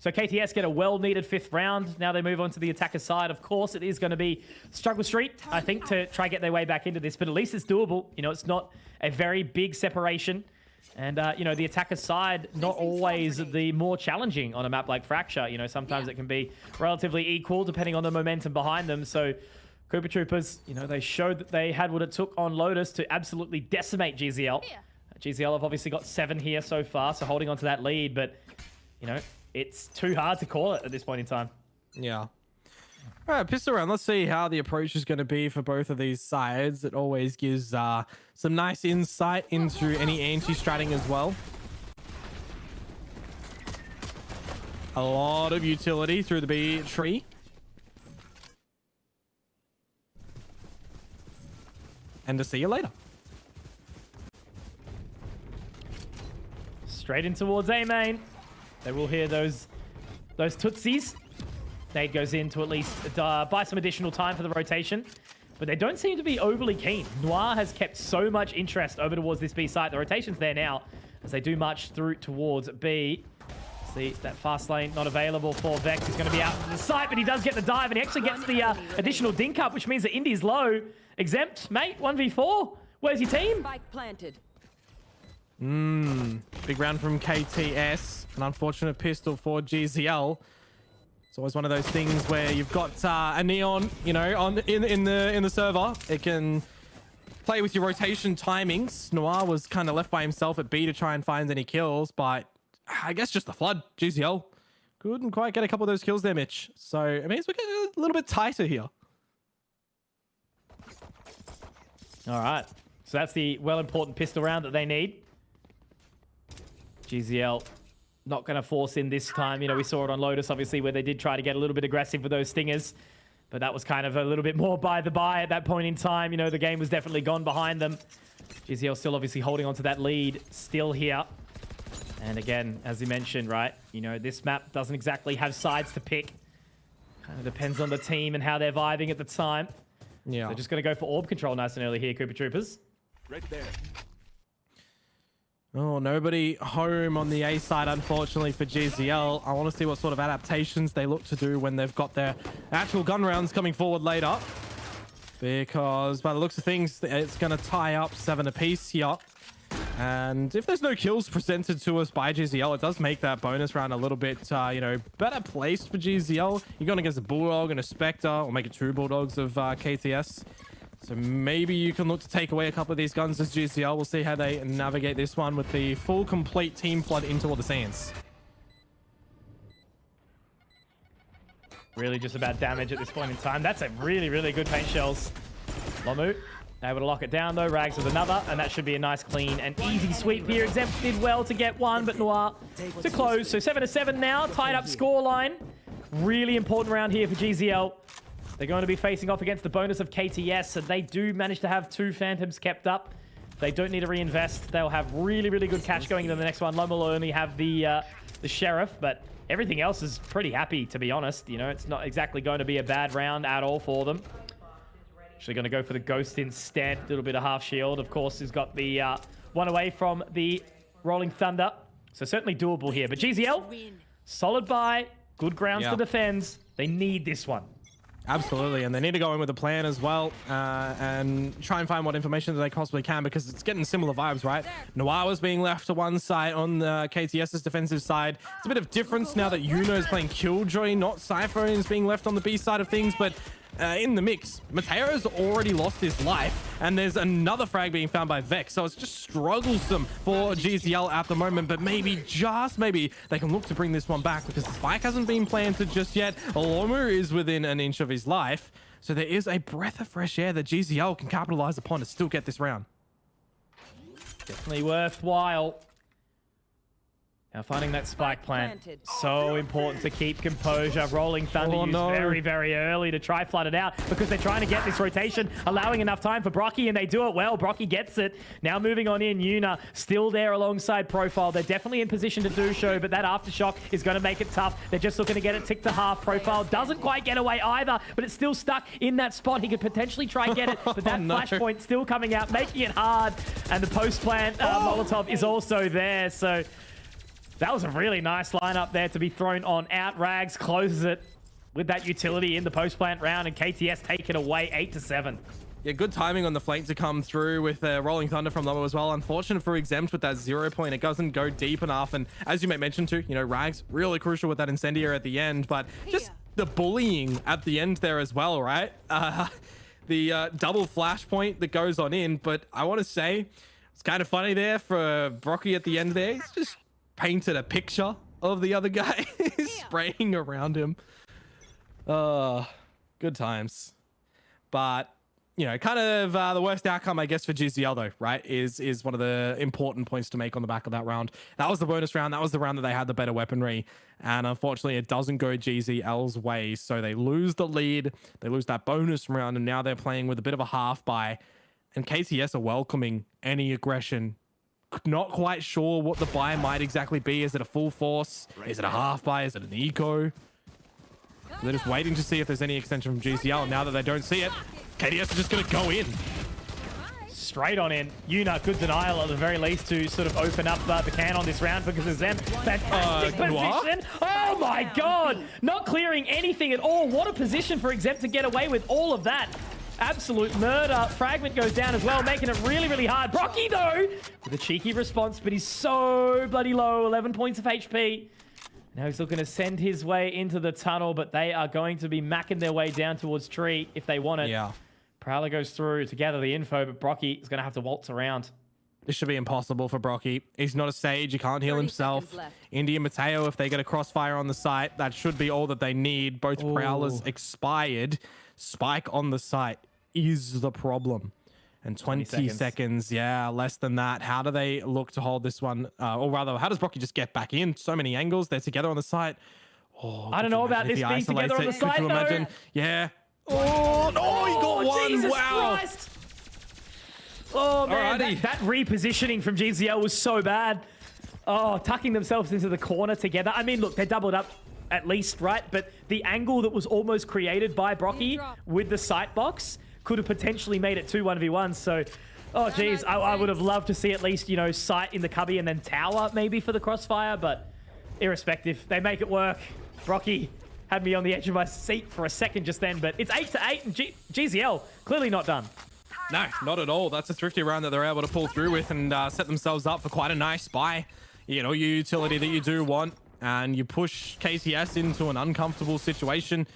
So KTS get a well-needed 5th round. Now they move on to the attacker side. Of course, it is going to be struggle street, I think, to try get their way back into this. But at least it's doable. You know, it's not a very big separation. And, you know, the attacker side, not always the more challenging on a map like Fracture. You know, sometimes it can be relatively equal depending on the momentum behind them. So Cooper Troopers, you know, they showed that they had what it took on Lotus to absolutely decimate GZL. GZL have obviously got 7 here so far, so holding on to that lead. But, you know, it's too hard to call it at this point in time. Yeah. All right, pistol round. Let's see how the approach is going to be for both of these sides. It always gives some nice insight into any anti-stratting as well. A lot of utility through the B tree. And to see you later. Straight in towards A main. They will hear those tootsies. Nade goes in to at least buy some additional time for the rotation. But they don't seem to be overly keen. Noir has kept so much interest over towards this B site. The rotation's there now as they do march through towards B. See, that fast lane not available for Vex. He's going to be out to the site, but he does get the dive, and he actually gets the additional dink up, which means that Indy's low. Exempt, mate, 1v4. Where's your team? Spike planted. Big round from KTS. An unfortunate pistol for GZL. It's always one of those things where you've got a neon, you know, in the server. It can play with your rotation timings. Noir was kind of left by himself at B to try and find any kills, but I guess just the flood. GZL couldn't quite get a couple of those kills there, Mitch. So it means we're getting a little bit tighter here. All right. So that's the well-important pistol round that they need. GZL not going to force in this time. You know, we saw it on Lotus, obviously, where they did try to get a little bit aggressive with those stingers. But that was kind of a little bit more by the by at that point in time. You know, the game was definitely gone behind them. GZL still obviously holding on to that lead still here. And again, as you mentioned, right, you know, this map doesn't exactly have sides to pick. Kind of depends on the team and how they're vibing at the time. Yeah. They're just going to go for orb control nice and early here, Cooper Troopers. Right there. Oh, nobody home on the A side, unfortunately, for GZL. I want to see what sort of adaptations they look to do when they've got their actual gun rounds coming forward later. Because by the looks of things, it's going to tie up 7 apiece here. And if there's no kills presented to us by GZL, it does make that bonus round a little bit, you know, better placed for GZL. You're going against a Bulldog and a Spectre, or make it 2 Bulldogs of KTS. So maybe you can look to take away a couple of these guns as GZL. We'll see how they navigate this one with the full complete team flood into all the sands. Really just about damage at this point in time. That's a really, really good paint shells. Lomu able to lock it down though. Rags with another, and that should be a nice, clean, and easy sweep here. Exempt did well to get one, but Noir to close. So 7-7 now, tied up scoreline. Really important round here for GZL. They're going to be facing off against the bonus of KTS, and they do manage to have 2 Phantoms kept up. They don't need to reinvest. They'll have really, really good cash going into the next one. Lomu will only have the Sheriff, but everything else is pretty happy, to be honest. You know, it's not exactly going to be a bad round at all for them. Actually going to go for the Ghost instead. A little bit of half shield. Of course, he's got the one away from the Rolling Thunder. So certainly doable here. But GZL, solid buy. Good grounds to defend. They need this one. Absolutely, and they need to go in with a plan as well and try and find what information that they possibly can, because it's getting similar vibes, right? Noir was being left to one side on the KTS's defensive side. It's a bit of difference now that Yuno is playing Killjoy, not Cypher, and is being left on the B side of things, but in the mix, Mateo's already lost his life, and there's another frag being found by Vex, so it's just strugglesome for GZL at the moment, but maybe, just maybe, they can look to bring this one back, because the spike hasn't been planted just yet. Lomu is within an inch of his life, so there is a breath of fresh air that GZL can capitalize upon to still get this round. Definitely worthwhile. Now finding that spike plant, so important to keep composure. Rolling Thunder used very, very early to try flood it out because they're trying to get this rotation, allowing enough time for Brocky, and they do it well. Brocky gets it. Now moving on in, Yuna still there alongside Profile. They're definitely in position to do so, but that Aftershock is going to make it tough. They're just looking to get it ticked to half. Profile doesn't quite get away either, but it's still stuck in that spot. He could potentially try and get it, but that flashpoint still coming out, making it hard, and the post-plant Molotov is also there, so... That was a really nice lineup there to be thrown on out. Rags closes it with that utility in the post-plant round, and KTS take it away 8-7. Yeah, good timing on the flank to come through with Rolling Thunder from Lomo as well. Unfortunate for Exempt with that 0 point. It doesn't go deep enough. And as you may mention too, you know, Rags, really crucial with that Incendiary at the end. But just the bullying at the end there as well, right? The double flashpoint that goes on in. But I want to say, it's kind of funny there for Brocky at the end there. He's just painted a picture of the other guy spraying around him. Good times. But, you know, kind of the worst outcome, I guess, for GZL, though, right, is one of the important points to make on the back of that round. That was the bonus round. That was the round that they had the better weaponry. And unfortunately, it doesn't go GZL's way. So they lose the lead. They lose that bonus round. And now they're playing with a bit of a half buy. And KTS are welcoming any aggression. Not quite sure what the buy might exactly be. Is it a full force? Is it a half buy? Is it an eco? They're just waiting to see if there's any extension from GCL. Now that they don't see it, KTS are just going to go in. Straight on in. Yuna, good denial at the very least to sort of open up the can on this round because of Zem. Fantastic position. Oh my god. Not clearing anything at all. What a position for Exempt to get away with all of that. Absolute murder. Fragment goes down as well, making it really, really hard. Brocky, though, with a cheeky response, but he's so bloody low. 11 points of HP. Now he's looking to send his way into the tunnel, but they are going to be macking their way down towards Tree if they want it. Yeah. Prowler goes through to gather the info, but Brocky is going to have to waltz around. This should be impossible for Brocky. He's not a Sage. He can't heal himself. Indy and Mateo, if they get a crossfire on the site, that should be all that they need. Both Prowlers expired. Spike on the site is the problem. And 20 seconds, yeah, less than that. How do they look to hold this one? Or rather, how does Brocky just get back in? So many angles. They're together on the site. Oh, I don't know about this being together on the site, Could you imagine? Yeah. Oh, no, he got one. Jesus wow. Christ. Oh, man, that repositioning from GZL was so bad. Oh, tucking themselves into the corner together. I mean, look, they're doubled up at least, right? But the angle that was almost created by Brocky with the sight box could have potentially made it 2 1v1. So, oh, geez, I would have loved to see at least, you know, sight in the cubby and then tower maybe for the crossfire. But irrespective, they make it work. Brocky had me on the edge of my seat for a second just then, but it's 8-8 and GZL clearly not done. No, not at all. That's a thrifty round that they're able to pull through with and set themselves up for quite a nice buy. You know, your utility that you do want, and you push KTS into an uncomfortable situation.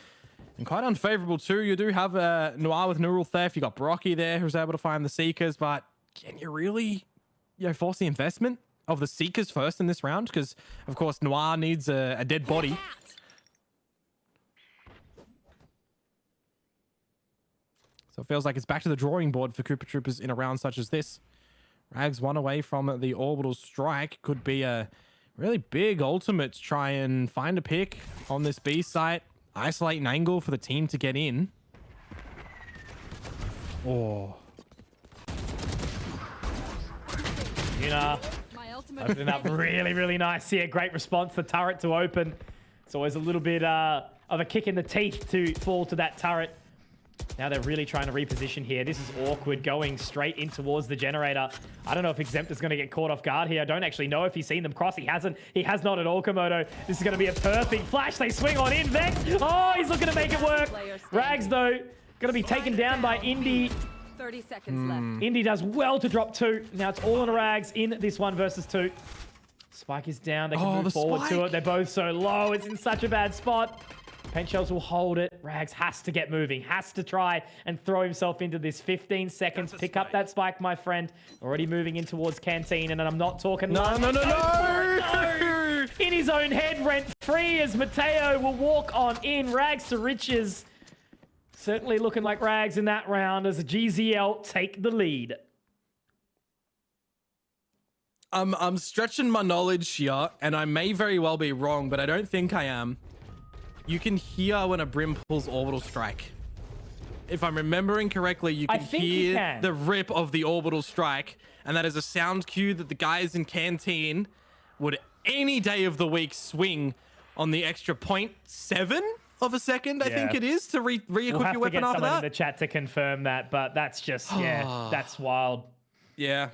And quite unfavorable too. You do have Noir with Neural Theft. You got Brocky there who's able to find the Seekers, but can you really, you know, force the investment of the Seekers first in this round? Because, of course, Noir needs a dead body. So it feels like it's back to the drawing board for Koopa Troopers in a round such as this. Rags one away from the orbital strike. Could be a really big ultimate to try and find a pick on this B site. Isolate an angle for the team to get in. Oh. Yuna opening up really, really nice here. Great response. The turret to open. It's always a little bit of a kick in the teeth to fall to that turret. Now they're really trying to reposition here. This is awkward, going straight in towards the generator. I don't know if Exempt is going to get caught off guard here. I don't actually know if he's seen them cross. He hasn't. He has not at all, Komodo. This is going to be a perfect flash. They swing on in. Vex. Oh, he's looking to make it work. Rags, though, going to be taken down by Indy. 30 seconds left. Indy does well to drop 2. Now it's all on Rags in this 1 versus 2. Spike is down. They can move forward to it. They're both so low. It's in such a bad spot. Paint Shells will hold it. Rags has to get moving, has to try and throw himself into this. 15 seconds. Pick up that spike, my friend. Already moving in towards Canteen, and I'm not talking... No. In his own head, rent free as Mateo will walk on in. Rags to riches. Certainly looking like Rags in that round as GZL take the lead. I'm stretching my knowledge here, and I may very well be wrong, but I don't think I am. You can hear when a Brim pulls orbital strike. If I'm remembering correctly, you can hear the rip of the orbital strike, and that is a sound cue that the guys in Canteen would any day of the week swing on the extra 0.7 of a second, I think it is, to re-equip your weapon after that. In the chat to confirm that, but that's just, that's wild. Yeah.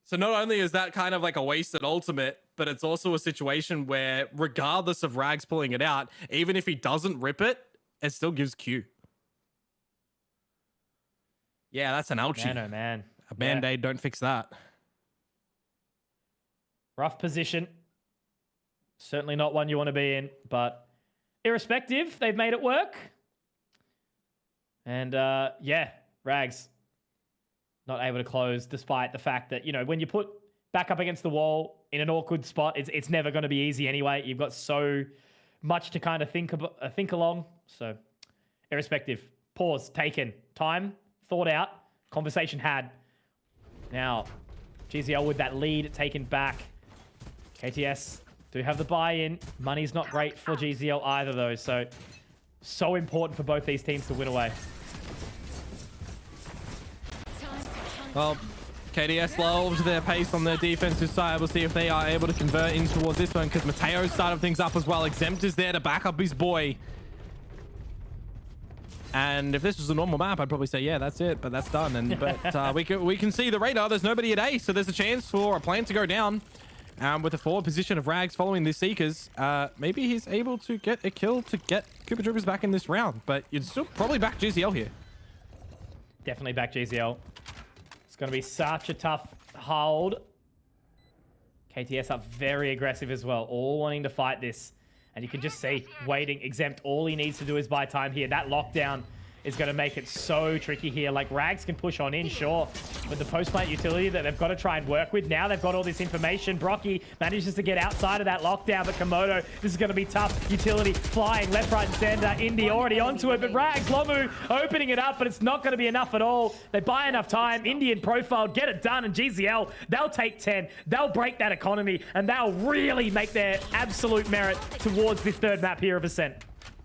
So not only is that kind of like a wasted ultimate, but it's also a situation where regardless of Rags pulling it out, even if he doesn't rip it, it still gives Q. Yeah, that's an ouchie. Man, oh man. A Band-Aid don't fix that. Rough position. Certainly not one you want to be in, but irrespective, they've made it work. And yeah, Rags not able to close despite the fact that, you know, when you put back up against the wall in an awkward spot, it's never going to be easy anyway. You've got so much to kind of think along. So irrespective, pause taken, time thought out, conversation had. Now, GZL with that lead taken back. KTS do have the buy-in. Money's not great for GZL either, though. So important for both these teams to win away. Well, KTS loved their pace on their defensive side. We'll see if they are able to convert in towards this one, because Mateo started things up as well. Exempt is there to back up his boy. And if this was a normal map, I'd probably say, yeah, that's it, but that's done. But we can see the radar. There's nobody at A, so there's a chance for a plant to go down. With the forward position of Rags following the Seekers, maybe he's able to get a kill to get Cooper Troopers back in this round. But you'd still probably back GZL here. Definitely back GZL. It's going to be such a tough hold. KTS up very aggressive as well, all wanting to fight this. And you can just see, waiting, Exempt, all he needs to do is buy time here. That lockdown is going to make it so tricky here. Like, Rags can push on in, sure, but the post-plant utility that they've got to try and work with. Now they've got all this information. Brocky manages to get outside of that lockdown, but Komodo, this is going to be tough. Utility flying left, right, and center. Indy already onto it, but Rags, Lomu opening it up, but it's not going to be enough at all. They buy enough time. Indian profile, get it done, and GZL, they'll take 10. They'll break that economy, and they'll really make their absolute merit towards this third map here of Ascent.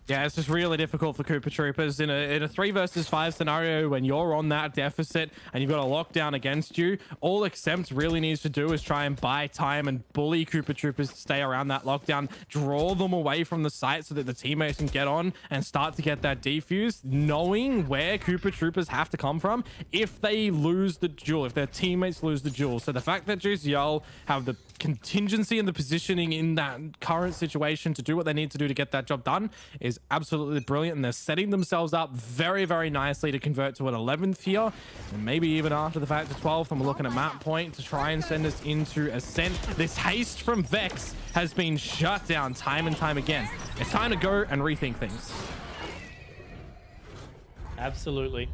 Yeah, it's just really difficult for Cooper Troopers in a 3 versus 5 scenario when you're on that deficit and you've got a lockdown against you. All Exempt really needs to do is try and buy time and bully Cooper Troopers to stay around that lockdown, draw them away from the site so that the teammates can get on and start to get that defuse, knowing where Cooper Troopers have to come from if they lose the duel, if their teammates lose the duel. So the fact that GZL have the contingency and the positioning in that current situation to do what they need to do to get that job done is absolutely brilliant, and they're setting themselves up very, very nicely to convert to an 11th here, and maybe even after the fact to 12th, and we're looking at map point to try and send us into Ascent. This haste from Vex has been shut down time and time again. It's time to go and rethink things. Absolutely.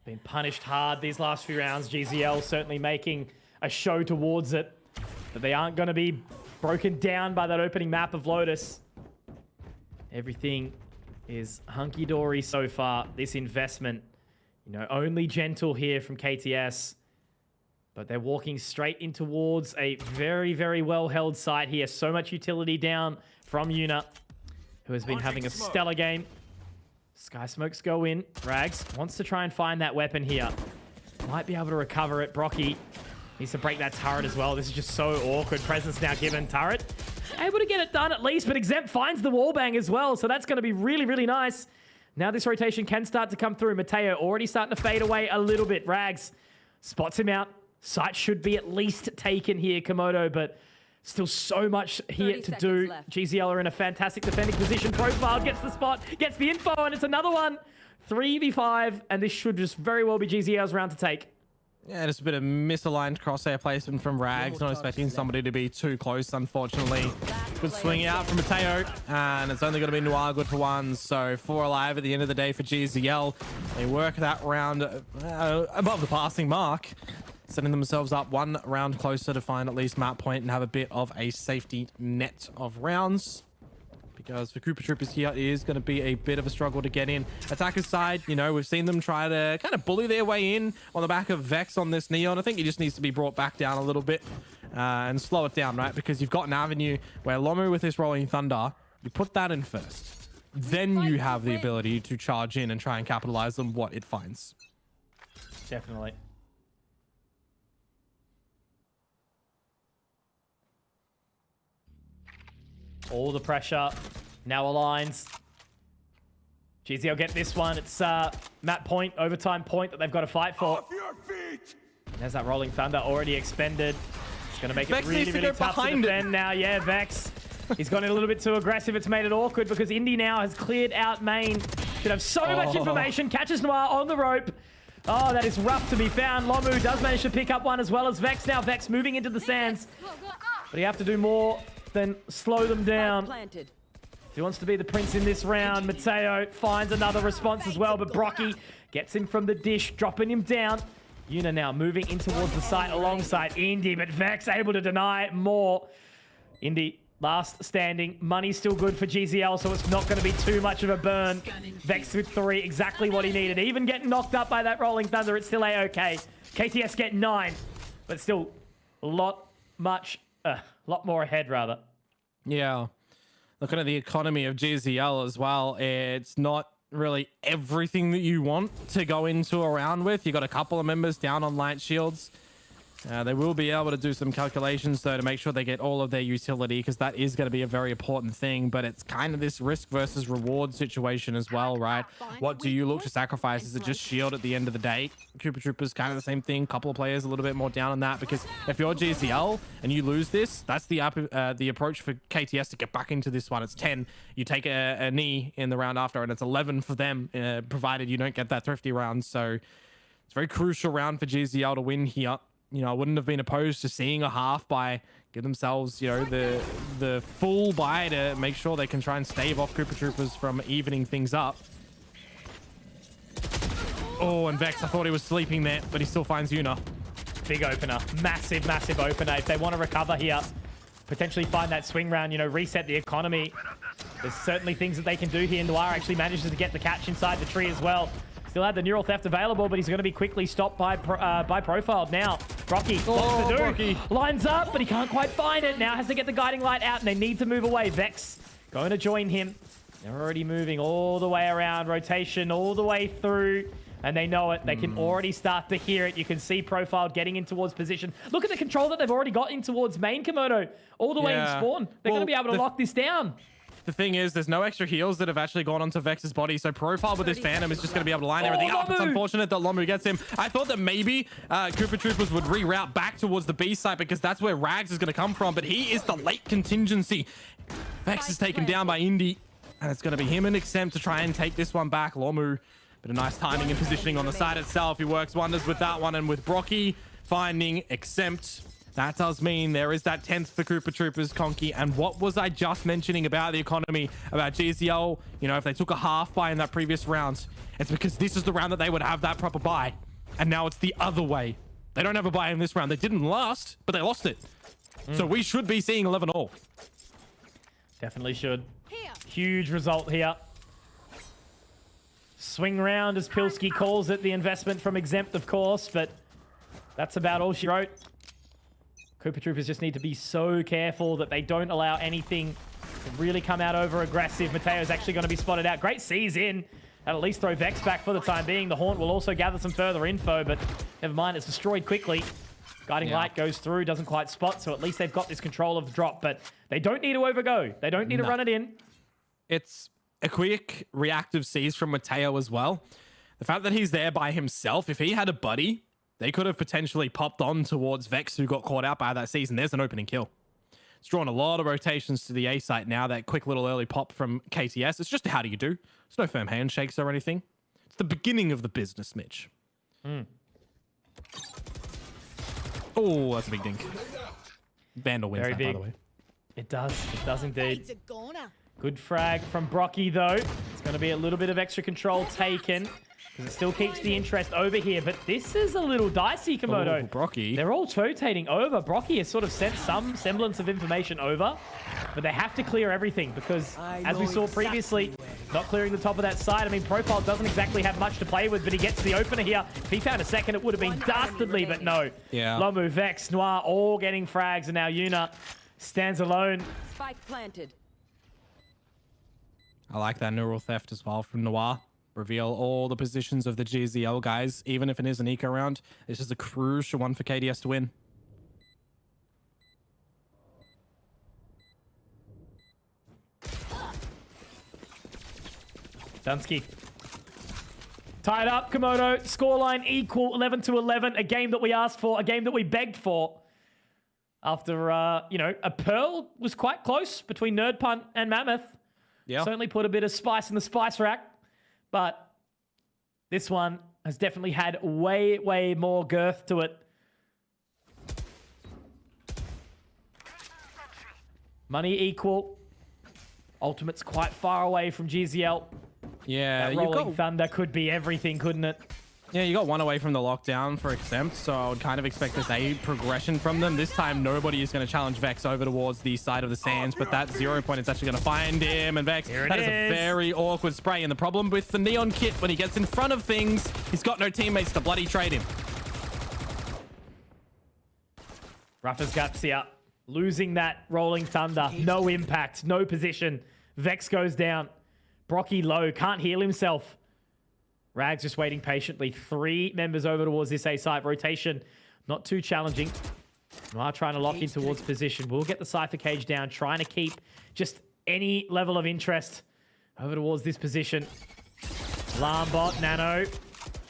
Been punished hard these last few rounds. GZL certainly making a show towards it, but they aren't going to be broken down by that opening map of Lotus. Everything is hunky-dory so far. This investment, you know, only gentle here from KTS, but they're walking straight in towards a very, very well-held site here. So much utility down from Yuna, who has been having a stellar game. Sky Smokes go in. Rags wants to try and find that weapon here. Might be able to recover it. Brocky needs to break that turret as well. This is just so awkward. Presence now given. Turret able to get it done at least, but Exempt finds the wallbang as well, so that's going to be really, really nice. Now this rotation can start to come through. Mateo already starting to fade away a little bit. Rags spots him out. Sight should be at least taken here, Komodo, but still so much here to do. Left. GZL are in a fantastic defending position. Profile gets the spot, gets the info, and it's another one. 3v5, and this should just very well be GZL's round to take. Yeah, just a bit of misaligned crosshair placement from Rags. Not expecting somebody to be too close, unfortunately. Good swing out from Mateo, and it's only going to be Noir good for one. So 4 alive at the end of the day for GZL. They work that round above the passing mark, setting themselves up 1 round closer to find at least map point and have a bit of a safety net of rounds. because for Koopa Troopers here, it is going to be a bit of a struggle to get in. Attackers side, you know, we've seen them try to kind of bully their way in on the back of Vex on this Neon. I think he just needs to be brought back down a little bit and slow it down, right? Because you've got an avenue where Lomu with this Rolling Thunder, you put that in first. Then you have the ability to charge in and try and capitalize on what it finds. Definitely. All the pressure now aligns. GZ will get this one. It's map point, overtime point that they've got to fight for. There's that Rolling Thunder already expended. It's going to make it really, really tough to defend now. Yeah, Vex. He's gone in a little bit too aggressive. It's made it awkward because Indy now has cleared out main. Should have so much information. Catches Noir on the rope. Oh, that is rough to be found. Lomu does manage to pick up one as well as Vex. Now Vex moving into the sands. But you have to do more than slow them down. If he wants to be the prince in this round, Mateo finds another response as well, but Brocky gets him from the dish, dropping him down. Yuna now moving in towards the site alongside Indy, but Vex able to deny more. Indy last standing. Money's still good for GZL, so it's not going to be too much of a burn. Vex with 3, exactly what he needed. Even getting knocked up by that Rolling Thunder, it's still A-okay. KTS get 9, but still a lot more ahead, rather. Yeah. Looking at the economy of GZL as well, it's not really everything that you want to go into a round with. You got a couple of members down on light shields. They will be able to do some calculations, though, to make sure they get all of their utility, because that is going to be a very important thing. But it's kind of this risk versus reward situation as well, right? What do you look to sacrifice? Is it just shield at the end of the day? Koopa Troopers, kind of the same thing. Couple of players a little bit more down on that, because if you're GZL and you lose this, that's the approach for KTS to get back into this one. It's 10. You take a knee in the round after, and it's 11 for them, provided you don't get that thrifty round. So it's a very crucial round for GZL to win here. You know, I wouldn't have been opposed to seeing a half buy, give themselves, you know, the full buy to make sure they can try and stave off Koopa Troopers from evening things up. Oh, and Vex, I thought he was sleeping there, but he still finds Yuna. Big opener. Massive, massive opener. If they want to recover here, potentially find that swing round, you know, reset the economy. There's certainly things that they can do here. Noir actually manages to get the catch inside the tree as well. Still had the neural theft available, but he's going to be quickly stopped by Profiled now. Brocky, lots to do. Brocky lines up, but he can't quite find it. Now has to get the guiding light out, and they need to move away. Vex going to join him. They're already moving all the way around, rotation all the way through, and they know it. They can already start to hear it. You can see Profiled getting in towards position. Look at the control that they've already got in towards main, Komodo, all the way in spawn. They're going to be able to lock this down. The thing is, there's no extra heals that have actually gone onto Vex's body, so Profile with his Phantom is just going to be able to line everything up. It's unfortunate that Lomu gets him. I thought that maybe Koopa Troopers would reroute back towards the B site, because that's where Rags is going to come from, but he is the late contingency. Vex is taken down by Indy, and it's going to be him and Exempt to try and take this one back. Lomu, but a nice timing and positioning on the side itself. He works wonders with that one, and with Brocky finding Exempt. That does mean there is that 10th for Koopa Troopers, Conky. And what was I just mentioning about the economy, about GZL? You know, if they took a half buy in that previous round, it's because this is the round that they would have that proper buy. And now it's the other way. They don't have a buy in this round. They didn't last, but they lost it. So we should be seeing 11-all. Definitely should. Huge result here. Swing round, as Pilski calls it. The investment from Exempt, of course, but that's about all she wrote. Koopa Troopers just need to be so careful that they don't allow anything to really come out over aggressive. Mateo's actually going to be spotted out. Great C's in. At least throw Vex back for the time being. The Haunt will also gather some further info, but never mind, it's destroyed quickly. Guiding Light goes through, doesn't quite spot, so at least they've got this control of the drop, but they don't need to overgo. They don't need to run it in. It's a quick reactive C's from Mateo as well. The fact that he's there by himself, if he had a buddy, they could have potentially popped on towards Vex, who got caught out by that season. There's an opening kill. It's drawn a lot of rotations to the A site now. That quick little early pop from KTS. It's just how do you do. There's no firm handshakes or anything. It's the beginning of the business, Mitch. Oh, that's a big dink. Vandal wins that, by the way. It does. It does indeed. Good frag from Brocky, though. It's going to be a little bit of extra control taken, because it still keeps the interest over here. But this is a little dicey, Komodo. Oh, Brocky. They're all rotating over. Brocky has sort of sent some semblance of information over, but they have to clear everything because, as we saw previously, not clearing the top of that side. I mean, Profile doesn't exactly have much to play with, but he gets the opener here. If he found a second, it would have been dastardly, but no. Yeah. Lomu, Vex, Noir, all getting frags, and now Yuna stands alone. Spike planted. I like that neural theft as well from Noir. Reveal all the positions of the GZL guys, even if it is an eco round. This is a crucial one for KDS to win. Dunsky. Tied up, Komodo. Scoreline equal, 11-11. A game that we asked for, a game that we begged for. After, you know, a Pearl was quite close between Nerd Punt and Mammoth. Yeah. Certainly put a bit of spice in the spice rack. But this one has definitely had way, way more girth to it. Money equal. Ultimate's quite far away from GZL. Yeah, that Rolling Thunder could be everything, couldn't it? Yeah, you got one away from the lockdown for Exempt, so I would kind of expect this a progression from them. This time, nobody is going to challenge Vex over towards the side of the sands, but that 0 point is actually going to find him, and Vex, that is a very awkward spray. And the problem with the Neon Kit, when he gets in front of things, he's got no teammates to bloody trade him. Rough as guts here. Losing that Rolling Thunder. No impact, no position. Vex goes down. Brocky low, can't heal himself. Rags just waiting patiently. 3 members over towards this A site. Rotation, not too challenging. Noir trying to lock in towards position. We'll get the Cypher Cage down, trying to keep just any level of interest over towards this position. Lambot, Nano,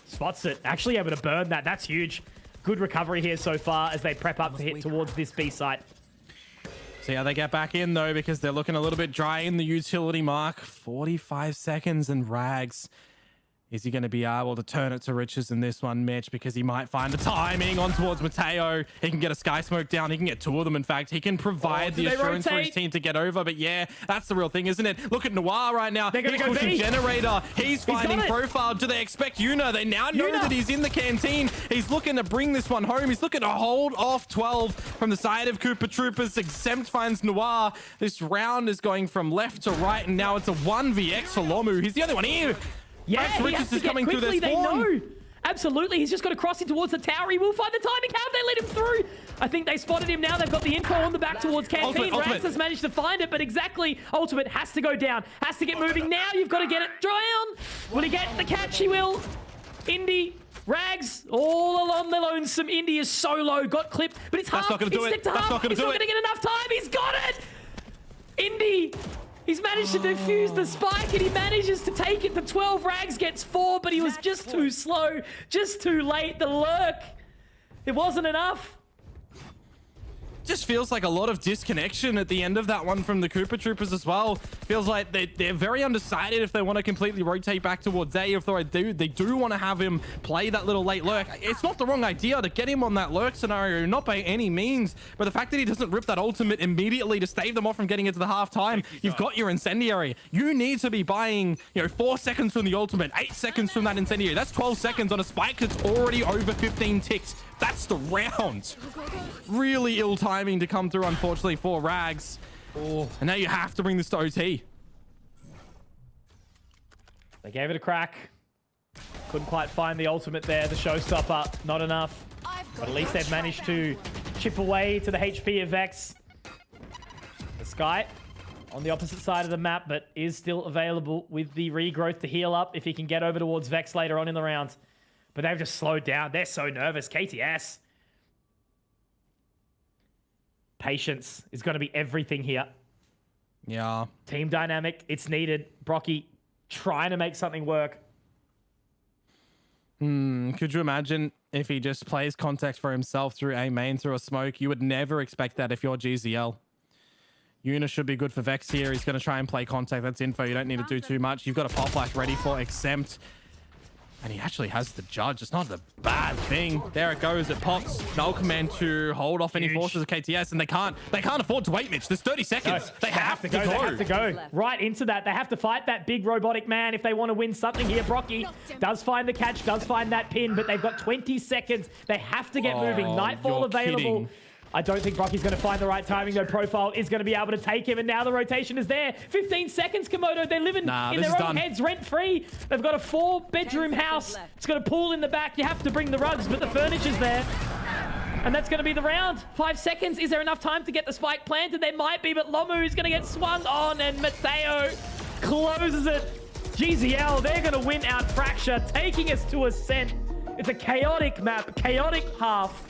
spots it. Actually able to burn that. That's huge. Good recovery here so far as they prep up to hit towards this B site. See how they get back in, though, because they're looking a little bit dry in the utility mark. 45 seconds and Rags. Is he going to be able to turn it to riches in this one, Mitch? Because he might find the timing on towards Mateo. He can get a Sky Smoke down. He can get 2 of them, in fact. He can provide the assurance for his team to get over. But yeah, that's the real thing, isn't it? Look at Noir right now. He's pushing Generator. He's finding Profile. Do they expect Yuna? They now know that he's in the canteen. He's looking to bring this one home. He's looking to hold off 12 from the side of Cooper Troopers. Exempt finds Noir. This round is going from left to right, and now it's a 1vx for Lomu. He's the only one here. Yeah, he has to get quickly, they know. Absolutely, he's just got to cross in towards the tower. He will find the timing. How have they let him through? I think they spotted him now. They've got the info on the back towards Canteen. Rags has managed to find it, but exactly, Ultimate has to go down. Has to get moving now. You've got to get it down. Will he get the catch? He will. Indy, Rags, all along the lonesome. Indy is so low. Got clipped, but it's half. That's not going to do it. That's not going to do it. He's not going to get enough time. He's got it. Indy. He's managed to defuse the spike, and he manages to take it to 12. Rags gets 4, but he was just too slow, just too late. The lurk, it wasn't enough. Just feels like a lot of disconnection at the end of that one from the Cooper Troopers as well. Feels like they're very undecided if they want to completely rotate back towards A. If they do want to have him play that little late lurk. It's not the wrong idea to get him on that lurk scenario, not by any means. But the fact that he doesn't rip that ultimate immediately to stave them off from getting into the half time, you've got your incendiary. You need to be buying, 4 seconds from the ultimate, 8 seconds from that incendiary. That's 12 seconds on a spike that's already over 15 ticks. That's the round. Really ill timing to come through, unfortunately, for Rags. And now you have to bring this to OT. They gave it a crack. Couldn't quite find the ultimate there. The showstopper, not enough. But at least they've managed to chip away to the HP of Vex. The Sky on the opposite side of the map, but is still available with the regrowth to heal up if he can get over towards Vex later on in the round. But they've just slowed down. They're so nervous. KTS. Patience is going to be everything here. Yeah. Team dynamic, it's needed. Brocky trying to make something work. Could you imagine if he just plays contact for himself through A main, through a smoke? You would never expect that if you're GZL. Yuna should be good for Vex here. He's going to try and play contact. That's info. You don't need to do too much. You've got a pop flash ready for Exempt. And he actually has the judge. It's not a bad thing. There it goes. It pops. Null Command to hold off any forces of KTS, and they can't afford to wait, Mitch. There's 30 seconds. They have to go. They have to go right into that. They have to fight that big robotic man if they want to win something here. Brocky does find the catch, does find that pin, but they've got 20 seconds. They have to get moving. Nightfall available. Kidding. I don't think Brocky's going to find the right timing, though. Profile is going to be able to take him, and now the rotation is there. 15 seconds, Komodo. They're living in their own heads rent-free. They've got a 4-bedroom house. It's got a pool in the back. You have to bring the rugs, but the furniture's there. And that's going to be the round. 5 seconds. Is there enough time to get the spike planted? There might be, but Lomu is going to get swung on, and Mateo closes it. GZL, they're going to win out Fracture, taking us to Ascent. It's a chaotic map, chaotic half.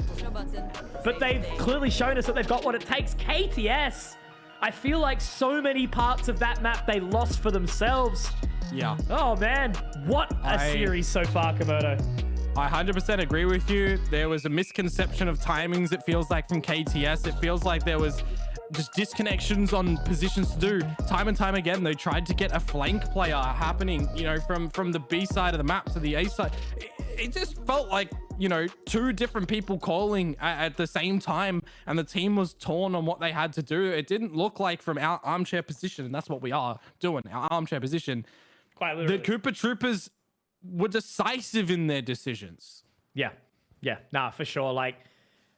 But they've clearly shown us that they've got what it takes. KTS, I feel like so many parts of that map they lost for themselves. Yeah. Oh, man. What a series so far, Komodo. I 100% agree with you. There was a misconception of timings, it feels like, from KTS. It feels like there was just disconnections on positions to do. Time and time again, they tried to get a flank player happening, you know, from the B side of the map to the A side. It just felt like, you know, two different people calling at the same time, and the team was torn on what they had to do. It didn't look like from our armchair position, and that's what we are doing, our armchair position. Quite literally. The Cooper Troopers were decisive in their decisions. Yeah. Nah, for sure. Like,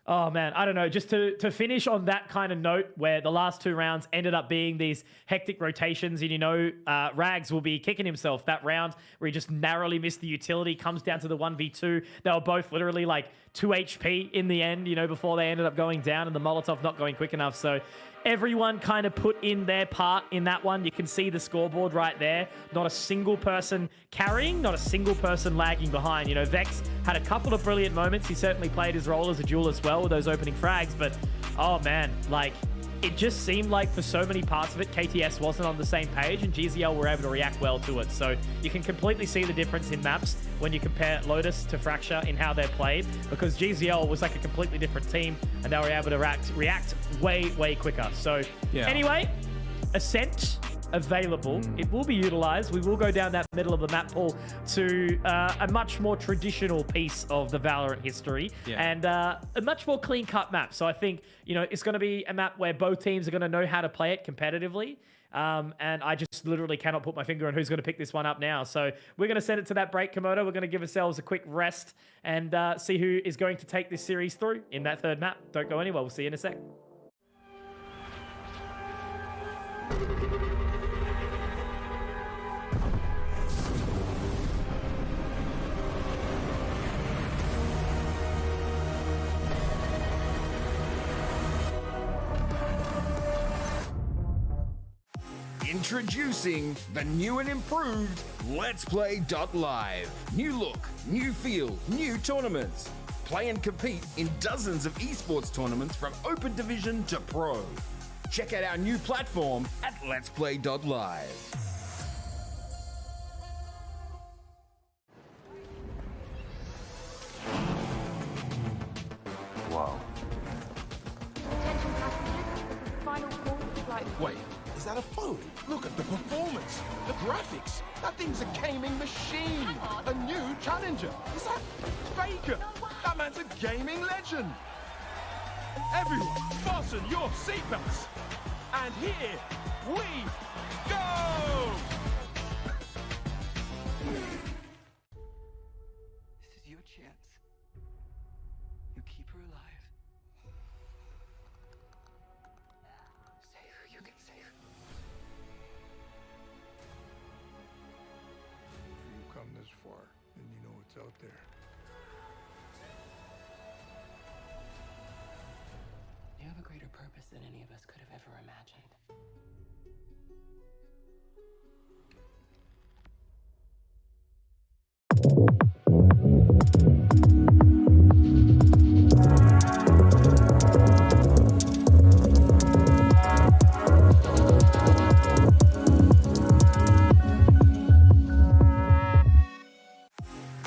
oh man, I don't know. Just to finish on that kind of note, where the last 2 rounds ended up being these hectic rotations, and you know, Rags will be kicking himself that round where he just narrowly missed the utility. Comes down to the 1v2. They were both literally like 2 HP in the end, you know, before they ended up going down, and the Molotov not going quick enough. So everyone kind of put in their part in that one. You can see the scoreboard right there. Not a single person carrying, not a single person lagging behind. You know, Vex had a couple of brilliant moments. He certainly played his role as a duelist well with those opening frags, but oh man, like, it just seemed like for so many parts of it, KTS wasn't on the same page, and GZL were able to react well to it. So you can completely see the difference in maps when you compare Lotus to Fracture in how they're played, because GZL was like a completely different team, and they were able to react way quicker. So anyway, Ascent available. It will be utilized. We will go down that middle of the map pool to a much more traditional piece of the Valorant history and a much more clean-cut map. So I think, you know, it's going to be a map where both teams are going to know how to play it competitively. And I just literally cannot put my finger on who's going to pick this one up now. So we're going to send it to that break, Komodo. We're going to give ourselves a quick rest and see who is going to take this series through in that 3rd map. Don't go anywhere. We'll see you in a sec. Introducing the new and improved LetsPlay.Live. New look, new feel, new tournaments. Play and compete in dozens of esports tournaments from Open Division to Pro. Check out our new platform at LetsPlay.Live. Wow. Attention passengers, the final call for flight. Wait, is that a phone? Look at the performance, the graphics. That thing's a gaming machine. A new challenger. Is that Faker? That man's a gaming legend. Everyone, fasten your seatbelts. And here we go! This is your chance. You keep her alive. Save her, you can save her. If you come this far, then you know what's out there. You have a greater purpose than any of us could have ever imagined.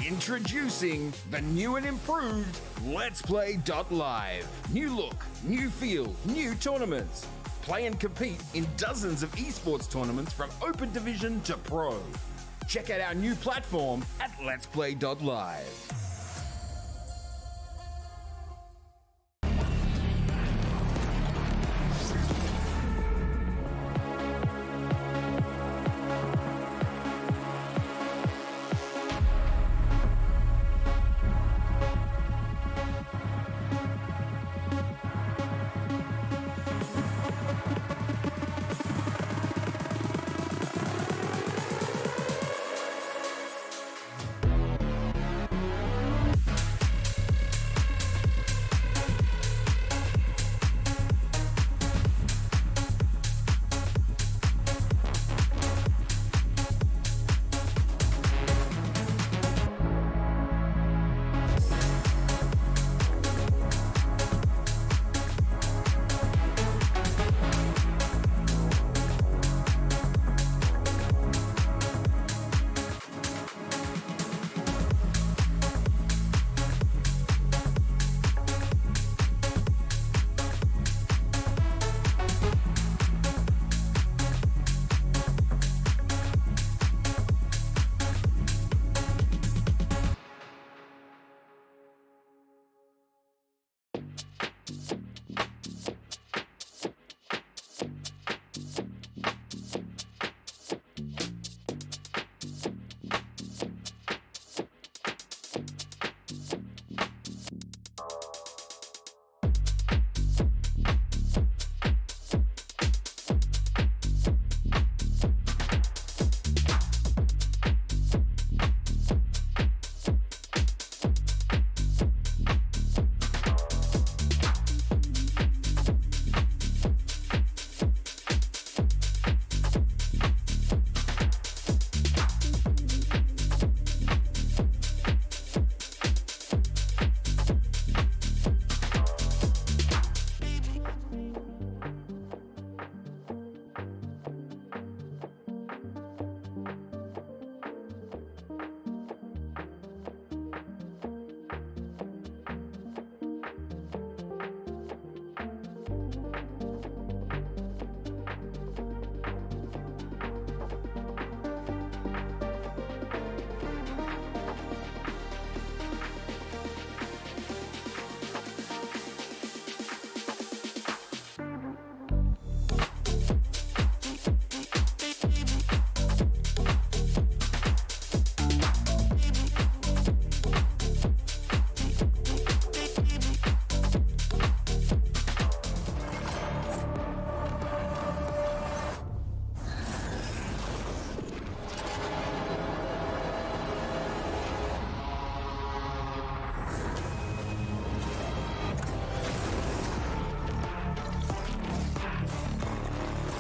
Introducing the new and improved LetsPlay.Live. New look, new feel, new tournaments. Play and compete in dozens of esports tournaments from Open Division to Pro. Check out our new platform at LetsPlay.Live.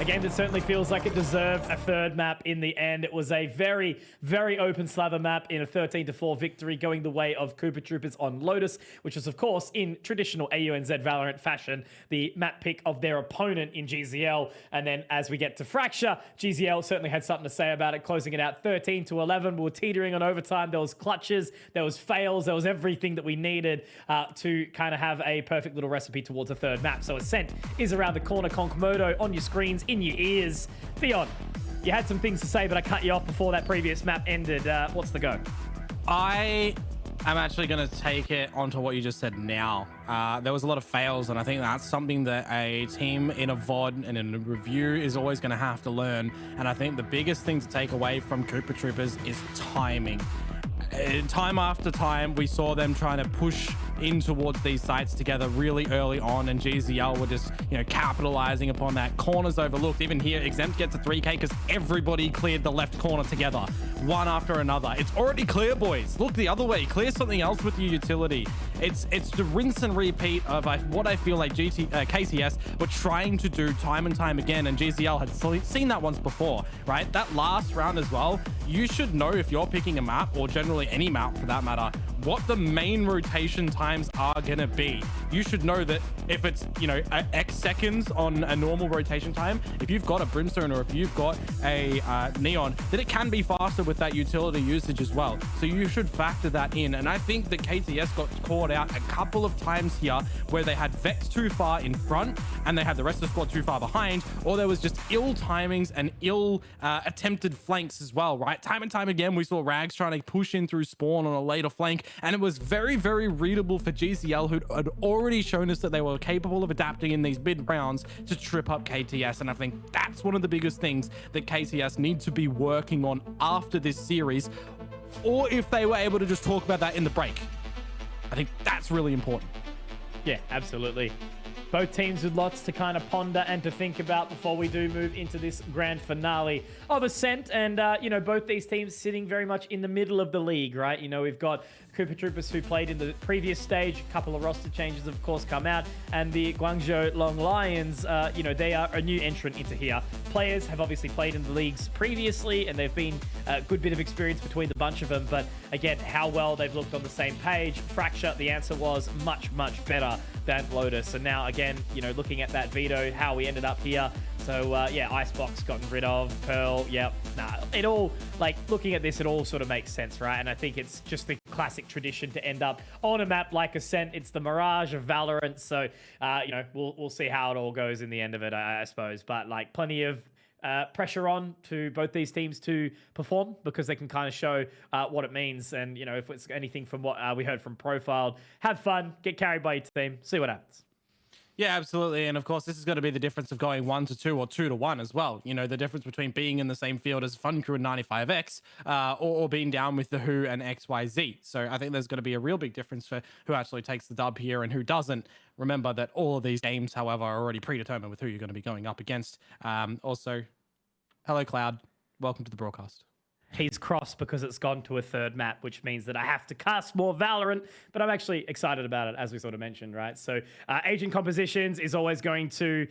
A game that certainly feels like it deserved a third map in the end. It was a very, very open slather map in a 13-4 victory going the way of Koopa Troopers on Lotus, which was, of course, in traditional AUNZ Valorant fashion, the map pick of their opponent in GZL. And then as we get to Fracture, GZL certainly had something to say about it, closing it out 13-11. We were teetering on overtime. There was clutches, there was fails, there was everything that we needed to kind of have a perfect little recipe towards a third map. So Ascent is around the corner. Konkomodo on your screens, in your ears. Theon, you had some things to say, but I cut you off before that previous map ended. What's the go? I am actually going to take it onto what you just said now. There was a lot of fails, and I think that's something that a team in a VOD and in a review is always going to have to learn. And I think the biggest thing to take away from Koopa Troopers is timing. Time after time, we saw them trying to push in towards these sites together really early on, and GZL were just, capitalizing upon that. Corners overlooked. Even here, Exempt gets a 3K because everybody cleared the left corner together, one after another. It's already clear, boys. Look the other way. Clear something else with your utility. It's the rinse and repeat of what I feel like KCS were trying to do time and time again, and GZL had seen that once before, right? That last round as well, you should know if you're picking a map, or generally any map for that matter, what the main rotation times are going to be. You should know that if it's, X seconds on a normal rotation time, if you've got a Brimstone or if you've got a Neon, then it can be faster with that utility usage as well. So you should factor that in. And I think that KTS got caught out a couple of times here where they had Vex too far in front and they had the rest of the squad too far behind, or there was just ill timings and ill attempted flanks as well, right? Time and time again, we saw Rags trying to push in through spawn on a later flank, and it was very, very readable for GCL, who had already shown us that they were capable of adapting in these mid rounds to trip up KTS. And I think that's one of the biggest things that KTS need to be working on after this series, or if they were able to just talk about that in the break. I think that's really important. Yeah, absolutely. Both teams with lots to kind of ponder and to think about before we do move into this grand finale of Ascent. And, both these teams sitting very much in the middle of the league, right? We've got Cooper Troopers who played in the previous stage. A couple of roster changes, of course, come out. And the Guangzhou Long Lions, they are a new entrant into here. Players have obviously played in the leagues previously, and they've been a good bit of experience between the bunch of them. But again, how well they've looked on the same page. Fracture, the answer was much, much better than Lotus. And now, again, looking at that veto, how we ended up here. So, Icebox gotten rid of. Pearl, yep. It all, looking at this, it all sort of makes sense, right? And I think it's just the classic tradition to end up on a map like Ascent. It's the Mirage of Valorant. So, we'll see how it all goes in the end of it, I suppose. But, plenty of pressure on to both these teams to perform, because they can kind of show what it means. And, if it's anything from what we heard from Profiled, have fun, get carried by your team, see what happens. Yeah, absolutely. And of course, this is going to be the difference of going 1-2 or 2-1 as well. The difference between being in the same field as Fun Crew and 95X or being down with the Who and XYZ. So I think there's going to be a real big difference for who actually takes the dub here and who doesn't. Remember that all of these games, however, are already predetermined with who you're going to be going up against. Also, hello, Cloud. Welcome to the broadcast. He's crossed because it's gone to a third map, which means that I have to cast more Valorant, but I'm actually excited about it, as we sort of mentioned, right? So agent compositions is always going to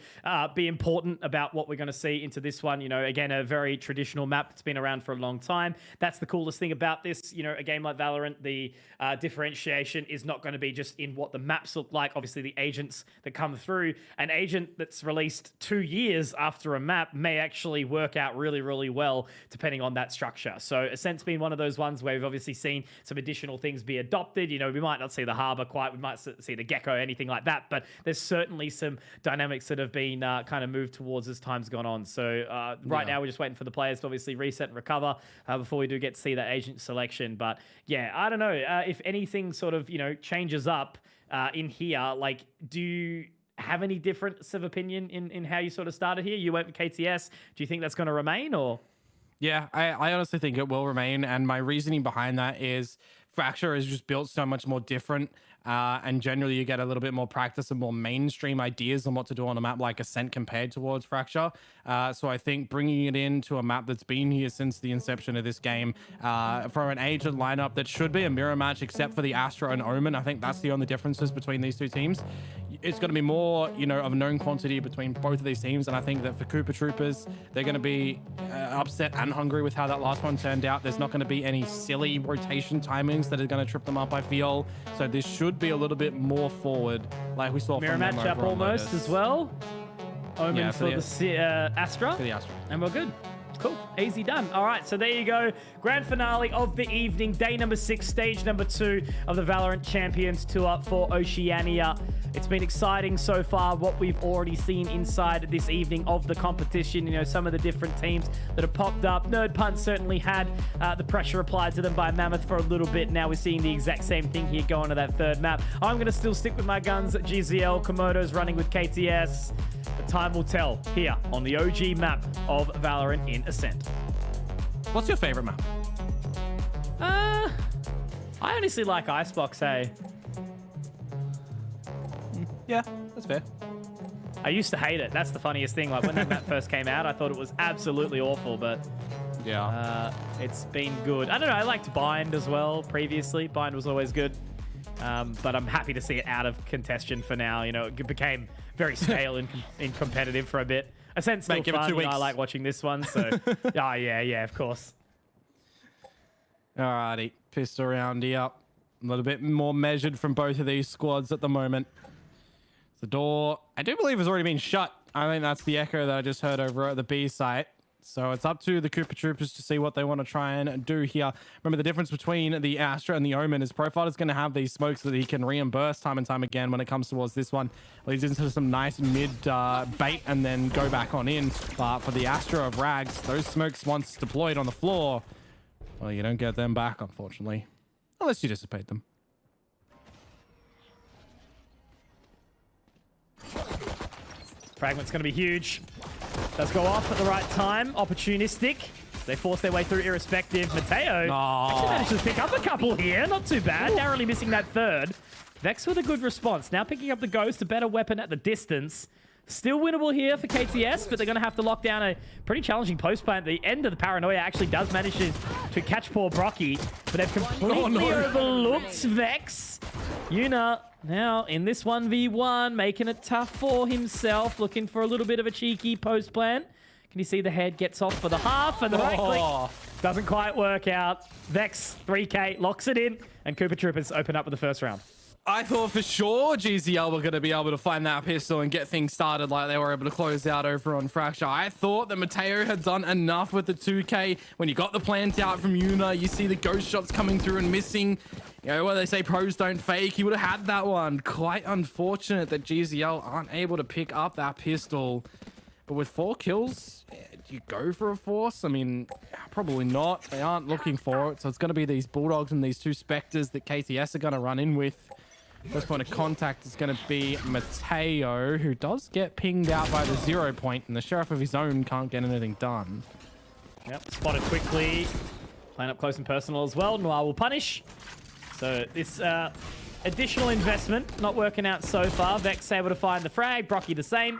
be important about what we're going to see into this one. Again, a very traditional map that's been around for a long time. That's the coolest thing about this. A game like Valorant, the differentiation is not going to be just in what the maps look like. Obviously, the agents that come through, an agent that's released 2 years after a map may actually work out really, really well, depending on that structure. So Ascent's been one of those ones where we've obviously seen some additional things be adopted. We might not see the Harbor quite, we might see the Gecko, anything like that, but there's certainly some dynamics that have been kind of moved towards as time's gone on. So right now we're just waiting for the players to obviously reset and recover before we do get to see that agent selection. But yeah, I don't know if anything sort of, changes up in here. Do you have any difference of opinion in how you sort of started here? You went with KTS. Do you think that's going to remain, or? Yeah, I honestly think it will remain. And my reasoning behind that is Fracture is just built so much more different. And generally, you get a little bit more practice and more mainstream ideas on what to do on a map like Ascent compared towards Fracture. So I think bringing it into a map that's been here since the inception of this game, for an agent lineup that should be a mirror match except for the Astra and Omen, I think that's the only differences between these two teams. It's going to be more, of a known quantity between both of these teams. And I think that for Cooper Troopers, they're going to be upset and hungry with how that last one turned out. There's not going to be any silly rotation timings that are going to trip them up, I feel. So this should be a little bit more forward, like we saw mirror from matchup almost as well. Omen for the Astra. For the Astra. And we're good. Cool. Easy done. All right, so there you go. Grand finale of the evening. Day number 6, stage number 2 of the Valorant Champions Tour for Oceania. It's been exciting so far, what we've already seen inside this evening of the competition. Some of the different teams that have popped up. Nerd Punt certainly had the pressure applied to them by Mammoth for a little bit. Now we're seeing the exact same thing here going to that third map. I'm going to still stick with my guns at GZL. Komodo's running with KTS. The time will tell here on the OG map of Valorant in Ascent. What's your favorite map? I honestly like Icebox, hey. Yeah, that's fair. I used to hate it. That's the funniest thing. When that map first came out, I thought it was absolutely awful, but yeah, it's been good. I don't know. I liked Bind as well previously. Bind was always good. But I'm happy to see it out of contention for now. It became very stale in competitive for a bit. Ascent's still fun. I like watching this one. So, yeah, of course. Alrighty, pissed around here. A little bit more measured from both of these squads at the moment. The door, I do believe, has already been shut. I think that's the echo that I just heard over at the B site. So it's up to the Cooper Troopers to see what they want to try and do here. Remember, the difference between the Astra and the Omen is Profile is going to have these smokes that he can reimburse time and time again when it comes towards this one. Leads into some nice mid bait and then go back on in. But for the Astra of Rags, those smokes once deployed on the floor, well, you don't get them back, unfortunately. Unless you dissipate them. Fragment's going to be huge. Does go off at the right time. Opportunistic. They force their way through irrespective. Mateo actually managed to pick up a couple here. Not too bad. Narrowly missing that third. Vex with a good response. Now picking up the Ghost, a better weapon at the distance. Still winnable here for KTS, but they're going to have to lock down a pretty challenging post plant. The end of the Paranoia actually does manage to catch poor Brocky, but they've completely overlooked Vex. Yuna now in this 1v1, making it tough for himself, looking for a little bit of a cheeky post plant. Can you see the head gets off for the half, and the right click doesn't quite work out. Vex 3k locks it in, and Cooper Troopers open up with the first round. I thought for sure GZL were going to be able to find that pistol and get things started like they were able to close out over on Fracture. I thought that Mateo had done enough with the 2k. When you got the plant out from Yuna, you see the ghost shots coming through and missing. You know, where they say pros don't fake, he would have had that one. Quite unfortunate that GZL aren't able to pick up that pistol. But with 4 kills, do you go for a force? I mean, probably not. They aren't looking for it. So it's going to be these Bulldogs and these 2 Spectres that KTS are going to run in with. First point of contact is going to be Mateo, who does get pinged out by the 0 point, and the Sheriff of his own can't get anything done. Yep, spotted quickly. Playing up close and personal as well. Noir will punish. So this additional investment not working out so far. Vex able to find the frag. Brocky the same.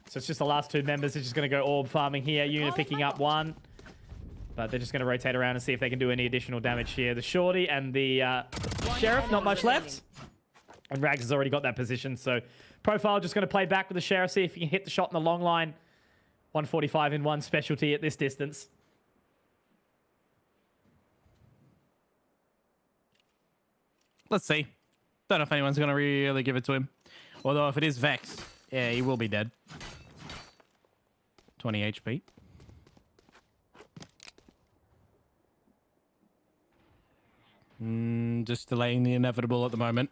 So it's just the last 2 members. They're just going to go orb farming here. Yuna picking up 1. But they're just going to rotate around and see if they can do any additional damage here. The Shorty and the Sheriff, not much left. And Rags has already got that position, so Profile just going to play back with the Sheriff, see if he can hit the shot in the long line. 145 in 1 specialty at this distance. Let's see. Don't know if anyone's going to really give it to him. Although if it is Vex, yeah, he will be dead. 20 HP. Just delaying the inevitable at the moment.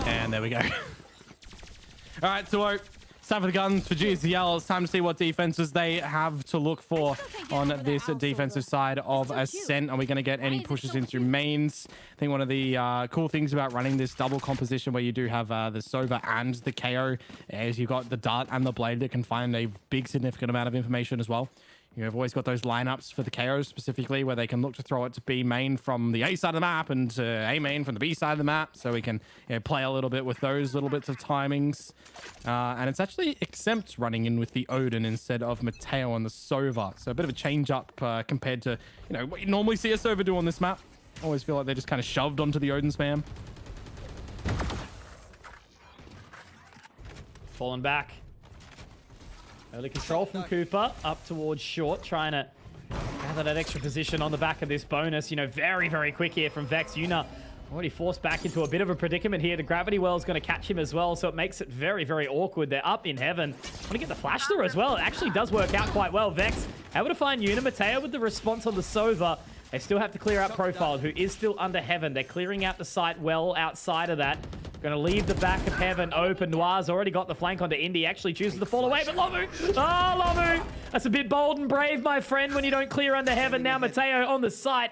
And there we go. All right, so it's time for the guns for GZL. It's time to see what defenses they have to look for on this defensive side of Ascent. Are we going to get any pushes in through mains? I think one of the cool things about running this double composition where you do have the Sova and the KO is you've got the Dart and the Blade that can find a big significant amount of information as well. You've always got those lineups for the KOs specifically where they can look to throw it to B main from the A side of the map and to A main from the B side of the map. So we can play a little bit with those little bits of timings. And it's actually exempt running in with the Odin instead of Mateo and the Sova. So a bit of a change up compared to what you normally see a Sova do on this map. I always feel like they're just kind of shoved onto the Odin spam. Falling back. Early control from Cooper up towards short, trying to gather that extra position on the back of this bonus. Very, very quick here from Vex. Yuna already forced back into a bit of a predicament here. The gravity well is going to catch him as well, so it makes it very, very awkward. They're up in heaven. Want to get the flash through as well. It actually does work out quite well. Vex able to find Yuna. Mateo with the response on the Sova. They still have to clear out Profile, who is still under heaven. They're clearing out the site well outside of that. Going to leave the back of heaven open. Noir's already got the flank onto Indy. Actually chooses to fall away, but Lomu! Oh, Lomu! That's a bit bold and brave, my friend, when you don't clear under heaven. Now Mateo on the site.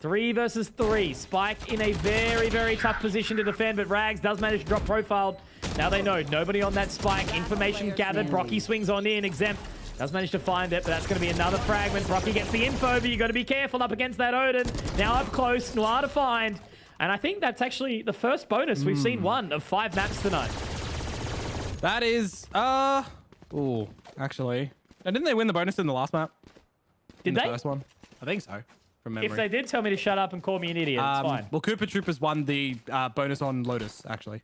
3 versus 3. Spike in a very, very tough position to defend, but Rags does manage to drop Profile. Now they know nobody on that Spike. Information gathered. Brocky swings on in. Exempt does manage to find it, but that's going to be another fragment. Brocky gets the info, but you got to be careful up against that Odin. Now up close. Noir to find. And I think that's actually the first bonus we've seen one of 5 maps tonight. That is, oh, actually. And didn't they win the bonus in the last map? Did they? The first one? I think so, from memory. If they did, tell me to shut up and call me an idiot. It's fine. Well, Cooper Troopers won the bonus on Lotus, actually.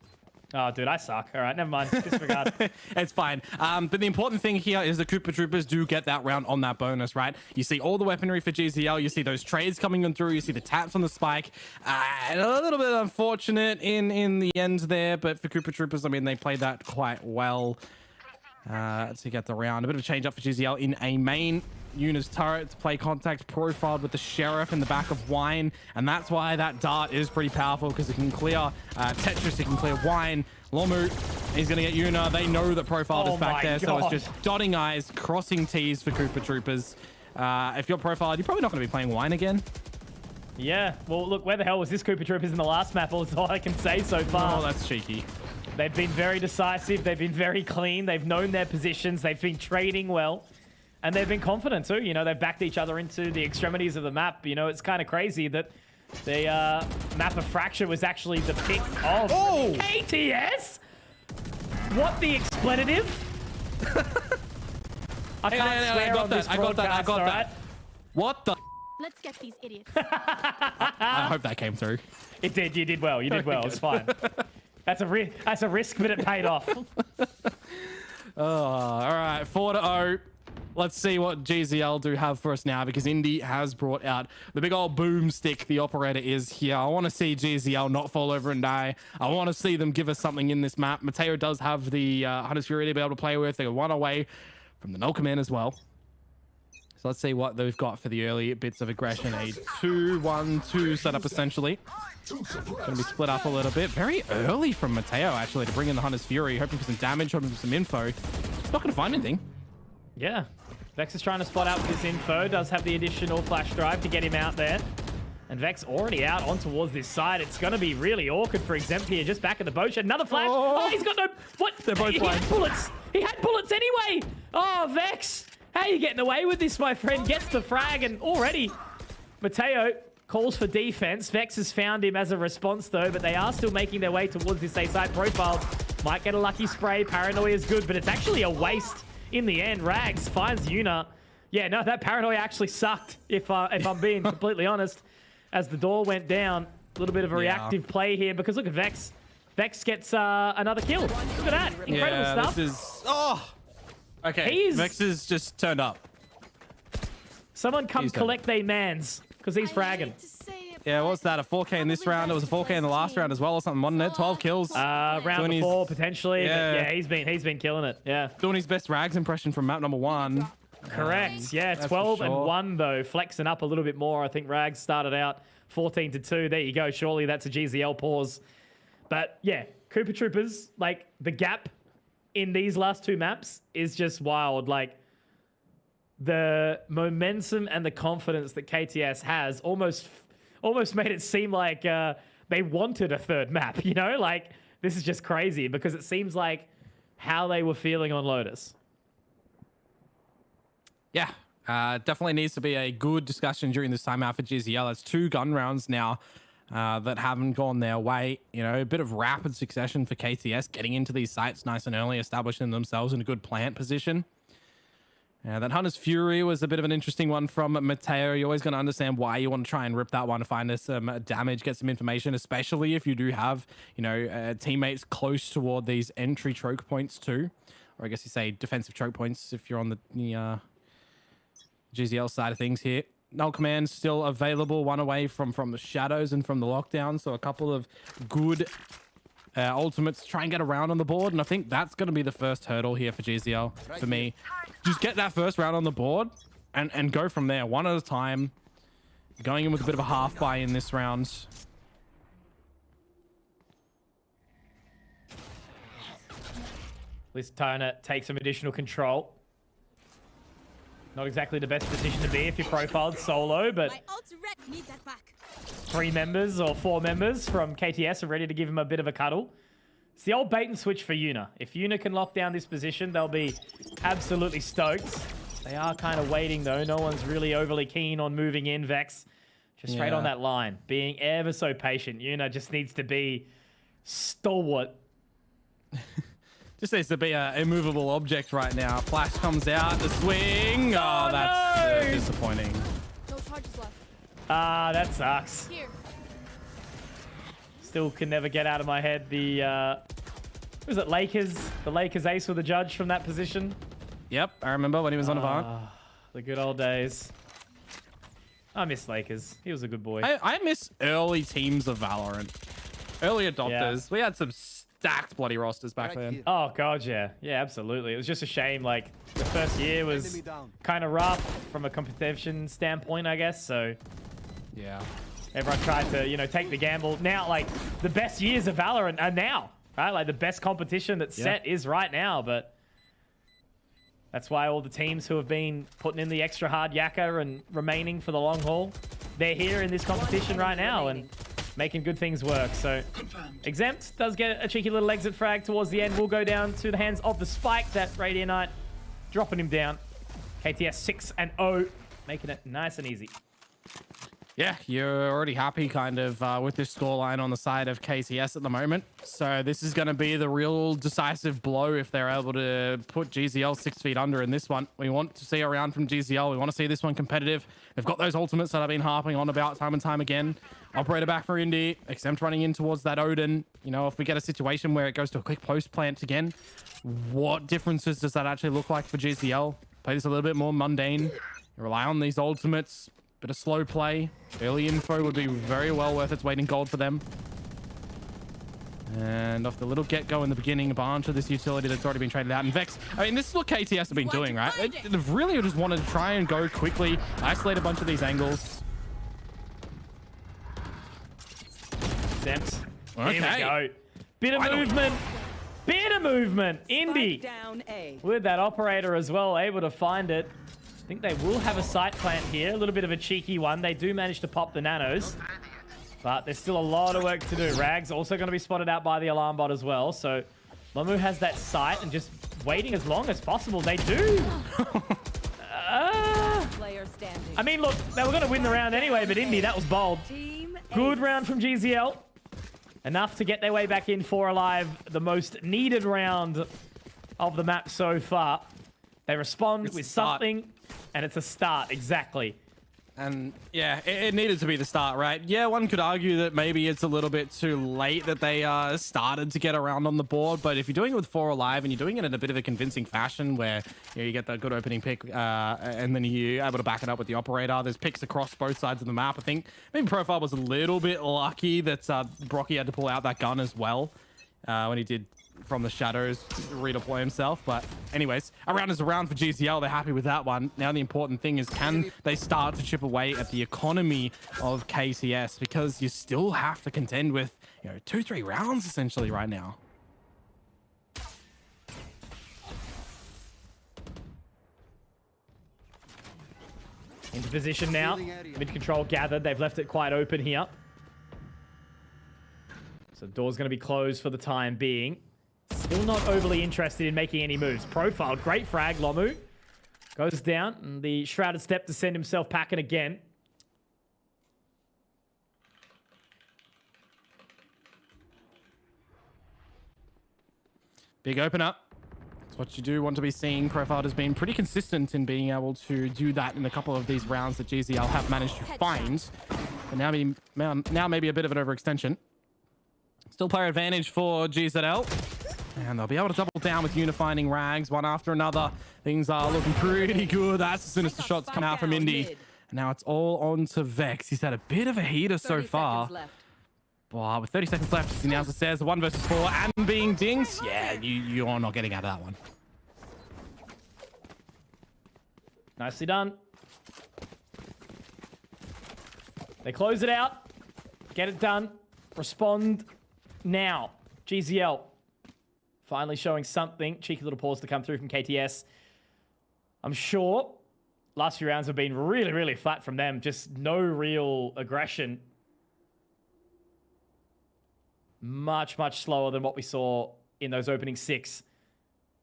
Oh, dude, I suck. All right, never mind. Disregard. It's fine. But the important thing here is the Koopa Troopers do get that round on that bonus, right? You see all the weaponry for GZL. You see those trades coming on through. You see the taps on the spike. And a little bit unfortunate in the end there. But for Koopa Troopers, I mean, they played that quite well to get the round. A bit of a change up for GZL in a main. Yuna's turret to play contact profiled with the Sheriff in the back of Wine, and that's why that dart is pretty powerful, because it can clear Tetris, it can clear Wine. Lomu, he's gonna get Yuna. They know that profiled is back there, so it's just dotting I's, crossing T's for Koopa Troopers. If you're profiled, you're probably not gonna be playing Wine again. Yeah, well, look, where the hell was this Koopa Troopers in the last map? That's all I can say so far. Oh, that's cheeky. They've been very decisive. They've been very clean. They've known their positions. They've been trading well. And they've been confident too. You know, they've backed each other into the extremities of the map. You know, it's kind of crazy that the map of Fracture was actually the pick of KTS. What the expletive? I can't swear on this broadcast, all right? What the? Let's get these idiots. I hope that came through. It did. You did well. You did well. It's fine. That's a risk, but it paid off. All right, 4-0. Let's see what GZL do have for us now, because Indy has brought out the big old boomstick. The operator is here. I want to see GZL not fall over and die. I want to see them give us something in this map. Mateo does have the Hunter's Fury to be able to play with. They're one away from the Null Command as well. So let's see what they've got for the early bits of aggression. A 2-1-2 setup, essentially. Going to be split up a little bit. Very early from Mateo, actually, to bring in the Hunter's Fury. Hoping for some damage, hoping for some info. He's not going to find anything. Yeah. Vex is trying to spot out this info. Does have the additional flash drive to get him out there. And Vex already out on towards this side. It's going to be really awkward for Exempt here. Just back at the boat shed. Another flash. Oh, he's got no... What? They're both he had bullets. He had bullets anyway. Oh, Vex. How are you getting away with this, my friend? Gets the frag, and already Mateo calls for defense. Vex has found him as a response, though, but they are still making their way towards this A-side profile. Might get a lucky spray. Paranoia is good, but it's actually a waste in the end. Rags finds Yuna. Yeah, no, that Paranoia actually sucked, if I'm being completely honest. As the door went down, a little bit of a reactive play here, because look at Vex. Vex gets another kill. Look at that. Incredible stuff. This is... Oh! Okay, Vex is just turned up. Someone come collect they mans, because he's fragging. Yeah, what's that? A 4K in this round. It was a 4K in the last round as well, or something, wasn't it? 12 kills. Round before, potentially. Yeah, he's been killing it. Yeah. Doing his best Rags impression from map number 1. Correct. Yeah, 12 and 1, though. Flexing up a little bit more. I think Rags started out 14-2. There you go. Surely that's a GZL pause. But yeah, Koopa Troopers, like, the gap in these last two maps is just wild. Like, the momentum and the confidence that KTS has almost made it seem like they wanted a third map, you know? Like, this is just crazy, because it seems like how they were feeling on Lotus. Yeah, definitely needs to be a good discussion during this timeout for GZL. It's 2 gun rounds now that haven't gone their way. You know, a bit of rapid succession for KTS, getting into these sites nice and early, establishing themselves in a good plant position. That Hunter's Fury was a bit of an interesting one from Mateo. You're always going to understand why you want to try and rip that one to find us some damage, get some information, especially if you do have, you know, teammates close toward these entry choke points too. Or I guess you say defensive choke points if you're on the GZL side of things here. Null Command still available, one away from the shadows and from the lockdown. So a couple of good ultimates to try and get around on the board. And I think that's going to be the first hurdle here for GZL for me. Just get that first round on the board and go from there, one at a time. Going in with a bit of a half buy in this round. At least Tona takes some additional control. Not exactly the best position to be if you're profiled solo, but 3 members or 4 members from KTS are ready to give him a bit of a cuddle. It's the old bait and switch for Yuna. If Yuna can lock down this position, they'll be absolutely stoked. They are kind of waiting, though. No one's really overly keen on moving in. Vex just straight on that line, being ever so patient. Yuna just needs to be stalwart. Just needs to be an immovable object right now. Flash comes out, the swing. Oh, that's disappointing. No charges left. That sucks. Here. Still can never get out of my head the Was it Lakers? The Lakers ace with the judge from that position? Yep, I remember when he was on Avant. The good old days. I miss Lakers. He was a good boy. I miss early teams of Valorant. Early adopters. Yeah. We had some stacked bloody rosters back then. Oh, God, yeah. Yeah, absolutely. It was just a shame. Like, the first year was kind of rough from a competition standpoint, I guess. So, yeah. Everyone tried to, you know, take the gamble. Now, like, the best years of Valorant are now. Right? Like, the best competition that's set is right now, but that's why all the teams who have been putting in the extra hard yakka and remaining for the long haul, they're here in this competition right now and making good things work. So, Exempt does get a cheeky little exit frag towards the end. Will go down to the hands of the Spike. That Radiant dropping him down. KTS 6-0, making it nice and easy. Yeah, you're already happy kind of with this scoreline on the side of KTS at the moment. So this is going to be the real decisive blow if they're able to put GZL 6 feet under in this one. We want to see a round from GZL. We want to see this one competitive. They've got those ultimates that I've been harping on about time and time again. Operator back for Indy. Exempt running in towards that Odin. You know, if we get a situation where it goes to a quick post plant again, what differences does that actually look like for GZL? Play this a little bit more mundane. Rely on these ultimates. Bit of slow play. Early info would be very well worth its weight in gold for them. And off the little get-go in the beginning, a bunch of this utility that's already been traded out. And Vex, I mean, this is what KTS have been doing, right? They've really just wanted to try and go quickly, isolate a bunch of these angles. Exempt. Okay. Here we go. Bit of movement. Bit of movement. Indy with that operator as well, able to find it. I think they will have a site plant here. A little bit of a cheeky one. They do manage to pop the nanos. But there's still a lot of work to do. Rag's also going to be spotted out by the alarm bot as well. So Lomu has that site and just waiting as long as possible. They do. I mean, look, they were going to win the round anyway, but Indy, that was bold. Good round from GZL. Enough to get their way back in 4 alive. The most needed round of the map so far. They respond with something, and it's a start, exactly. And yeah, it needed to be the start, right? Yeah, one could argue that maybe it's a little bit too late that they started to get around on the board, but if you're doing it with 4 alive and you're doing it in a bit of a convincing fashion where you get that good opening pick and then you're able to back it up with the operator, there's picks across both sides of the map. I think maybe Profile was a little bit lucky that Brocky had to pull out that gun as well when he did from the shadows redeploy himself. But anyways, a round is a round for GZL. They're happy with that one. Now the important thing is, can they start to chip away at the economy of KTS, because you still have to contend with, you know, 2-3 rounds essentially right now. Into position now. Mid control gathered. They've left it quite open here. So the door's going to be closed for the time being. Still not overly interested in making any moves. Profile, great frag. Lomu goes down, and the shrouded step to send himself packing again. Big open up. That's what you do want to be seeing. Profile has been pretty consistent in being able to do that in a couple of these rounds that GZL have managed to find. But now maybe a bit of an overextension. Still player advantage for GZL. And they'll be able to double down with unifying Rags one after another. Things are looking pretty good. That's the sinister shots come out from Indy. And now it's all on to Vex. He's had a bit of a heater so far. Wow, with 30 seconds left, he now says 1 versus 4 and being dinged. Yeah, you're not getting out of that one. Nicely done. They close it out. Get it done. Respond now. GZL finally showing something. Cheeky little pause to come through from KTS. I'm sure last few rounds have been really, really flat from them. Just no real aggression. Much, much slower than what we saw in those opening 6.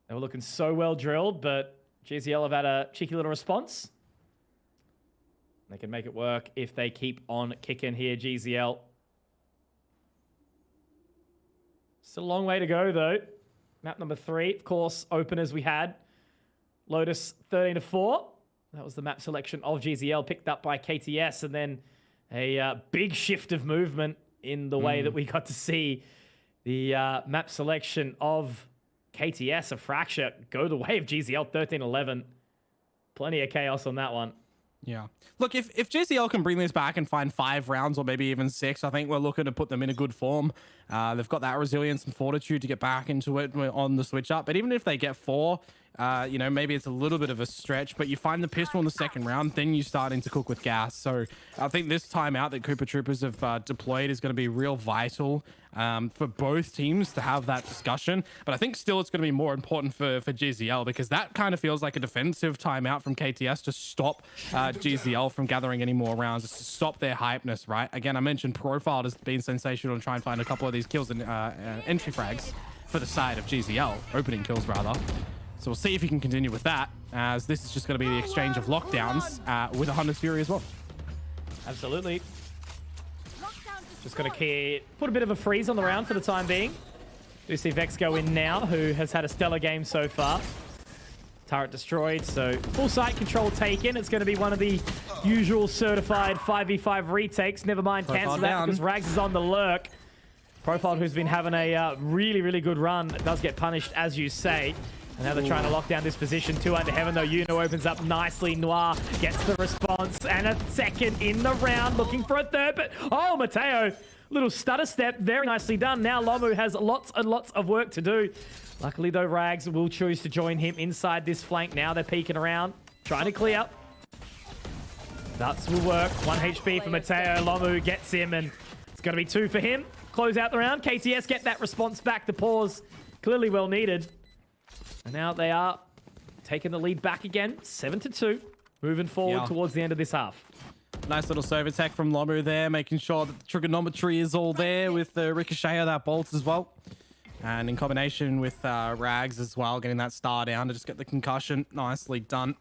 They were looking so well drilled, but GZL have had a cheeky little response. They can make it work if they keep on kicking here, GZL. Still a long way to go, though. Map number 3, of course, openers we had. Lotus 13-4. That was the map selection of GZL, picked up by KTS, and then a big shift of movement in the way that we got to see The map selection of KTS, a fracture, go the way of GZL 13-11. Plenty of chaos on that one. Yeah. Look, if GCL can bring this back and find 5 rounds or maybe even 6, I think we're looking to put them in a good form. They've got that resilience and fortitude to get back into it on the switch up. But even if they get 4, you know, maybe it's a little bit of a stretch, but you find the pistol in the second round, then you're starting to cook with gas. So I think this timeout that Cooper Troopers have deployed is going to be real vital for both teams to have that discussion. But I think still it's going to be more important for GZL, because that kind of feels like a defensive timeout from KTS to stop GZL from gathering any more rounds, just to stop their hypeness, right? Again, I mentioned Profile has been sensational to try and find a couple of these kills and entry frags for the side of GZL, opening kills rather. So we'll see if he can continue with that, as this is just going to be the exchange of lockdowns with a Hunter's Fury as well. Absolutely. Just going to put a bit of a freeze on the round for the time being. Do see Vex go in now, who has had a stellar game so far. Turret destroyed, so full site control taken. It's going to be one of the usual certified 5v5 retakes. Never mind, cancel that because Rags is on the lurk. Profile, who's been having a really, really good run, does get punished, as you say. And now they're trying to lock down this position. 2 under heaven, though. Uno opens up nicely. Noir gets the response. And a second in the round, looking for a third. But, oh, Mateo, little stutter step. Very nicely done. Now Lomu has lots and lots of work to do. Luckily, though, Rags will choose to join him inside this flank. Now they're peeking around, trying to clear. That will work. 1 HP for Mateo. Lomu gets him, and it's going to be 2 for him. Close out the round. KTS get that response back. The pause clearly well needed. And now they are taking the lead back again, 7-2, moving forward towards the end of this half. Nice little serve attack from Lomu there, making sure that the trigonometry is all there with the ricochet of that bolt as well. And in combination with Rags as well, getting that star down to just get the concussion. Nicely done.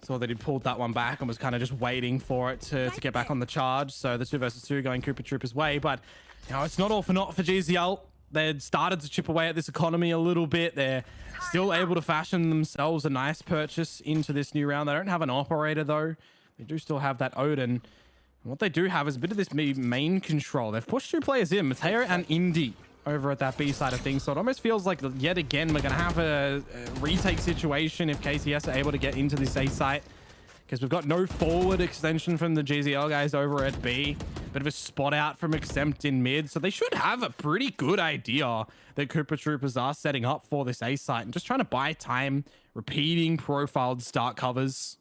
Saw that he pulled that one back and was kind of just waiting for it to get back on the charge. So the 2 versus 2 going Cooper Trooper's way. But, you know, it's not all for naught for GZL. They'd started to chip away at this economy a little bit. They're still able to fashion themselves a nice purchase into this new round. They don't have an operator, though. They do still have that Odin. And what they do have is a bit of this main control. They've pushed 2 players in, Mateo and Indy, over at that B side of things. So it almost feels like, yet again, we're going to have a retake situation if KCS are able to get into this A site. Because we've got no forward extension from the GZL guys over at B. Bit of a spot out from Exempt in mid. So they should have a pretty good idea that Cooper Troopers are setting up for this A site. And just trying to buy time, repeating profiled start covers.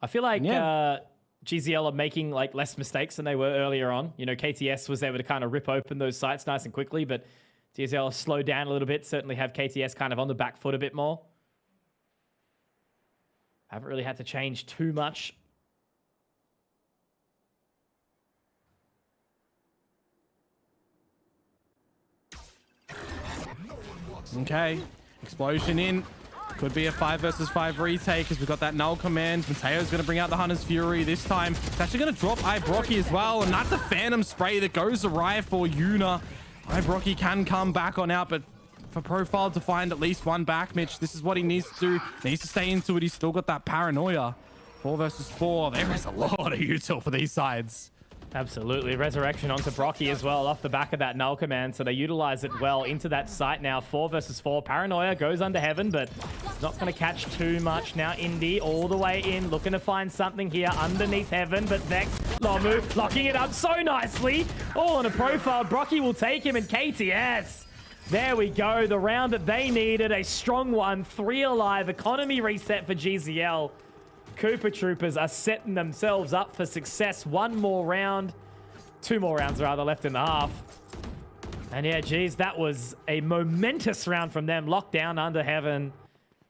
I feel like GZL are making like less mistakes than they were earlier on. You know, KTS was able to kind of rip open those sites nice and quickly. But GZL slowed down a little bit. Certainly have KTS kind of on the back foot a bit more. Haven't really had to change too much. Okay, explosion in. Could be a 5 versus 5 retake as we've got that null command. Mateo's going to bring out the Hunter's Fury this time. It's actually going to drop Ibrocky as well, and that's a Phantom Spray that goes awry for Yuna. Ibrocky can come back on out, but for Profile to find at least 1 back, Mitch, this is what he needs to do. He needs to stay into it. He's still got that paranoia. 4 versus 4. There is a lot of util for these sides. Absolutely. Resurrection onto Brocky as well off the back of that null command. So they utilize it well into that site now. 4 versus 4. Paranoia goes under heaven, but it's not going to catch too much. Now Indy all the way in, looking to find something here underneath heaven. But Vex, Lomu locking it up so nicely. All on a profile. Brocky will take him, and KTS. There we go. The round that they needed. A strong one. 3 alive. Economy reset for GZL. Cooper Troopers are setting themselves up for success. 1 more round. 2 more rounds, rather, left in the half. And yeah, geez, that was a momentous round from them. Locked down under heaven.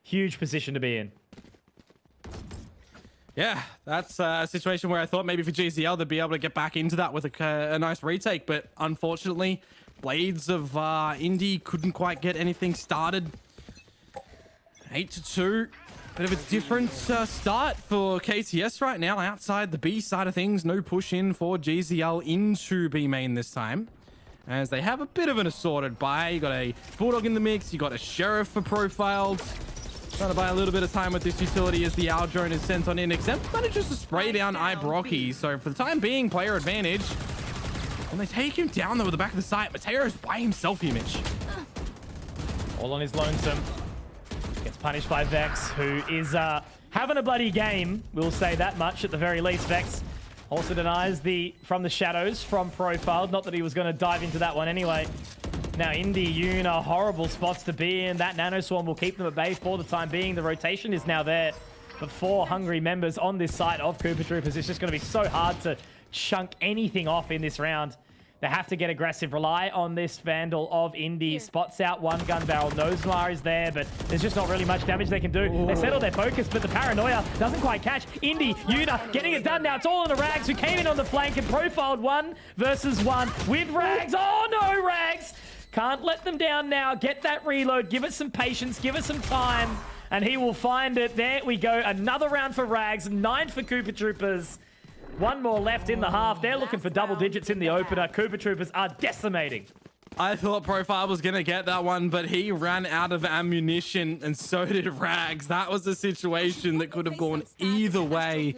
Huge position to be in. Yeah, that's a situation where I thought maybe for GZL they'd be able to get back into that with a nice retake. But unfortunately, Blades of Indy couldn't quite get anything started. 8-2. Bit of a different start for KTS right now outside the B side of things. No push in for GZL into B main this time, as they have a bit of an assorted buy. You got a Bulldog in the mix. You got a Sheriff for profiled. Trying to buy a little bit of time with this utility as the Owl drone is sent on in. Exempt manages to spray down Ibrocky. So for the time being, player advantage. And they take him down though with the back of the site. Mateo's by himself here, Mitch. All on his lonesome. Gets punished by Vex, who is having a bloody game. We'll say that much at the very least. Vex also denies the from the shadows from Profile. Not that he was going to dive into that one anyway. Now, Indy, Yoon are horrible spots to be in. That Nano Swarm will keep them at bay for the time being. The rotation is now there. But 4 hungry members on this side of Koopa Troopers. It's just going to be so hard to chunk anything off in this round. They have to get aggressive. Rely on this Vandal of Indy. Spots out one gun barrel. Nosemar is there, but there's just not really much damage they can do. Ooh. They settle their focus, but the paranoia doesn't quite catch. Indy, Yuna getting it done now. It's all on the Rags, who came in on the flank and profiled 1 versus 1 with Rags. Oh no, Rags! Can't let them down now. Get that reload. Give it some patience. Give it some time. And he will find it. There we go. Another round for Rags. 9 for Koopa Troopers. 1 more left in the half. They're looking for double digits in the opener. Koopa Troopers are decimating. I thought Profile was going to get that one, but he ran out of ammunition, and so did Rags. That was a situation that could have gone either way.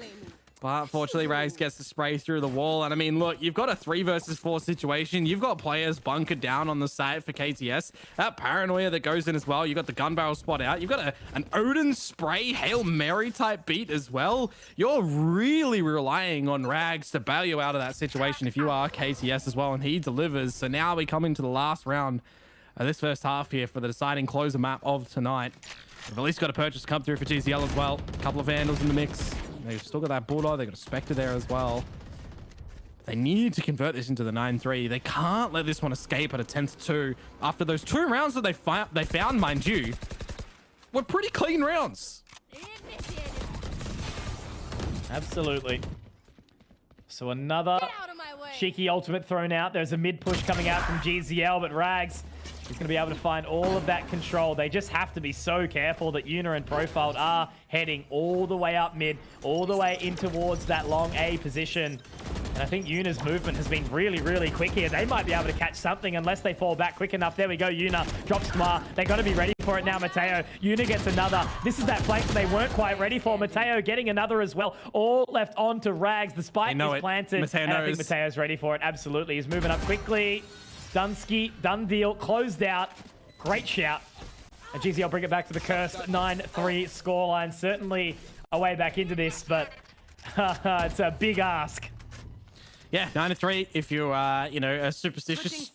But fortunately, Rags gets the spray through the wall. And I mean, look, you've got a 3 versus 4 situation. You've got players bunkered down on the site for KTS. That paranoia that goes in as well. You've got the gun barrel spot out. You've got an Odin spray Hail Mary type beat as well. You're really relying on Rags to bail you out of that situation if you are KTS as well. And he delivers. So now we come into the last round of this first half here for the deciding closer map of tonight. We've at least got a purchase to come through for GZL as well. A couple of Vandals in the mix. They've still got that Bulldog. They've got a Spectre there as well. They need to convert this into the 9-3. They can't let this one escape at a 10-2. After those 2 rounds that they found, mind you, were pretty clean rounds. Absolutely. So another cheeky ultimate thrown out. There's a mid push coming out from GZL, but Rags is going to be able to find all of that control. They just have to be so careful that Yuna and Profiled are heading all the way up mid, all the way in towards that long A position. And I think Yuna's movement has been really, really quick here. They might be able to catch something unless they fall back quick enough. There we go. Yuna drops Noir. They got to be ready for it now, Mateo. Yuna gets another. This is that flank that they weren't quite ready for. Mateo getting another as well. All left on to Rags. The spike is planted. Mateo and I think Mateo's ready for it. Absolutely. He's moving up quickly. Dunsky, done deal, closed out. Great shout. And GZL bring it back to the cursed 9-3 scoreline. Certainly a way back into this, but it's a big ask. Yeah, 9-3. If you are, you know, superstitious,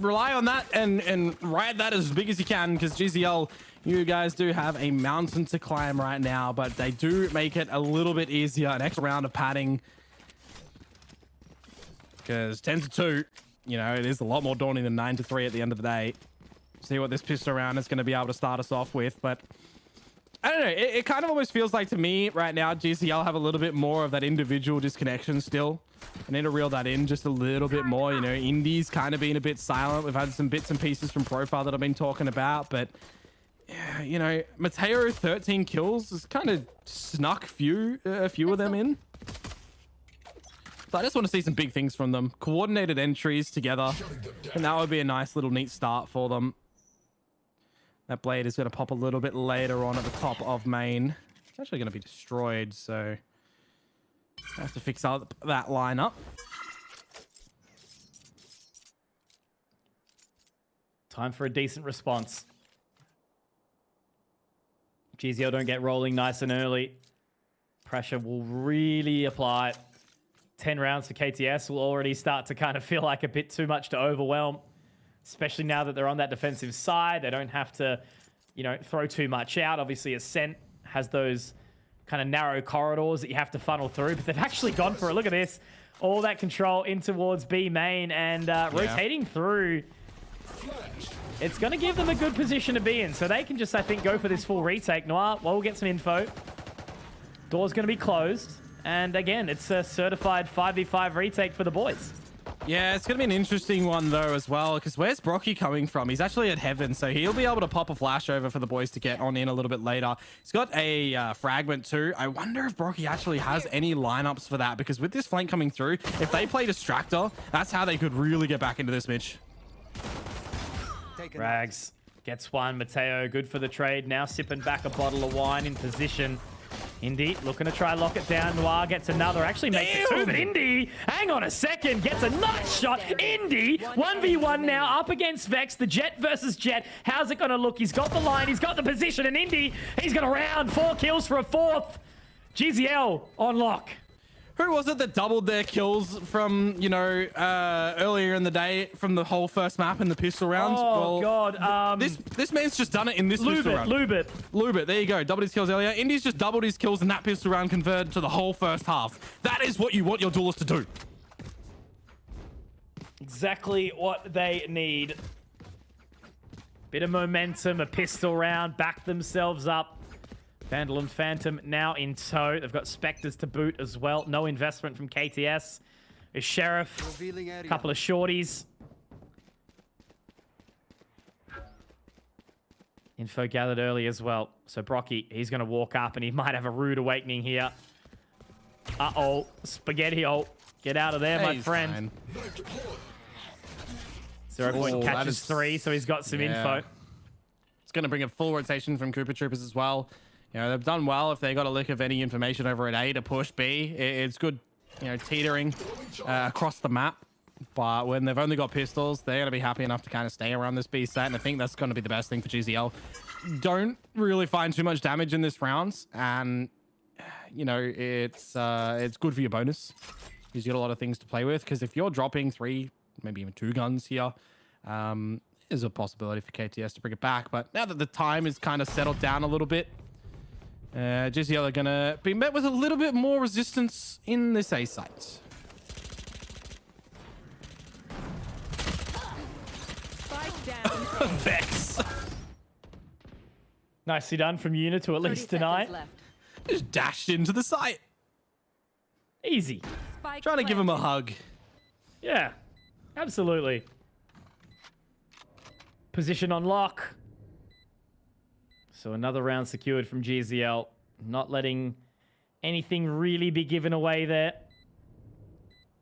rely on that and ride that as big as you can, because GZL, you guys do have a mountain to climb right now, but they do make it a little bit easier. An extra round of padding, because 10-2. You know, it is a lot more daunting than 9-3 at the end of the day. See what this pistol round is going to be able to start us off with. But I don't know. It kind of almost feels like to me right now, GCL have a little bit more of that individual disconnection still. I need to reel that in just a little bit more. You know, Indy's kind of been a bit silent. We've had some bits and pieces from Profile that I've been talking about. But, yeah, you know, Mateo, 13 kills, has kind of snuck a few of them in. So I just want to see some big things from them. Coordinated entries together. And that would be a nice little neat start for them. That blade is going to pop a little bit later on at the top of main. It's actually going to be destroyed, so I have to fix up that lineup. Time for a decent response. GZL don't get rolling nice and early. Pressure will really apply. 10 rounds for KTS will already start to kind of feel like a bit too much to overwhelm, especially now that they're on that defensive side. They don't have to, you know, throw too much out. Obviously, Ascent has those kind of narrow corridors that you have to funnel through, but they've actually gone for it. Look at this. All that control in towards B main and rotating through. It's going to give them a good position to be in, so they can just, I think, go for this full retake. Noir, well, we'll get some info. Door's going to be closed. And again, it's a certified 5v5 retake for the boys. Yeah, it's going to be an interesting one, though, as well, because where's Brocky coming from? He's actually at Heaven, so he'll be able to pop a flash over for the boys to get on in a little bit later. He's got a fragment, too. I wonder if Brocky actually has any lineups for that, because with this flank coming through, if they play Distractor, that's how they could really get back into this, Mitch. Rags gets one. Mateo, good for the trade. Now sipping back a bottle of wine in position. Indy looking to try lock it down. Noir gets another. Actually makes it two. But Indy, hang on a second, gets a nice shot. Indy, 1v1 now up against Vex. The Jet versus Jet. How's it going to look? He's got the line. He's got the position. And Indy, he's going to round 4 kills for a 4th. GZL on lock. Who was it that doubled their kills from, you know, earlier in the day from the whole first map in the pistol round? Oh, well, God. This man's just done it in this pistol round. Lubit, there you go. Doubled his kills earlier. Indy's just doubled his kills in that pistol round converted to the whole first half. That is what you want your duelist to do. Exactly what they need. Bit of momentum, a pistol round, back themselves up. Vandal and Phantom now in tow. They've got Spectres to boot as well. No investment from KTS. A Sheriff, a couple of shorties. Info gathered early as well. So Brocky, he's going to walk up and he might have a rude awakening here. Uh-oh. Spaghetti-o. Get out of there, my friend. 0 point catches 3, so he's got some info. It's going to bring a full rotation from Cooper Troopers as well. You know, they've done well if they got a lick of any information over at A to push B. It's good, you know, teetering across the map. But when they've only got pistols, they're going to be happy enough to kind of stay around this B site. And I think that's going to be the best thing for GZL. Don't really find too much damage in this round. And, you know, it's good for your bonus. Because you got a lot of things to play with. Because if you're dropping 3, maybe even 2 guns here, there's a possibility for KTS to bring it back. But now that the time is kind of settled down a little bit, GZL are going to be met with a little bit more resistance in this A site. Vex. Nicely done from Una to at least tonight. Just dashed into the site. Easy. Trying to give him a hug. Yeah, absolutely. Position on lock. So another round secured from GZL. Not letting anything really be given away there.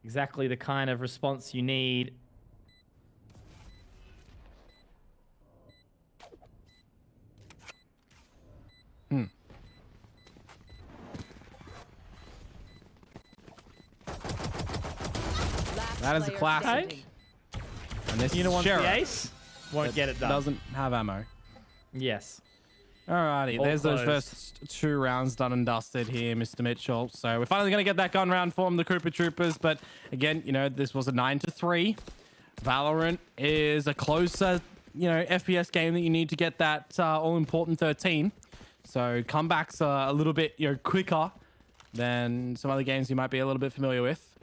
Exactly the kind of response you need. That is a classic. Okay. And this Una wants Sheriff the ace. Won't get it done. Doesn't have ammo. Yes. Alrighty, there's those first 2 rounds done and dusted here, Mr. Mitchell. So we're finally going to get that gun round from the Cooper Troopers. But again, you know, this was a 9-3. Valorant is a closer, you know, FPS game that you need to get that all-important 13. So comebacks are a little bit, you know, quicker than some other games you might be a little bit familiar with.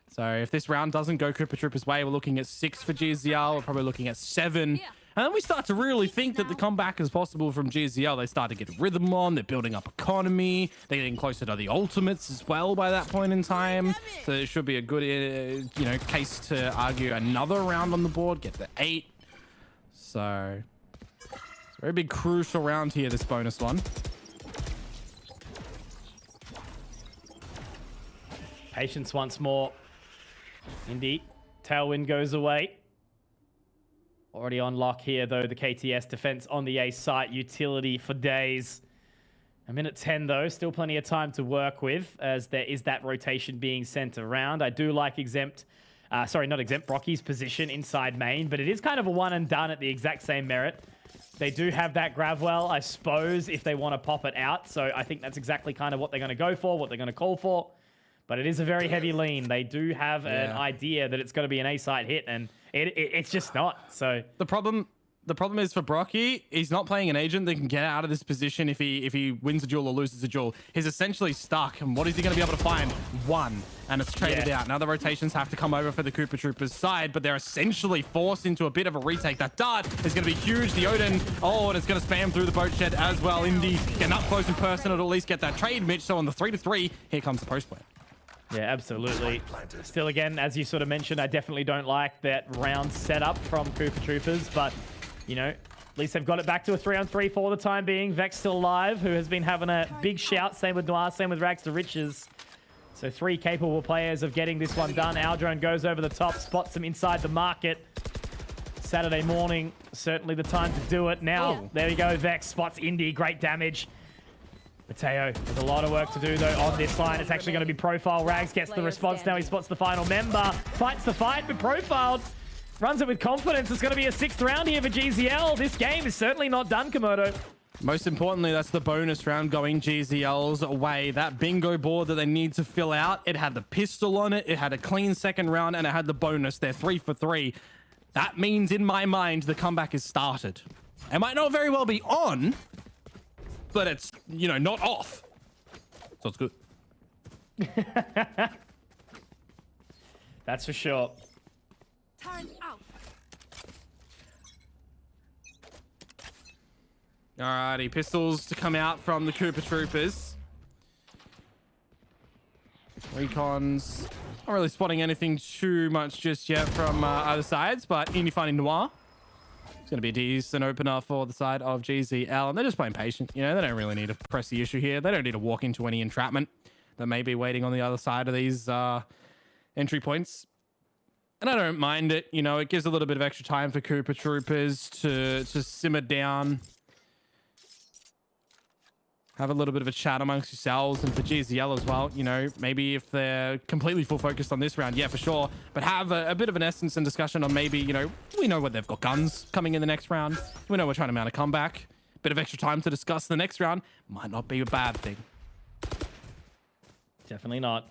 So if this round doesn't go Cooper Troopers' way, we're looking at 6 for GZL. We're probably looking at 7. And then we start to really think that the comeback is possible from GZL. They start to get rhythm on. They're building up economy. They're getting closer to the ultimates as well by that point in time. So it should be a good, you know, case to argue another round on the board. Get the 8. So it's a very big crucial round here, this bonus one. Patience once more. Indeed. Tailwind goes away. Already on lock here, though. The KTS defense on the A site. Utility for days. A minute 10, though. Still plenty of time to work with, as there is that rotation being sent around. I do like Brocky's position inside main, but it is kind of a one and done at the exact same merit. They do have that grab well, I suppose, if they want to pop it out. So I think that's exactly kind of what they're going to go for, what they're going to call for. But it is a very heavy lean. They do have an idea that it's going to be an A-site hit, and it's just not. So the problem is for Brocky, he's not playing an agent that can get out of this position if he wins a duel or loses a duel. He's essentially stuck, and what is he going to be able to find? 1, and it's traded out. Now the rotations have to come over for the Cooper Troopers side, but they're essentially forced into a bit of a retake. That dart is going to be huge. The Odin, and it's going to spam through the boat shed as well. Indy getting up close and personal to at least get that trade, Mitch. So on the 3-3, here comes the post play. Yeah, absolutely. Still, again, as you sort of mentioned, I definitely don't like that round setup from Cooper Troopers, but, you know, at least they've got it back to a 3-on-3 for the time being. Vex still alive, who has been having a big shout. Same with Noir, same with Rags to Riches. So 3 capable players of getting this one done. Aldrone goes over the top, spots them inside the market. Saturday morning, certainly the time to do it. Now, there we go. Vex spots Indy, great damage. Mateo has a lot of work to do, though, on this line. It's actually going to be Profile. Rags gets the response now. He spots the final member. Fights the fight, but Profiled runs it with confidence. It's going to be a 6th round here for GZL. This game is certainly not done, Komodo. Most importantly, that's the bonus round going GZL's way. That bingo board that they need to fill out, it had the pistol on it, it had a clean 2nd round, and it had the bonus. They're 3 for 3. That means, in my mind, the comeback is started. It might not very well be on, but it's, you know, not off. So it's good. That's for sure. Time out. Alrighty, pistols to come out from the Cooper Troopers. Recons not really spotting anything too much just yet from either sides, but Indie finding Noir. It's going to be a decent opener for the side of GZL, and they're just playing patient. You know, they don't really need to press the issue here. They don't need to walk into any entrapment that may be waiting on the other side of these entry points. And I don't mind it. You know, it gives a little bit of extra time for Cooper Troopers to simmer down. Have a little bit of a chat amongst yourselves, and for GZL as well, you know, maybe if they're completely full focused on this round, yeah, for sure, but have a bit of an essence and discussion on maybe, you know, we know what they've got guns coming in the next round. We know we're trying to mount a comeback. Bit of extra time to discuss the next round might not be a bad thing. Definitely not.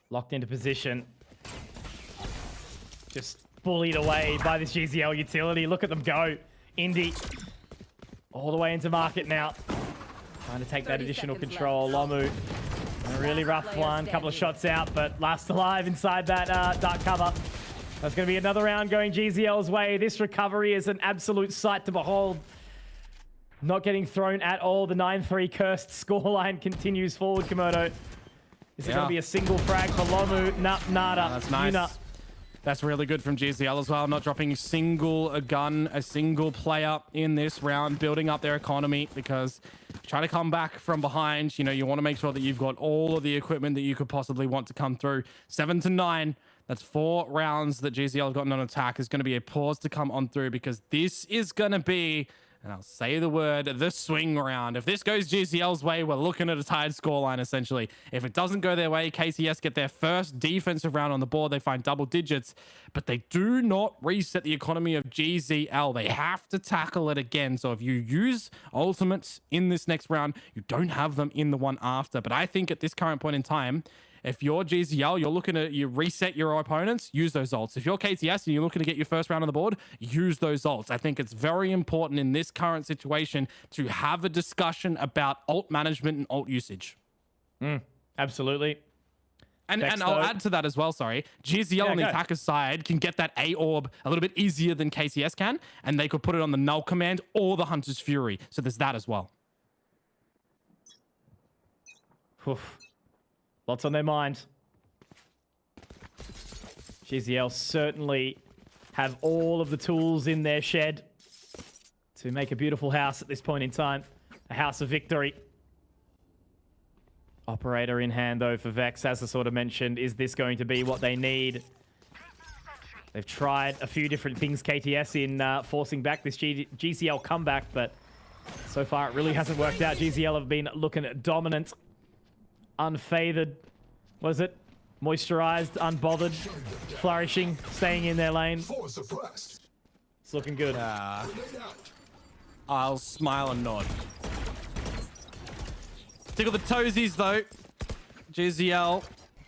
Locked into position. Just bullied away by this GZL utility. Look at them go. Indy all the way into market now. Trying to take that additional control. Lomu, a really rough one. Couple of shots out, but last alive inside that dark cover. That's going to be another round going GZL's way. This recovery is an absolute sight to behold. Not getting thrown at all. The 9-3 cursed scoreline continues forward, Komodo. Is it going to be a single frag for Lomu? Nada. That's nice. That's really good from GZL as well. Not dropping a single gun, a single player in this round, building up their economy, because trying to come back from behind, you know, you want to make sure that you've got all of the equipment that you could possibly want to come through. 7-9. That's 4 rounds that GZL have gotten on attack. Is going to be a pause to come on through, because this is going to be, and I'll say the word, the swing round. If this goes GZL's way, we're looking at a tied scoreline, essentially. If it doesn't go their way, KTS get their first defensive round on the board. They find double digits, but they do not reset the economy of GZL. They have to tackle it again. So if you use ultimates in this next round, you don't have them in the one after. But I think at this current point in time, if you're GZL, you're looking to reset your opponents, use those ults. If you're KTS and you're looking to get your first round on the board, use those ults. I think it's very important in this current situation to have a discussion about ult management and ult usage. Absolutely. And I'll add to that as well, sorry. GZL on the attacker's side can get that A orb a little bit easier than KTS can, and they could put it on the null command or the Hunter's Fury. So there's that as well. Oof. Lots on their mind. GZL certainly have all of the tools in their shed to make a beautiful house at this point in time. A house of victory. Operator in hand, though, for Vex, as I sort of mentioned. Is this going to be what they need? They've tried a few different things, KTS, in forcing back this GZL comeback, but so far it really hasn't worked out. GZL have been looking dominant. Unfavored, was it? Moisturized, unbothered, flourishing, staying in their lane. It's looking good. I'll smile and nod. Tickle the toesies, though. GZL,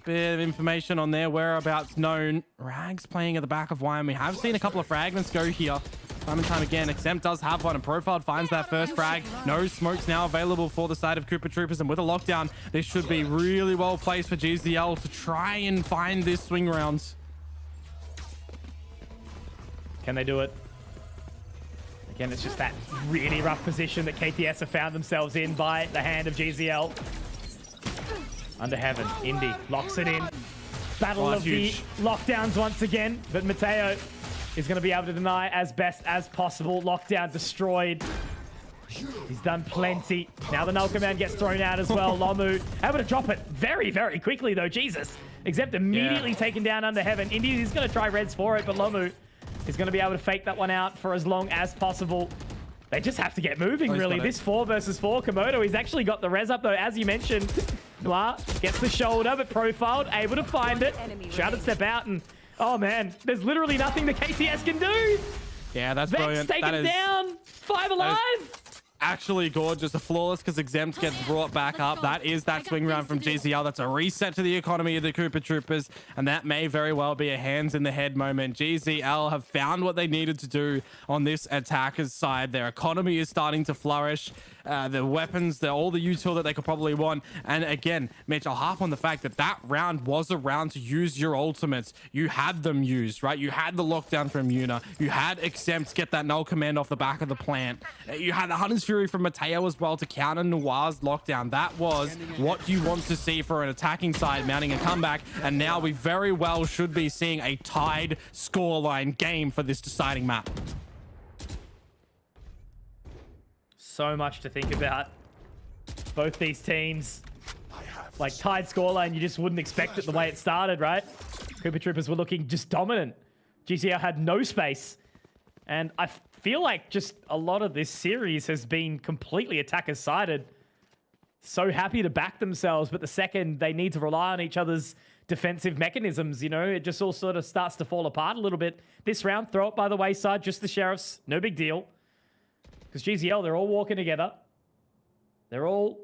bit of information on their whereabouts known. Rags playing at the back of Wine. We have seen a couple of fragments go here. Time and time again. Exempt does have one, and Profiled finds that first frag. No smokes now available for the side of Cooper Troopers, and with a lockdown, this should be really well placed for GZL to try and find this swing rounds. Can they do it? Again, it's just that really rough position that KTS have found themselves in by the hand of GZL. Under heaven, Indy locks it in. Battle of the lockdowns once again, but Mateo is going to be able to deny as best as possible. Lockdown destroyed. He's done plenty. Now the null command gets thrown out as well. Lomu able to drop it very, very quickly, though. Jesus. Exempt immediately taken down under heaven. Indy is going to try res for it, but Lomu is going to be able to fake that one out for as long as possible. They just have to get moving, really. This 4 versus 4. Komodo, he's actually got the res up, though, as you mentioned. Noir gets the shoulder, but profiled, able to find it. Shrouded step out, and oh, man, there's literally nothing the KTS can do. Yeah, that's Vex brilliant. taken down. 5 alive. Actually gorgeous. The flawless because Exempt gets brought back up. That is that swing round from GCL. That's a reset to the economy of the Koopa Troopers, and that may very well be a hands in the head moment. GCL have found what they needed to do on this attacker's side. Their economy is starting to flourish. The weapons, all the util that they could probably want. And again, Mitch, I'll harp on the fact that that round was a round to use your ultimates. You had them used, right? You had the lockdown from Yuna. You had Exempt get that null command off the back of the plant. You had the Hunter's Fury from Mateo as well to counter Noir's lockdown. That was what you want to see for an attacking side mounting a comeback. And now we very well should be seeing a tied scoreline game for this deciding map. So much to think about. Both these teams, like tied scoreline, you just wouldn't expect it the way it started, right? Koopa Troopers were looking just dominant. GCL had no space. And I feel like just a lot of this series has been completely attacker sided. So happy to back themselves, but the second they need to rely on each other's defensive mechanisms, you know, it just all sort of starts to fall apart a little bit. This round, throw it by the wayside, just the Sheriffs, no big deal. Because GCL, they're all walking together. They're all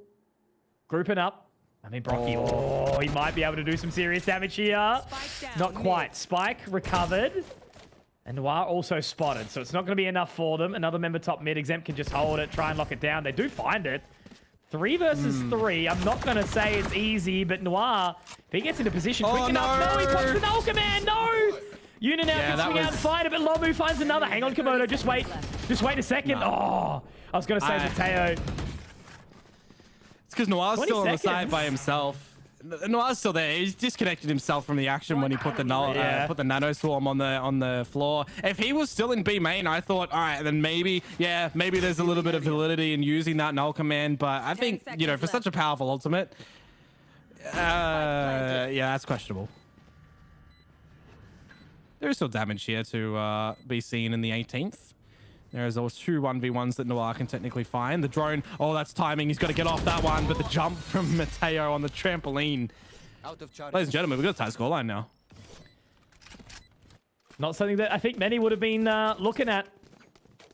grouping up. I mean, Brocky, he might be able to do some serious damage here. Not quite. Spike recovered. And Noir also spotted, so it's not going to be enough for them. Another member top mid. Exempt can just hold it, try and lock it down. They do find it. 3 versus 3. I'm not going to say it's easy, but Noir, if he gets into position quick enough, no, he pops the null command, no! Yuna now can swing out and find it, but Lomu finds another. Hang on, Komodo, just wait a second. No. Oh, I was going to say Mateo. It's because Noir's still on the side by himself. Noir's still there. He's disconnected himself from the action when he put the nano swarm on the floor. If he was still in B main, I thought, all right, then maybe there's a little bit of validity in using that null command. But I think, you know, for such a powerful ultimate, yeah, that's questionable. There is still damage here to be seen in the 18th. There's those 2 1v1s that Noir can technically find. The drone, oh, that's timing. He's got to get off that one, but the jump from Mateo on the trampoline. Ladies and gentlemen, we've got a tie scoreline now. Not something that I think many would have been looking at.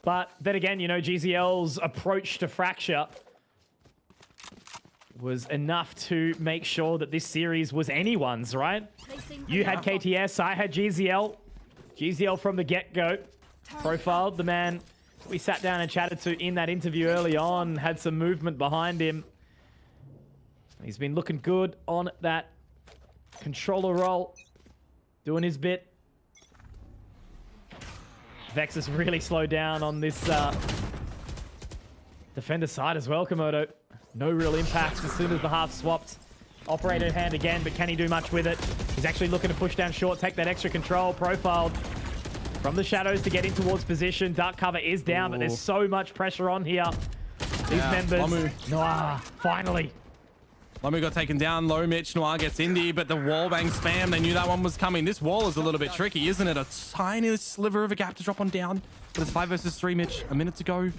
But then again, you know, GZL's approach to Fracture was enough to make sure that this series was anyone's, right? You had KTS, I had GZL. GZL from the get-go. Profiled the man we sat down and chatted to in that interview early on, had some movement behind him. He's been looking good on that controller role, doing his bit. Vex has really slowed down on this defender side as well, Komodo. No real impacts as soon as the half swapped. Operator hand again, but can he do much with it? He's actually looking to push down short, take that extra control. Profiled from the shadows to get in towards position. Dark cover is down, but there's so much pressure on here. These members. Noir, finally. Lomu got taken down. Low Mitch. Noir gets Indy, but the wall bang spam. They knew that one was coming. This wall is a little bit tricky, isn't it? A tiny sliver of a gap to drop on down. But it's 5 versus 3, Mitch. A minute to go.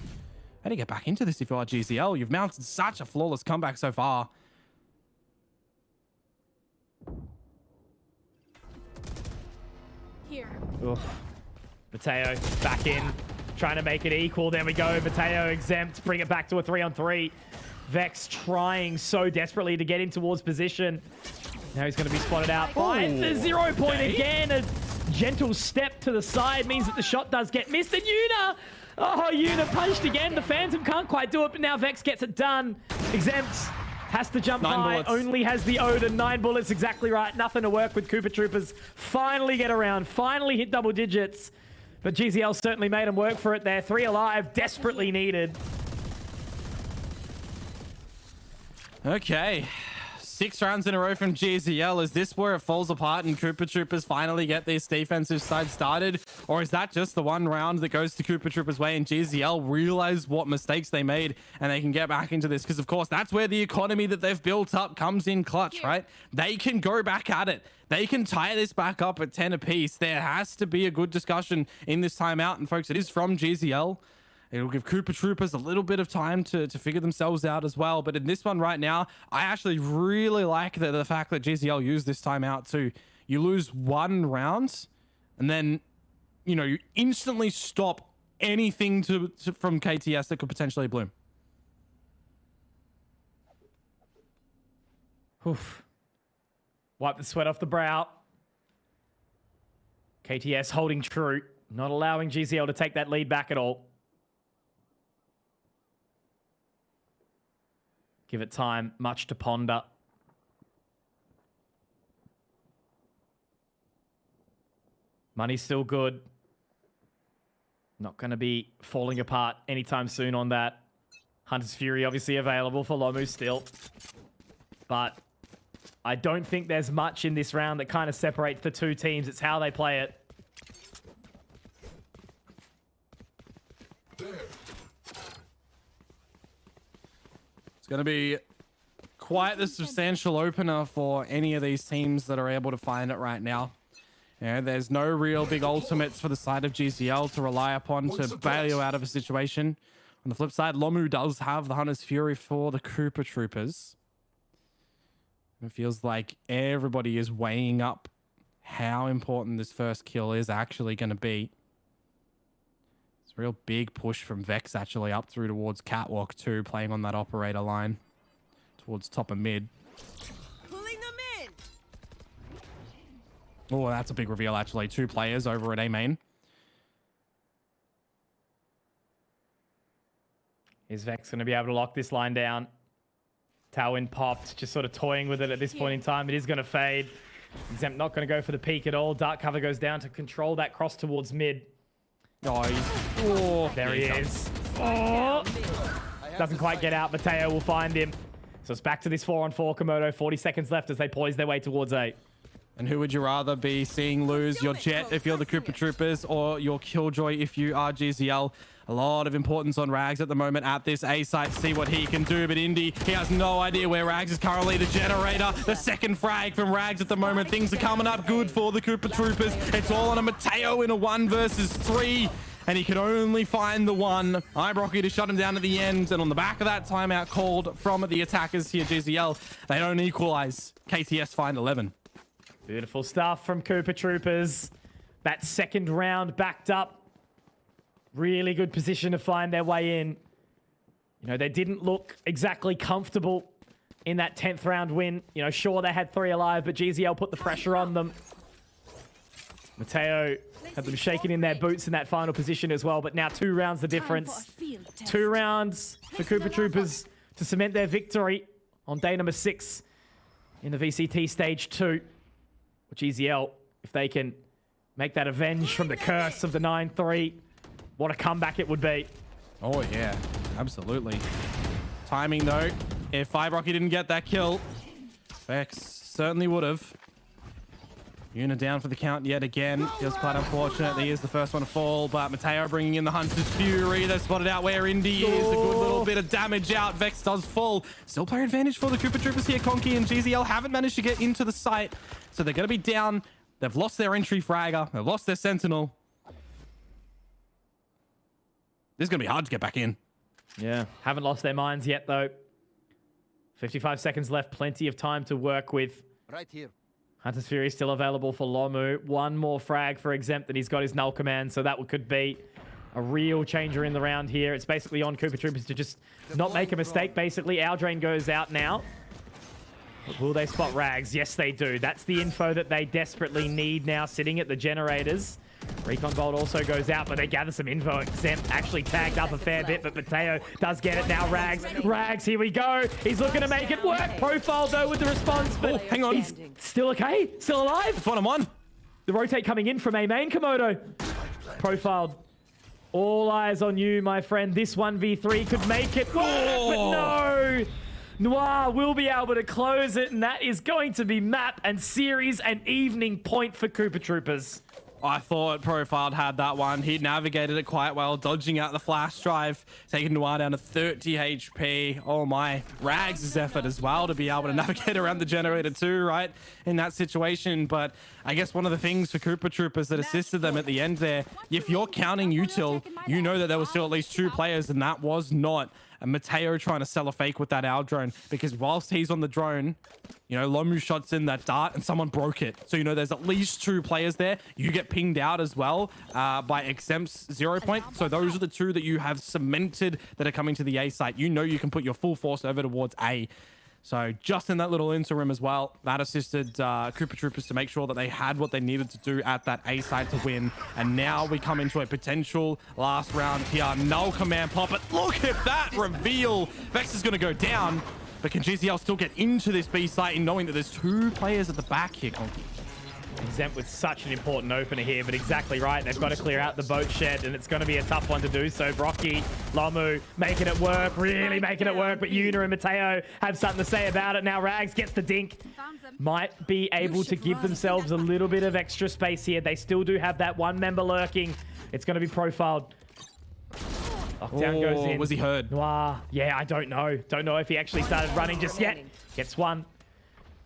How do you get back into this if you are GCL? You've mounted such a flawless comeback so far. Here. Oof. Mateo back in, trying to make it equal. There we go. Mateo Exempt, bring it back to a 3-on-3. Vex trying so desperately to get in towards position. Now he's going to be spotted out by the 0 point again. A gentle step to the side means that the shot does get missed. And Yuna! Oh, Yuna punched again. The Phantom can't quite do it, but now Vex gets it done. Exempt has to jump high. Only has the Odin. 9 bullets, exactly right. Nothing to work with. Koopa Troopers finally get around. Finally hit double digits. But GZL certainly made them work for it there. 3 alive, desperately needed. Okay. 6 rounds in a row from GZL. Is this where it falls apart and Koopa Troopers finally get this defensive side started? Or is that just the one round that goes to Koopa Troopers' way and GZL realize what mistakes they made and they can get back into this? Because, of course, that's where the economy that they've built up comes in clutch, right? They can go back at it. They can tie this back up at 10 apiece. There has to be a good discussion in this timeout. And, folks, it is from GZL. It'll give Koopa Troopers a little bit of time to figure themselves out as well. But in this one right now, I actually really like the fact that GZL used this timeout to, you lose 1 round and then, you know, you instantly stop anything from KTS that could potentially bloom. Oof. Wipe the sweat off the brow. KTS holding true, not allowing GZL to take that lead back at all. Give it time, much to ponder. Money's still good. Not going to be falling apart anytime soon on that. Hunter's Fury obviously available for Lomu still. But I don't think there's much in this round that kind of separates the two teams. It's how they play it. Going to be quite the substantial opener for any of these teams that are able to find it right now. Yeah, there's no real big ultimates for the side of GZL to rely upon to bail you out of a situation. On the flip side, Lomu does have the Hunter's Fury for the Koopa Troopers. It feels like everybody is weighing up how important this first kill is actually going to be. It's a real big push from Vex actually up through towards Catwalk 2, playing on that operator line towards top of mid. Pulling them in. Oh, that's a big reveal actually. 2 players over at A main. Is Vex going to be able to lock this line down? Tailwind popped, just sort of toying with it at this point in time. It is going to fade. Exempt not going to go for the peak at all. Dark cover goes down to control that cross towards mid. Oh, there he is. Oh, doesn't quite get out. Mateo will find him. So it's back to this 4-on-4 Komodo. 40 seconds left as they poise their way towards 8. And who would you rather be seeing lose? Your Jet if you're the Koopa Troopers, or your Killjoy if you are GZL? A lot of importance on Rags at the moment at this A site. See what he can do. But Indy, he has no idea where Rags is currently. The generator, the second frag from Rags at the moment. Things are coming up good for the Koopa Troopers. It's all on a Mateo in a 1 versus 3. And he can only find the one. Ibrocky to shut him down at the end. And on the back of that timeout called from the attackers here, GZL, they don't equalize. KTS find 11. Beautiful stuff from Koopa Troopers. That second round backed up. Really good position to find their way in. You know, they didn't look exactly comfortable in that 10th round win. You know, sure, they had 3 alive, but GZL put the pressure on them. Mateo had them shaking in their boots in that final position as well, but now 2 rounds the difference. 2 rounds for Koopa Troopers to cement their victory on day number 6 in the VCT stage 2. GZL, if they can make that avenge from the curse of the 9-3, what a comeback it would be. Oh, yeah, absolutely. Timing, though. If Ibrocky didn't get that kill, Vex certainly would have. Una down for the count yet again. Feels quite unfortunate. He is the first one to fall, but Mateo bringing in the Hunter's Fury. They've spotted out where Indy is. A good little bit of damage out. Vex does fall. Still player advantage for the Koopa Troopers here. Conky and GZL haven't managed to get into the site, so they're going to be down. They've lost their entry fragger. They've lost their sentinel. This is going to be hard to get back in. Yeah, haven't lost their minds yet, though. 55 seconds left. Plenty of time to work with. Right here. Hunter's Fury still available for Lomu. 1 more frag for Exempt that he's got his null command, so that could be a real changer in the round here. It's basically on Koopa Troopers to just not make a mistake, basically. Our Drain goes out now. But will they spot Rags? Yes, they do. That's the info that they desperately need now, sitting at the generators. Recon Gold also goes out, but they gather some info. Exempt actually tagged up a fair bit, but Mateo does get it now. Rags, here we go. He's looking to make it work. Profile, though, with the response, but hang on. He's still okay. Still alive. It's 1-on-1. The rotate coming in from A main, Komodo. Profiled. All eyes on you, my friend. This 1v3 could make it work, but no. Noir will be able to close it, and that is going to be map and series and evening point for Cooper Troopers. I thought Profiled had that one. He navigated it quite well, dodging out the flash drive, taking Noir down to 30 HP. Oh my, Rags' effort as well to be able to navigate around the generator too, right, in that situation. But I guess one of the things for Cooper Troopers that assisted them at the end there, if you're counting util, you know that there were still at least 2 players, and that was not Mateo trying to sell a fake with that owl drone, because whilst he's on the drone, you know, Lomu shots in that dart and someone broke it. So, you know, there's at least 2 players there. You get pinged out as well by Exempt's 0 point. So those are the 2 that you have cemented that are coming to the A site. You know you can put your full force over towards A. So just in that little interim as well, that assisted Cooper Troopers to make sure that they had what they needed to do at that A side to win. And now we come into a potential last round here. Null command pop, but look at that reveal. Vex is going to go down, but can GCL still get into this B site in knowing that there's 2 players at the back here, Conky? Exempt with such an important opener here, but exactly right. They've got to clear out the boat shed, and it's going to be a tough one to do so. Brocky, Lomu making it work, really making it work, but Yuna and Mateo have something to say about it. Now Rags gets the dink. Might be able to give themselves a little bit of extra space here. They still do have that 1 member lurking. It's going to be Profiled. Lockdown goes in. Was he heard? Noir. Yeah, I don't know. Don't know if he actually started running just yet. Gets 1.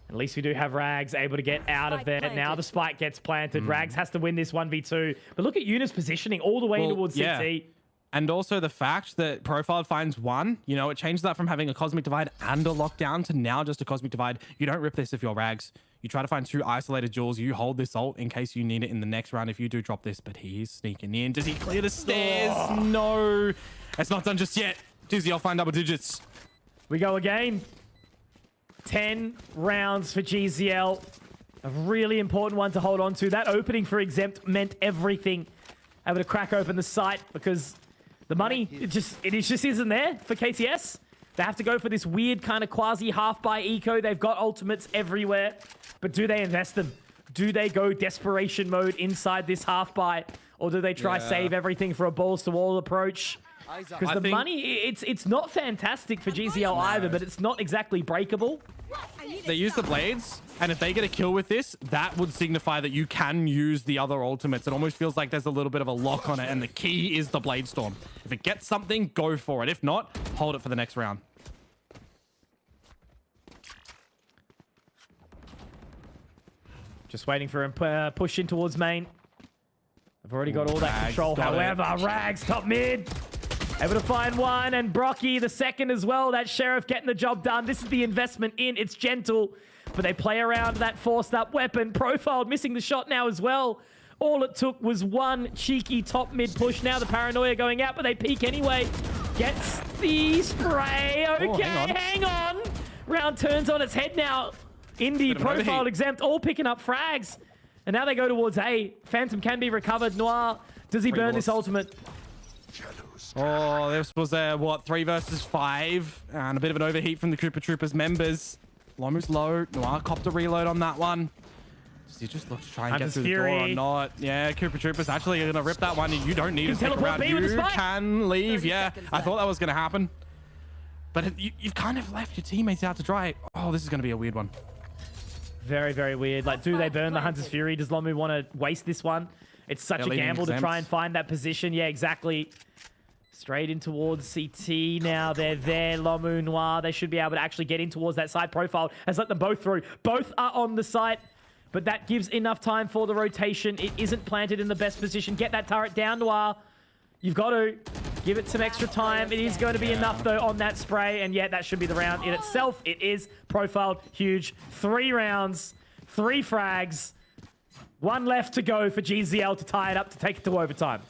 At least we do have Rags able to get out of there. Now the spike gets planted. Rags has to win this 1v2. But look at Yuna's positioning all the way towards CT. And also the fact that Profiled finds 1, you know, it changed that from having a Cosmic Divide and a Lockdown to now just a Cosmic Divide. You don't rip this if you're Rags. You try to find 2 isolated jewels. You hold this ult in case you need it in the next round if you do drop this. But he's sneaking in. Does he clear the stairs? No. It's not done just yet. Dizzy, I'll find double digits. We go again. 10 rounds for GZL. A really important one to hold on to. That opening for Exempt meant everything. Able to crack open the site because the money, it just isn't there for KTS. They have to go for this weird kind of quasi half-buy eco. They've got ultimates everywhere. But do they invest them? Do they go desperation mode inside this half-buy? Or do they try save everything for a balls-to-wall approach? Because the money, it's not fantastic for GZL either, but it's not exactly breakable. They use the blades, and if they get a kill with this, that would signify that you can use the other ultimates. It almost feels like there's a little bit of a lock on it, and the key is the Blade Storm. If it gets something, go for it. If not, hold it for the next round. Just waiting for him push in towards main. I've already got all that control. However, Rags top mid. Able to find 1, and Brocky the second as well. That Sheriff getting the job done. This is the investment in. It's gentle, but they play around that forced up weapon. Profiled missing the shot now as well. All it took was 1 cheeky top mid push. Now the paranoia going out, but they peek anyway. Gets the spray. Okay, hang on. Round turns on its head now. Indie, Profiled, Exempt, all picking up frags. And now they go towards A. Phantom can be recovered. Noir, does he burn this ultimate? Oh, this was a, what, 3 versus 5. And a bit of an overheat from the Cooper Troopers members. Lomu's low. Noir copped a reload on that one. Does he just look to try and get through the door or not? Yeah, Cooper Troopers actually going to rip that one. You don't need to stick around. You can leave. Yeah, I thought that was going to happen. But you've kind of left your teammates out to dry. Oh, this is going to be a weird one. Very, very weird. Like, do they burn the Hunter's Fury? Does Lomu want to waste this one? It's such a gamble to try and find that position. Yeah, exactly. Straight in towards CT now. They're there. Lomu, Noir. They should be able to actually get in towards that side. Profile has let them both through. Both are on the site, but that gives enough time for the rotation. It isn't planted in the best position. Get that turret down, Noir. You've got to give it some extra time. It is going to be enough, though, on that spray. And yeah, that should be the round in itself. It is Profiled. Huge. 3 rounds. 3 frags. 1 left to go for GZL to tie it up to take it to overtime.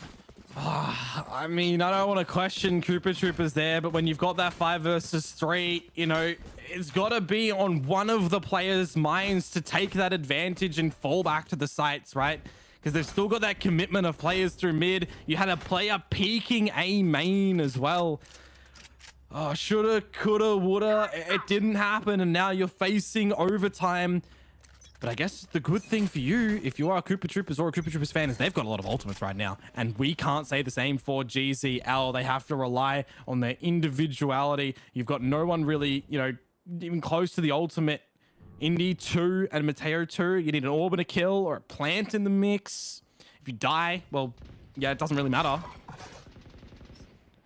I mean, I don't want to question Cooper Troopers there, but when you've got that 5 versus 3, you know, it's got to be on one of the players' minds to take that advantage and fall back to the sites, right? Because they've still got that commitment of players through mid. You had a player peeking A main as well. Oh, shoulda, coulda, woulda. It didn't happen, and now you're facing overtime. But I guess the good thing for you, if you are a Cooper Troopers or a Cooper Troopers fan, is they've got a lot of ultimates right now. And we can't say the same for GZL. They have to rely on their individuality. You've got no one really, you know, even close to the ultimate. Indy 2 and Mateo 2. You need an orb and a kill or a plant in the mix. If you die, well, yeah, it doesn't really matter.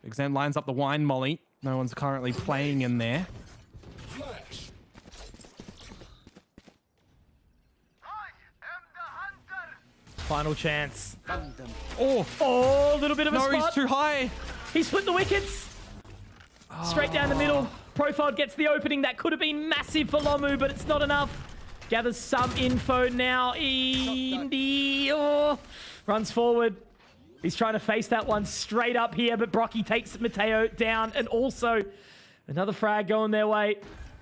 Exam lines up the wine molly. No one's currently playing in there. Final chance. Oh, a little bit of a spot. No, he's too high. He split the wickets. Straight down the middle. Profile gets the opening. That could have been massive for Lomu, but it's not enough. Gathers some info now. Indy runs forward. He's trying to face that one straight up here, but Brocky takes Mateo down, and also another frag going their way.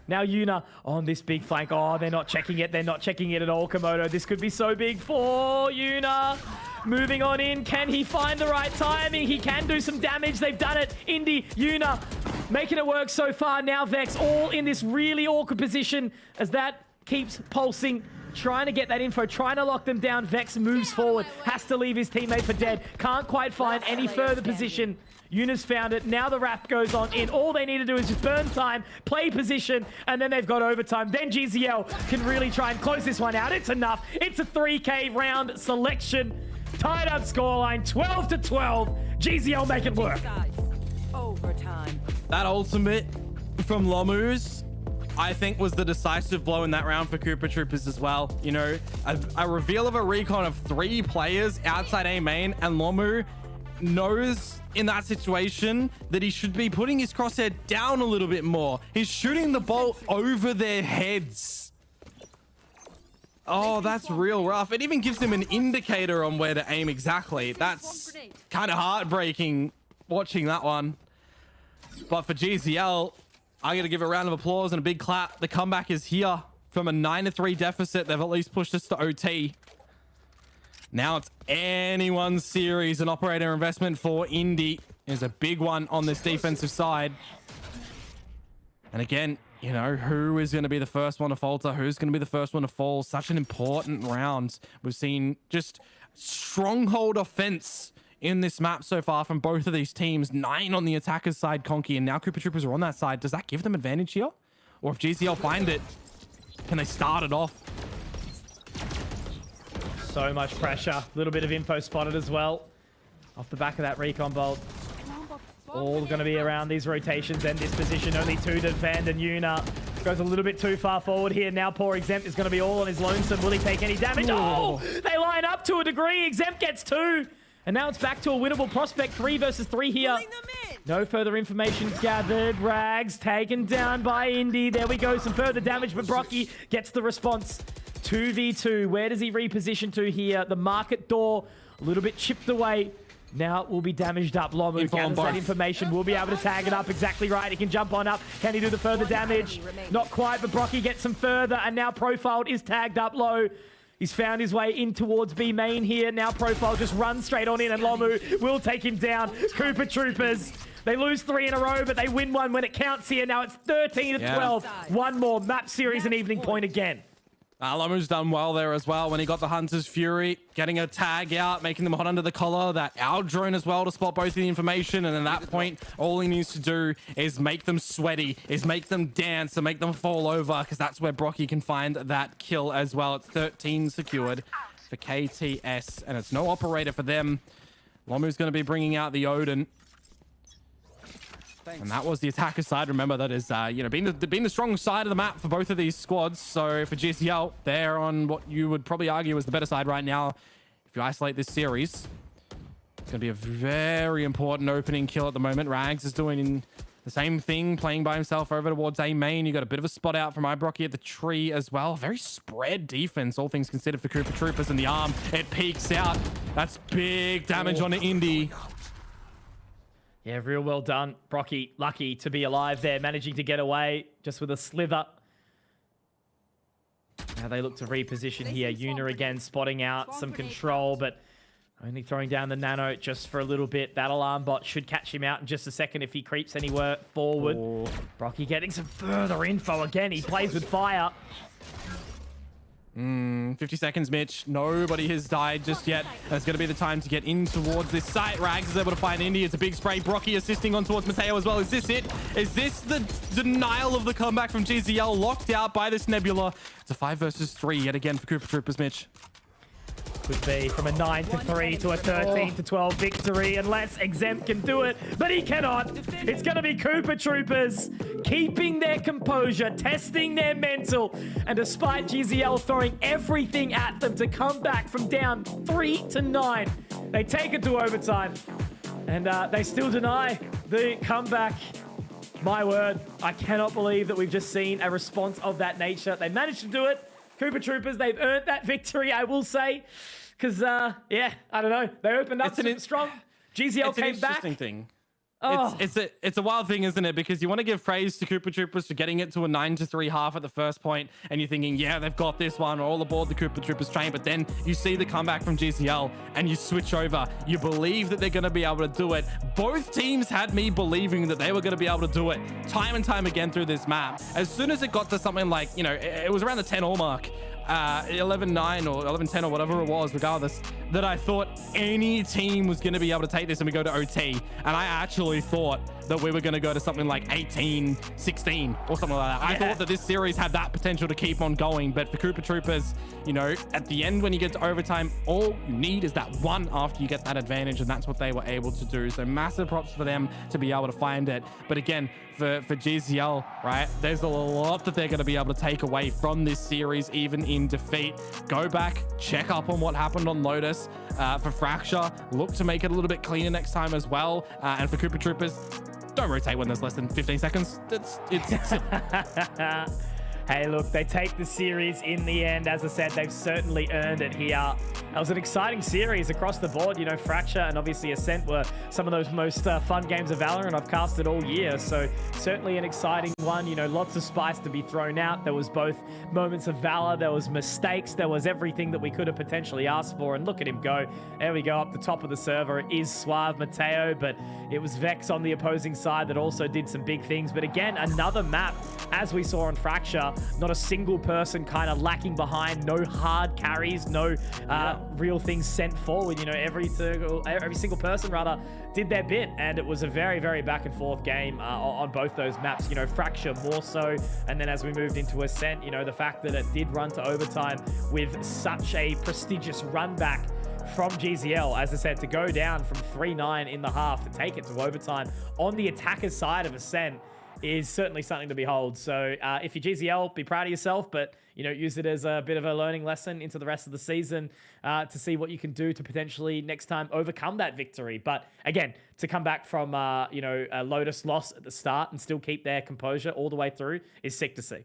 Now Yuna on this big flank. Oh, they're not checking it. They're not checking it at all, Komodo. This could be so big for Yuna. Moving on in. Can he find the right timing? He can do some damage. They've done it. Indy, Yuna, making it work so far. Now Vex all in this really awkward position as that keeps pulsing. Trying to get that info, trying to lock them down. Vex moves forward, has to leave his teammate for dead. Can't quite find any further position. Yuna's found it. Now the wrap goes on in. All they need to do is just burn time, play position, and then they've got overtime. Then GZL can really try and close this one out. It's enough. It's a 3K round selection. Tied up scoreline, 12-12. GZL make it work. Overtime. That ultimate from Lomu's, I think, was the decisive blow in that round for Koopa Troopers as well. You know, a reveal of a recon of 3 players outside A main, and Lomu knows in that situation that he should be putting his crosshair down a little bit more. He's shooting the bolt over their heads. Oh, that's real rough. It even gives him an indicator on where to aim exactly. That's kind of heartbreaking watching that one. But for GZL, I got to give a round of applause and a big clap. The comeback is here. From a 9-3 deficit, they've at least pushed us to OT. Now it's anyone's series. An operator investment for Indy is a big one on this defensive side. And again, you know, who is going to be the first one to falter? Who's going to be the first one to fall? Such an important round. We've seen just stronghold offense in this map so far from both of these teams. 9 on the attacker's side, Conky, and now Koopa Troopers are on that side. Does that give them advantage here? Or if GZL find it, can they start it off? So much pressure. A little bit of info spotted as well. Off the back of that recon bolt. All going to be around these rotations and this position. Only 2 to defend, and Yuna goes a little bit too far forward here. Now poor Exempt is going to be all on his lonesome. Will he take any damage? Oh, they line up to a degree. Exempt gets 2. And now it's back to a winnable prospect. 3 versus 3 here. No further information gathered. Rags taken down by Indy. There we go. Some further damage, but Brocky gets the response. 2v2. Where does he reposition to here? The market door, a little bit chipped away. Now it will be damaged up. Lomu gathers that information. We'll be able to tag it up exactly right. He can jump on up. Can he do the further damage? Not quite, but Brocky gets some further. And now Profiled is tagged up low. He's found his way in towards B main here. Now Profile just runs straight on in, and Lomu will take him down. Koopa Troopers, they lose 3 in a row, but they win 1 when it counts here. Now it's 13-12. One more map series and evening point again. Lomu's done well there as well when he got the Hunter's Fury, getting a tag out, making them hot under the collar. That owl drone as well to spot both of the information. And at that point, all he needs to do is make them sweaty, is make them dance and make them fall over, because that's where Brocky can find that kill as well. It's 13 secured for KTS, and it's no operator for them. Lomu's going to be bringing out the Odin. Thanks. And that was the attacker side. Remember, that is, you know, being the strong side of the map for both of these squads. So for GCL, they're on what you would probably argue is the better side right now. If you isolate this series, it's going to be a very important opening kill at the moment. Rags is doing the same thing, playing by himself over towards A main. You got a bit of a spot out from Ibrocky at the tree as well. Very spread defense, all things considered, for Koopa Troopers in the arm. It peeks out. That's big damage on the Indy. Yeah, real well done. Brocky, lucky to be alive there, managing to get away just with a slither. Now they look to reposition here. Yuna again spotting out some control, but only throwing down the nano just for a little bit. That alarm bot should catch him out in just a second if he creeps anywhere forward. Brocky getting some further info again. He plays with fire. 50 seconds, Mitch. Nobody has died just yet. That's going to be the time to get in towards this site. Rags is able to find Indy. It's a big spray. Brocky assisting on towards Mateo as well. Is this it? Is this the denial of the comeback from GZL? Locked out by this Nebula. It's a 5 versus 3 yet again for Cooper Troopers, Mitch. Could be from a 9-3 to a 13-12 victory unless Exempt can do it, but he cannot. It's going to be Cooper Troopers keeping their composure, testing their mental, and despite GZL throwing everything at them to come back from down 3-9, they take it to overtime, and they still deny the comeback. My word, I cannot believe that we've just seen a response of that nature. They managed to do it. Cooper Troopers, they've earned that victory, I will say. Because, yeah, I don't know. They opened up strong. GZL came back. It's an interesting thing. Oh. It's a wild thing, isn't it? Because you want to give praise to Cooper Troopers for getting it to a 9-3 half at the first point, and you're thinking, yeah, they've got this one, all aboard the Cooper Troopers train. But then you see the comeback from GZL, and you switch over. You believe that they're going to be able to do it. Both teams had me believing that they were going to be able to do it time and time again through this map. As soon as it got to something like, you know, it was around the 10-all mark, 11-9 or 11-10 or whatever it was, regardless, that I thought any team was going to be able to take this and we go to OT. And I actually thought that we were going to go to something like 18-16 or something like that. I thought that this series had that potential to keep on going. But for Cooper Troopers, you know, at the end when you get to overtime, all you need is that one after you get that advantage, and that's what they were able to do. So massive props for them to be able to find it. But again, for GZL, right, there's a lot that they're going to be able to take away from this series, even in defeat. Go back, check up on what happened on Lotus. For Fracture, look to make it a little bit cleaner next time as well. And for Cooper Troopers, don't rotate when there's less than 15 seconds. It's Hey, look, they take the series in the end. As I said, they've certainly earned it here. It was an exciting series across the board. You know, Fracture and obviously Ascent were some of those most fun games of Valorant I've casted all year. So certainly an exciting one. You know, lots of spice to be thrown out. There was both moments of valor. There was mistakes. There was everything that we could have potentially asked for. And look at him go. There we go, up the top of the server. It is Suave Mateo, but it was Vex on the opposing side that also did some big things. But again, another map, as we saw on Fracture, not a single person kind of lacking behind, no hard carries, no real things sent forward. You know, every single person rather did their bit, and it was a very, very back and forth game on both those maps. You know, Fracture more so, and then as we moved into Ascent, you know, the fact that it did run to overtime with such a prestigious run back from GZL, as I said, to go down from 3-9 in the half to take it to overtime on the attacker's side of Ascent is certainly something to behold. So if you're GZL, be proud of yourself, but you know, use it as a bit of a learning lesson into the rest of the season to see what you can do to potentially next time overcome that victory. But again, to come back from you know, a Lotus loss at the start and still keep their composure all the way through is sick to see.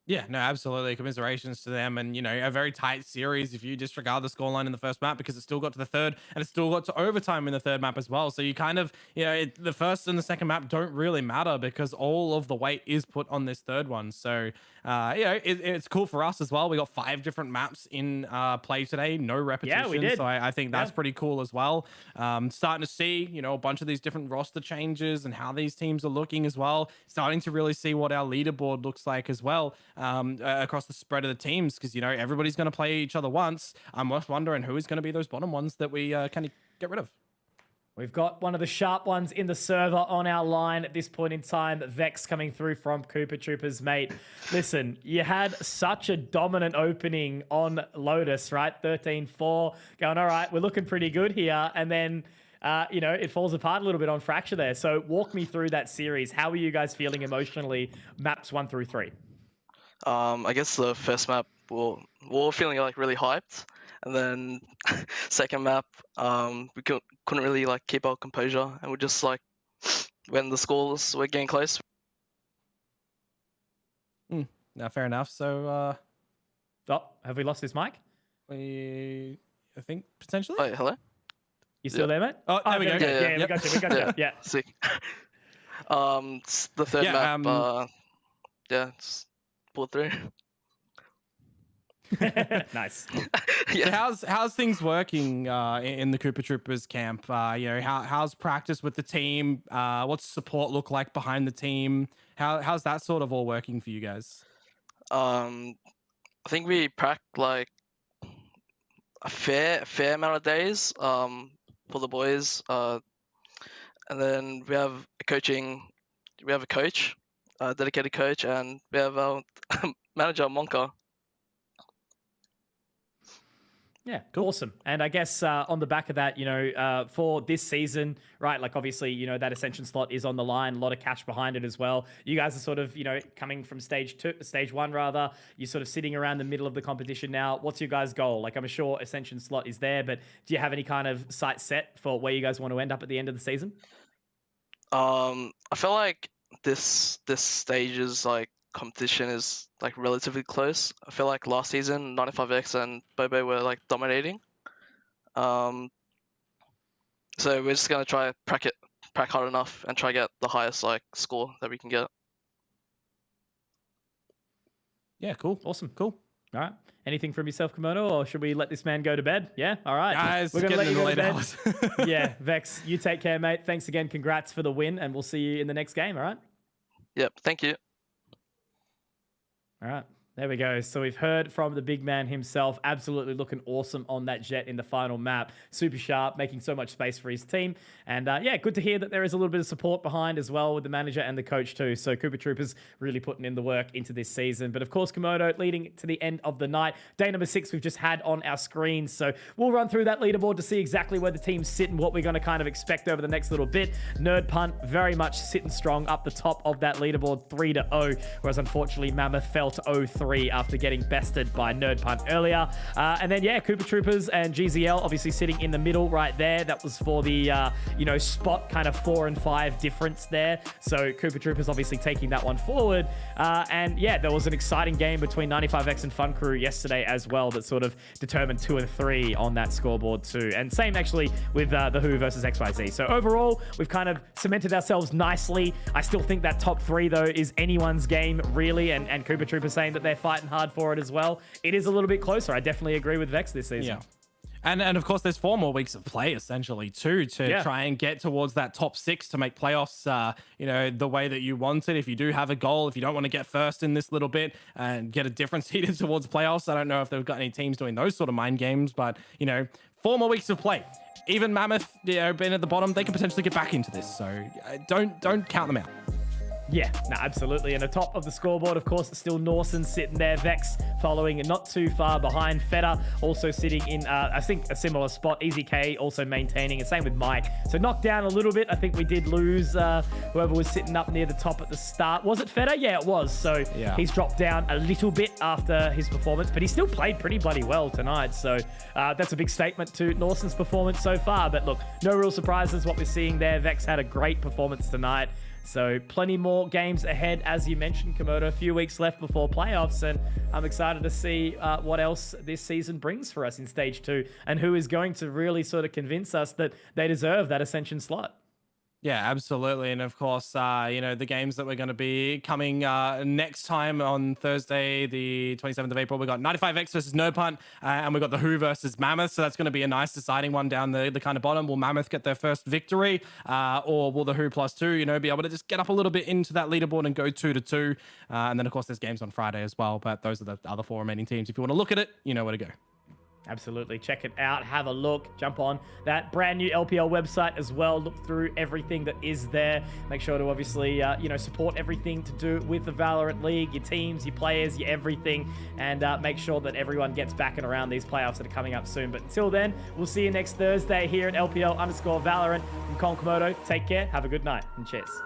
Yeah, no, absolutely. Commiserations to them. And, you know, a very tight series if you disregard the scoreline in the first map, because it still got to the third and it still got to overtime in the third map as well. So you kind of, you know, the first and the second map don't really matter because all of the weight is put on this third one. So, you know, it's cool for us as well. We got 5 different maps in play today, no repetition. Yeah, we did. So I think that's pretty cool as well. Starting to see, you know, a bunch of these different roster changes and how these teams are looking as well. Starting to really see what our leaderboard looks like as well. Across the spread of the teams, because you know everybody's going to play each other once. I'm just wondering who is going to be those bottom ones that we kind of get rid of. We've got one of the sharp ones in the server on our line at this point in time. Vex coming through from Cooper Troopers, mate. Listen, you had such a dominant opening on Lotus, right? 13-4, going, all right, we're looking pretty good here. And then, you know, it falls apart a little bit on Fracture there. So walk me through that series. How are you guys feeling emotionally, maps 1 through 3? I guess the first map we were feeling like really hyped, and then second map we couldn't really like keep our composure, and we just like when the scores were getting close. Now, fair enough. So, have we lost his mic? I think potentially. Oh, hello. You still there, mate? Oh, there we go. Yeah, we got you. We got you. Yeah. Sick. The third map. Just pull through. Nice. So how's things working in the Cooper Troopers camp? You know, how's practice with the team? What's support look like behind the team? How's that sort of all working for you guys? I think we prac like a fair amount of days for the boys. And then we have a coach, a dedicated coach, and we have our manager Monka. Yeah, cool. Awesome. And I guess on the back of that, for this season, right, like obviously, that Ascension slot is on the line, a lot of cash behind it as well. You guys are sort of, coming from stage 1 rather, you're sort of sitting around the middle of the competition now. What's your guys' goal? Like I'm sure Ascension slot is there, but do you have any kind of sight set for where you guys want to end up at the end of the season? I feel like this stage's like competition is like relatively close. I feel like last season 95X and Bobo were like dominating. So we're just gonna try prac hard enough and try get the highest like score that we can get. Yeah, cool. Awesome. Cool. All right. Anything from yourself, Komodo, or should we let this man go to bed? Yeah? All right. Guys, we're going to let you go to bed. Hours. Yeah, Vex, you take care, mate. Thanks again. Congrats for the win, and we'll see you in the next game, all right? Yep, thank you. All right. There we go. So we've heard from the big man himself. Absolutely looking awesome on that jet in the final map. Super sharp, making so much space for his team. And yeah, good to hear that there is a little bit of support behind as well with the manager and the coach too. So Cooper Troopers really putting in the work into this season. But of course, Komodo leading to the end of the night. Day number 6 we've just had on our screen. So we'll run through that leaderboard to see exactly where the teams sit and what we're going to kind of expect over the next little bit. Nerd Punt very much sitting strong up the top of that leaderboard, 3-0. Whereas unfortunately, Mammoth fell to 0-3 after getting bested by Nerd Punt earlier. And then, yeah, Cooper Troopers and GZL obviously sitting in the middle right there. That was for the, spot kind of 4 and 5 difference there. So Cooper Troopers obviously taking that one forward. And yeah, there was an exciting game between 95X and Fun Crew yesterday as well that sort of determined 2 and 3 on that scoreboard too. And same actually with the Who versus XYZ. So overall, we've kind of cemented ourselves nicely. I still think that top 3 though is anyone's game really. And Cooper Troopers saying that they're fighting hard for it as well. It is a little bit closer. I definitely agree with Vex this season. Yeah. And of course, there's 4 more weeks of play essentially too to try and get towards that top 6 to make playoffs, the way that you want it. If you do have a goal, if you don't want to get first in this little bit and get a different seeded towards playoffs, I don't know if they've got any teams doing those sort of mind games, but 4 more weeks of play. Even Mammoth, being at the bottom, they can potentially get back into this. So don't count them out. Yeah, no, absolutely. And the top of the scoreboard, of course, still Norson sitting there. Vex following not too far behind. Feta also sitting in, I think, a similar spot. Easy K also maintaining. And same with Mike. So knocked down a little bit. I think we did lose whoever was sitting up near the top at the start. Was it Feta? Yeah, it was. So he's dropped down a little bit after his performance, but he still played pretty bloody well tonight. So that's a big statement to Norson's performance so far. But look, no real surprises what we're seeing there. Vex had a great performance tonight. So plenty more games ahead, as you mentioned, Komodo. A few weeks left before playoffs, and I'm excited to see what else this season brings for us in Stage 2 and who is going to really sort of convince us that they deserve that Ascension slot. Yeah, absolutely. And of course, the games that we're going to be coming next time on Thursday, the 27th of April, we got 95X versus Nerd Punt, and we got the Who versus Mammoth. So that's going to be a nice deciding one down the kind of bottom. Will Mammoth get their first victory, or will the Who +2, be able to just get up a little bit into that leaderboard and go 2-2? And then, of course, there's games on Friday as well. But those are the other 4 remaining teams. If you want to look at it, you know where to go. Absolutely. Check it out. Have a look. Jump on that brand new LPL website as well. Look through everything that is there. Make sure to obviously, support everything to do with the Valorant League, your teams, your players, your everything, and make sure that everyone gets back and around these playoffs that are coming up soon. But until then, we'll see you next Thursday here at LPL_Valorant. From Komodo, take care. Have a good night and cheers.